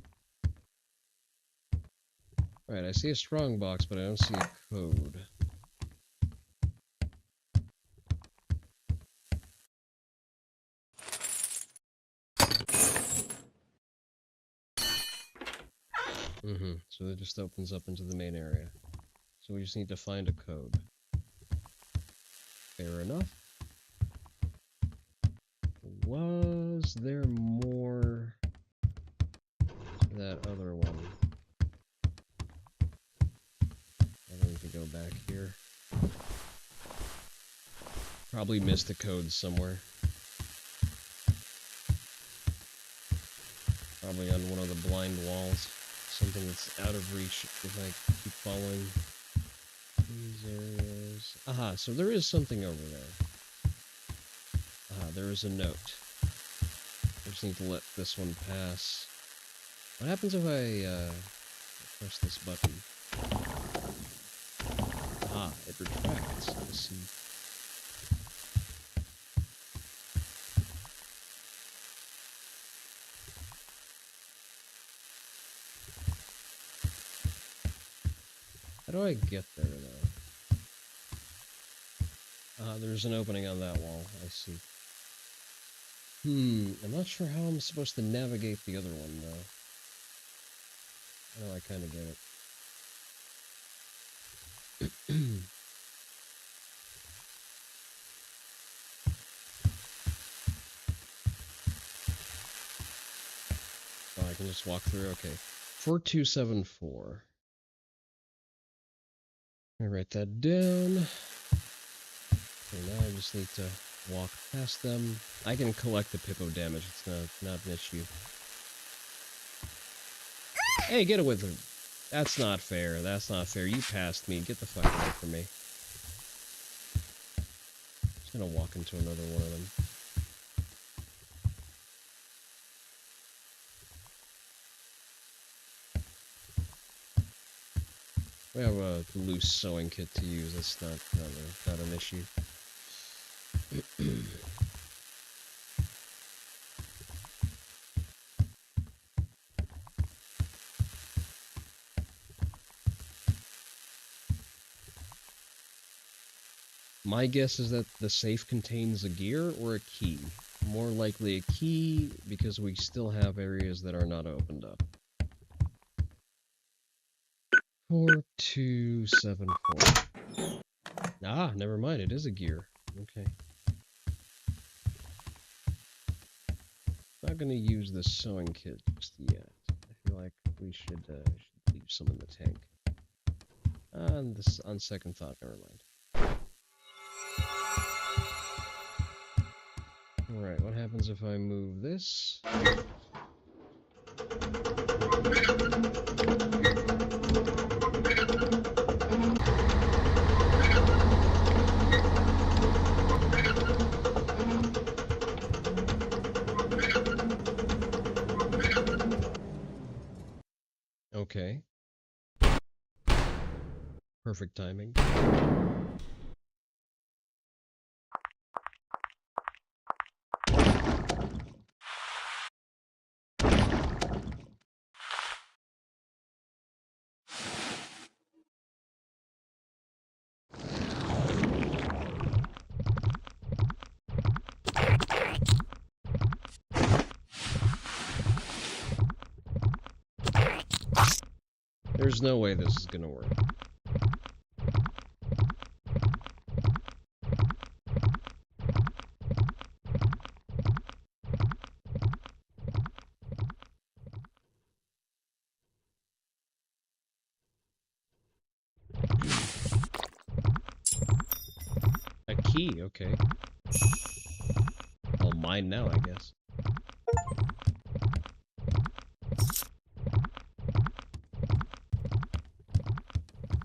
S1: Alright, I see a strong box, but I don't see a code. So it just opens up into the main area. So we just need to find a code. Fair enough. Was there more to that other one? I need to go back here. Probably missed a code somewhere. Probably on one of the blind walls. Something that's out of reach if I keep following these areas. Aha, so there is something over there. Aha, there is a note. I just need to let this one pass. What happens if I press this button? Ah, it retracts. I see. How do I get there, though? There's an opening on that wall. I see. I'm not sure how I'm supposed to navigate the other one, though. Oh, I kind of get it. Oh, I can just walk through? Okay. 4274. Let me write that down. Okay, now I just need to walk past them. I can collect the Pippo damage. It's not an issue. Hey, get away from me. That's not fair. That's not fair. You passed me. Get the fuck away from me. Just gonna walk into another one of them. We have a loose sewing kit to use. That's not an issue. My guess is that the safe contains a gear or a key. More likely a key, because we still have areas that are not opened up. 4274. Ah, never mind, it is a gear. Okay. Not gonna use the sewing kit just yet. I feel like we should leave some in the tank. On second thought, never mind. Alright, what happens if I move this? Okay. Perfect timing. There's no way this is gonna work. A key, okay. Well, mine now, I guess.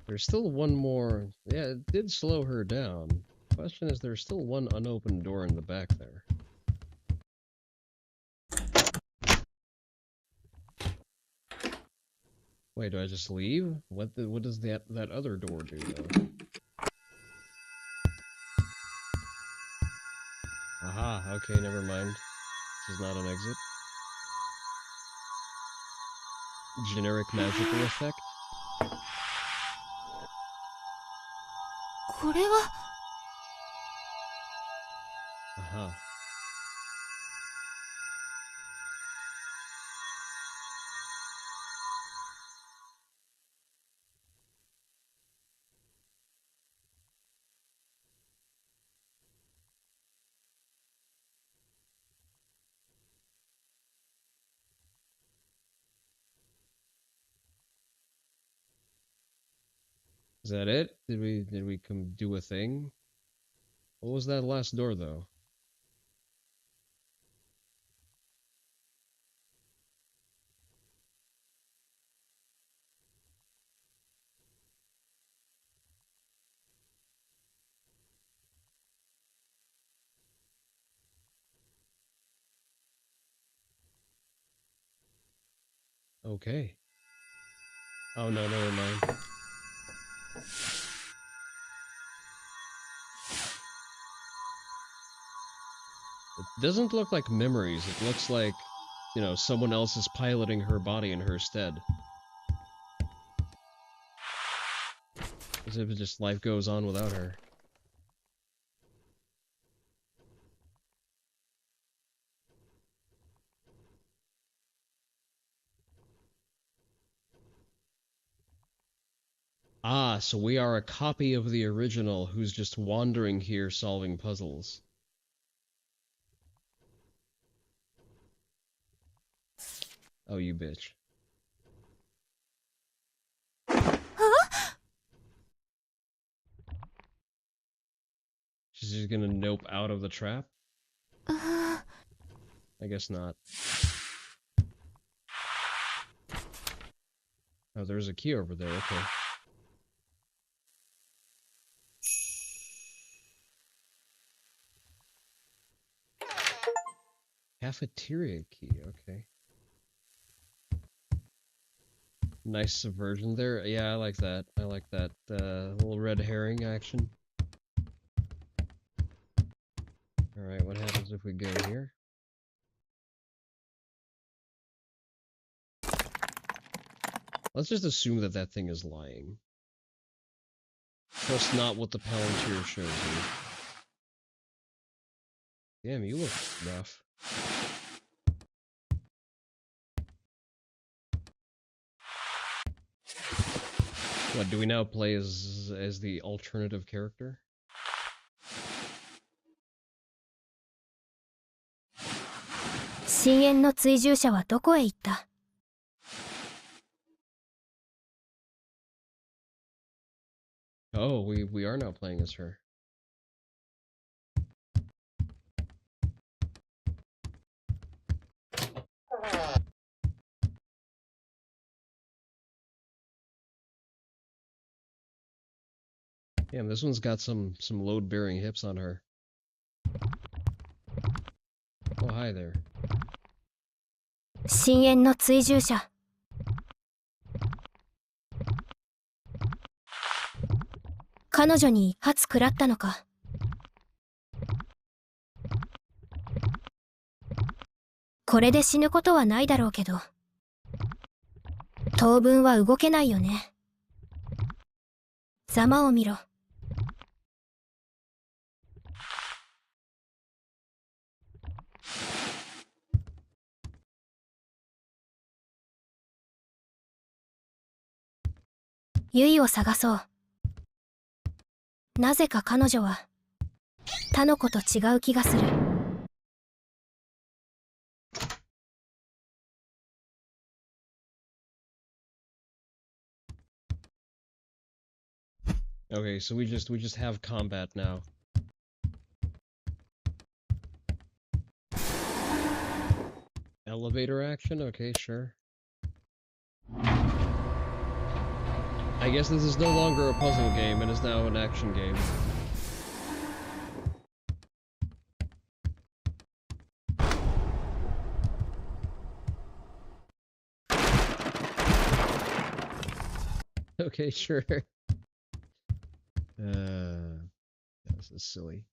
S1: There's still one more. Yeah, it did slow her down. Question is, there's still one unopened door in the back there. Wait, do I just leave? What does that other door do though? Aha, okay, never mind. This is not an exit. Generic magical effect?
S5: これは
S1: Aha. Is that it? Did we come do a thing? What was that last door though? Okay. Oh no, never mind. It doesn't look like memories. It looks like, you know, someone else is piloting her body in her stead. As if it just life goes on without her. Ah, so we are a copy of the original who's just wandering here solving puzzles. Oh, you bitch. She's just gonna nope out of the trap? I guess not. Oh, there's a key over there, okay. Cafeteria key, okay. Nice subversion there. Yeah, I like that. I like that little red herring action. Alright, what happens if we go here? Let's just assume that that thing is lying. Trust not what the Palantir shows you. Damn, you look rough. What, do we now play as the alternative character? Oh, we are now playing as her. Damn, this one's got some load-bearing hips on her. Oh, hi there.
S4: 深淵の追従者。彼女に一発食らったのか。これで死ぬことはないだろうけど。当分は動けないよね。ざまを見ろ。ユイを探そう。なぜか彼女は他の子と違う気がする。
S1: Okay, so we just have combat now. Elevator action? Okay, sure. I guess this is no longer a puzzle game, it is now an action game. Okay, sure. This is silly.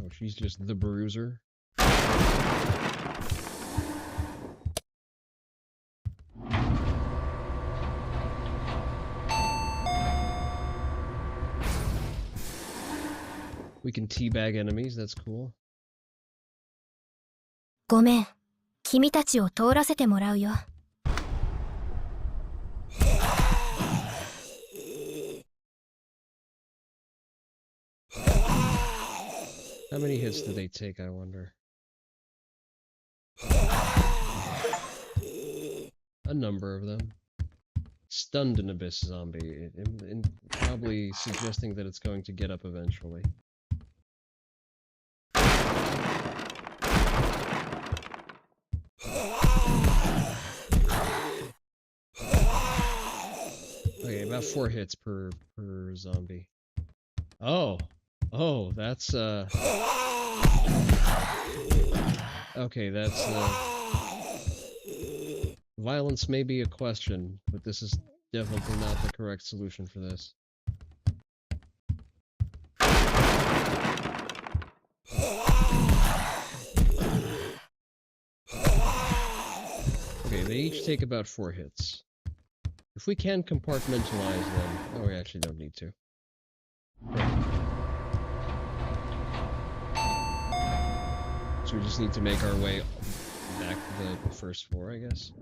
S1: Oh, she's just the bruiser. We can teabag enemies, that's cool.
S4: ごめん、君たちを通らせてもらうよ。
S1: How many hits did they take, I wonder? A number of them. Stunned an abyss zombie, and probably suggesting that it's going to get up eventually. Okay, about 4 hits per zombie. Oh, that's okay, that's violence may be a question, but this is definitely not the correct solution for this. Okay, they each take about 4 hits. If we can compartmentalize them... Oh, we actually don't need to. Right. So we just need to make our way back to the first floor, I guess.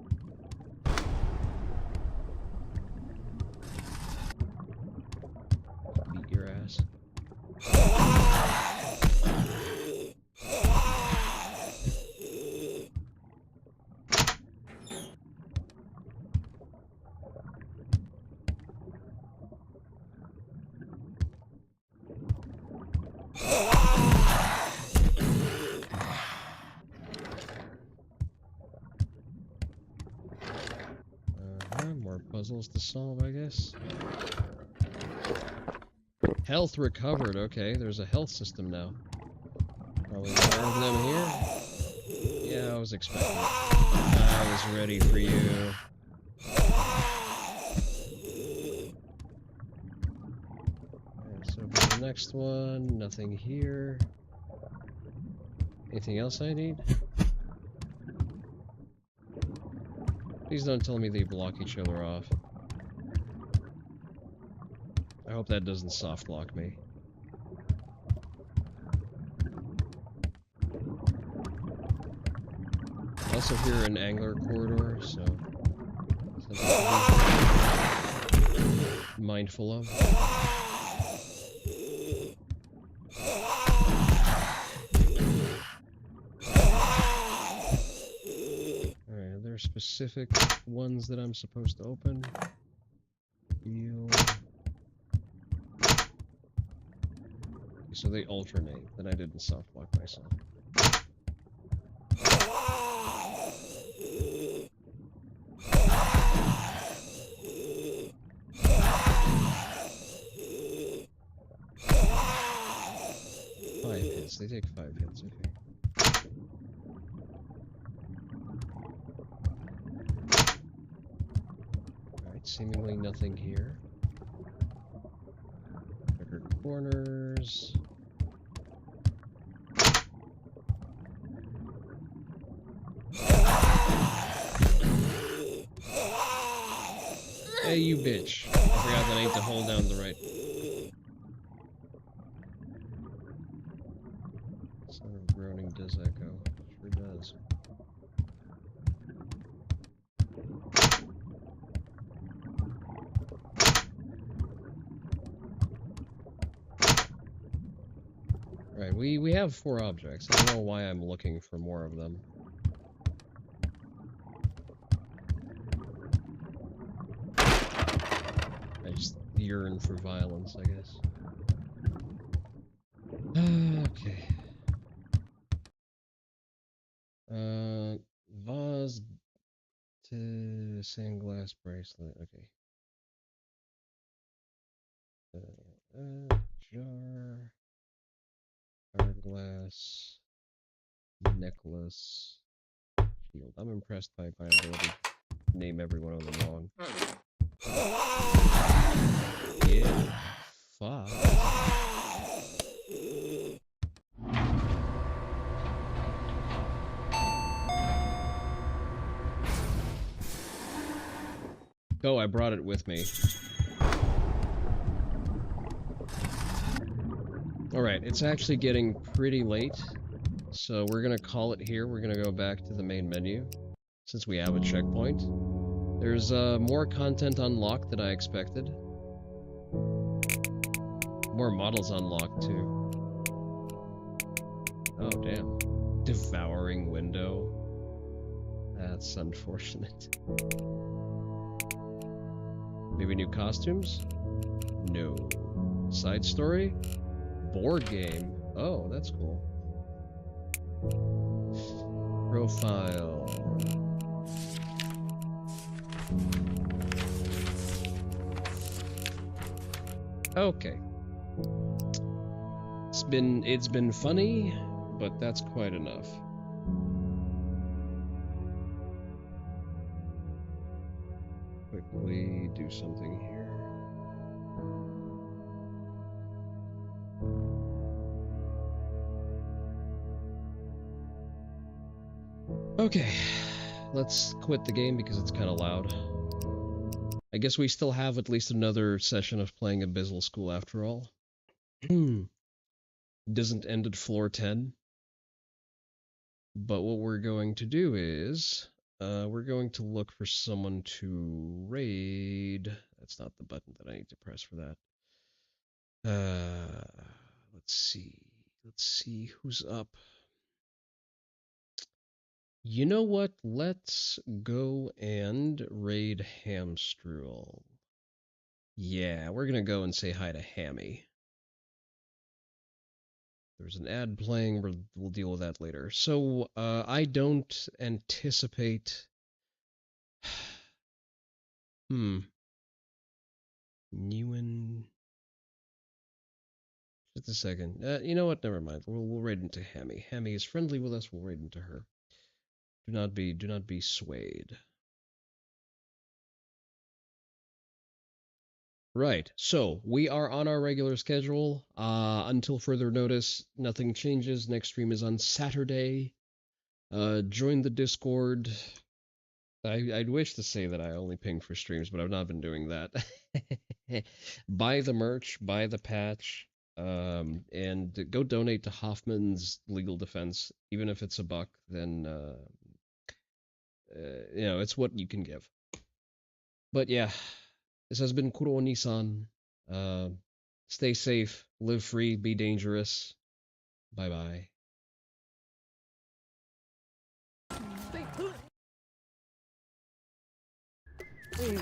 S1: Beat your ass. More puzzles to solve, I guess. Health recovered, okay, there's a health system now. Probably more of them here. Yeah, I was expecting it. I was ready for you. Alright, so for the next one, nothing here. Anything else I need? Please don't tell me they block each other off. I hope that doesn't soft lock me. I also hear an angler corridor, so something to be mindful of. Alright, are there specific ones that I'm supposed to open? So they alternate, then I didn't soft lock myself. 5 hits, they take 5 hits, okay. Alright, seemingly nothing here. Bigger corners. Hey, you bitch. I forgot that I need to hold down the right. Sound of groaning does echo. It sure does. Right, we have 4 objects. I don't know why I'm looking for more of them. I just yearn for violence, I guess. Okay. Vase to sand glass bracelet. Okay. Jar. Hourglass. Necklace. Shield. I'm impressed by my ability to name every one of them wrong. Yeah. Fuck. Oh, I brought it with me. Alright, it's actually getting pretty late, so we're gonna call it here. We're gonna go back to the main menu, since we have a checkpoint. There's more content unlocked than I expected. More models unlocked, too. Oh, damn. Devouring window. That's unfortunate. Maybe new costumes? No. Side story? Board game. Oh, that's cool. Profile. Okay. It's been funny, but that's quite enough. Quickly do something here. Okay, let's quit the game because it's kind of loud. I guess we still have at least another session of playing Abyssal School after all. Doesn't end at floor 10. But what we're going to do is, we're going to look for someone to raid. That's not the button that I need to press for that. Let's see. Let's see who's up. You know what? Let's go and raid Hamstrel. Yeah, we're gonna go and say hi to Hammy. There's an ad playing, we'll deal with that later. So, I don't anticipate... Newen... Just a second. You know what? Never mind. We'll raid into Hammy. Hammy is friendly with us. We'll raid into her. Do not be swayed. Right. So we are on our regular schedule. Until further notice, nothing changes. Next stream is on Saturday. Join the Discord. I'd wish to say that I only ping for streams, but I've not been doing that. Buy the merch, buy the patch, and go donate to Hoffman's legal defense. Even if it's $1, then you know, it's what you can give. But yeah, this has been Onii-san. Stay safe, live free, be dangerous. Bye bye.
S16: There you go.